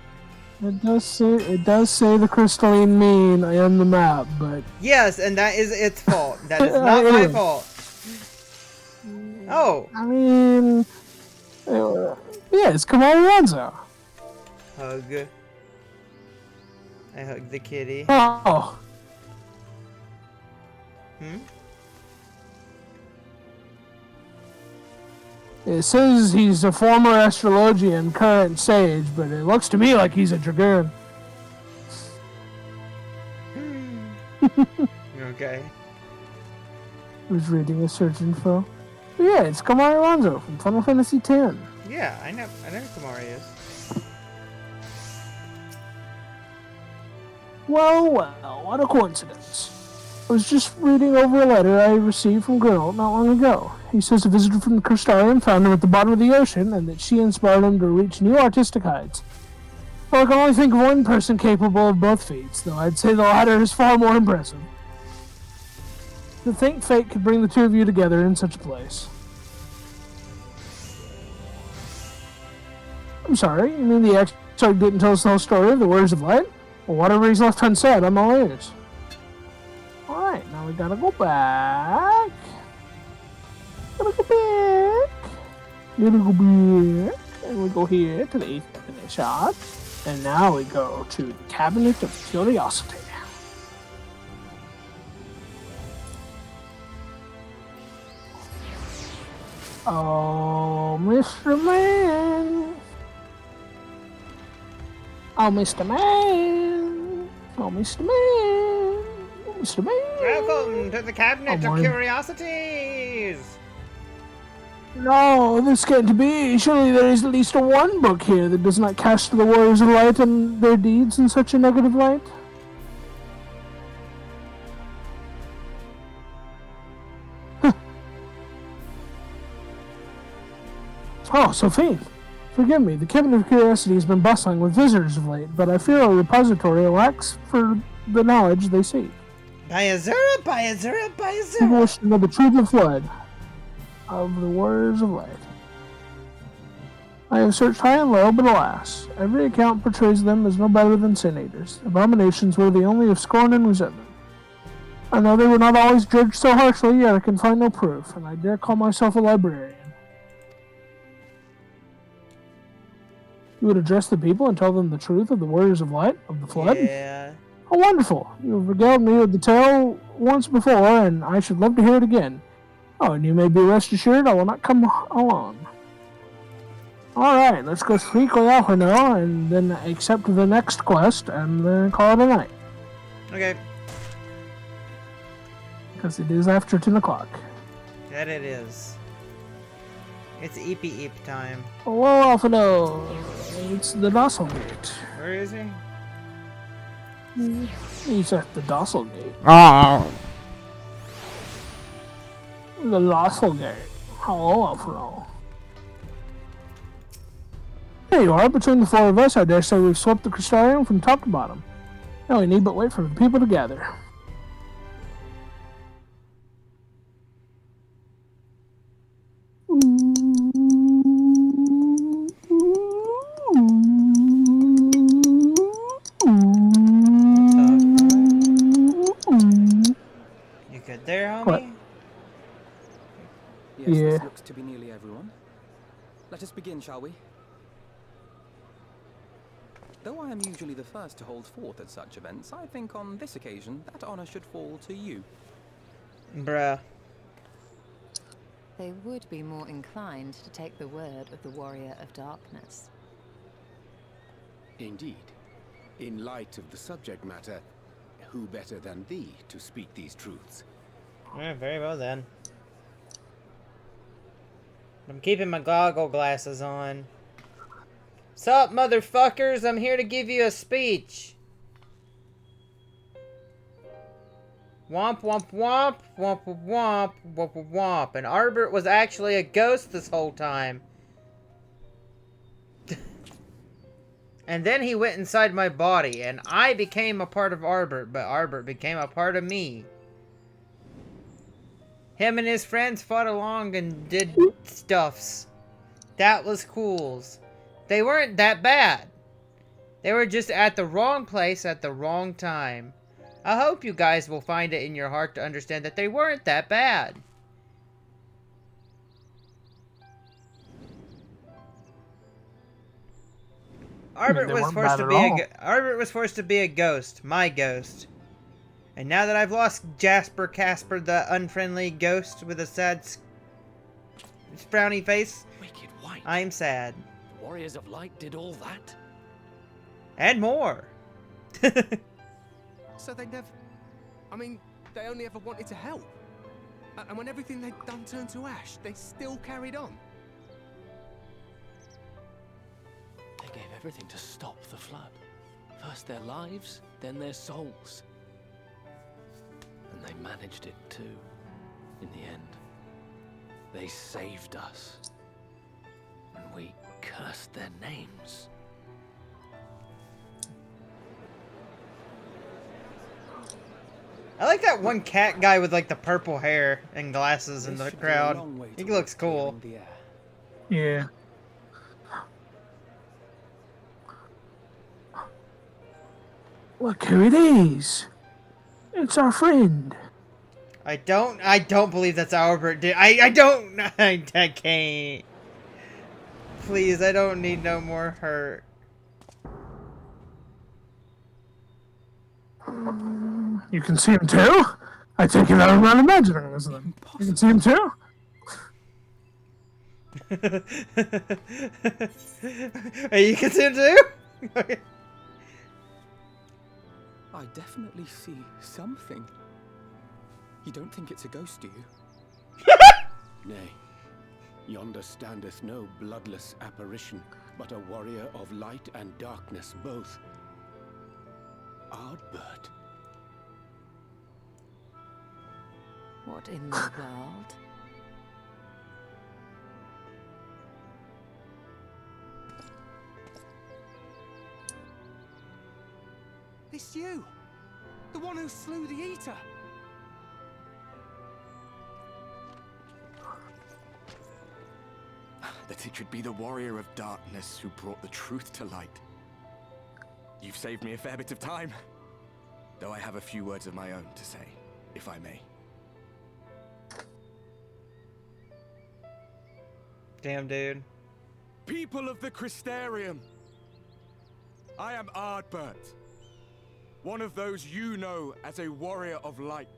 It does say the crystalline mean on the map, but yes, and that is its fault. That is not my fault. Oh. I mean, yeah, it's Kamari Ronzo. Hug. I hug the kitty. Oh. It says he's a former astrologian, current sage, but it looks to me like he's a dragoon. Okay. Who's reading his search info? But yeah, it's Kamari Ronzo from Final Fantasy X. Yeah, I know Kamari is. Well, what a coincidence. I was just reading over a letter I received from Geralt not long ago. He says a visitor from the Crystarium found him at the bottom of the ocean, and that she inspired him to reach new artistic heights. Well, I can only think of one person capable of both feats, though I'd say the latter is far more impressive. To think fate could bring the two of you together in such a place. I'm sorry, you mean the exarch didn't tell us the whole story of the Warriors of Light? Well, whatever he's left unsaid, I'm all ears. Alright, now we gotta go back. Gotta go back. And we go here to the 8th cabinet shot. And now we go to the Cabinet of Curiosity. Oh, Mr. Man. Oh, Mr. Man. Oh, Mr. Man. Oh, Mr. Man. Welcome to the Cabinet of morning. Curiosities. No, this can't be. Surely there is at least one book here that does not cast the Warriors of Light and their deeds in such a negative light. Oh, Sophie, forgive me. The Cabinet of Curiosity has been bustling with visitors of late, but I fear our repository lacks for the knowledge they seek. Bayazura, People Bayazura. wish to know the truth of flood of the Warriors of Light. I have searched high and low, but alas, every account portrays them as no better than sin eaters, abominations worthy only of scorn and resentment. I know they were not always judged so harshly, yet I can find no proof, and I dare call myself a librarian. You would address the people and tell them the truth of the Warriors of Light, of the Flood? Yeah. How wonderful! You have regaled me with the tale once before, and I should love to hear it again. Oh, and you may be rest assured I will not come alone. Alright, let's go speak with Alhano, and then accept the next quest, and then call it a night. Okay. Because it is after 10 o'clock. That it is. It's Eep time. Hello, Alhano! It's the Docile Gate. Where is he? He's at the Docile Gate. Oh. The Docile Gate. Hello, Alhano. There you are, between the four of us, I dare say we've swept the Crystarium from top to bottom. Now we need but wait for the people to gather. You good there, homie? What? Yes, Yeah. this looks to be nearly everyone. Let us begin, shall we? Though I am usually the first to hold forth at such events, I think on this occasion that honor should fall to you. Bruh. They would be more inclined to take the word of the Warrior of Darkness. Indeed. In light of the subject matter, who better than thee to speak these truths? Yeah, very well then. I'm keeping my goggle glasses on. Sup, motherfuckers? I'm here to give you a speech. Womp womp womp, womp womp womp, womp womp womp. And Arbert was actually a ghost this whole time. And then he went inside my body, and I became a part of Arbert, but Arbert became a part of me. Him and his friends fought along and did stuffs. That was cools. They weren't that bad. They were just at the wrong place at the wrong time. I hope you guys will find it in your heart to understand that they weren't that bad. Arbert was forced to be a ghost, my ghost. And now that I've lost Jasper Casper, the unfriendly ghost with a sad frowny face, Wicked White. I'm sad. The Warriors of Light did all that? And more. So they never... I mean, they only ever wanted to help. And when everything they'd done turned to ash, they still carried on. They gave everything to stop the flood. First their lives, then their souls. And they managed it too, in the end. They saved us. And we cursed their names. I like that one cat guy with like the purple hair and glasses in the crowd. He looks cool. Yeah. Look who it is. It's our friend. I don't believe that's Albert. I don't. I can't. Please, I don't need no more hurt. You can see him too? I take it I'm not imagining this then. You can see him too? Hey, you can see him too? I definitely see something. You don't think it's a ghost, do you? Nay, yonder standeth no bloodless apparition, but a warrior of light and darkness both. Ardbert. What in the world? It's you! The one who slew the Eater! That it should be the warrior of darkness who brought the truth to light. You've saved me a fair bit of time, though I have a few words of my own to say, if I may. Damn, dude. People of the Crystarium, I am Ardbert, one of those you know as a warrior of light.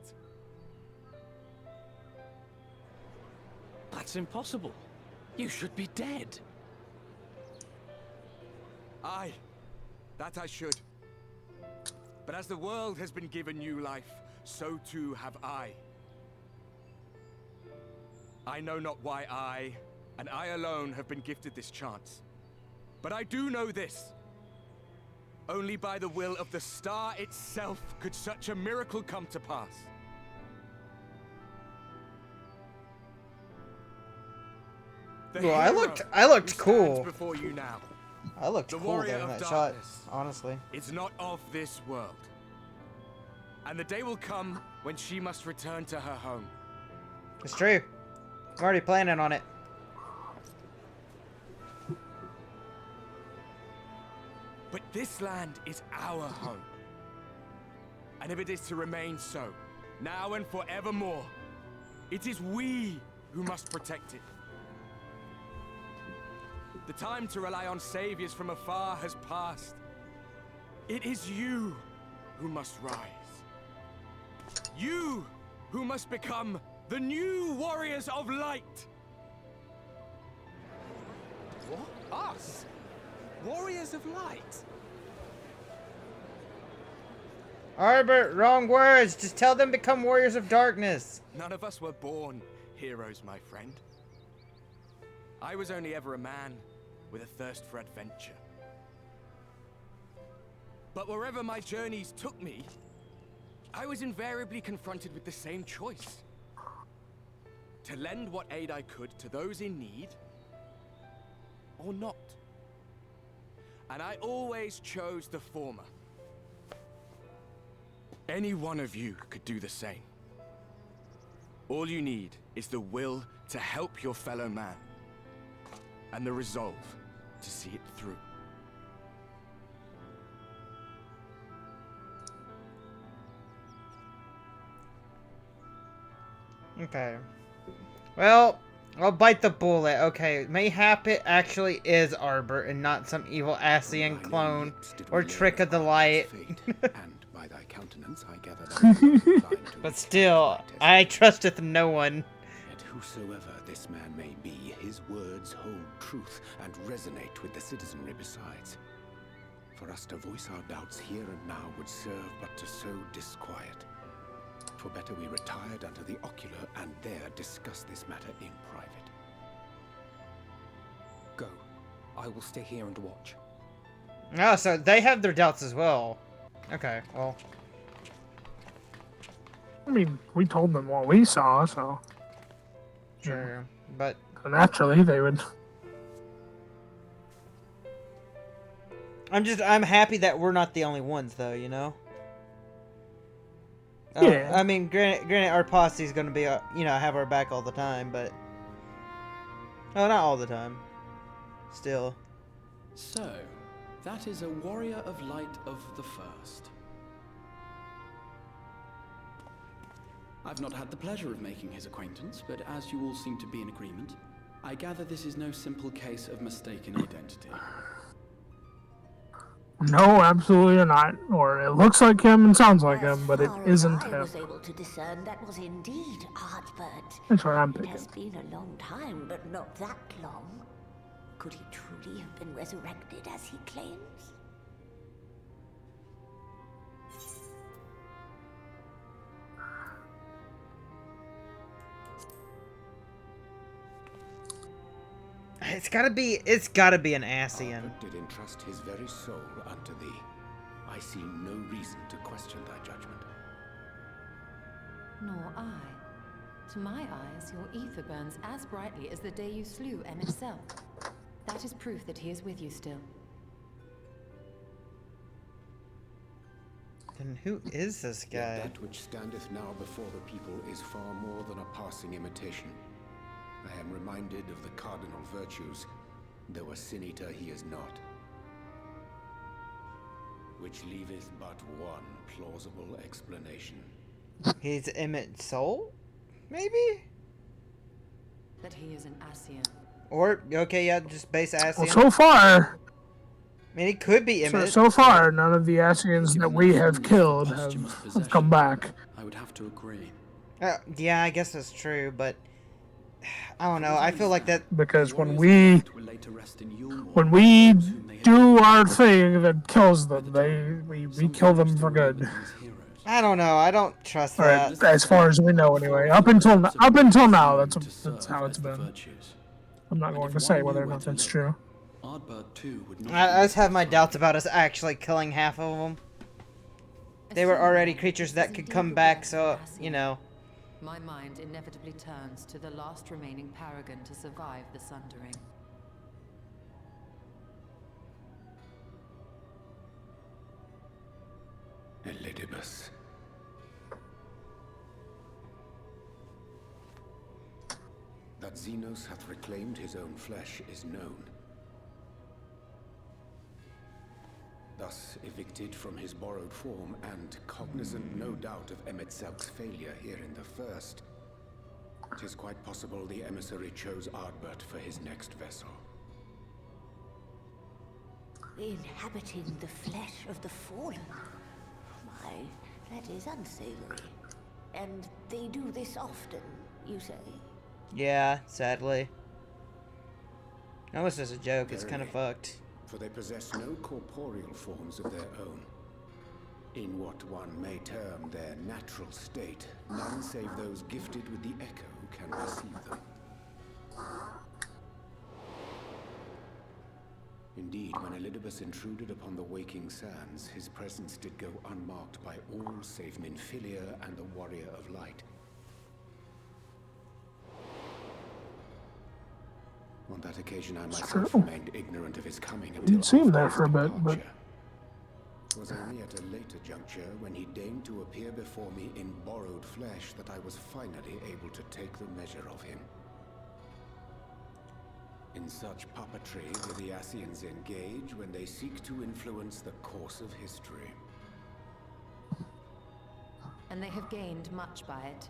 That's impossible. You should be dead. Aye, that I should. But as the world has been given new life, so too have I. I know not why I, and I alone, have been gifted this chance. But I do know this. Only by the will of the star itself could such a miracle come to pass. The Well, hero I looked who cool. stands before you now, I looked the cool warrior during of that shot, darkness, honestly. is not of this world. And the day will come when she must return to her home. It's true. I'm already planning on it. But this land is our home. And if it is to remain so, now and forevermore, it is we who must protect it. The time to rely on saviors from afar has passed. It is you who must rise. You who must become the new warriors of light. What? Us? Warriors of light? Ardbert, wrong words. Just tell them to become warriors of darkness. None of us were born heroes, my friend. I was only ever a man with a thirst for adventure. But wherever my journeys took me, I was invariably confronted with the same choice. To lend what aid I could to those in need, or not. And I always chose the former. Any one of you could do the same. All you need is the will to help your fellow man, and the resolve to see it through. Okay. Well, I'll bite the bullet. Okay, mayhap it actually is Ardbert and not some evil Ascian clone or trick of the light. And by thy countenance I gather that But still, I trusteth no one. Yet whosoever this man may be, his words hold truth and resonate with the citizenry besides. For us to voice our doubts here and now would serve but to sow disquiet. For better we retired under the ocular and there discuss this matter in private. Go. I will stay here and watch. Oh, so they have their doubts as well. Okay, well. I mean, we told them what we saw, so. Sure, but. So naturally, they would. I'm happy that we're not the only ones, though, you know? Yeah. I mean, granted, our posse's gonna be, have our back all the time, but. Oh, not all the time. Still. So, that is a warrior of light of the first. I've not had the pleasure of making his acquaintance, but as you all seem to be in agreement, I gather this is no simple case of mistaken identity. No, absolutely not. Or it looks like him and sounds like him, but it isn't I him. was able to discern that was indeed Ardbert. That's what I'm It thinking. has been a long time, but not that long. Could he truly have been resurrected as he claims? It's gotta be an Ascian. Ardbert did entrust his very soul unto thee. I see no reason to question thy judgment. Nor I. To my eyes, your ether burns as brightly as the day you slew Em itself. That is proof that he is with you still. Then who is this guy? Yet that which standeth now before the people is far more than a passing imitation. I am reminded of the cardinal virtues, though a sin-eater he is not. Which leaveth but one plausible explanation. He's Emmett Soul? Maybe? That he is an Ascian. Or, okay, yeah, just base Ascian. Well, so far, I mean, it could be Emmett. so far, none of the Ascians that we have killed have come back. I would have to agree. Yeah, I guess that's true, but I don't know. I feel like that Because when we do our thing that kills them, we kill them for good. I don't know. I don't trust Or that. as far as we know, anyway. Up until now, that's how it's been. I'm not going to say whether or not that's true. I just have my doubts about us actually killing half of them. They were already creatures that could come back, so, you know. My mind inevitably turns to the last remaining paragon to survive the Sundering. Elidibus. That Xenos hath reclaimed his own flesh is known. Thus evicted from his borrowed form and cognizant no doubt of Emet-Selk's failure here in the first, it is quite possible the emissary chose Ardbert for his next vessel. Inhabiting the flesh of the fallen. My, that is unsavory. And they do this often, you say? Yeah, sadly. That was just a joke. It's kind of Verily, fucked. For they possess no corporeal forms of their own. In what one may term their natural state, none save those gifted with the echo can receive them. Indeed, when Elidibus intruded upon the waking sands, his presence did go unmarked by all save Minfilia and the Warrior of Light. On that occasion, I myself remained ignorant of his coming until Didn't seem after there his for a bit, but departure. It was only at a later juncture, when he deigned to appear before me in borrowed flesh, that I was finally able to take the measure of him. In such puppetry do the Ascians engage when they seek to influence the course of history. And they have gained much by it.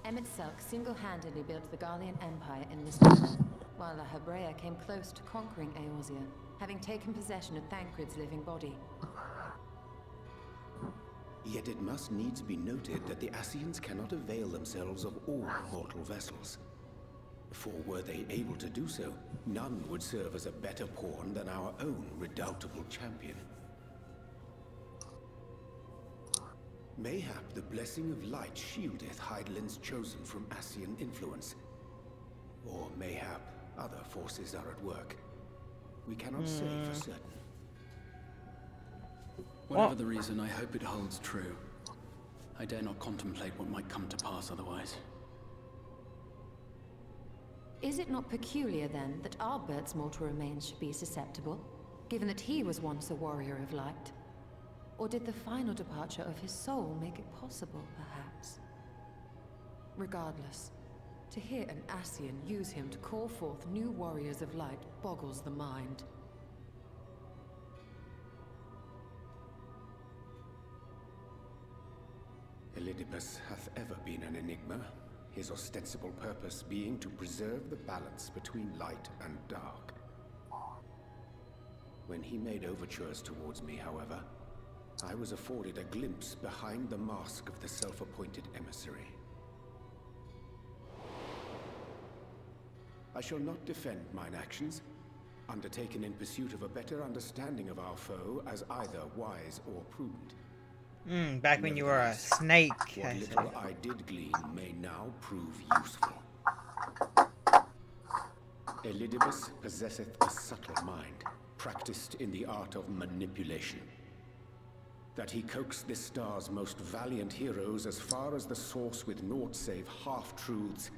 Emet-Selk single-handedly built the Garlean Empire in this manner, while La Hebrea came close to conquering Eorzea, having taken possession of Thancred's living body. Yet it must needs be noted that the Ascians cannot avail themselves of all mortal vessels. For were they able to do so, none would serve as a better pawn than our own redoubtable champion. Mayhap the blessing of light shieldeth Hydaelyn's chosen from Ascian influence. Or mayhap other forces are at work. We cannot say for certain. Whatever the reason, I hope it holds true. I dare not contemplate what might come to pass otherwise. Is it not peculiar, then, that Ardbert's mortal remains should be susceptible, given that he was once a warrior of light? Or did the final departure of his soul make it possible, perhaps? Regardless, to hear an Ascian use him to call forth new warriors of light boggles the mind. Elidibus hath ever been an enigma, his ostensible purpose being to preserve the balance between light and dark. When he made overtures towards me, however, I was afforded a glimpse behind the mask of the self-appointed emissary. I shall not defend mine actions, undertaken in pursuit of a better understanding of our foe as either wise or prudent. Back when you were a snake. What little I did glean may now prove useful. Elidibus possesseth a subtle mind, practiced in the art of manipulation. That he coaxed this star's most valiant heroes as far as the source with naught save half-truths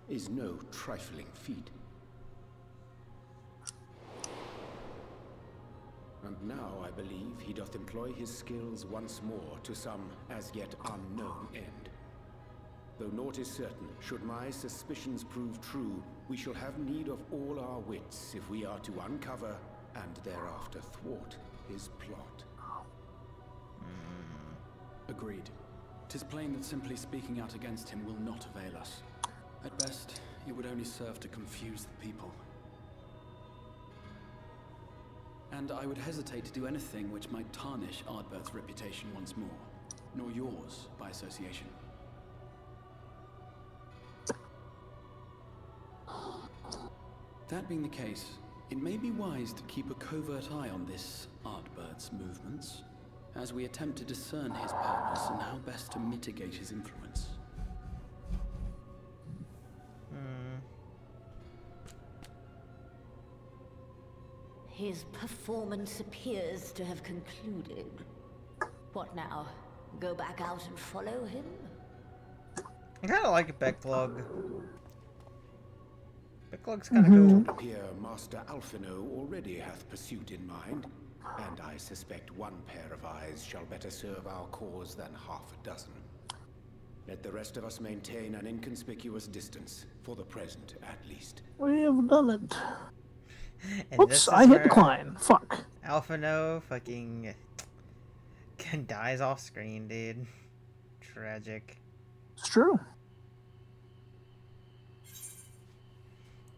is no trifling feat. And now I believe he doth employ his skills once more to some as yet unknown end. Though naught is certain, should my suspicions prove true, we shall have need of all our wits if we are to uncover and thereafter thwart his plot. Agreed. 'Tis plain that simply speaking out against him will not avail us. At best, it would only serve to confuse the people. And I would hesitate to do anything which might tarnish Ardbert's reputation once more, nor yours by association. That being the case, it may be wise to keep a covert eye on this Ardbert's movements, as we attempt to discern his purpose and how best to mitigate his influence. His performance appears to have concluded. What now? Go back out and follow him? I kind of like Becklug. Becklug's kind of cool. Appear Master Alphino already hath pursuit in mind, and I suspect one pair of eyes shall better serve our cause than half a dozen. Let the rest of us maintain an inconspicuous distance, for the present at least. We have done it. And Whoops, I hit decline. Fuck. Alphino fucking dies off screen, dude. Tragic. It's true.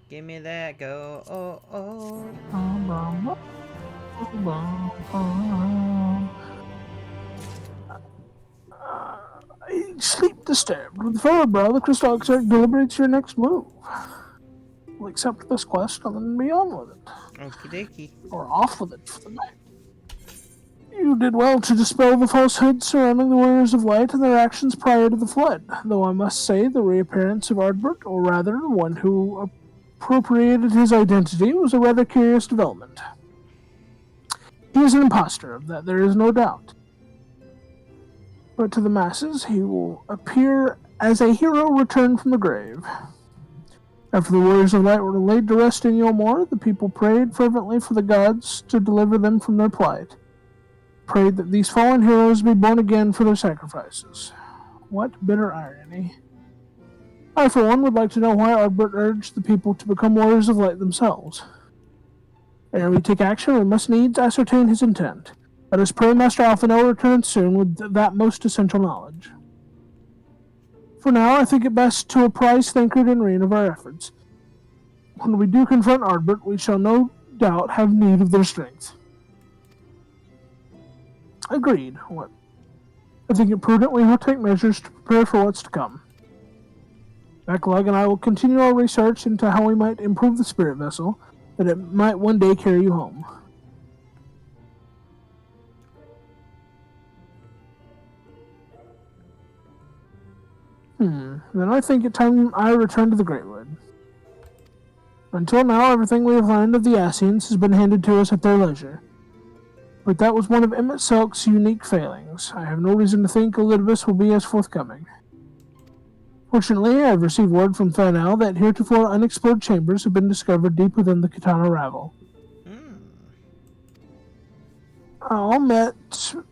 Give me that go. Oh, oh. Sleep disturbed. With fellow bro, the Crystal Exarch deliberates your next move. We'll accept this quest and then be on with it. Okie dokie. Or off with it for the night. You did well to dispel the falsehoods surrounding the Warriors of Light and their actions prior to the flood, though I must say the reappearance of Ardbert, or rather, one who appropriated his identity, was a rather curious development. He is an imposter, of that there is no doubt. But to the masses, he will appear as a hero returned from the grave. After the Warriors of Light were laid to rest in Yolmor, the people prayed fervently for the gods to deliver them from their plight. Prayed that these fallen heroes be born again for their sacrifices. What bitter irony. I, for one, would like to know why Ardbert urged the people to become Warriors of Light themselves. Ere we take action, we must needs ascertain his intent. Let us pray Master Alphino returns soon with that most essential knowledge. For now, I think it best to apprise Thancred and Reen of our efforts. When we do confront Ardbert, we shall no doubt have need of their strength. Agreed. What? I think it prudent we will take measures to prepare for what's to come. Becklug and I will continue our research into how we might improve the spirit vessel, that it might one day carry you home. Then I think it time I return to the Greatwood. Until now, everything we have learned of the Ascians has been handed to us at their leisure. but that was one of Emmett Selk's unique failings. I have no reason to think Elidibus will be as forthcoming. Fortunately, I have received word from Fanel that heretofore unexplored chambers have been discovered deep within the Katana Ravel. Almet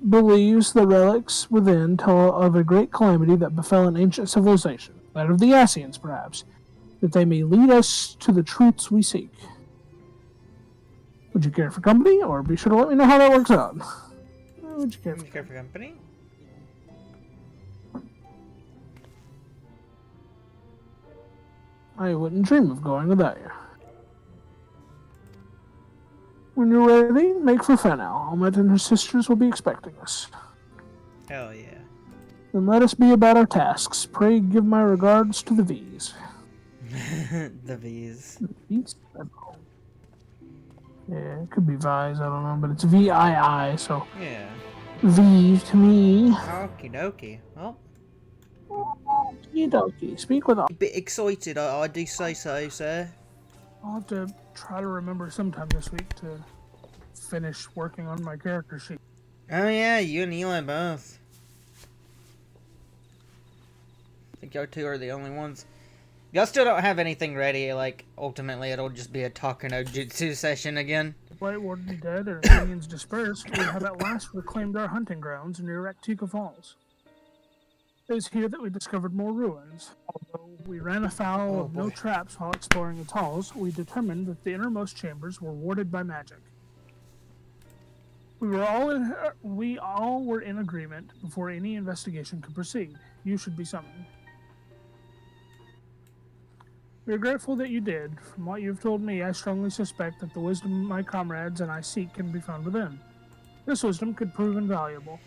believes the relics within tell of a great calamity that befell an ancient civilization, that of the Asians, perhaps, that they may lead us to the truths we seek. Would you care for company, or be sure to let me know how that works out? Would you care for company? I wouldn't dream of going without you. When you're ready, make for Fanel. Almet and her sisters will be expecting us. Hell yeah. Then let us be about our tasks. Pray give my regards to the V's. The V's. V's? Yeah, it could be Vi's, I don't know, but it's V-I-I, so... Yeah. V to me. Okie dokie. Well. Okie dokie. Speak with... A bit excited, I do say so, sir. I'll have to try to remember sometime this week to finish working on my character sheet. Oh yeah, you and Eli both. I think y'all two are the only ones. Y'all still don't have anything ready, like, ultimately it'll just be a Talk no Jutsu session again. White Warden dead and minions dispersed, we have at last reclaimed our hunting grounds near Raktika Falls. It was here that we discovered more ruins. Although we ran afoul of no traps while exploring the talls, we determined that the innermost chambers were warded by magic. We all were in agreement before any investigation could proceed. You should be summoned. We are grateful that you did. From what you've told me, I strongly suspect that the wisdom my comrades and I seek can be found within. This wisdom could prove invaluable,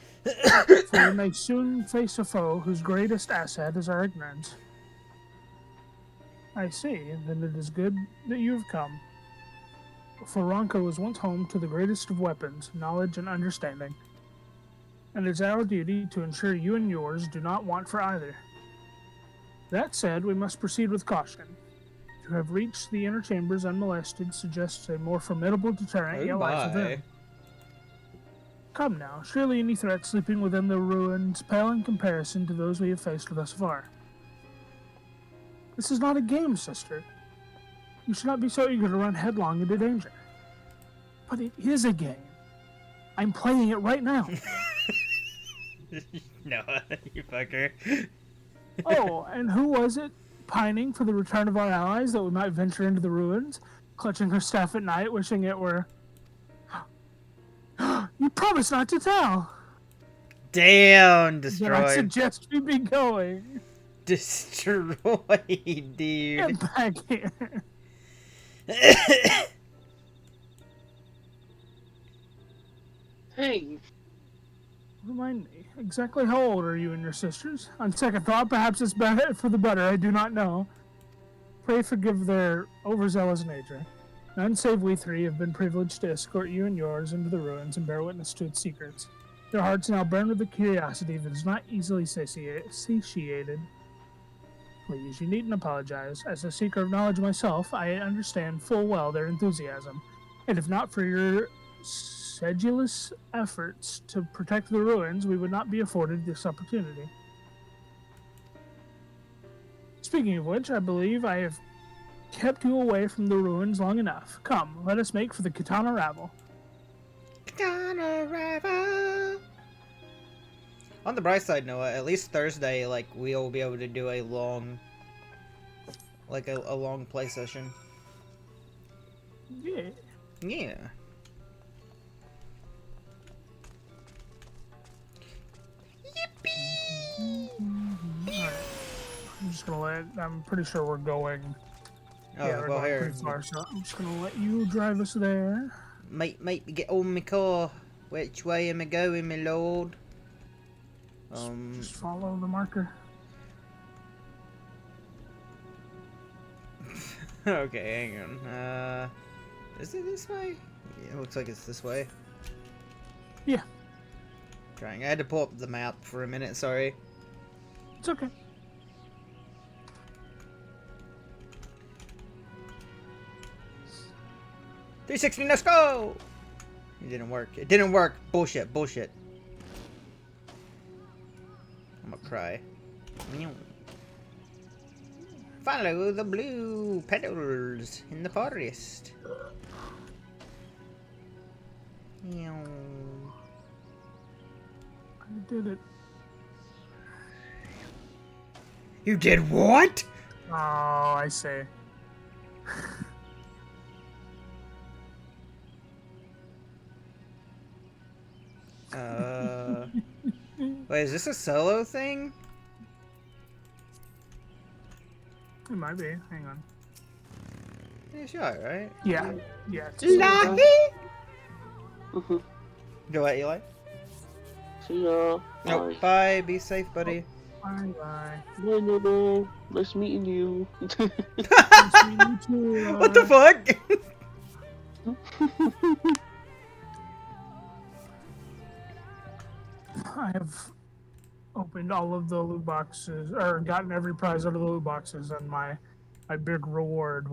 for we may soon face a foe whose greatest asset is our ignorance. I see, then it is good that you have come. For Ronco was once home to the greatest of weapons, knowledge and understanding, and it is our duty to ensure you and yours do not want for either. That said, we must proceed with caution. To have reached the inner chambers unmolested suggests a more formidable deterrent yet lies within. Come now, surely any threat sleeping within the ruins pale in comparison to those we have faced thus far. This is not a game, sister. You should not be so eager to run headlong into danger. But it is a game. I'm playing it right now. No, you fucker. Oh, and who was it pining for the return of our allies that we might venture into the ruins, clutching her staff at night, wishing it were... You promised not to tell! Damn, destroyed. Then I suggest we be going. Destroyed, dude. Get back here. Hey. Remind me, exactly how old are you and your sisters? On second thought, perhaps it's better for the better, I do not know. Pray forgive their overzealous nature. None save we three have been privileged to escort you and yours into the ruins and bear witness to its secrets. Your hearts now burn with a curiosity that is not easily satiated. Please, you needn't apologize. As a seeker of knowledge myself, I understand full well their enthusiasm. And if not for your sedulous efforts to protect the ruins, we would not be afforded this opportunity. Speaking of which, I believe I have kept you away from the ruins long enough. Come, let us make for the Katana Ravel. Katana Ravel! On the bright side, Noah, at least Thursday, like, we'll be able to do a long... like, a long play session. Yeah. Yeah. Alright. I'm just gonna I'm pretty sure we're going... Oh, yeah, we're well, going here. pretty far, so I'm just gonna let you drive us there. Mate, get on my car. Which way am I going, my lord? Just follow the marker. Okay, hang on. Is it this way? Yeah, it looks like it's this way. Yeah. Trying. I had to pull up the map for a minute, sorry. It's okay. $360, let's go! It didn't work. It didn't work. Bullshit. Bullshit. I'm gonna cry. Meow. Follow the blue petals in the forest. Meow. I did it. You did what? Oh, I see. Wait, is this a solo thing? It might be. Hang on. Yeah, sure, right? Yeah. Yeah. Lahi! Do what, Eli? See ya. Nope. Bye. Be safe, buddy. Bye bye. No, no, no. Nice meeting you. What the fuck? I have opened all of the loot boxes, or gotten every prize out of the loot boxes, and my big reward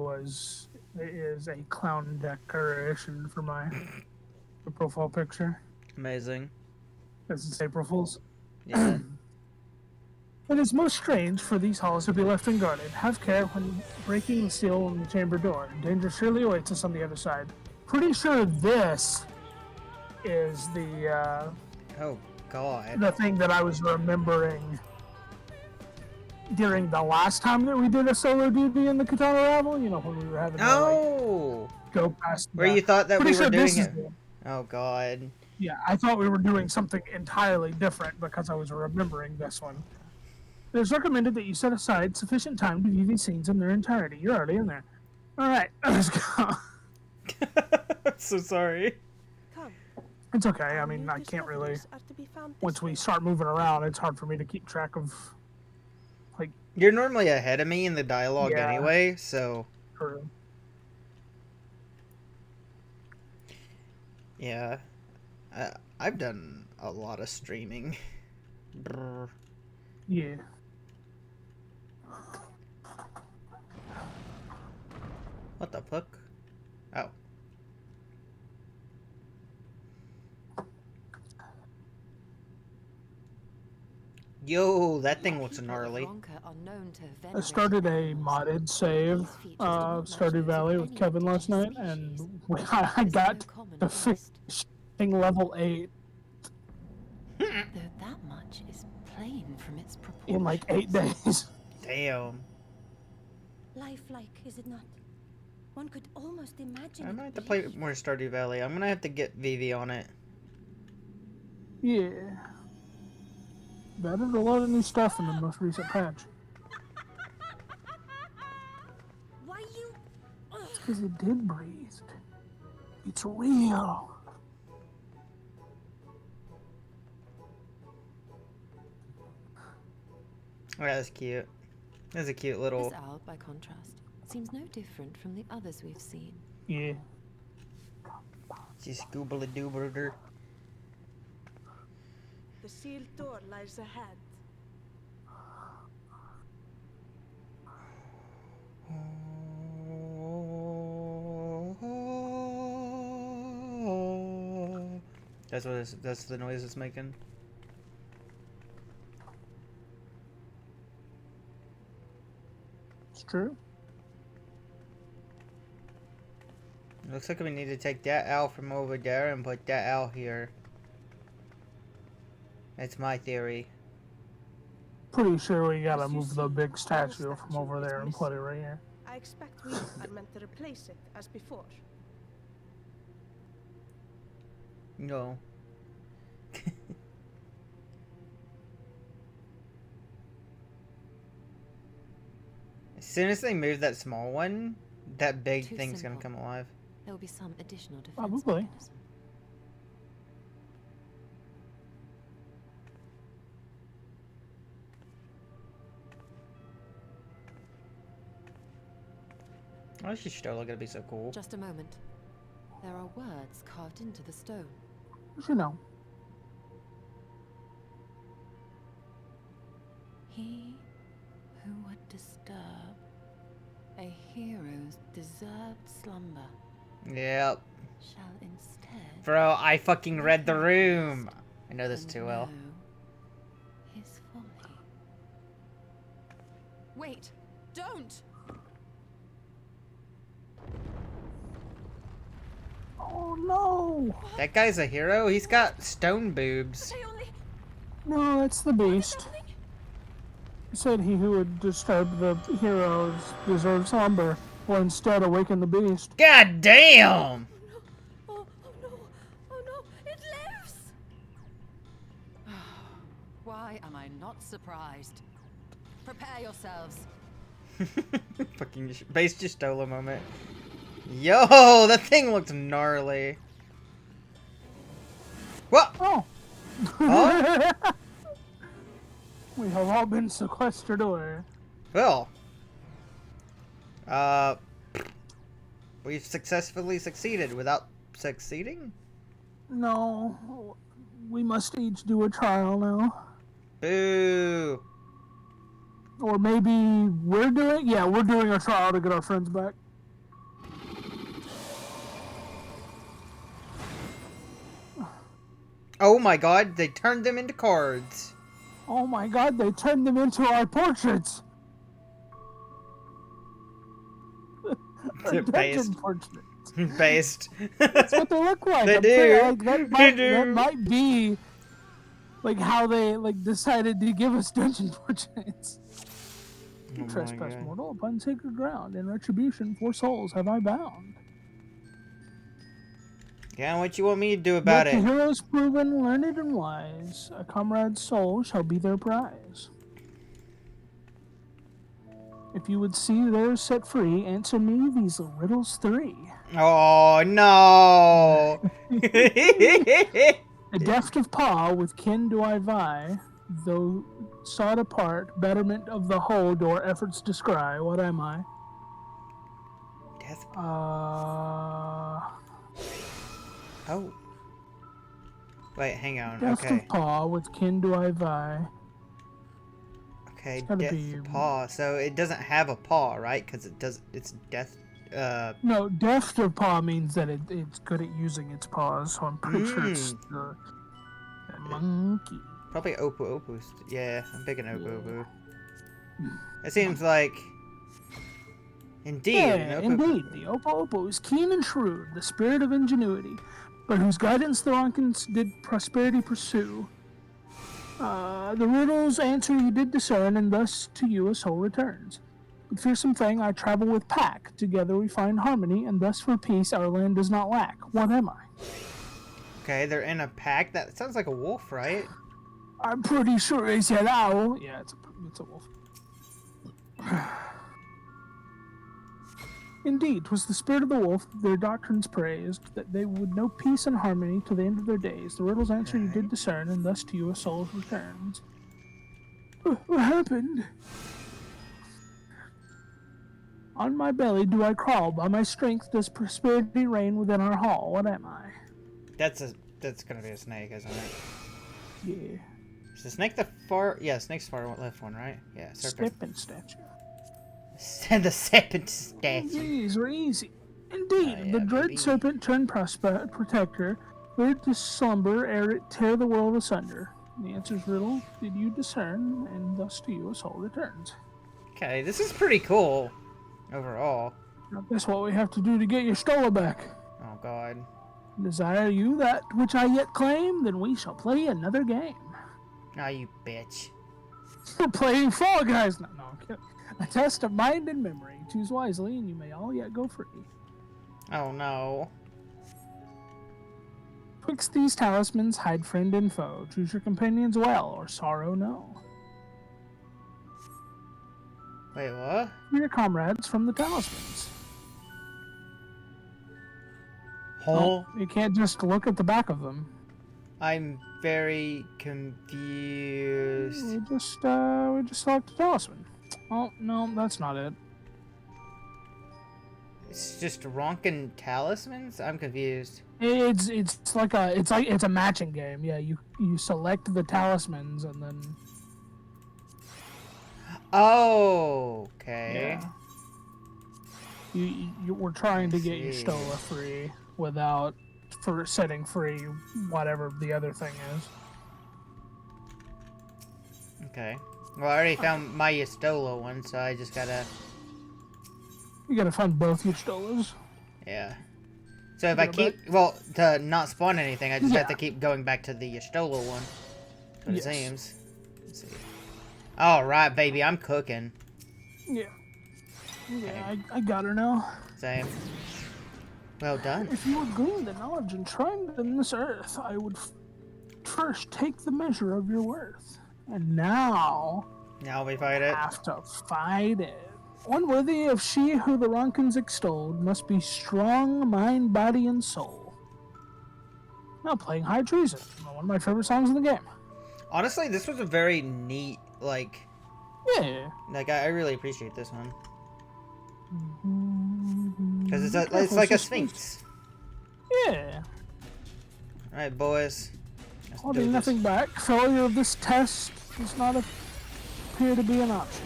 is a clown decoration for my profile picture. Amazing. This is April Fool's. Yeah. It is most strange for these halls to be left unguarded. Have care when breaking the seal on the chamber door. Danger surely awaits us on the other side. Pretty sure this is the Oh God. the thing that I was remembering during the last time that we did a solo duty in the Katana Ravel. You know, when we were having to go past. Where you thought that we Pretty were sure doing this is it? the- Oh God. Yeah, I thought we were doing something entirely different because I was remembering this one. It is recommended that you set aside sufficient time to view these scenes in their entirety. You're already in there. Alright, let's go. I'm so sorry. It's okay, I mean, I can't really... Once we start moving around, it's hard for me to keep track of... Like... You're normally ahead of me in the dialogue Yeah. anyway, so... True. Yeah. I've done a lot of streaming. Brr. Yeah. What the fuck? Oh. Yo, that thing looks gnarly. I started a modded save of Stardew Valley with Kevin last night, and I got to fishing level 8 Though that much is plain from its proportions. in like 8 days. Damn. Lifelike, is it not? One could almost imagine. I might have to play more Stardew Valley. I'm gonna have to get Vivi on it. Yeah. They added a lot of new stuff in the most recent patch. Why you? It's because it did breathe. It's real. Oh, that's cute. That's a cute little... This owl, by contrast, seems no different from the others we've seen. Yeah. She's scoobly-doober. The sealed door lies ahead. That's what it's, that's the noise it's making. It's true. Looks like we need to take that owl from over there and put that owl here. That's my theory. Pretty sure we gotta move the big statue from over there and put it right here. I expect we are meant to replace it as before. No. As soon as they move that small one, that big Too thing's simple. gonna come alive. There will be some additional defense Probably. mechanism. Oh, she's still gonna be so cool. Just a moment. There are words carved into the stone. You know. He who would disturb a hero's deserved slumber. Yep. shall instead... Bro, I fucking read the room. I know this too well. His folly. Wait! Don't! Oh no! That guy's a hero. He's got stone boobs. No, that's the beast. He said he who would disturb the heroes deserves slumber, or instead awaken the beast. God damn! Oh no, it lives! Why am I not surprised? Prepare yourselves. Fucking base just stole a moment. Yo, that thing looks gnarly. What? Oh. Huh? We have all been sequestered away. Well. We've successfully succeeded without succeeding? No. We must each do a trial now. Boo. Or maybe we're doing... Yeah, we're doing a trial to get our friends back. Oh my god, they turned them into cards. Oh my god, they turned them into our portraits! Based. Portraits. Based. That's what they look like. They I'm do. saying, like, They do. that might be like how they decided to give us dungeon portraits. You Oh my trespass God. mortal upon sacred ground. In retribution, 4 souls have I bound. Yeah, what you want me to do about Let it? the heroes proven, learned, and wise, a comrade's soul shall be their prize. If you would see theirs set free, answer me these riddles 3. Oh no! A deft of paw with kin do I vie, though sought apart, betterment of the whole door efforts descry. What am I? Death. Oh. Wait, hang on. Deft Okay. of paw with kin do I vie. Okay, gotta death be- paw. So it doesn't have a paw, right? Because it does. It's death. No, deft of paw means that it's good at using its paws, so I'm pretty sure it's the monkey. Probably Opu Opu. Yeah, I'm picking Opu Opu. It seems like. Indeed. Yeah, an Opu- indeed. The Opo Opo is keen and shrewd, the spirit of ingenuity, but whose guidance the Ronkins did prosperity pursue. The riddles answer you did discern, and thus to you a soul returns. With fearsome thing I travel with pack, together we find harmony, and thus for peace our land does not lack. What am I? Okay, they're in a pack. That sounds like a wolf, right? I'm pretty sure it's an owl. Yeah, it's a wolf. Indeed, 'twas the spirit of the wolf their doctrines praised, that they would know peace and harmony to the end of their days. The riddle's answer you did discern, and thus to you a soul returns. What happened? On my belly do I crawl, by my strength does prosperity reign within our hall. What am I? That's gonna be a snake, isn't it? Yeah. Is the snake the far? Yeah, snake's far left one, right? Yeah, serpent. Serpent statue. The serpent statue. These are easy. Indeed, the dread serpent turned protector, feared to slumber ere it tear the world asunder. The answer's riddle did you discern, and thus to you a soul returns. Okay, this is pretty cool. Overall. Now guess what we have to do to get your Stola back? Oh God. Desire you that which I yet claim, then we shall play another game. Ah, you bitch. We're playing Fall Guys. No, I'm kidding. A test of mind and memory. Choose wisely, and you may all yet go free. Oh no. Twixt these talismans, hide friend and foe. Choose your companions well, or sorrow no. Wait, what? Your comrades from the talismans. Huh? You can't just look at the back of them. I'm very confused. We just select a talisman. Oh no, that's not it. It's just Ronkin talismans? I'm confused. It's a matching game. Yeah, you select the talismans and then. Oh, okay. Yeah. You were trying to get your Stola free. without for setting free whatever the other thing is. Okay. Well, I already found my Ystola one, so I just gotta... You gotta find both your stolas. Yeah. So if I keep... Well, to not spawn anything, I just have to keep going back to the Ystola one. What it seems. Let's see. Alright, baby, I'm cooking. Yeah. Yeah, I got her now. Same. Well done. If you would glean the knowledge enshrined in this earth, I would first take the measure of your worth. And now we fight it. Have to fight it. One worthy of she who the Ronkins extolled must be strong, mind, body, and soul. Now playing High Treason, one of my favorite songs in the game. Honestly, this was a very neat, like... Yeah. Like, I really appreciate this one. Because it's like a Sphinx. Yeah. Alright, boys. Holding nothing back, failure of this test does not appear to be an option.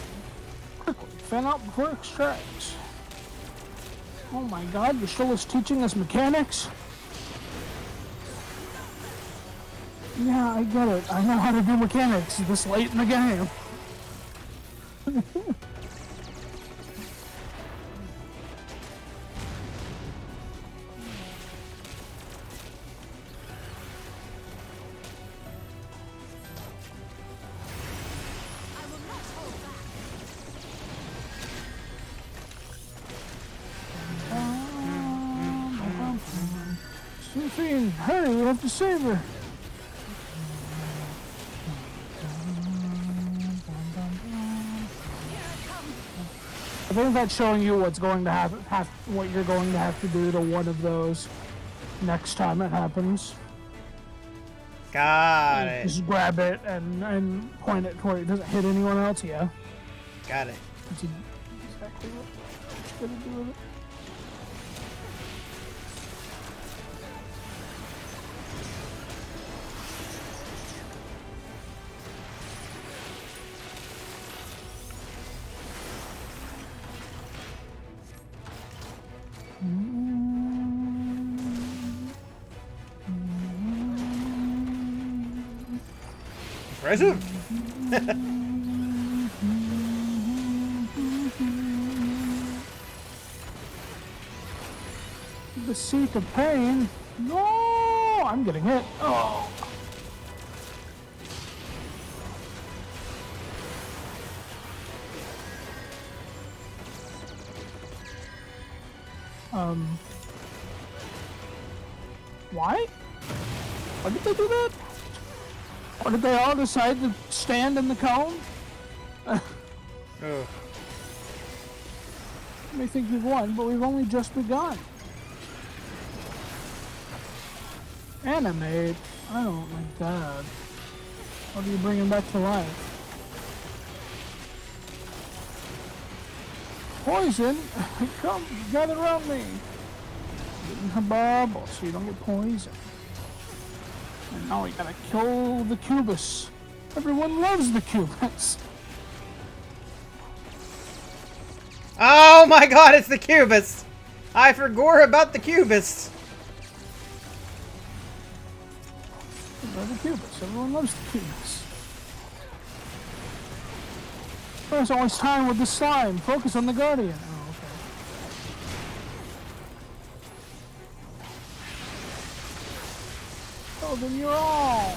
Quickly, fan out before it extracts. Oh my god, you're still teaching us mechanics? Yeah, I get it. I know how to do mechanics this late in the game. Sophie, hurry, we have to save her. I think that's showing you what's going to happen, what you're going to have to do to one of those next time it happens. Got it. Just grab it and point it to where it doesn't hit anyone else. Yeah. Got it. That's exactly what you're gonna do with it. Impressive. The seat of pain. No, I'm getting hit. Oh. Why? Why did they do that? Or did they all decide to stand in the cone? Oh. You may think we've won, but we've only just begun. Animate? I don't like that. How do you bring him back to life? Poison? Come, gather around me. Get in her bubble so you don't get poisoned. And now we gotta kill the Cubus. Everyone loves the Cubus. Oh my god, it's the Cubist! I forgot about the Cubist! The Cubus. Everyone loves the Cubus. There's always time with the slime. Focus on the Guardian. Oh, okay. Oh, then you're all.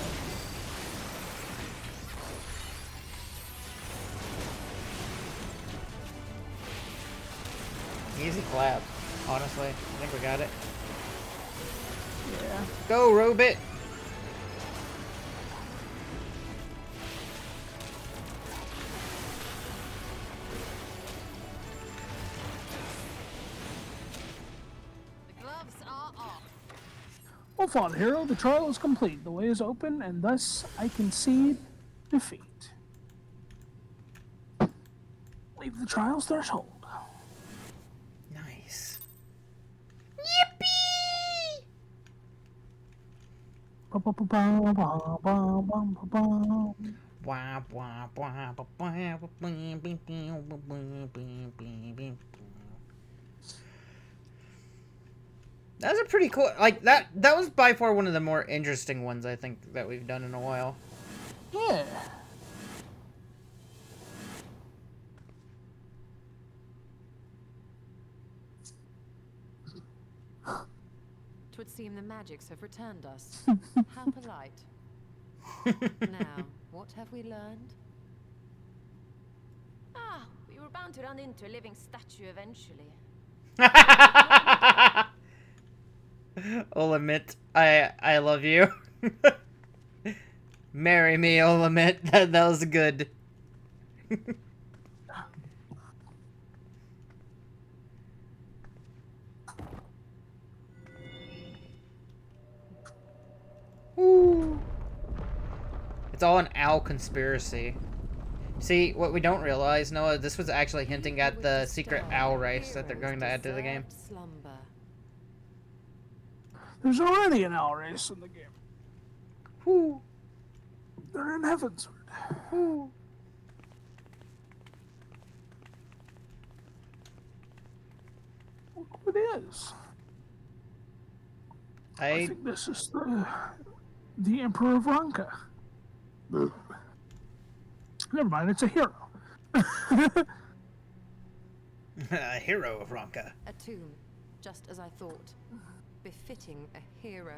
Easy clap, honestly. I think we got it. Yeah. Go, Robit! Well fought, hero. The trial is complete. The way is open, and thus I concede defeat. Leave the trial's threshold. Nice. That was a pretty cool. Like that was by far one of the more interesting ones I think that we've done in a while. Yeah. Twould seem the magics have returned us. How polite. Now, what have we learned? Ah, we were bound to run into a living statue eventually. Olamit, I love you. Marry me, Olamit. That was good. Ooh. It's all an owl conspiracy. See, what we don't realize, Noah, this was actually hinting at the secret owl race that they're going to add to the game. There's already an owl race in the game. Whoo. They're in Heavensward. Whoo. Look who it is. I think this is the Emperor of Ronka. Never mind, it's a hero. A hero of Ronka. A tomb, just as I thought. Befitting a hero.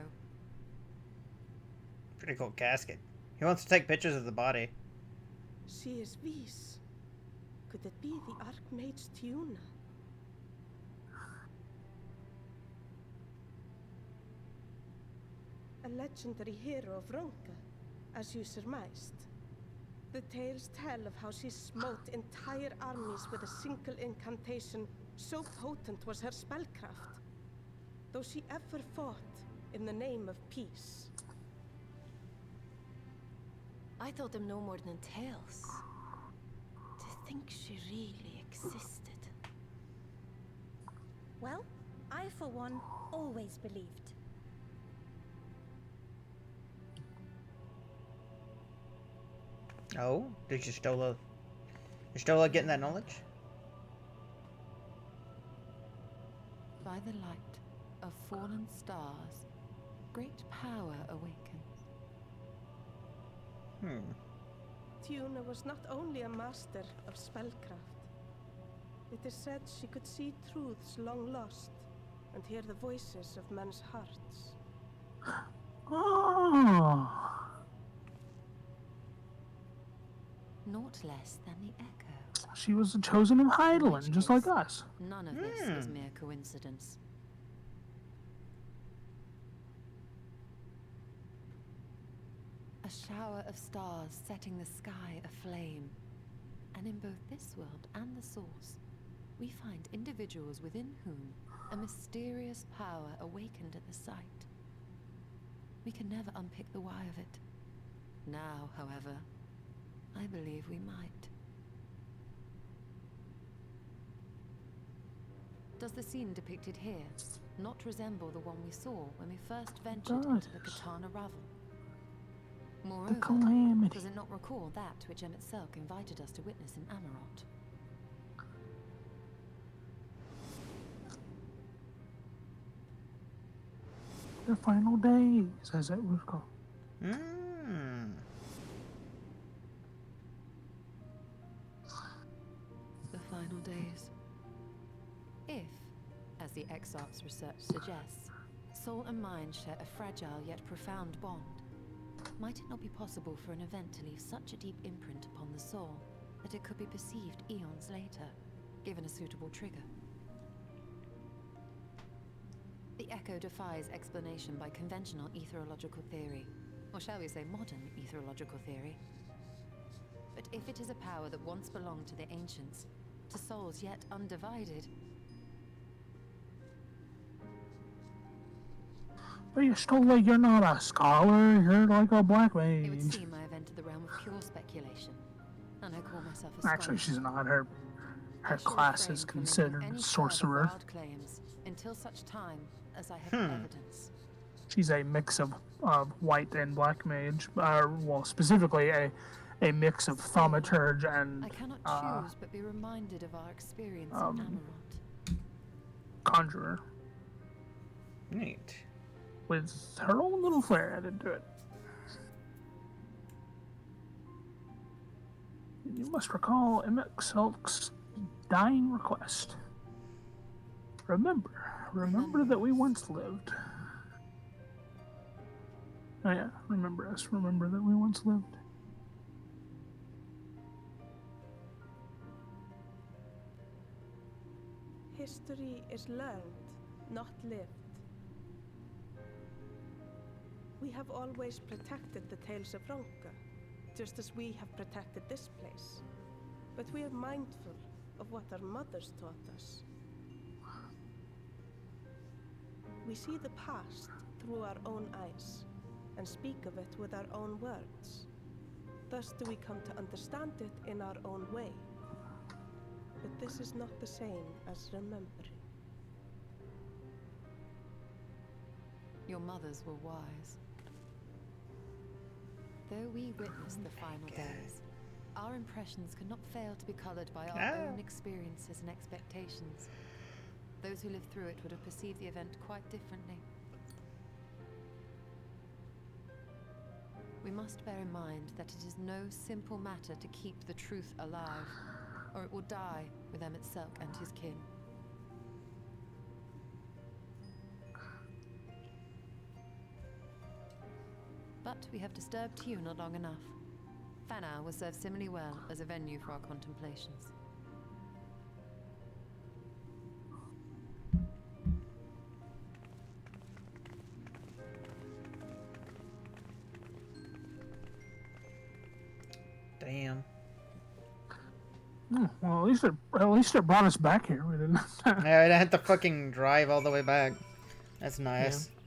Pretty cool casket. He wants to take pictures of the body. She is Vis. Could it be the Archmage Tiuna? A legendary hero of Ronka, as you surmised. The tales tell of how she smote entire armies with a single incantation, so potent was her spellcraft. Though she ever fought in the name of peace. I thought them no more than tales. To think she really existed. Well, I for one always believed. Oh, did Y'shtola getting that knowledge? By the light of fallen stars, great power awakens. Tiuna was not only a master of spellcraft. It is said she could see truths long lost and hear the voices of men's hearts. Oh. Naught less than the echo. She was the chosen of Hydaelyn, just like us. None of this is mere coincidence. A shower of stars setting the sky aflame. And in both this world and the source, we find individuals within whom a mysterious power awakened at the sight. We can never unpick the why of it. Now, however, I believe we might. Does the scene depicted here not resemble the one we saw when we first ventured into the Katana Ravel? Moreover, does it not recall that which Emmett Selk invited us to witness in Amarot? The final days, as it was called. The final days. If, as the Exarch's research suggests, soul and mind share a fragile yet profound bond, might it not be possible for an event to leave such a deep imprint upon the soul that it could be perceived eons later, given a suitable trigger? The echo defies explanation by conventional etherological theory, or shall we say modern etherological theory. But if it is a power that once belonged to the ancients, to souls yet undivided... But Y'shtola, you're not a scholar, you're like a black mage. It would seem I have entered the realm of pure speculation, and I call myself a Actually, scholar. she's not. Her class is considered a sorcerer. Wild claims, until such time as I have evidence. She's a mix of white and black mage. Well, specifically a mix of thaumaturge and I cannot choose but be reminded of our experience in Amarot. conjurer. Neat. With her own little flair added to it. You must recall Emek-Selk's dying request. Remember that we once lived. Oh yeah, remember us. Remember that we once lived. History is learned, not lived. We have always protected the Tales of Ronka, just as we have protected this place. But we are mindful of what our mothers taught us. We see the past through our own eyes, and speak of it with our own words. Thus do we come to understand it in our own way. But this is not the same as remembering. Your mothers were wise. Though we witnessed the final days, our impressions cannot fail to be colored by our own experiences and expectations. Those who lived through it would have perceived the event quite differently. We must bear in mind that it is no simple matter to keep the truth alive, or it will die with Emet-Selch and his kin. But we have disturbed Tiuna long enough. Fana will serve similarly well as a venue for our contemplations. Damn. Well, at least it brought us back here. We didn't. Yeah, I had to fucking drive all the way back. That's nice. Yeah.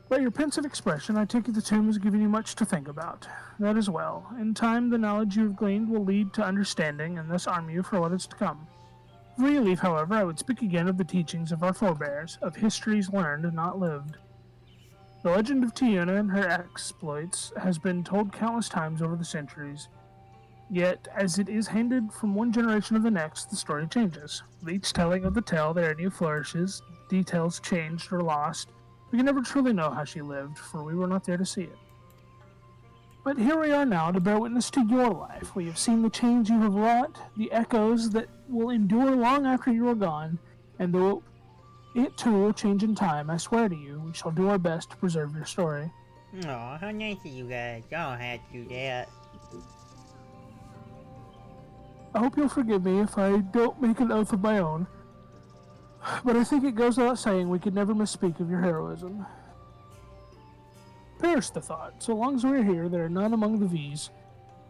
By your pensive expression, I take it the tomb has given you much to think about. That as well. In time, the knowledge you have gleaned will lead to understanding, and thus arm you for what is to come. Before you leave, however, I would speak again of the teachings of our forebears, of histories learned and not lived. The legend of Tiuna and her exploits has been told countless times over the centuries. Yet, as it is handed from one generation to the next, the story changes. With each telling of the tale, there are new flourishes, details changed or lost. We can never truly know how she lived, for we were not there to see it. But here we are now to bear witness to your life. We have seen the change you have wrought, the echoes that will endure long after you are gone, and though it too will change in time, I swear to you, we shall do our best to preserve your story. Aw, how nice of you guys. Y'all don't have to do that. I hope you'll forgive me if I don't make an oath of my own, but I think it goes without saying we could never misspeak of your heroism. Perish the thought. So long as we are here, there are none among the V's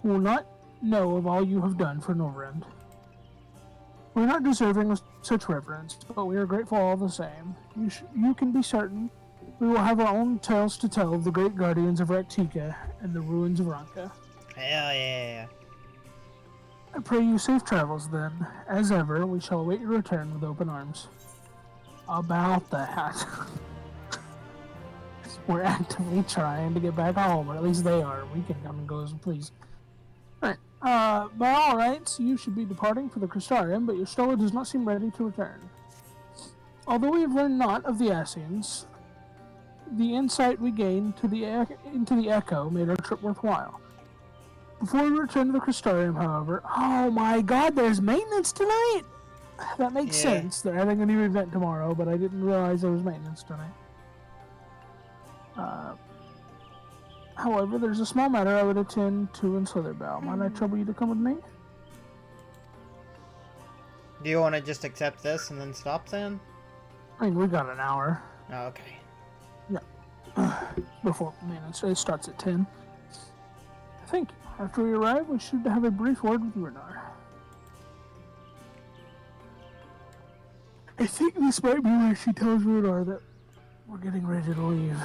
who will not know of all you have done for Norvrend. We are not deserving of such reverence, but we are grateful all the same. You can be certain we will have our own tales to tell of the great guardians of Rak'tika and the ruins of Ronka. Hell yeah. I pray you safe travels then. As ever, we shall await your return with open arms. About that. We're actively trying to get back home, or at least they are. We can come and go as we please. Alright, by all rights, you should be departing for the Crystarium, but your Stola does not seem ready to return. Although we have learned naught of the Ascians, the insight we gained into the Echo made our trip worthwhile. Before we return to the Crystarium, however, oh my god, there's maintenance tonight! That makes sense. They're having a new event tomorrow, but I didn't realize there was maintenance tonight. However, there's a small matter I would attend to in Slitherbow. Might I trouble you to come with me? Do you want to just accept this and then stop then? I mean, we got an hour. Oh, okay. Yeah. Before maintenance, it starts at 10. Thank you. After we arrive, we should have a brief word with Runar. I think this might be where she tells Runar that we're getting ready to leave.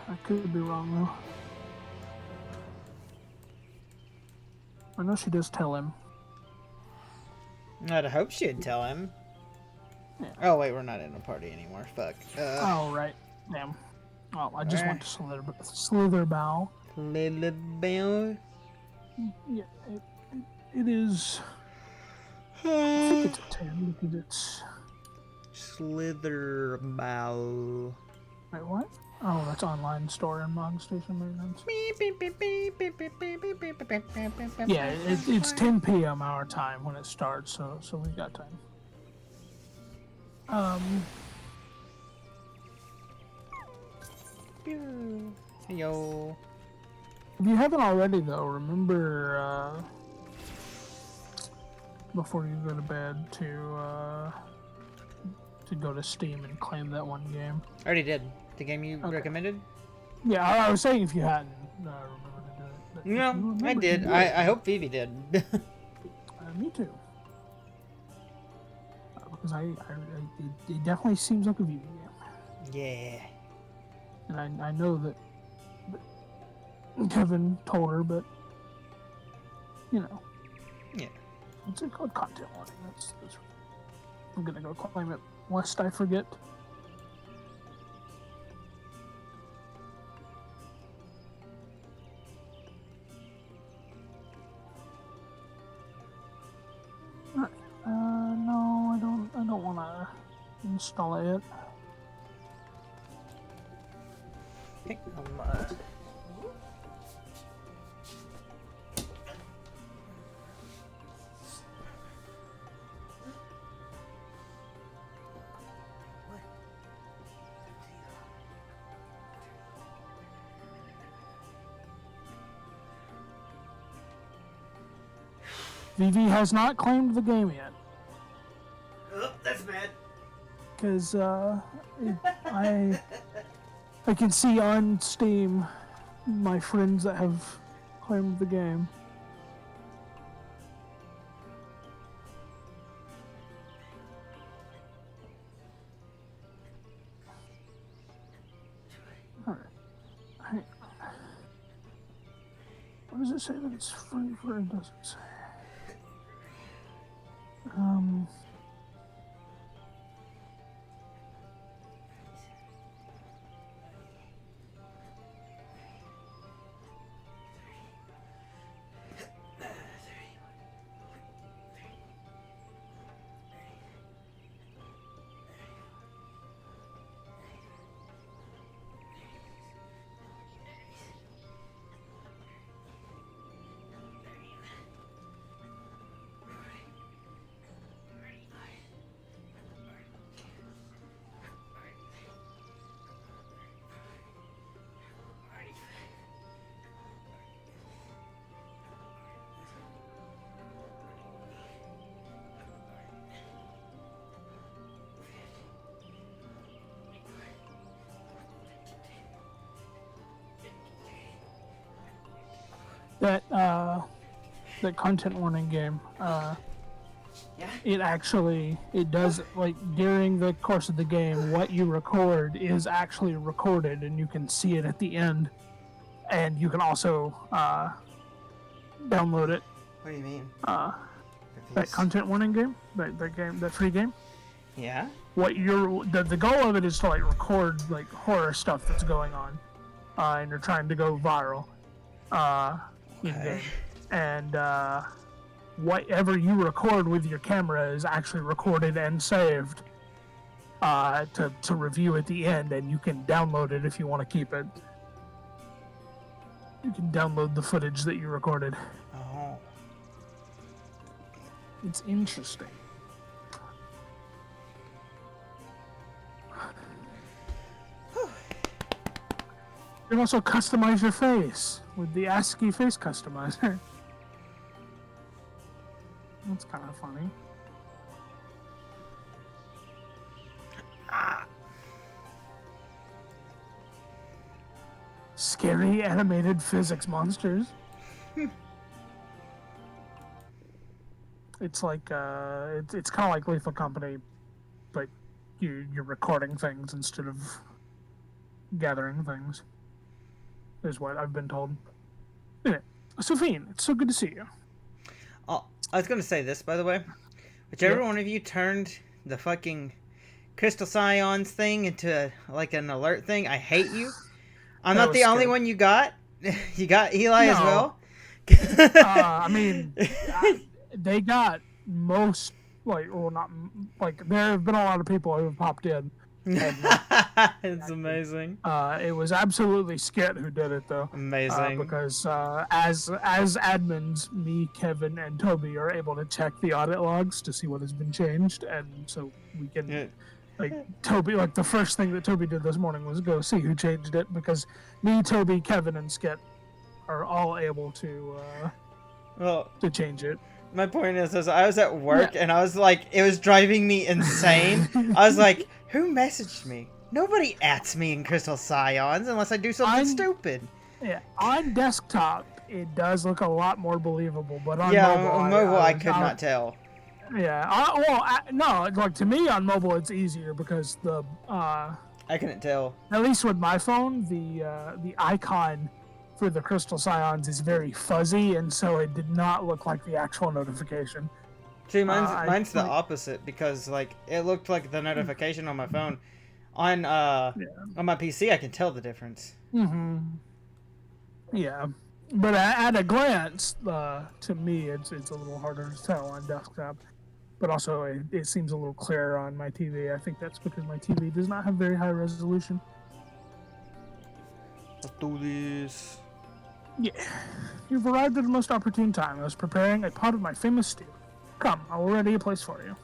I could be wrong, though. I know she does tell him. I'd hope she'd tell him. Yeah. Oh, wait, we're not in a party anymore. Fuck. Oh, right. Damn. Oh, I just went to Slitherbow. Slitherbow? Yeah, it is... I think it's a 10 because it's... Slitherball. Wait, what? Oh, that's online store and Mog Station maintenance. Yeah, it's 10 p.m. our time when it starts, so we got time. Yo. If you haven't already, though, remember before you go to bed to go to Steam and claim that one game. I already did. The game you recommended? Yeah, I was saying if you hadn't remember to do it. But No, I did. I hope Vivi did. Me too. Because it definitely seems like a Vivi game. Yeah. And I know that Kevin told her, but you know. Yeah. It's called content warning. That's I'm gonna go claim it lest I forget. No, I don't want to install it yet. Okay, Vivi has not claimed the game yet. Oh, that's bad. Because I can see on Steam my friends that have claimed the game. Alright. What does it say that it's free for? It doesn't say. That content warning game, it does, like, during the course of the game, what you record is actually recorded, and you can see it at the end, and you can also download it. What do you mean? That content warning game, that free game. Yeah. What the goal of it is to, like, record, like, horror stuff that's going on, and you're trying to go viral. In game. And whatever you record with your camera is actually recorded and saved to review at the end, and you can download it if you want to keep it. You can download the footage that you recorded. Oh. It's interesting. You can also customize your face with the ASCII face customizer. That's kind of funny. Scary animated physics monsters. It's like it's kind of like Lethal Company, but you're recording things instead of gathering things. Is what I've been told. Anyway, Sophine, it's so good to see you. Oh, I was gonna say this, by the way. Whichever one of you turned the fucking Crystal Scions thing into like an alert thing, I hate you. I'm not the only one you got. You got Eli as well. I mean, they got most like, well, not like there have been a lot of people who have popped in. And, It's amazing. it was absolutely Skit who did it though. Amazing. Because as admins, me, Kevin, and Toby are able to check the audit logs to see what has been changed, and so we can. Like Toby, like the first thing that Toby did this morning was go see who changed it, because me, Toby, Kevin, and Skit are all able to change it. My point is I was at work and I was like, it was driving me insane. I was like, who messaged me? Nobody ats me in Crystal Scions unless I do something stupid. Yeah, on desktop it does look a lot more believable, but on on mobile I could not not tell. Yeah, no, like to me on mobile it's easier because the I couldn't tell. At least with my phone, the icon for the Crystal Scions is very fuzzy, and so it did not look like the actual notification. See, mine's the opposite, because like it looked like the notification on my phone. On my PC, I can tell the difference. Yeah, but at a glance, to me, it's a little harder to tell on desktop. But also, it seems a little clearer on my TV. I think that's because my TV does not have very high resolution. Let's do this. Yeah. You've arrived at the most opportune time. I was preparing a pot of my famous stew. Come, I will ready a place for you.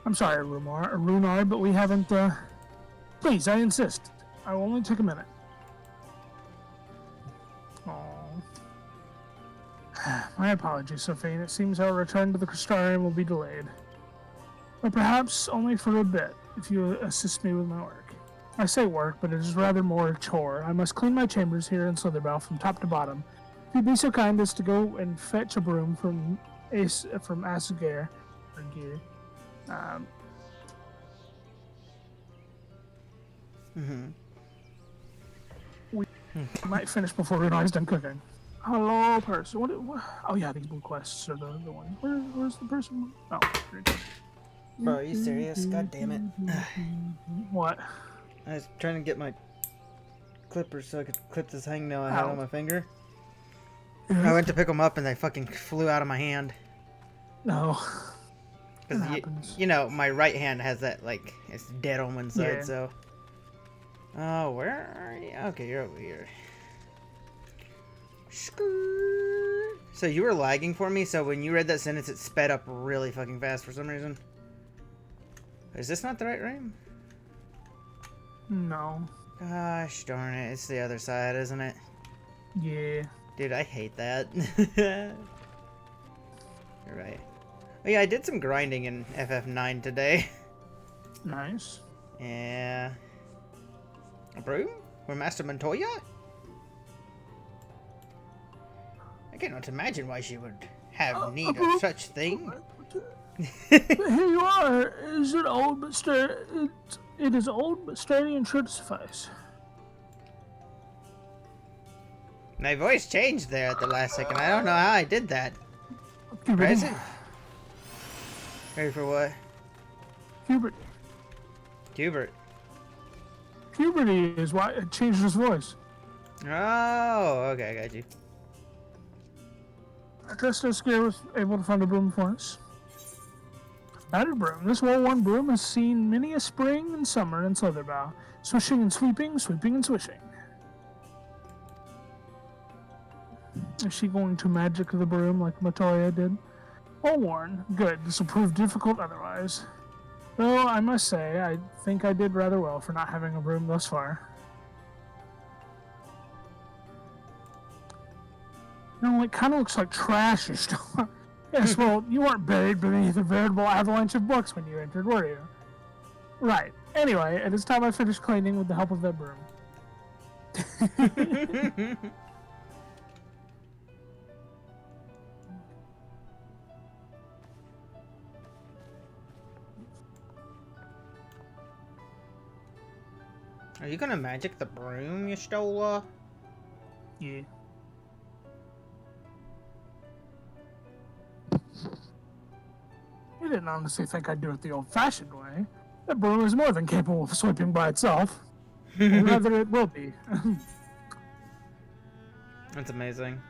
I'm sorry, Runar, but we haven't, Please, I insist. I will only take a minute. My apologies, Sophie. It seems our return to the Crystarium will be delayed. But perhaps only for a bit, if you assist me with my work. I say work, but it is rather more a chore. I must clean my chambers here in Slitherbough from top to bottom. If you'd be so kind as to go and fetch a broom from Asgir. We might finish before Runar's done cooking. Hello, person. What? Oh yeah, these blue quests are the one. Where's the person? Oh, bro, are you serious? God damn it! What? I was trying to get my clippers so I could clip this hangnail I had on my finger. I went to pick them up and they fucking flew out of my hand. No. Because you know, my right hand has that, like, it's dead on one side, so. Oh, where are you? Okay, you're over here. So you were lagging for me, so when you read that sentence, it sped up really fucking fast for some reason. Is this not the right room? No. Gosh darn it, it's the other side, isn't it? Yeah. Dude, I hate that. You're right. Oh yeah, I did some grinding in FF9 today. Nice. Yeah. A broom? For Master Montoya? I cannot imagine why she would have need of such thing. Here you are. Is it old but sturdy? It is old but sturdy and sure to suffice. My voice changed there at the last second. I don't know how I did that. Puberty. Ready for what? Puberty. Hubert. Puberty is why it changed his voice. Oh, okay, I got you. Asgir was able to find a broom for us. Battered broom. This well-worn broom has seen many a spring and summer in Slitherbough. Swishing and sweeping, sweeping and swishing. Is she going to magic the broom like Matoya did? Well-worn. Good. This will prove difficult otherwise. Though, I must say, I think I did rather well for not having a broom thus far. No, it kind of looks like trash. Yes, well, you weren't buried beneath a veritable avalanche of books when you entered, were you? Right. Anyway, it is time I finished cleaning with the help of that broom. Are you gonna magic the broom, Y'shtola? Yeah. You didn't honestly think I'd do it the old-fashioned way. That broom is more than capable of sweeping by itself. Or rather, it will be. That's amazing.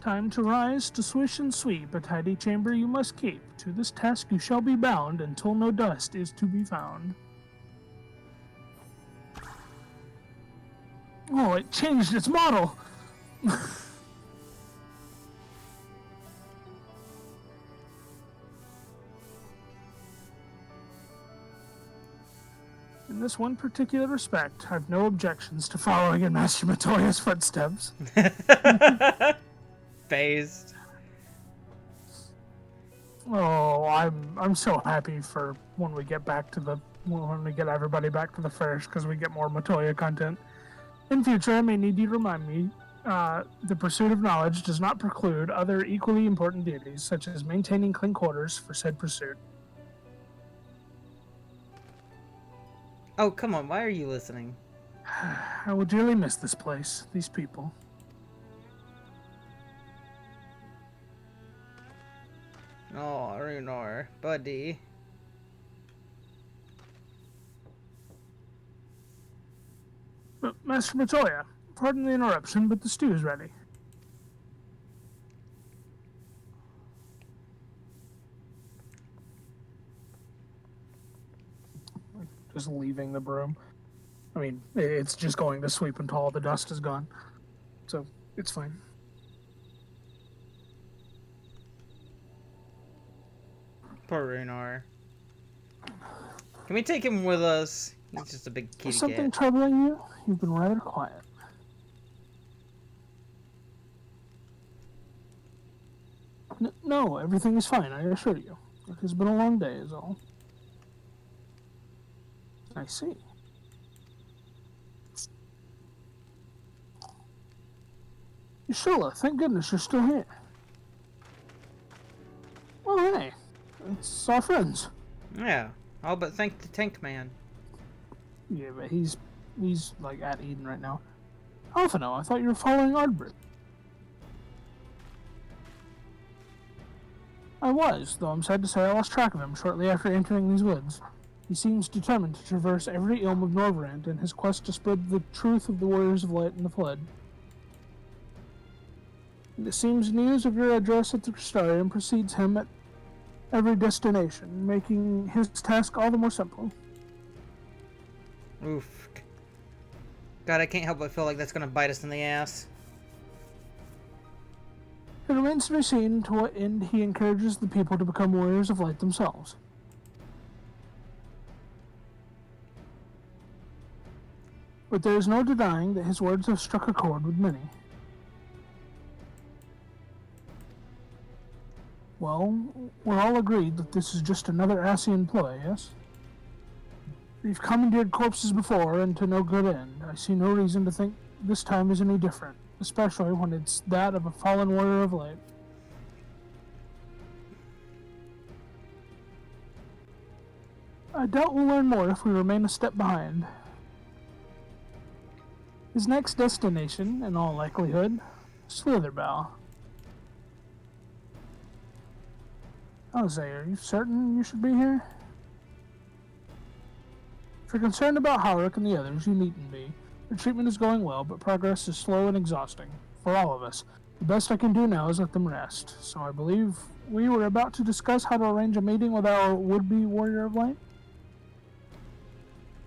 Time to rise, to swish and sweep, a tidy chamber you must keep. To this task you shall be bound, until no dust is to be found. Oh, it changed its model! In this one particular respect, I've no objections to following in Master Matoya's footsteps. Phased. Oh, I'm so happy for when we get everybody back to the first, because we get more Matoya content. In future, I may need you to remind me, the pursuit of knowledge does not preclude other equally important duties, such as maintaining clean quarters for said pursuit. Oh, come on, why are you listening? I will dearly miss this place, these people. Oh, Runor, buddy. Master Matoya, pardon the interruption, but the stew is ready. Just leaving the broom. I mean, it's just going to sweep until all the dust is gone. So, it's fine. Poor Runor. Can we take him with us? He's just a big kitty Is something cat. troubling you? You've been rather quiet. No, everything is fine, I assure you. It has been a long day, is all. I see. Yashula, thank goodness you're still here. Well, hey, it's our friends. Yeah, all but thank the Tank Man. Yeah, but he's like at Eden right now. Alphino, I thought you were following Ardbert. I was, though I'm sad to say I lost track of him shortly after entering these woods. He seems determined to traverse every ilm of Norvrand in his quest to spread the truth of the Warriors of Light and the Flood. It seems news of your address at the Crystarium precedes him at every destination, making his task all the more simple. Oof. God, I can't help but feel like that's gonna bite us in the ass. It remains to be seen to what end he encourages the people to become Warriors of Light themselves. But there is no denying that his words have struck a chord with many. Well, we're all agreed that this is just another Ascian ploy, yes? We've commandeered corpses before, and to no good end. I see no reason to think this time is any different, especially when it's that of a fallen warrior of light. I doubt we'll learn more if we remain a step behind. His next destination, in all likelihood, Slitherbow. Jose, are you certain you should be here? If you're concerned about Howrick and the others, you needn't be. The treatment is going well, but progress is slow and exhausting. For all of us. The best I can do now is let them rest. So I believe we were about to discuss how to arrange a meeting with our would-be Warrior of Light?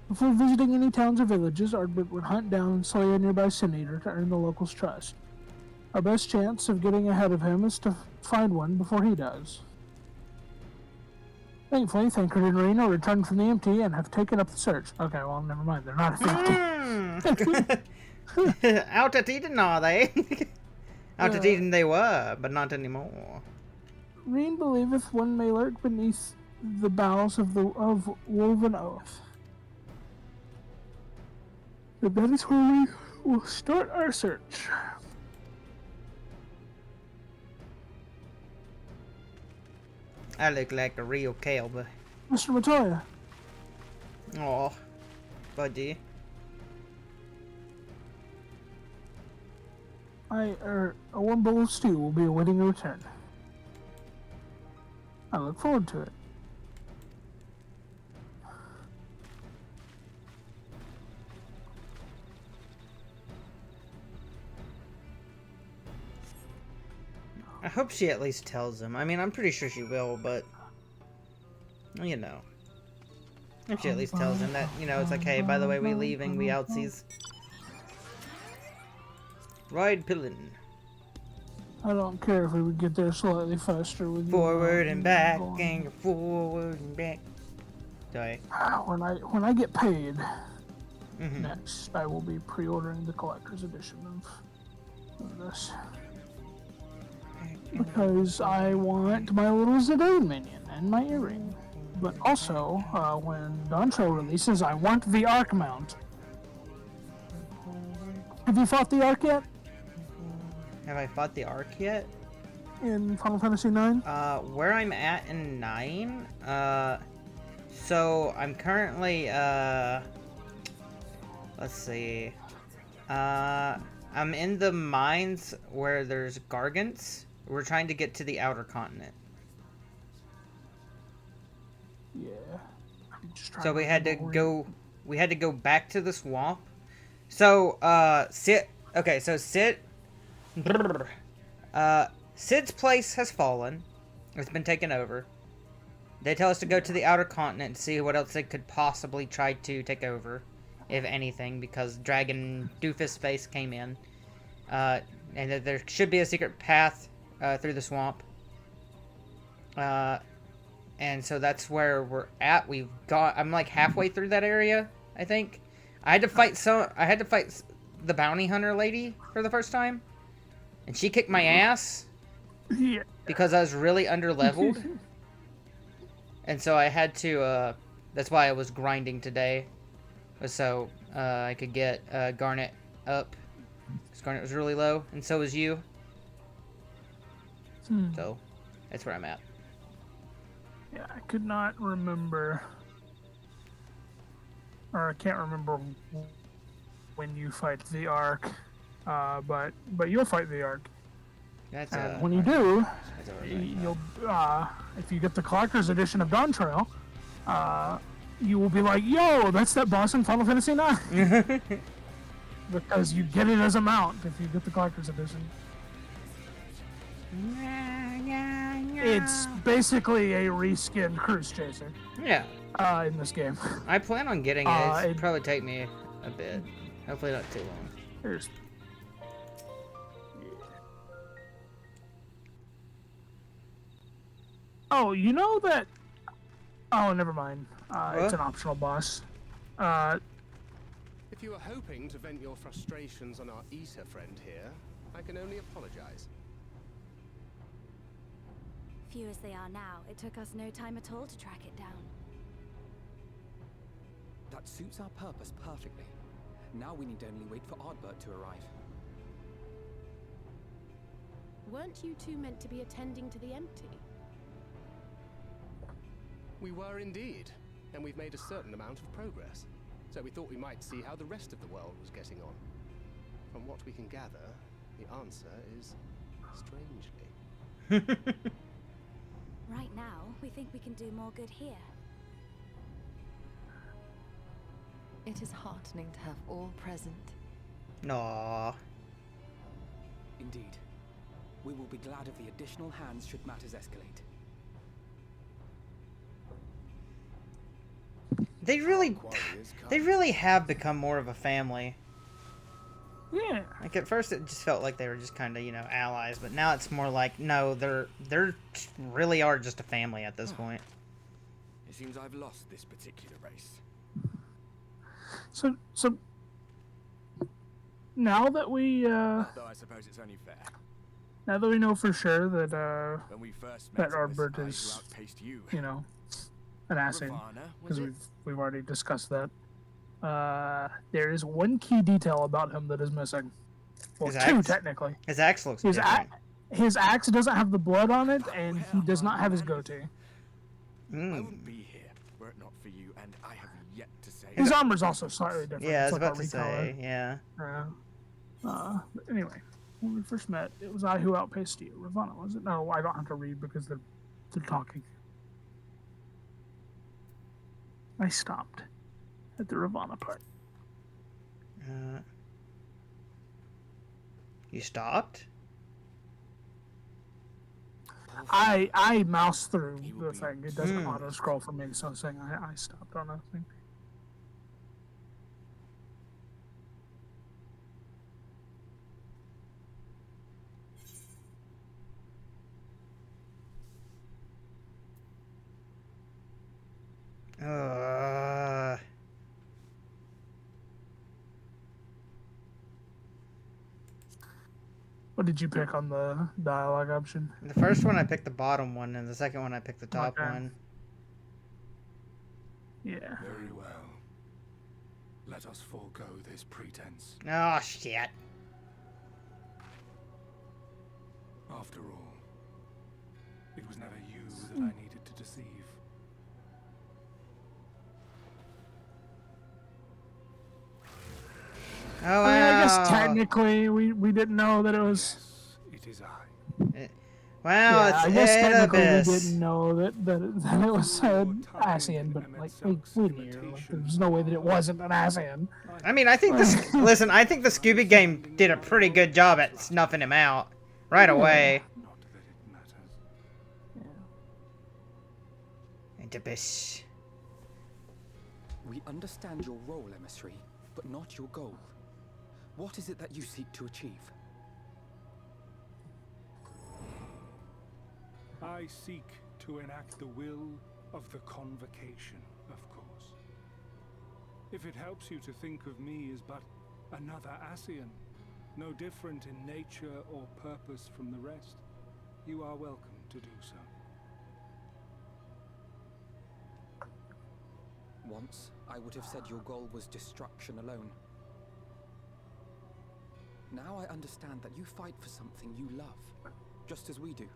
Before visiting any towns or villages, Ardbert would hunt down and slay a nearby Sin Eater to earn the locals' trust. Our best chance of getting ahead of him is to find one before he does. Thankfully, Thancred and Reno returned from the MT and have taken up the search. Okay, well, never mind. They're not a 50. Out at Eden, are they? Out at Eden they were, but not anymore. Reen believeth one may lurk beneath the boughs of Woven Oath. But that is where we will start our search. I look like a real cowboy. Mr. Matoya. Aw, buddy. A warm bowl of stew will be awaiting your return. I look forward to it. I hope she at least tells him. I mean, I'm pretty sure she will, but you know, if she at least tells him that, you know, it's like, hey, by the way, we leaving, we outsies. Ride Pillin. I don't care if we would get there slightly faster with forward and back and forward and back. Sorry. When I get paid next, I will be pre-ordering the collector's edition of this because I want my little Zidane minion and my earring. But also, when Dontrell releases, I want the Arc mount. Have you fought the Arc yet? Have I fought the Arc yet? In Final Fantasy IX? Where I'm at in 9, so I'm currently, let's see, I'm in the mines where there's Gargants. We're trying to get to the outer continent. Yeah. I'm just trying So we had to remember go back to the swamp. So, Sid's place has fallen. It's been taken over. They tell us to go to the outer continent and see what else they could possibly try to take over, if anything, because Dragon Doofus Face came in. And that there should be a secret path through the swamp. And so that's where we're at. I'm like halfway through that area, I think. I had to fight the bounty hunter lady for the first time. And she kicked my ass. Yeah. Because I was really underleveled. And so I had to, that's why I was grinding today. So, I could get, Garnet up. Because Garnet was really low, and so was you. So, that's where I'm at. Yeah, I could not remember, or I can't remember when you fight the Arc, but you'll fight the Arc. And when you do, you'll if you get the collector's edition of Dawn Trail, you will be like, "Yo, that's that boss in Final Fantasy IX," because you get it as a mount if you get the collector's edition. It's basically a reskinned Cruise Chaser. Yeah. In this game. I plan on getting it. It'll probably take me a bit. Hopefully not too long. Here's... Oh, you know that... Oh, never mind. It's an optional boss. If you were hoping to vent your frustrations on our Issa friend here, I can only apologize. Few as they are now, it took us no time at all to track it down. That suits our purpose perfectly. Now we need only wait for Ardbert to arrive. Weren't you two meant to be attending to the empty? We were indeed, and we've made a certain amount of progress. So we thought we might see how the rest of the world was getting on. From what we can gather, the answer is strangely. Right now, we think we can do more good here. It is heartening to have all present. Aww. Indeed. We will be glad of the additional hands should matters escalate. They really have become more of a family. Yeah. Like at first it just felt like they were just kind of, you know, allies, but now it's more like, no, they're really are just a family at this point. It seems I've lost this particular race. So now that we Though I suppose it's only fair. now that we know for sure that When we first that met, it was Ardbert I who is, outpaced you. you know, an assay, Ravana, because was it? we've already discussed that. There is one key detail about him that is missing. Well, His two axe? technically. His axe looks His different. his axe doesn't have the blood on it, and he does not have his goatee. I wouldn't be here were it not for you, and I have yet to say. His armor's also slightly different. Yeah, I It's was like about a to say, yeah. But anyway, when we first met, it was I who outpaced you. Ravana, was it? No, I don't have to read because they're talking. I stopped at the Ravana part. You stopped? I mouse through the thing. It doesn't auto scroll for me, so I'm saying I stopped on that thing. What did you pick on the dialogue option? The first one I picked the bottom one, and the second one I picked the top Okay. one. Yeah. Very well. Let us forego this pretense. Oh shit. After all, it was never you that I needed to deceive. Oh, I mean, I guess wow. technically we didn't know that it was. It is I. Wow, yeah, I it's guess technically Erebus. we didn't know that it was Ascian, but like we knew. Like, there's no way that it wasn't an Ascian. I mean, I think this. Listen, I think the Scooby game did a pretty good job at snuffing him out right away. Erebus. We understand your role, emissary, but not your goal. What is it that you seek to achieve? I seek to enact the will of the Convocation, of course. If it helps you to think of me as but another Ascian, no different in nature or purpose from the rest, you are welcome to do so. Once, I would have said your goal was destruction alone. Now I understand that you fight for something you love, just as we do.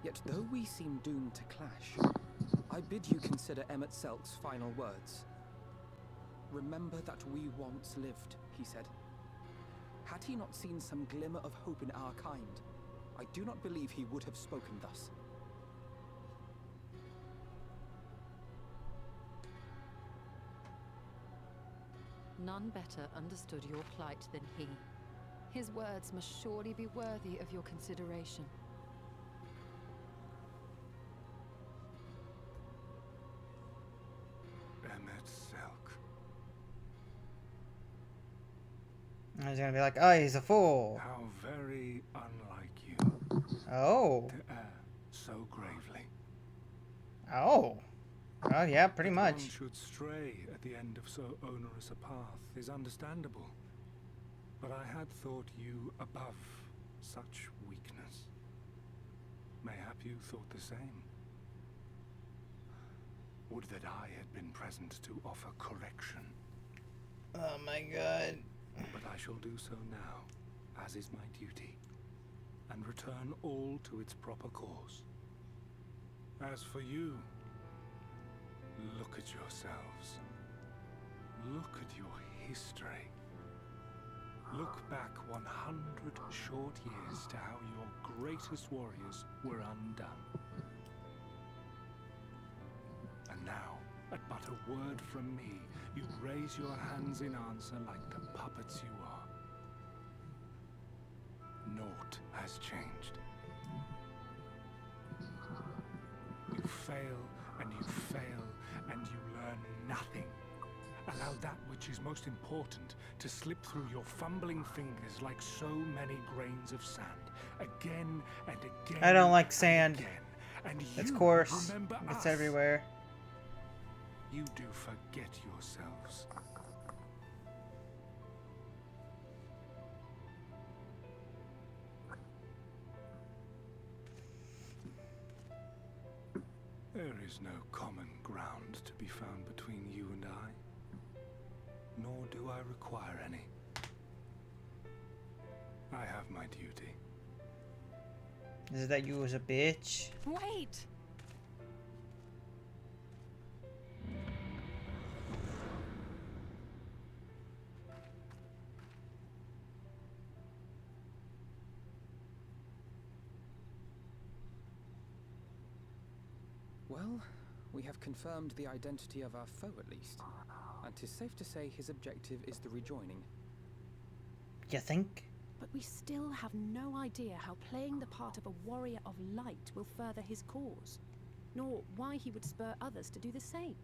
Yet though we seem doomed to clash, I bid you consider Emmett Selk's final words. Remember that we once lived, he said. Had he not seen some glimmer of hope in our kind, I do not believe he would have spoken thus. None better understood your plight than he. His words must surely be worthy of your consideration. Emmett Selk. I was gonna be like, oh, he's a fool. How very unlike you. Oh. To err so gravely. Oh. Oh, yeah, pretty That much. one should stray at the end of so onerous a path is understandable. But I had thought you above such weakness. Mayhap you thought the same. Would that I had been present to offer correction. Oh my god. But I shall do so now, as is my duty, and return all to its proper course. As for you, look at yourselves. Look at your history. Look back 100 short years to how your greatest warriors were undone. And now, at but a word from me, you raise your hands in answer like the puppets you are. Naught has changed. You fail, and you fail, and you learn nothing. Allow that which is most important to slip through your fumbling fingers like so many grains of sand, again and again. I don't like sand. And It's you coarse. remember It's us. everywhere. You do forget yourselves. There is no common ground to be found between you and I, nor do I require any. I have my duty. Is it that you was a bitch? Wait! Well, we have confirmed the identity of our foe at least, and 'tis safe to say his objective is the rejoining. You think? But we still have no idea how playing the part of a warrior of light will further his cause, nor why he would spur others to do the same.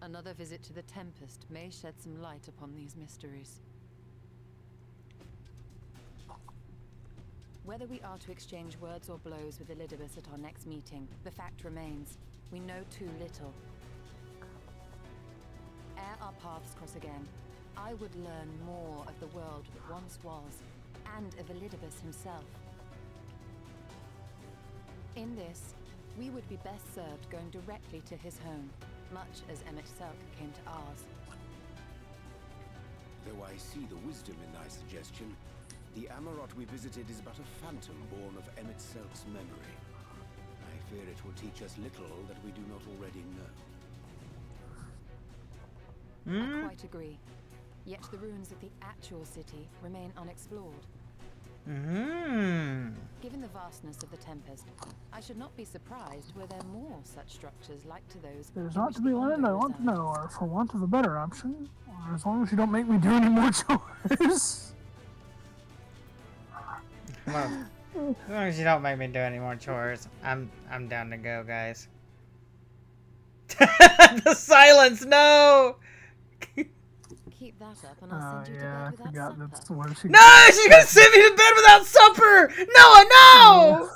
Another visit to the Tempest may shed some light upon these mysteries. Whether we are to exchange words or blows with Elidibus at our next meeting, the fact remains, we know too little. Ere our paths cross again, I would learn more of the world that once was, and of Elidibus himself. In this, we would be best served going directly to his home, much as Emmett Selk came to ours. Though I see the wisdom in thy suggestion, the Amarot we visited is but a phantom born of Emmett Selk's memory. I fear it will teach us little that we do not already know. I quite agree. Yet the ruins of the actual city remain unexplored. Given the vastness of the Tempest, I should not be surprised were there more such structures like to those. There's not to be land I want to know, or for want of a better option, or as long as you don't make me do any more chores. Well, as long as you don't make me do any more chores, I'm down to go, guys. The silence, no! Keep that up and I'll send you to bed without supper. That's where she No, she's gonna send me to bed without supper! Noah, no!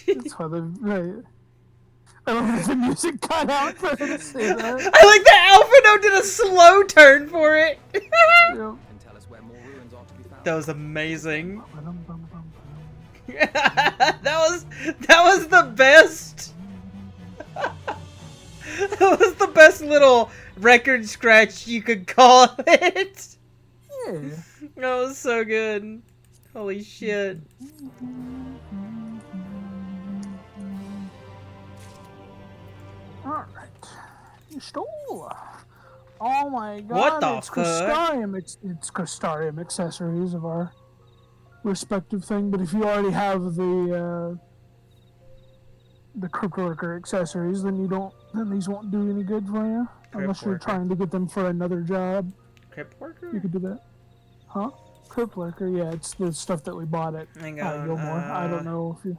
That's why they right. I don't know if the music cut out for her to say that. I like that Alphino did a slow turn for it. That was amazing. that was the best. That was the best little record scratch you could call it. Yeah. That was so good. Holy shit. Alright. You stole. Oh my god. What the it's fuck? Crystarium. It's Crystarium accessories of our respective thing, but if you already have the Crypt Worker accessories, then these won't do any good for you. Unless you're trying to get them for another job. Crypt Worker? You could do that. Huh? Crypt Worker, yeah, it's the stuff that we bought at Gilmore. I don't know if you...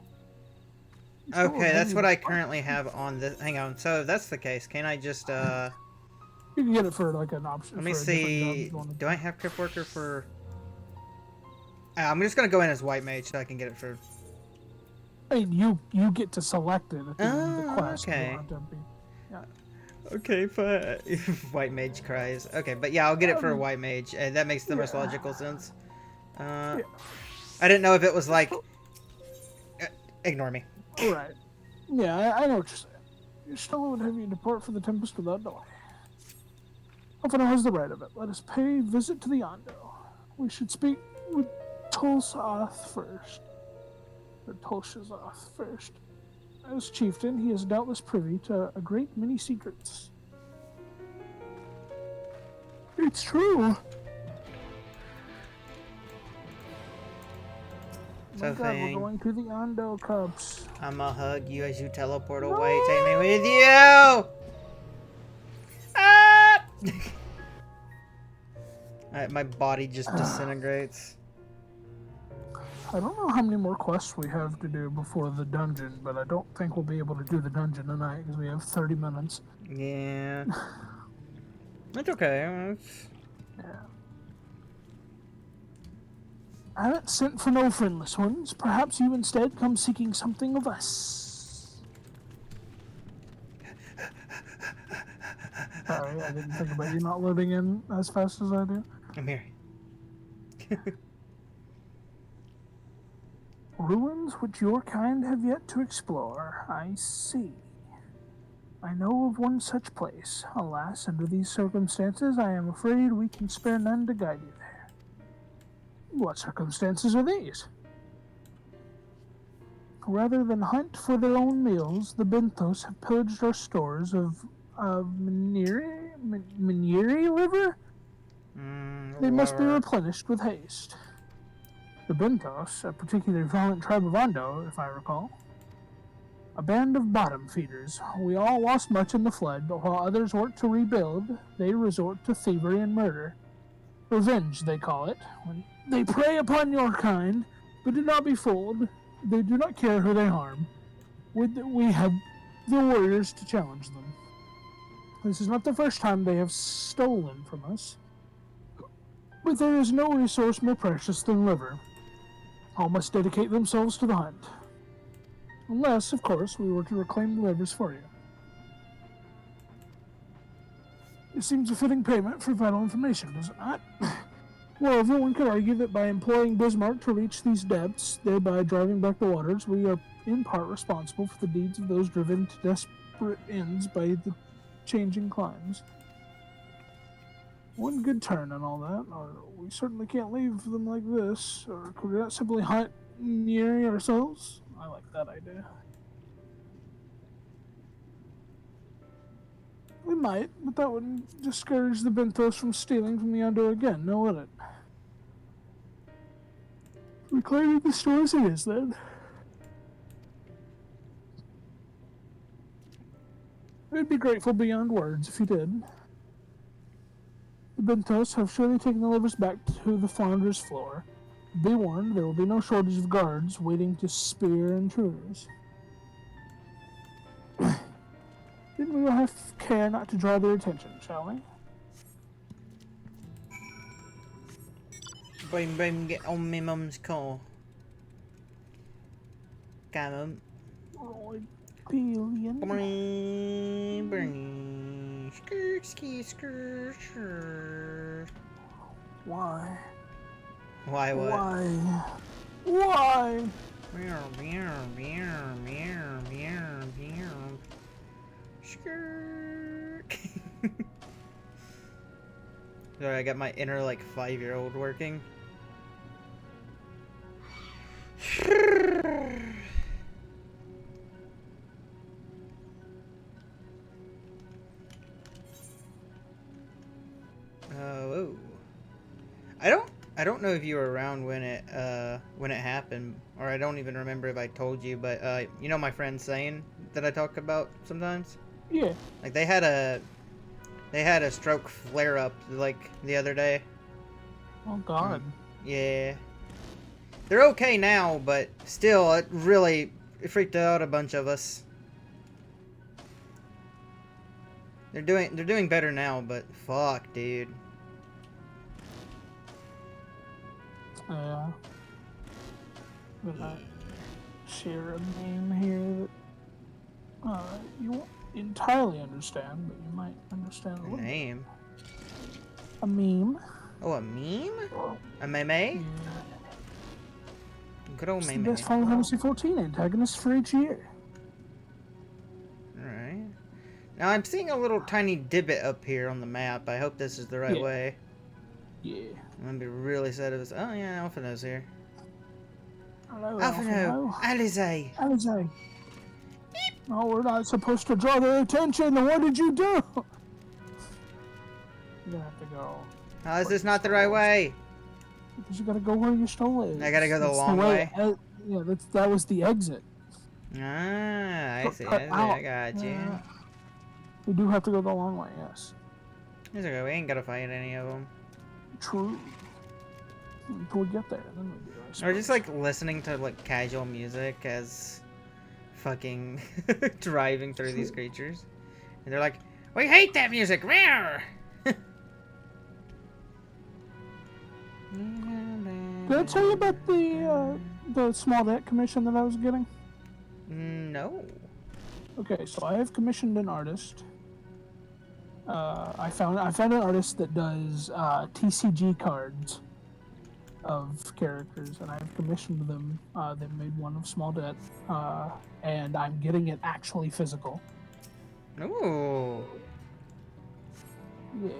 Okay, that's what I currently have on this. Hang on, so if that's the case, can I just, You can get it for, like, an option. Let me for a see. different job. Do I have Crypt Worker for... I'm just gonna go in as White Mage so I can get it for... I mean, you get to select it at the end of the quest. okay. You don't have to be, yeah. Okay, fine. White Mage cries. Okay, but yeah, I'll get it for a White Mage. That makes the most logical sense. I didn't know if it was like... ignore me. Right. Yeah, I know what you're saying. You still would have you depart for the Tempest without delay. Alphino has the right of it. Let us pay visit to the Ondo. We should speak with Tulsath first. Or Tulshazoth first. As chieftain, he is doubtless privy to a great many secrets. It's true. So my God, we're going to the Ondo Cups. I'ma hug you as you teleport away. Take me with you! Ah! Alright, my body just disintegrates. I don't know how many more quests we have to do before the dungeon, but I don't think we'll be able to do the dungeon tonight because we have 30 minutes. Yeah. That's okay. Yeah. I haven't sent for no friendless ones. Perhaps you instead come seeking something of us. Sorry, I didn't think about you not loading in as fast as I do. I'm here. Ruins which your kind have yet to explore. I see. I know of one such place. Alas, under these circumstances, I am afraid we can spare none to guide you there. What circumstances are these? Rather than hunt for their own meals, the Benthos have pillaged our stores of Maniri liver? They must be replenished with haste. The Benthos, a particularly violent tribe of Ondo, if I recall, A band of bottom feeders. We all lost much in the flood, but while others work to rebuild, they resort to thievery and murder. Revenge, they call it. When they prey upon your kind, but do not be fooled. They do not care who they harm. We have the warriors to challenge them. This is not the first time they have stolen from us. But there is no resource more precious than liver. All must dedicate themselves to the hunt. Unless, of course, we were to reclaim the livers for you. It seems a fitting payment for vital information, does it not? Moreover, one could argue that by employing Bismarck to reach these depths, thereby driving back the waters, we are in part responsible for the deeds of those driven to desperate ends by the changing climes. One good turn and all that, or we certainly can't leave them like this, or could we not simply hunt near ourselves? I like that idea. We might, but that wouldn't discourage the Benthos from stealing from the Yondu again, no would it? Reclaiming the stores it is, then. We'd be grateful beyond words if you did. The Benthos have surely taken the livers back to the Flounder's floor. Be warned, there will be no shortage of guards waiting to spear intruders. Then we will have care not to draw their attention, shall we? Boom, get on me mum's car. Come on. Roy Billion. Why? Why what? Why? Sorry, I got my inner like 5-year-old working. Oh, I don't know if you were around when it happened, or I don't even remember if I told you, but you know my friend Sane that I talk about sometimes? Yeah. Like they had a stroke flare up like the other day. Oh God. Yeah. They're okay now, but still it really freaked out a bunch of us. They're doing better now, but fuck, dude. Yeah. But I share a name here that you won't entirely understand, but you might understand a little. Name? A meme. Oh, a meme? A meme? Yeah. Good old it's meme. The best Final Fantasy XIV antagonist for each year. Alright. Now I'm seeing a little tiny divot up here on the map. I hope this is the right way. Yeah. I'm gonna be really sad if it's. Oh yeah, Alphinaud's here. Hello, Alphinaud. Alize. Alize. No, we're not supposed to draw their attention. What did you do? You're gonna have to go. How is this not the right way? Because you gotta go where your stole is. I gotta go the long way. Yeah, that was the exit. Ah, I see. I got you. We do have to go the long way, yes. It's okay. We ain't gotta fight any of them. True. Until we get there, then we'll be right. Or just like listening to like casual music as fucking driving through these creatures, and they're like, "We hate that music." Rawr! Did I tell you about the small debt commission that I was getting? No. Okay, so I have commissioned an artist. I found an artist that does TCG cards of characters, and I've commissioned them. They made one of small debt, and I'm getting it actually physical. Ooh. Yeah.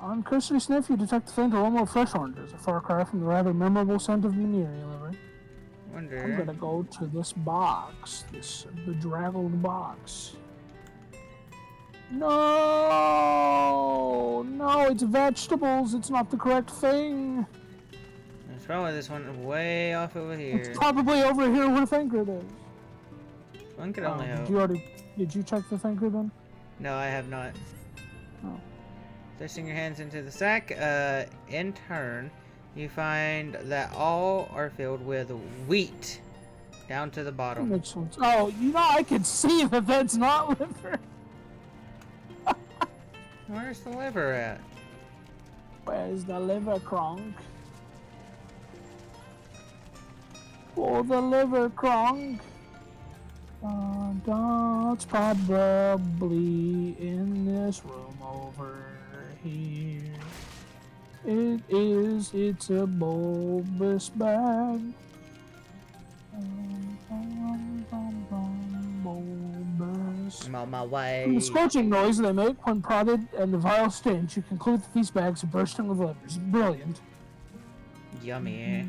I'm Kirsty Sniff, you detect the faint aroma of fresh oranges, a far cry from the rather memorable scent of Maniri liver. Wonder. I'm gonna go to this box, this bedraggled box. No, it's vegetables. It's not the correct thing. What's wrong with this one? Way off over here. It's probably over here where Thancred is. One could only hope. Did you check the Thancred then? No, I have not. Oh. Thrusting your hands into the sack, in turn, you find that all are filled with wheat down to the That bottom. makes sense. Oh, you know, I can see that that's not liver. Where's the liver at? Where's the liver, Kronk? For the liver, Kronk. It's probably in this room over here. It's a bulbous bag. Bulbous. I'm on my way. From the scorching noise they make when prodded and the vile stench, you conclude that these bags are bursting with livers. Brilliant. Yummy.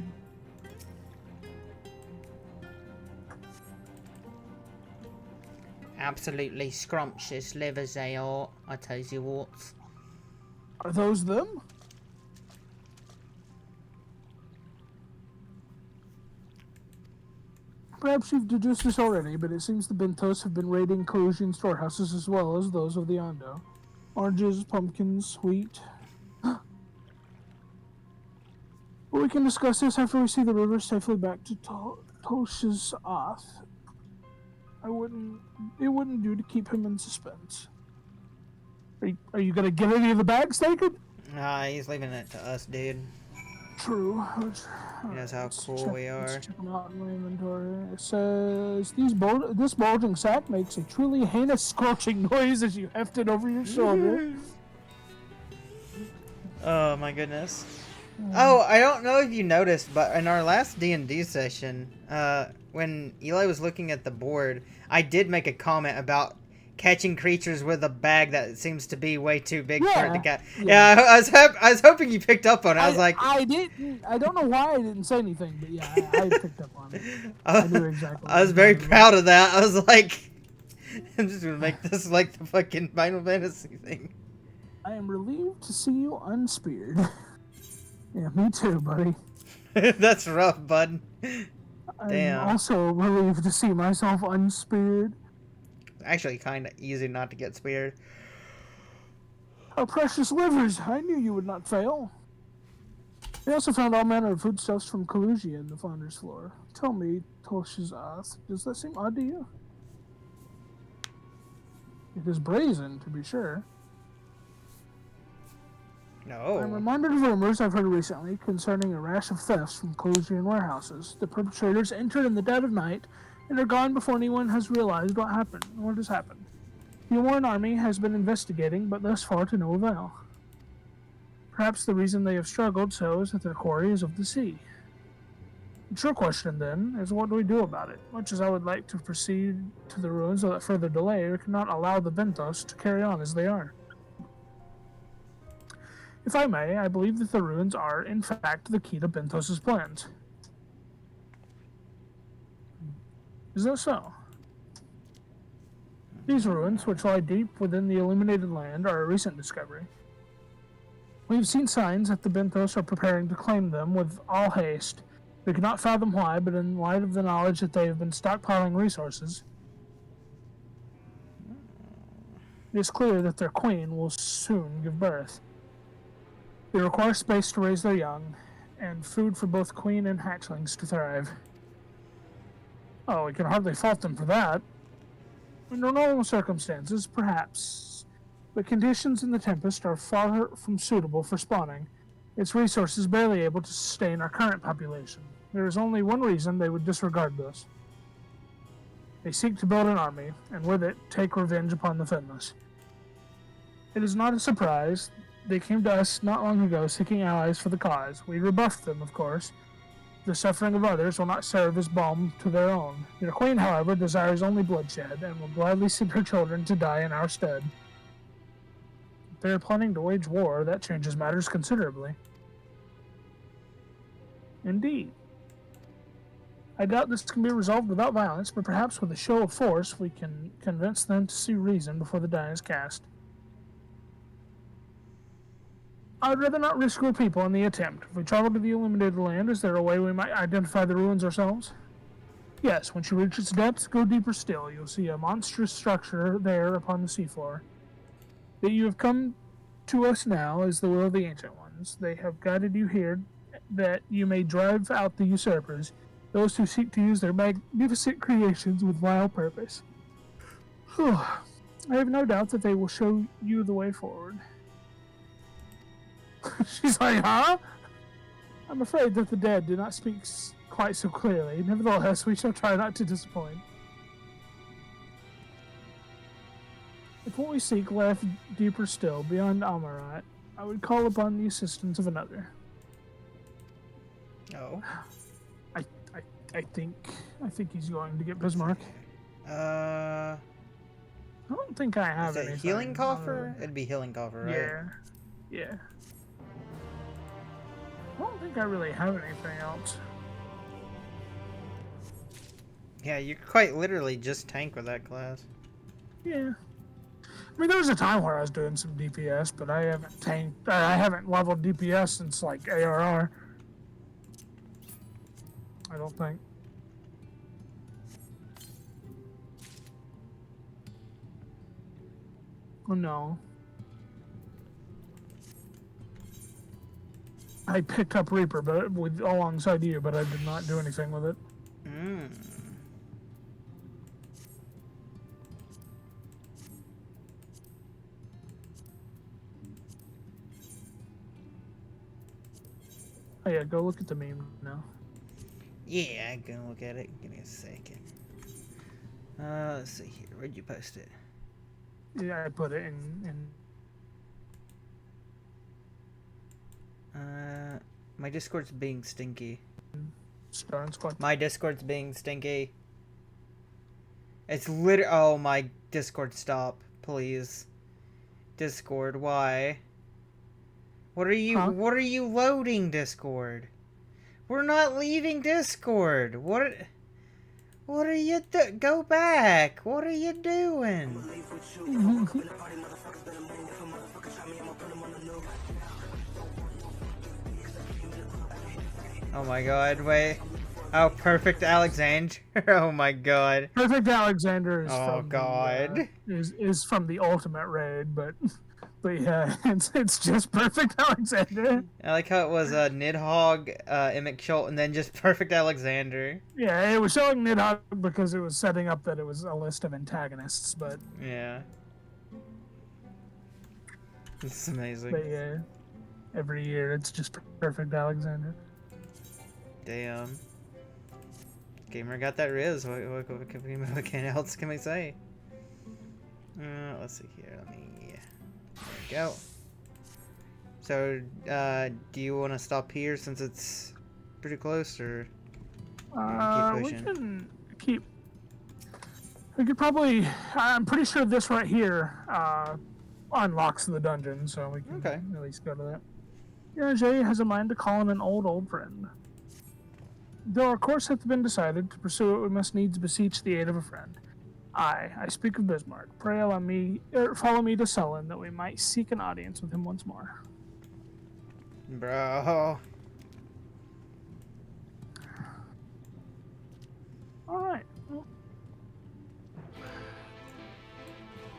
Absolutely scrumptious livers they are, I tell you what. Are those them? Perhaps you've deduced this already, but it seems the Bentos have been raiding Collusion storehouses as well as those of the Ondo. Oranges, pumpkins, wheat. But we can discuss this after we see the river safely back to Tosh's Oth. It wouldn't do to keep him in suspense. Are you gonna get any of the bags taken? Nah, he's leaving it to us, dude. True. He knows how cool we are. Let's check them out in my inventory. It says this bulging sack makes a truly heinous scorching noise as you heft it over your shoulder. Oh my goodness. Oh, I don't know if you noticed, but in our last D&D session, when Eli was looking at the board, I did make a comment about catching creatures with a bag that seems to be way too big for it to catch. Yeah, I was hoping you picked up on it. I was like, I didn't. I don't know why I didn't say anything, but yeah, I picked up on it. I knew exactly. I was very proud of that. I was like, I'm just gonna make this like the fucking Final Fantasy thing. I am relieved to see you unspeared. Yeah, me too, buddy. That's rough, bud. Damn. I'm also relieved to see myself unspeared. Actually, kind of easy not to get speared. Our precious livers! I knew you would not fail. We also found all manner of foodstuffs from Kalusia in the founder's floor. Tell me, Tosh's Oth, does that seem odd to you? It is brazen, to be sure. No. I'm reminded of rumors I've heard recently concerning a rash of thefts from Kalusian warehouses. The perpetrators entered in the dead of night and are gone before anyone has realized what has happened. The Warren army has been investigating, but thus far to no avail. Perhaps the reason they have struggled so is that their quarry is of the sea. The true question, then, is what do we do about it? Much as I would like to proceed to the ruins without further delay, we cannot allow the Bentos to carry on as they are. If I may, I believe that the ruins are, in fact, the key to Bentos' plans. Is that so? These ruins, which lie deep within the illuminated land, are a recent discovery. We have seen signs that the Bentos are preparing to claim them with all haste. We cannot fathom why, but in light of the knowledge that they have been stockpiling resources, it is clear that their queen will soon give birth. They require space to raise their young, and food for both queen and hatchlings to thrive. Oh, we can hardly fault them for that. Under normal circumstances, perhaps, but conditions in the Tempest are far from suitable for spawning, its resources barely able to sustain our current population. There is only one reason they would disregard this. They seek to build an army, and with it, take revenge upon the Finless. It is not a surprise. They came to us not long ago seeking allies for the cause. We rebuffed them, of course. The suffering of others will not serve as balm to their own. Your queen, however, desires only bloodshed, and will gladly send her children to die in our stead. If they are planning to wage war, that changes matters considerably. Indeed. I doubt this can be resolved without violence, but perhaps with a show of force we can convince them to see reason before the die is cast. I'd rather not risk your people in the attempt. If we travel to the illuminated land, is there a way we might identify the ruins ourselves? Yes, once you reach its depths, go deeper still. You'll see a monstrous structure there upon the seafloor. That you have come to us now is the will of the Ancient Ones. They have guided you here that you may drive out the usurpers, those who seek to use their magnificent creations with vile purpose. I have no doubt that they will show you the way forward. She's like, huh? I'm afraid that the dead do not speak quite so clearly. Nevertheless, we shall try not to disappoint. If what we seek lieth deeper still, beyond Amarat, I would call upon the assistance of another. Oh. I think he's going to get Bismarck. I don't think I have Is it anything. healing coffer? It'd be healing coffer, right? Yeah. I don't think I really have anything else. Yeah, you're quite literally just tank with that class. Yeah. I mean, there was a time where I was doing some DPS, but I haven't leveled DPS since like ARR. I don't think. Oh no. I picked up Reaper, but alongside you, but I did not do anything with it. Oh yeah, go look at the meme now. Yeah, I'm gonna look at it. Give me a second. Let's see here. Where'd you post it? Yeah, I put it in. My Discord's being stinky. Squad. My Discord's being stinky. It's oh, my Discord, stop, please. Discord, why? What are you loading, Discord? We're not leaving Discord. What are you go back. What are you doing? Oh my god, wait. Oh, Perfect Alexander. Oh my god. Perfect Alexander is is from the Ultimate Raid, but yeah, it's just Perfect Alexander. I like how it was Nidhogg, Emic Schult, and then just Perfect Alexander. Yeah, it was showing Nidhogg because it was setting up that it was a list of antagonists, but yeah. It's amazing. But yeah, every year it's just Perfect Alexander. Damn. Gamer got that Riz. What else can we say? Let's see here. There we go. So, do you want to stop here since it's pretty close, or keep we pushing? can keep. We could probably. I'm pretty sure this right here unlocks the dungeon, so we can at least go to that. Jay has a mind to call in an old friend. Though our course hath been decided, to pursue it we must needs beseech the aid of a friend. I speak of Bismarck. Pray allow me, follow me to Sullen, that we might seek an audience with him once more. Bro. Alright. Well,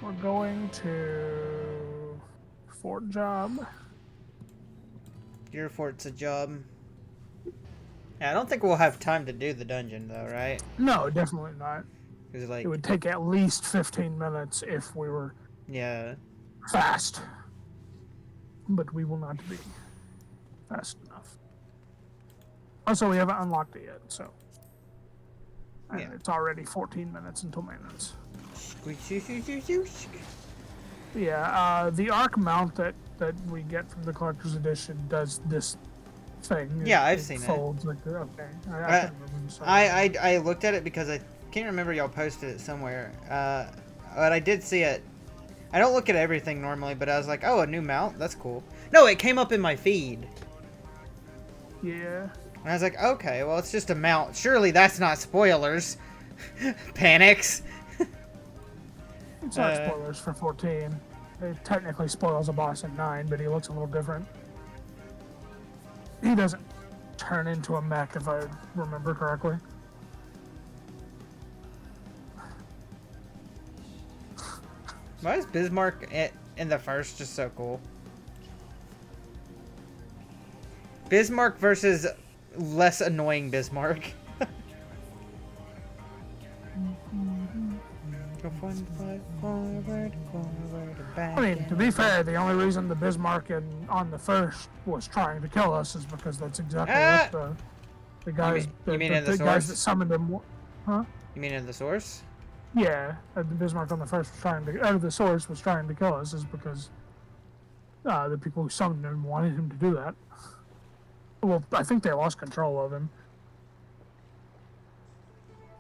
we're going to Fort Job. Your fort's a job. Yeah, I don't think we'll have time to do the dungeon though, right? No, definitely not. Like, it would take at least 15 minutes if we were fast. But we will not be fast enough. Also, we haven't unlocked it yet, so. And it's already 14 minutes until maintenance. Yeah, the Arc mount that we get from the Collector's Edition does this thing. Yeah, I've seen it. Folds like that. Okay. I looked at it because I can't remember y'all posted it somewhere. But I did see it. I don't look at everything normally, but I was like, oh, a new mount? That's cool. No, it came up in my feed. Yeah. And I was like, okay, well, it's just a mount. Surely that's not spoilers. Panics. It's not spoilers for 14. It technically spoils a boss in 9, but he looks a little different. he doesn't turn into a mech, if I remember correctly. Why is Bismarck in the first just so cool? Bismarck versus less annoying Bismarck. I mean, to be fair, the only reason the Bismarck on the first was trying to kill us is because that's exactly what the guys, you mean in the the guys source? that summoned him. Huh? You mean in the source? Yeah, the Bismarck on the first was trying to, the source was trying to kill us, is because the people who summoned him wanted him to do that. Well, I think they lost control of him.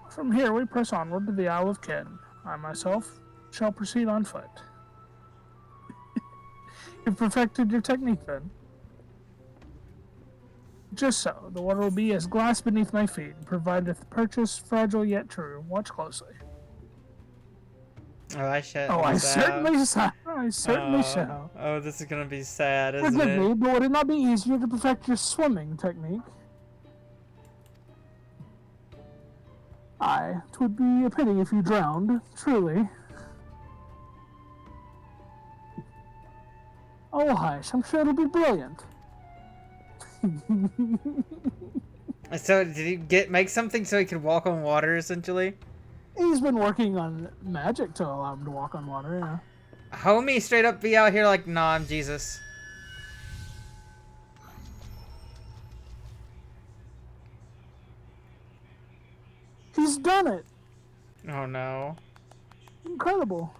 From here, we press onward to the Isle of Ken. I myself shall proceed on foot. You've perfected your technique, then. Just so. The water will be as glass beneath my feet, provided the purchase fragile yet true. Watch closely. Oh, I shall. Oh, I certainly shall. I certainly shall. Oh, this is gonna be sad, isn't Forgive it? me, but would it not be easier to perfect your swimming technique? Aye, 'twould be a pity if you drowned, truly. Oh, hush, I'm sure it'll be brilliant. So, did he make something so he could walk on water, essentially? He's been working on magic to allow him to walk on water, yeah. Homie straight up be out here like, nah, I'm Jesus. He's done it! Oh no. Incredible.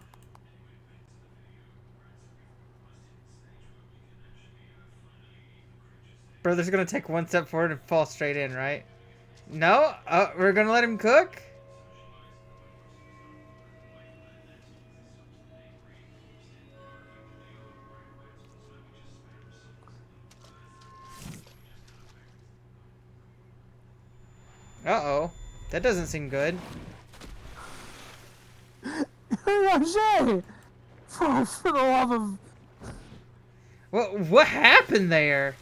Brother's gonna take one step forward and fall straight in, right? No? We're gonna let him cook? Uh-oh. That doesn't seem good. Roger! For the love of... What happened there?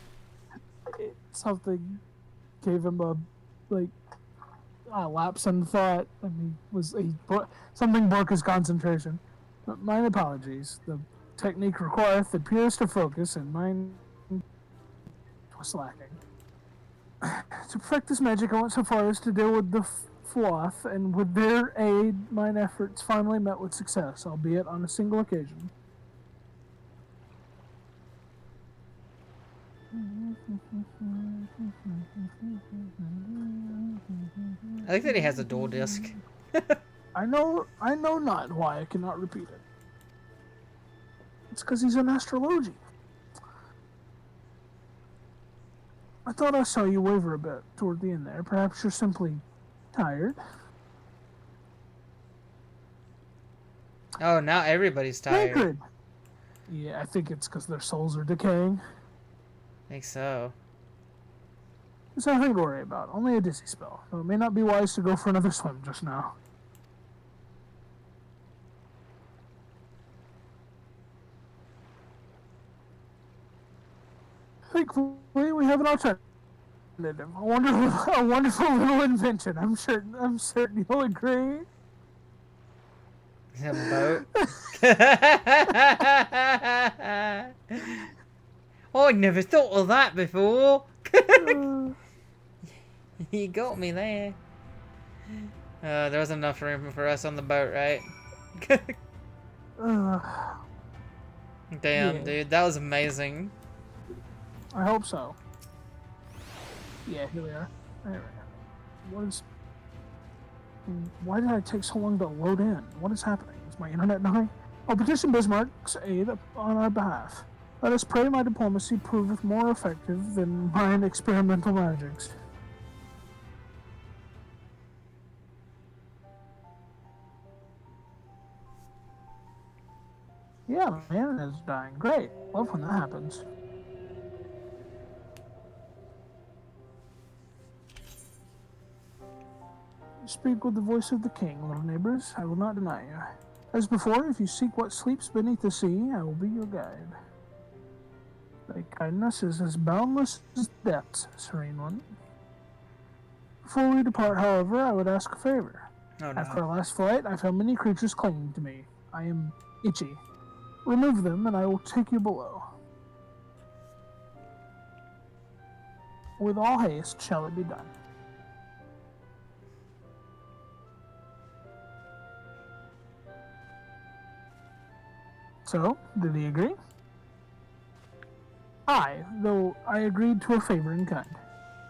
Something gave him a, like, lapse in thought. I mean, something broke his concentration. But mine apologies. The technique requireth the purest of focus, and mine was lacking. To perfect this magic, I went so far as to deal with the floth, and with their aid, mine efforts finally met with success, albeit on a single occasion. I like that he has a dual disc. I know not why I cannot repeat it. It's because he's an astrology. I thought I saw you waver a bit toward the end there. Perhaps you're simply tired. Oh, now everybody's tired. Sacred. Yeah, I think it's because their souls are decaying. I think so. There's nothing to worry about. Only a dizzy spell. So it may not be wise to go for another swim just now. Thankfully, we have an alternative. A wonderful little invention. I'm certain you'll agree. A boat. Oh, I never thought of that before. You got me there. There wasn't enough room for us on the boat, right? Damn, yeah. dude, that was amazing. I hope so. Yeah, here we are. There we go. What is... Why did it take so long to load in? What is happening? Is my internet dying? I'll petition Bismarck's aid on our behalf. Let us pray my diplomacy proveth more effective than mine experimental magics. Yeah, my internet's dying. Great. Love when that happens. Speak with the voice of the king, little neighbors. I will not deny you. As before, if you seek what sleeps beneath the sea, I will be your guide. Thy kindness is as boundless as depths, Serene One. Before we depart, however, I would ask a favor. Oh, no. After our last flight, I found many creatures clinging to me. I am itchy. Remove them, and I will take you below. With all haste shall it be done. So, did he agree? Aye, though I agreed to a favor in kind.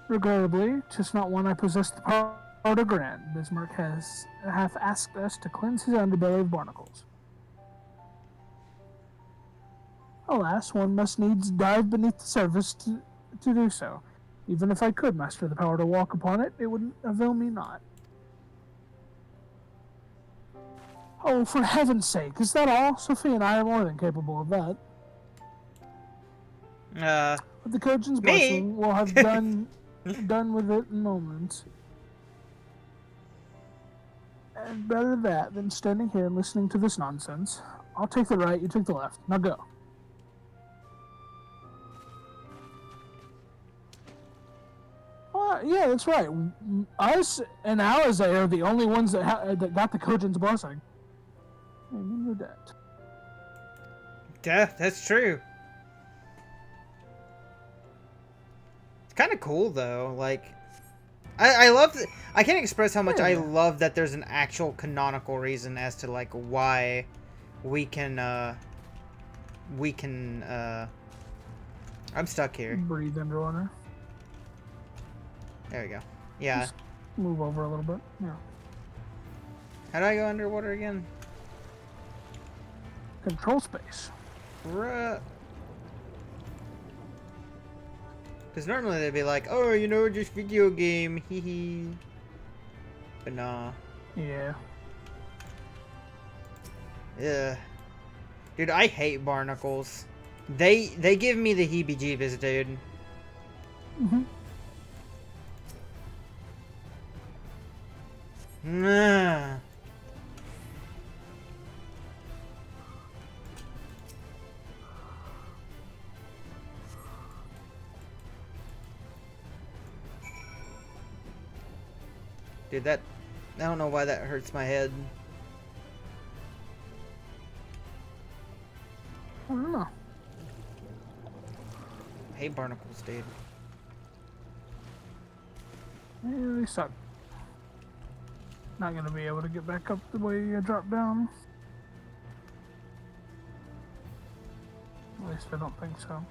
Regrettably, 'tis not one I possess the power to grant. Bismarck hath asked us to cleanse his underbelly of barnacles. Alas, one must needs dive beneath the surface to do so. Even if I could master the power to walk upon it, it would avail me not. Oh, for heaven's sake, is that all? Sophie and I are more than capable of that. With the Kojin's blessing, we'll have done with it in moments. And better that than standing here and listening to this nonsense. I'll take the right, you take the left. Now go. Yeah, that's right. Us and Alizair are the only ones that got the Kojin's blessing. I'm in your debt. Yeah, that's true. It's kind of cool though. Like, I love. I can't express how much I love that there's an actual canonical reason as to like why we can. I'm stuck here. Breathe underwater. There we go. Yeah. Just move over a little bit. Yeah. How do I go underwater again? Control space. Because normally they'd be like, oh, you know, just video game, hee hee. But nah. Yeah. Yeah. Dude, I hate barnacles. They give me the heebie-jeebies, dude. Mhm. Nah. Dude, I don't know why that hurts my head. I don't know. I hate barnacles, dude. Yeah, they suck. Not gonna be able to get back up the way you dropped down. At least I don't think so.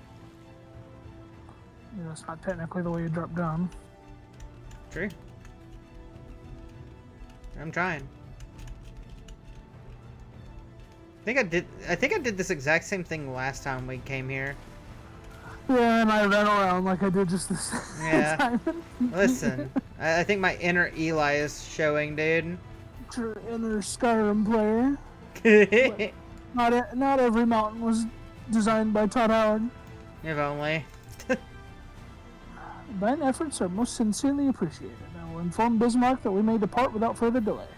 You know, it's not technically the way you drop down. True. I'm trying. I think I did this exact same thing last time we came here. Yeah, and I ran around like I did just this time. Listen, I think my inner Eli is showing, dude. Your inner Skyrim player. not every mountain was designed by Todd Howard. If only. Thine efforts are most sincerely appreciated. I will inform Bismarck that we may depart without further delay.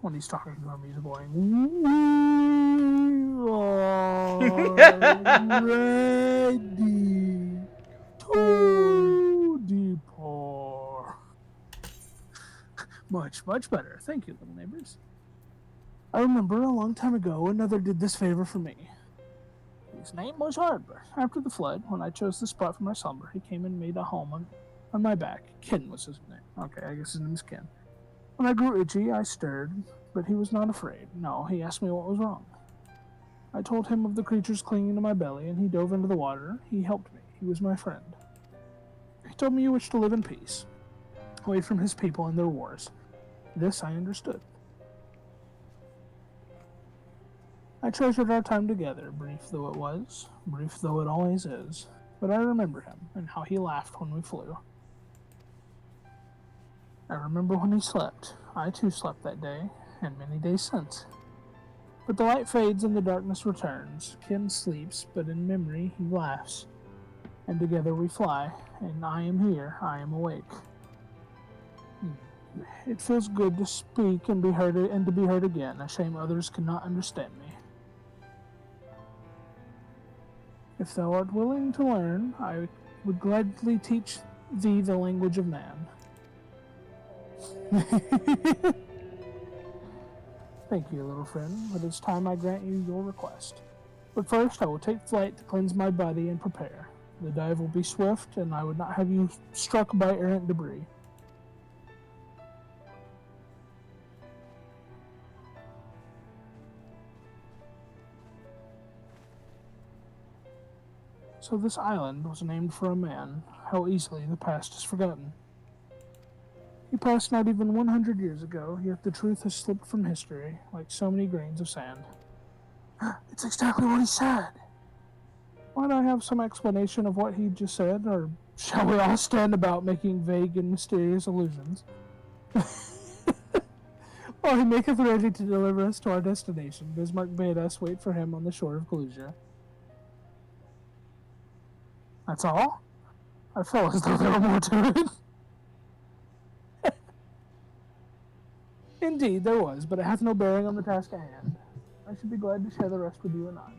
When he's talking to him, he's going, "We are ready to depart." Much better. Thank you, little neighbors. I remember a long time ago, another did this favor for me. His name was Harbor. After the flood, when I chose the spot for my slumber, he came and made a home on my back. Kin was his name. Okay, I guess his name is Kin. When I grew itchy, I stirred, but he was not afraid. No, he asked me what was wrong. I told him of the creatures clinging to my belly, and he dove into the water. He helped me. He was my friend. He told me he wished to live in peace, away from his people and their wars. This I understood. I treasured our time together, brief though it was, brief though it always is, but I remember him, and how he laughed when we flew. I remember when he slept. I too slept that day, and many days since. But the light fades and the darkness returns. Kin sleeps, but in memory he laughs. And together we fly, and I am here, I am awake. It feels good to speak and be heard and to be heard again. A shame others cannot understand me. If thou art willing to learn, I would gladly teach thee the language of man. Thank you, little friend, but it's time I grant you your request. But first, I will take flight to cleanse my body and prepare. The dive will be swift, and I would not have you struck by errant debris. So this island was named for a man. How easily the past is forgotten. He passed not even 100 years ago, yet the truth has slipped from history, like so many grains of sand. It's exactly what he said! Might I have some explanation of what he just said, or shall we all stand about making vague and mysterious allusions? While he maketh ready to deliver us to our destination, Bismarck bade us wait for him on the shore of Kalusia. That's all? I felt as though there were more to it. Indeed, there was, but it hath no bearing on the task at hand. I should be glad to share the rest with you anon.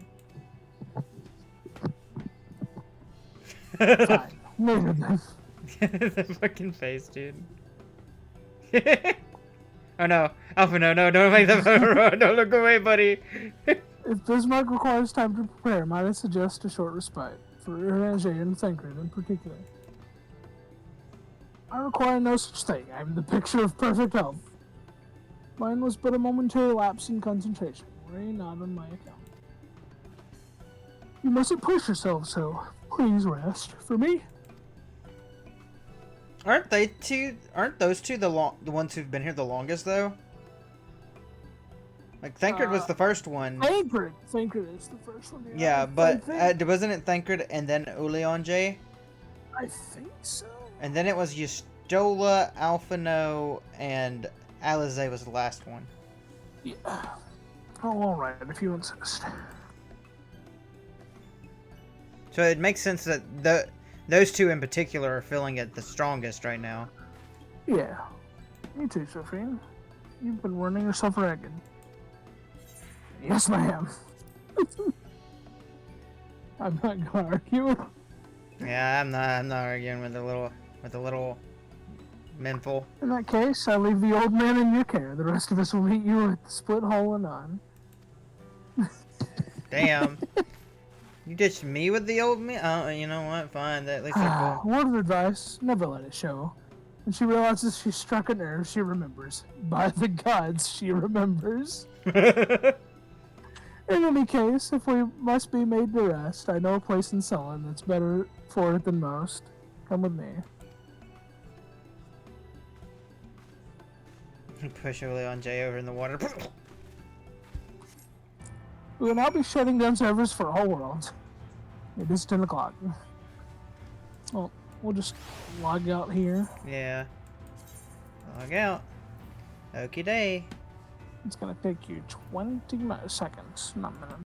Fine. Later then. The fucking face, dude. Oh no. Alpha, no, don't make the photo. Don't look away, buddy. If Bismarck requires time to prepare, might I suggest a short respite, for Uranger and Thancred in particular. I require no such thing. I am the picture of perfect health. Mine was but a momentary lapse in concentration. Worry not on my account. You mustn't push yourself so. Please rest. For me? Aren't those two the ones who've been here the longest though? Like Thancred was the first one. Thancred is the first one. Yeah, but wasn't it Thancred and then Ulaanje? I think so. And then it was Yustola, Alphino, and Alize was the last one. Yeah. Oh, alright, if you insist. So it makes sense that those two in particular are feeling it the strongest right now. Yeah. You too, Sophie. You've been running yourself ragged. Yes, ma'am. I'm not gonna argue. Yeah, I'm not arguing with the little mental. In that case, I leave the old man in your care. The rest of us will meet you at the split hole anon. Damn. You ditched me with the old man? Oh, you know what? Fine. At least they're cool. Word of advice, never let it show. When she realizes she struck a nerve, she remembers. By the gods, she remembers. In any case, if we must be made to rest, I know a place in Sullen that's better for it than most. Come with me. Push Ulaanje over in the water. We will now be shutting down servers for all worlds. It is 10 o'clock. Well, we'll just log out here. Yeah. Log out. Okie day. It's gonna take you 20 seconds, not minutes.